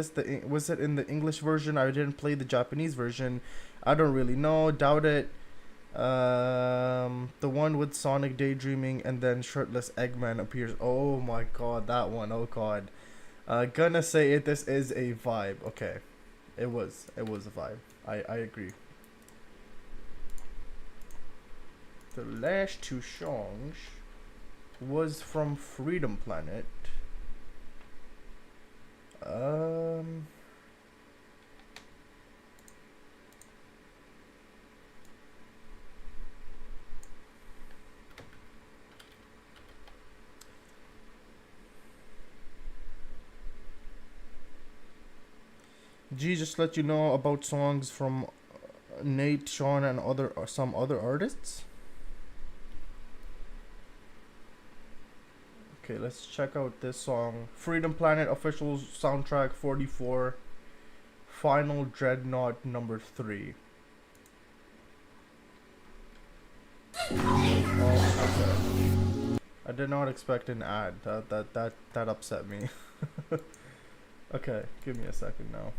in the English version? I didn't play the Japanese version. I don't really know. Doubt it. The one with Sonic daydreaming and then shirtless Eggman appears. Oh my god, that one. Oh god. Gonna say it. This is a vibe. Okay, it was a vibe. I agree. The last two songs was from Freedom Planet. G, just let you know about songs from Nate, Sean, and some other artists. Okay, let's check out this song. Freedom Planet official soundtrack 44. Final Dreadnought number 3. Oh, okay. I did not expect an ad. That upset me. Okay, give me a second now.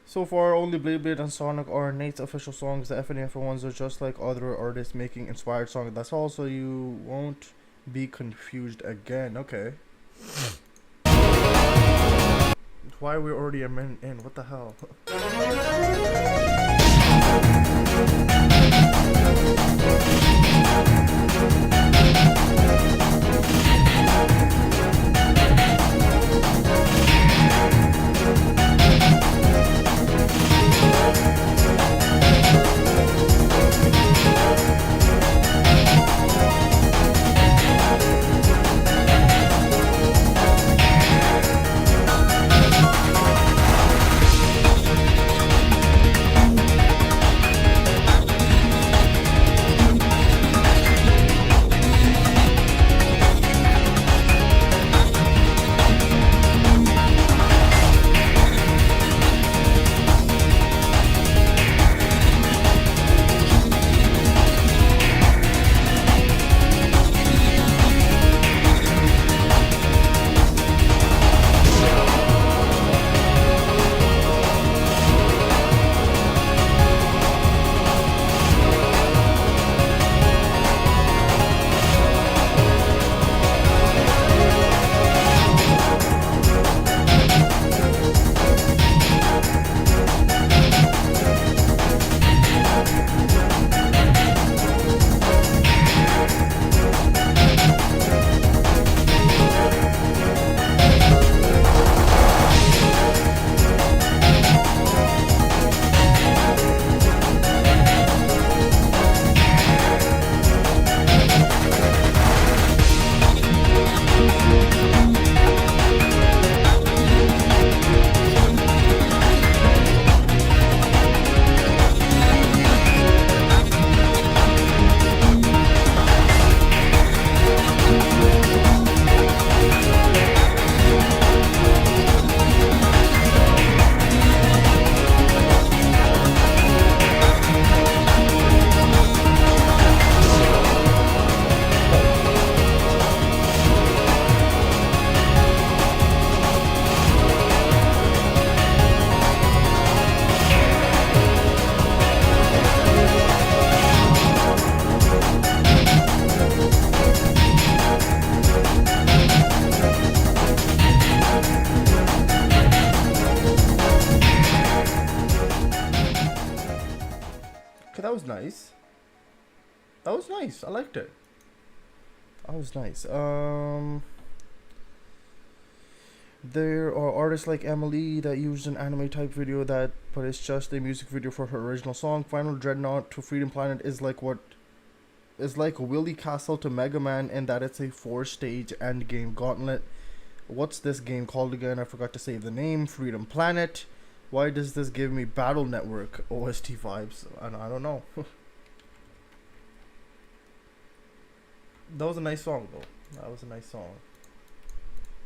So far, only Blade and Sonic are Nate's official songs. The FNF ones are just like other artists making inspired songs. That's all, so you won't be confused again. Okay. Why are we already a minute in? What the hell? That was nice. That was nice. I liked it. That was nice. There are artists like Emily that used an anime type video but it's just a music video for her original song. Final Dreadnought to Freedom Planet is like what is like Willy Castle to Mega Man in that it's a 4-stage endgame gauntlet. What's this game called again? I forgot to say the name. Freedom Planet. Why does this give me Battle Network OST vibes? I don't know. That was a nice song though. That was a nice song.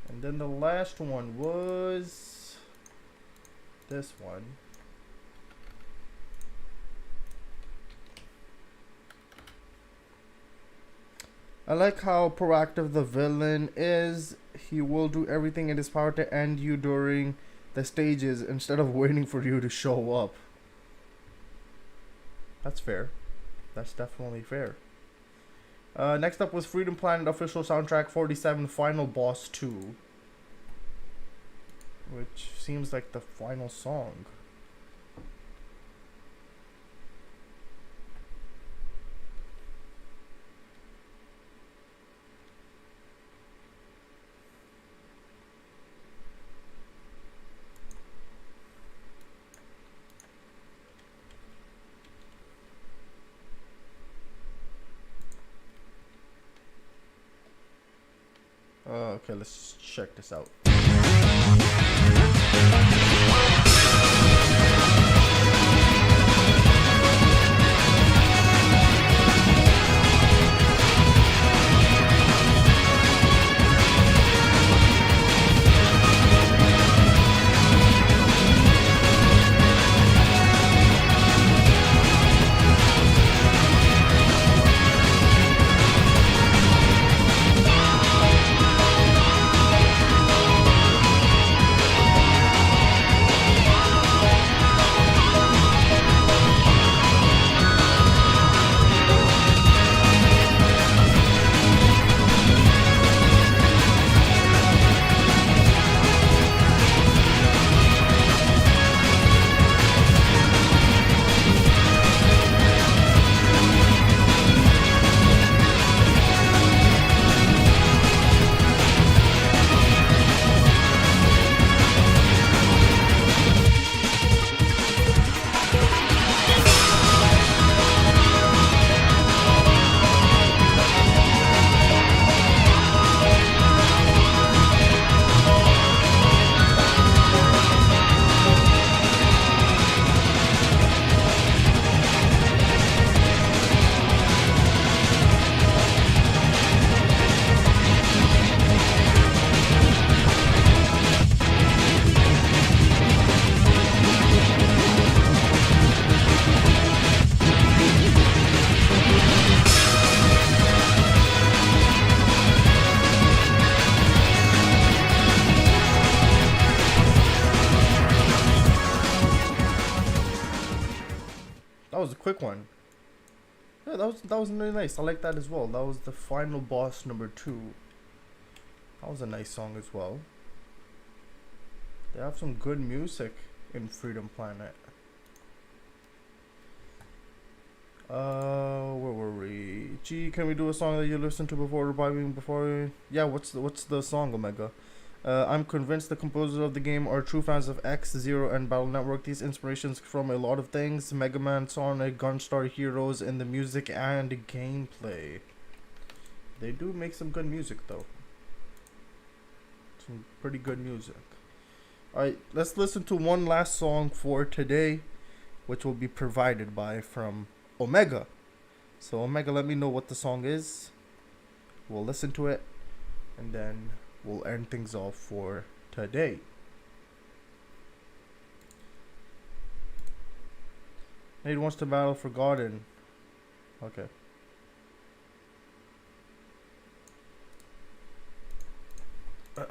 And then the last one was this one. I like how proactive the villain is. He will do everything in his power to end you during the stages instead of waiting for you to show up. That's fair. That's definitely fair. Next up was Freedom Planet official soundtrack 47 Final Boss 2. Which seems like the final song. Okay, let's check this out. That was a quick one. Yeah, that was really nice. I like that as well. That was the final boss number 2. That was a nice song as well. They have some good music in Freedom Planet. Where were we? Gee, can we do a song that you listened to before reviving yeah, what's the song, Omega? I'm convinced the composers of the game are true fans of X, Zero, and Battle Network. These inspirations from a lot of things: Mega Man, Sonic, Gunstar Heroes in the music and gameplay. They do make some good music though. Some pretty good music. Alright, let's listen to one last song for today, which will be provided by from Omega. So Omega, let me know what the song is. We'll listen to it, and then we'll end things off for today. Nate wants to battle Forgotten. Okay. Okay.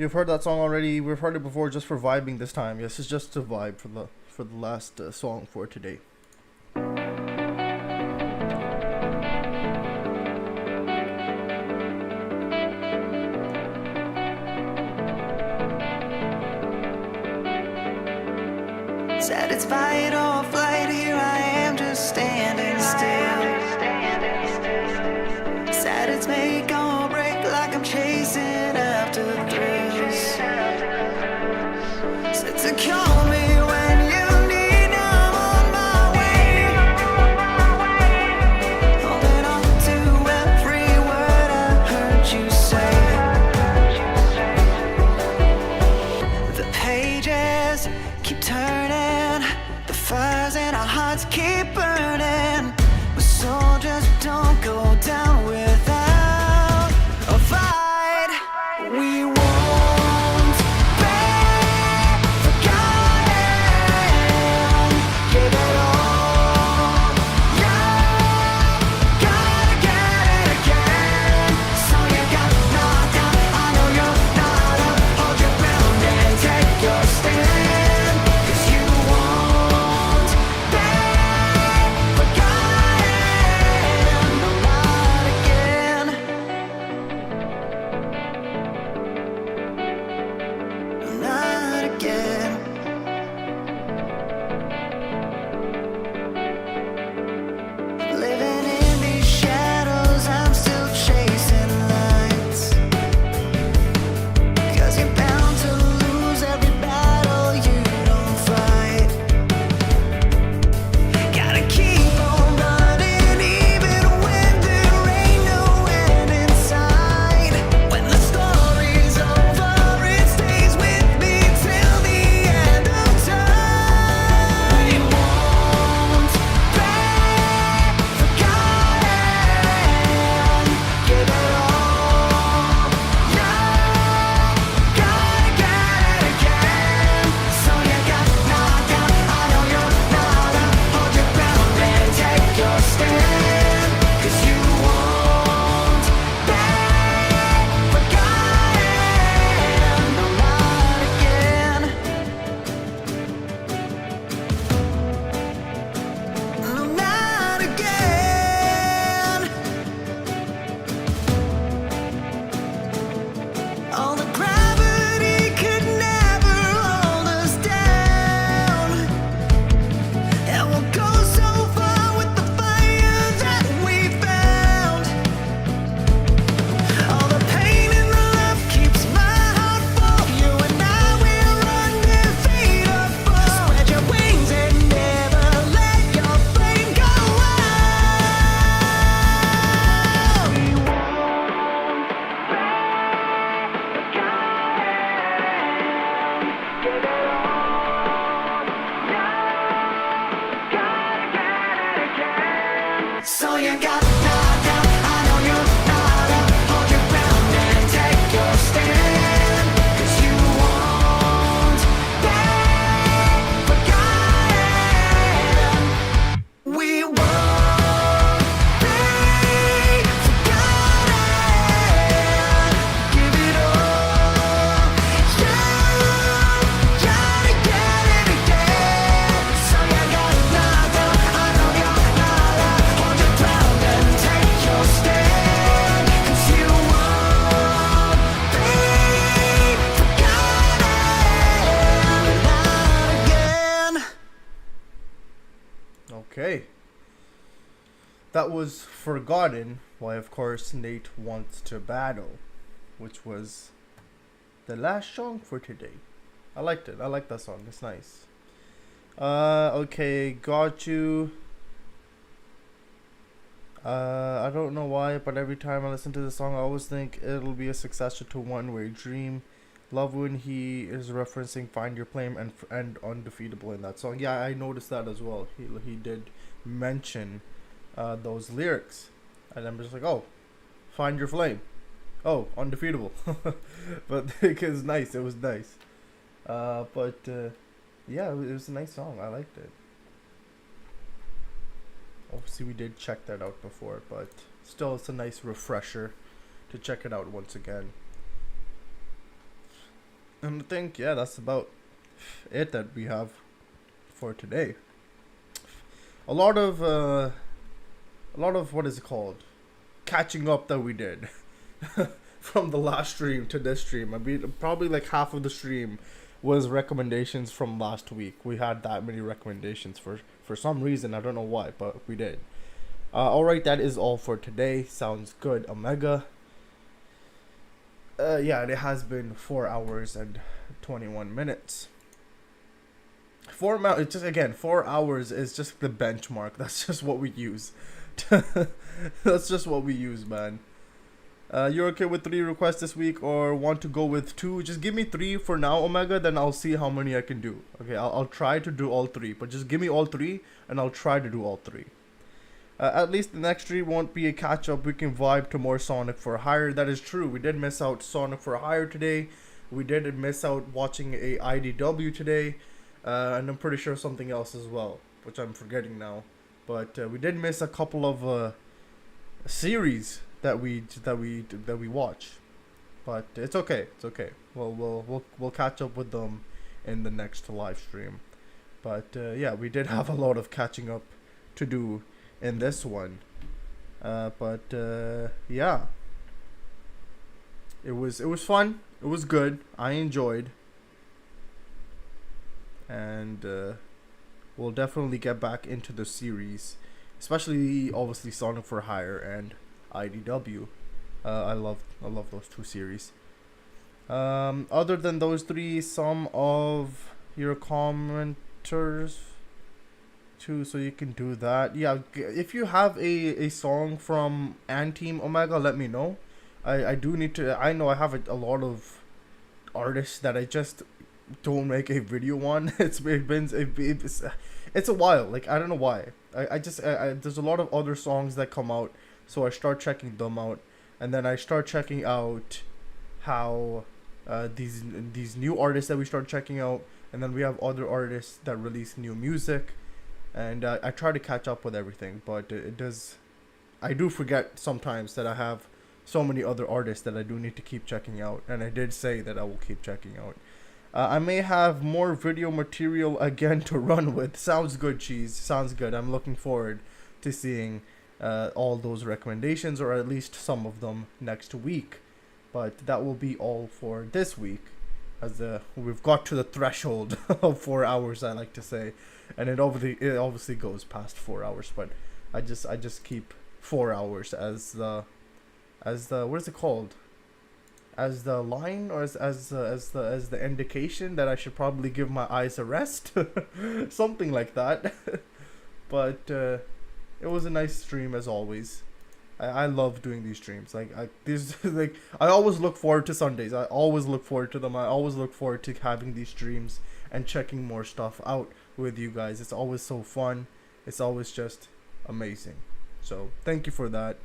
You've heard that song already. We've heard it before, just for vibing this time. Yes, it's just a vibe for the last song for today. Said it's fight or flight, here I am just standing still. Said it's make or break, like I'm chasing after thrills. Said to call me when you need, I'm on my way. Holding on to every word I heard you say. The pages keep turning, the fires in our hearts keep burning. We're soldiers, don't go down without a fight. We won't be forgotten. Give it all. You gotta get it again. So you got knocked down, I know you're not up. Hold your ground and take your stand. 'Cause you won't be forgotten. No, not again. Not again. Living in these shadows, I'm still chasing lights. 'Cause you're bound to lose every battle you don't fight. Gotta keep on running even when there ain't no end in sight. When the story's over, it stays with me till the end of time. We won't be forgotten. Give it all. You gotta get it again. So you got knocked down, I know you're not up. Hold your ground and take your stand. 'Cause you won't be forgotten. No, not again. No, not again. All the gravity could never hold us down. And we'll go so far with the fire that we found. All the pain and the love keeps my heart full. You and I will undefeatable. Spread your wings and never let your flame go out. We won't give it all. Gotta get it again. So you got knocked down, I know you're not up. Hold your ground and take your stand. 'Cause you won't be forgotten. We won't be forgotten. Give it all. You gotta get it again. So you got knocked down, I know you're not up. Hold your ground and take your stand. 'Cause you won't be forgotten. Not again. Okay. That was Forgotten, why of course Nate Wants to Battle, which was the last song for today. I liked it. I like that song. It's nice. Okay, Got You. I don't know why, but every time I listen to the song, I always think it'll be a successor to One Way Dream. Love when he is referencing Find Your Flame and Undefeatable in that song. Yeah, I noticed that as well. He did mention those lyrics, and I'm just like, oh, Find Your Flame, oh, Undefeatable. But it was nice. It was nice. Yeah, it was a nice song. I liked it. Obviously, we did check that out before, but still, it's a nice refresher to check it out once again. And I think, yeah, that's about it that we have for today. A lot of what is it called? Catching up that we did from the last stream to this stream. I mean, probably like half of the stream was recommendations from last week. We had that many recommendations for some reason. I don't know why, but we did. Alright, that is all for today. Sounds good, Omega. Yeah, it has been 4 hours and 21 minutes. 4 hours is just the benchmark. That's just what we use. That's just what we use, man. You're okay with 3 requests this week or want to go with 2? Just give me 3 for now, Omega, then I'll see how many I can do. Okay, I'll try to do all 3, but just give me all 3 and I'll try to do all 3. At least the next stream won't be a catch-up. We can vibe to more Sonic for Hire. That is true. We did miss out Sonic for Hire today. We did miss out watching a IDW today. And I'm pretty sure something else as well, which I'm forgetting now. But we did miss a couple of series that we watch. But it's okay. It's okay. We'll catch up with them in the next live stream. But yeah, we did have a lot of catching up to do in this one, but yeah, it was fun. It was good. I enjoyed, and we'll definitely get back into the series, especially obviously Sonic for Hire and IDW. I love those 2 series. Other than those 3, some of your commenters too, so you can do that. Yeah, if you have a song from Anteam Omega, let me know. I do need to. I know I have a lot of artists that I just don't make a video on. It's a while. Like, I don't know why. I there's a lot of other songs that come out, so I start checking them out, and then I start checking out how these new artists that we start checking out, and then we have other artists that release new music. And I try to catch up with everything, but I do forget sometimes that I have so many other artists that I do need to keep checking out, and I did say that I will keep checking out. I may have more video material again to run with. Sounds good, Cheese. Sounds good. I'm looking forward to seeing all those recommendations, or at least some of them next week. But that will be all for this week, as we've got to the threshold of 4 hours, I like to say. And it obviously goes past 4 hours, but I just keep 4 hours as the what is it called? As the line, or as the indication that I should probably give my eyes a rest, something like that. But it was a nice stream as always. I love doing these streams. Like I always look forward to Sundays. I always look forward to them. I always look forward to having these streams and checking more stuff out with you guys. It's always so fun. It's always just amazing. So thank you for that.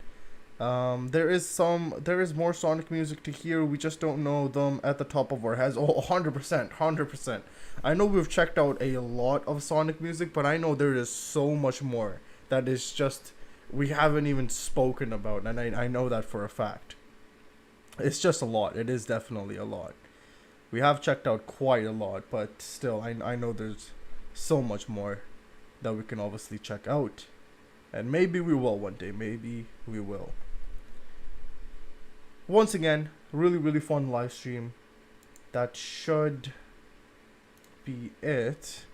There is more Sonic music to hear. We just don't know them at the top of our heads. Oh, 100%. I know we've checked out a lot of Sonic music, but I know there is so much more that is just we haven't even spoken about, and I know that for a fact. It's just a lot. It is definitely a lot. We have checked out quite a lot, but still, I know there's so much more that we can obviously check out. And maybe we will one day. Maybe we will. Once again, really fun live stream. That should be it.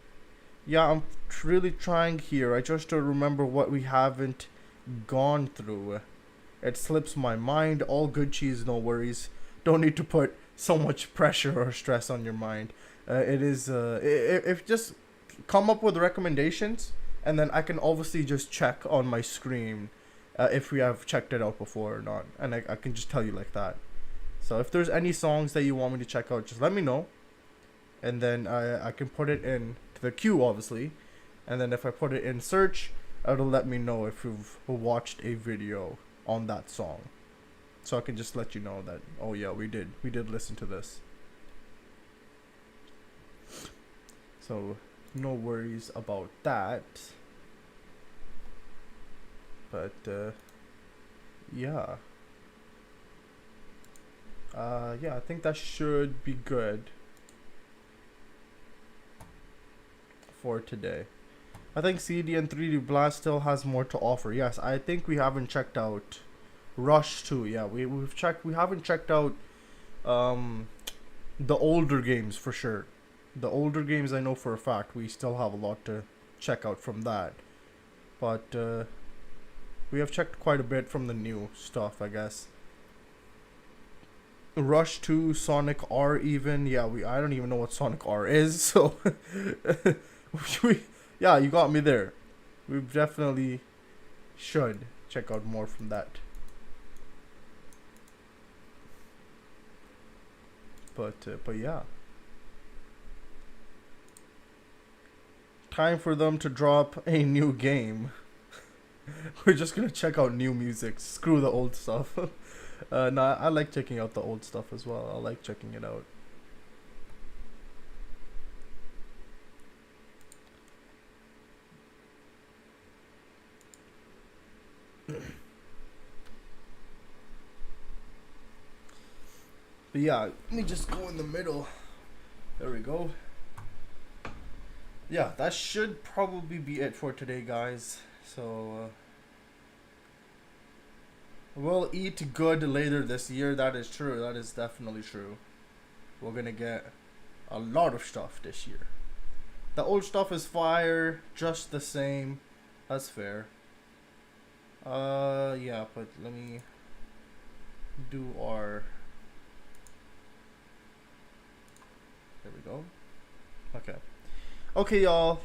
Yeah, I'm really trying here. I just don't remember what we haven't gone through. It slips my mind. All good, Cheese, no worries. Don't need to put so much pressure or stress on your mind. It is if just come up with recommendations, and then I can obviously just check on my screen if we have checked it out before or not, and I can just tell you like that. So if there's any songs that you want me to check out, just let me know, and then I can put it in to the queue, obviously, and then if I put it in search, it'll let me know if you've watched a video on that song, so I can just let you know that, oh yeah, we did listen to this. So no worries about that. But yeah, I think that should be good for today. I think CD and 3D Blast still has more to offer. Yes, I think we haven't checked out Rush 2. Yeah, we've checked. We haven't checked out the older games for sure. The older games, I know for a fact we still have a lot to check out from that. But we have checked quite a bit from the new stuff, I guess. Rush 2, Sonic R even. Yeah, I don't even know what Sonic R is, so yeah, you got me there. We definitely should check out more from that. But yeah. Time for them to drop a new game. We're just gonna check out new music. Screw the old stuff. No, I like checking out the old stuff as well. I like checking it out. But yeah, let me just go in the middle. There we go. Yeah, that should probably be it for today, guys. So we'll eat good later this year. That is true. That is definitely true. We're gonna get a lot of stuff this year. The old stuff is fire, just the same. That's fair. Yeah, but let me do our. There we go. Okay. Okay, y'all.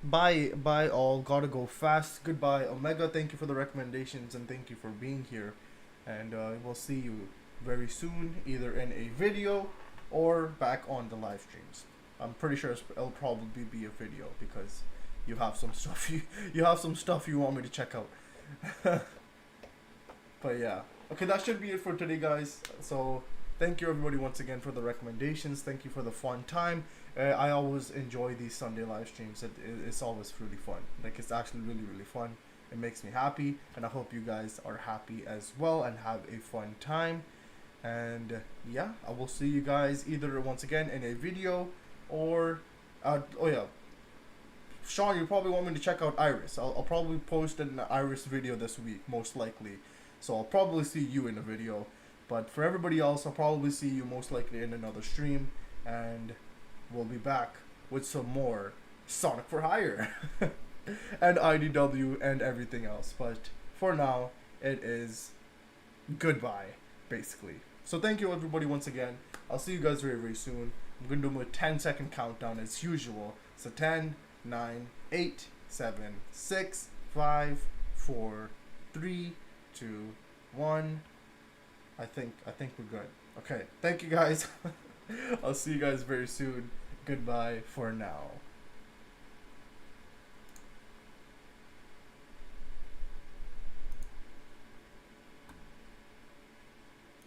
Bye all. Gotta go fast. Goodbye, Omega. Thank you for the recommendations and thank you for being here. And we'll see you very soon, either in a video or back on the live streams. I'm pretty sure it'll probably be a video because you have some stuff you have some stuff you want me to check out. But yeah. Okay, that should be it for today, guys. So thank you everybody once again for the recommendations. Thank you for the fun time. I always enjoy these Sunday live streams. It's always really fun. Like, it's actually really fun. It makes me happy, and I hope you guys are happy as well and have a fun time. And yeah, I will see you guys either once again in a video or oh yeah, Sean, you probably want me to check out Iris. I'll probably post an Iris video this week, most likely. So I'll probably see you in a video. But for everybody else, I'll probably see you most likely in another stream. And we'll be back with some more Sonic for Hire. And IDW and everything else. But for now, it is goodbye, basically. So thank you everybody once again. I'll see you guys very soon. I'm going to do my 10-second countdown as usual. So 10, 9, 8, 7, 6, 5, 4, 3, 2, 1. I think we're good. Okay, thank you guys. I'll see you guys very soon. Goodbye for now.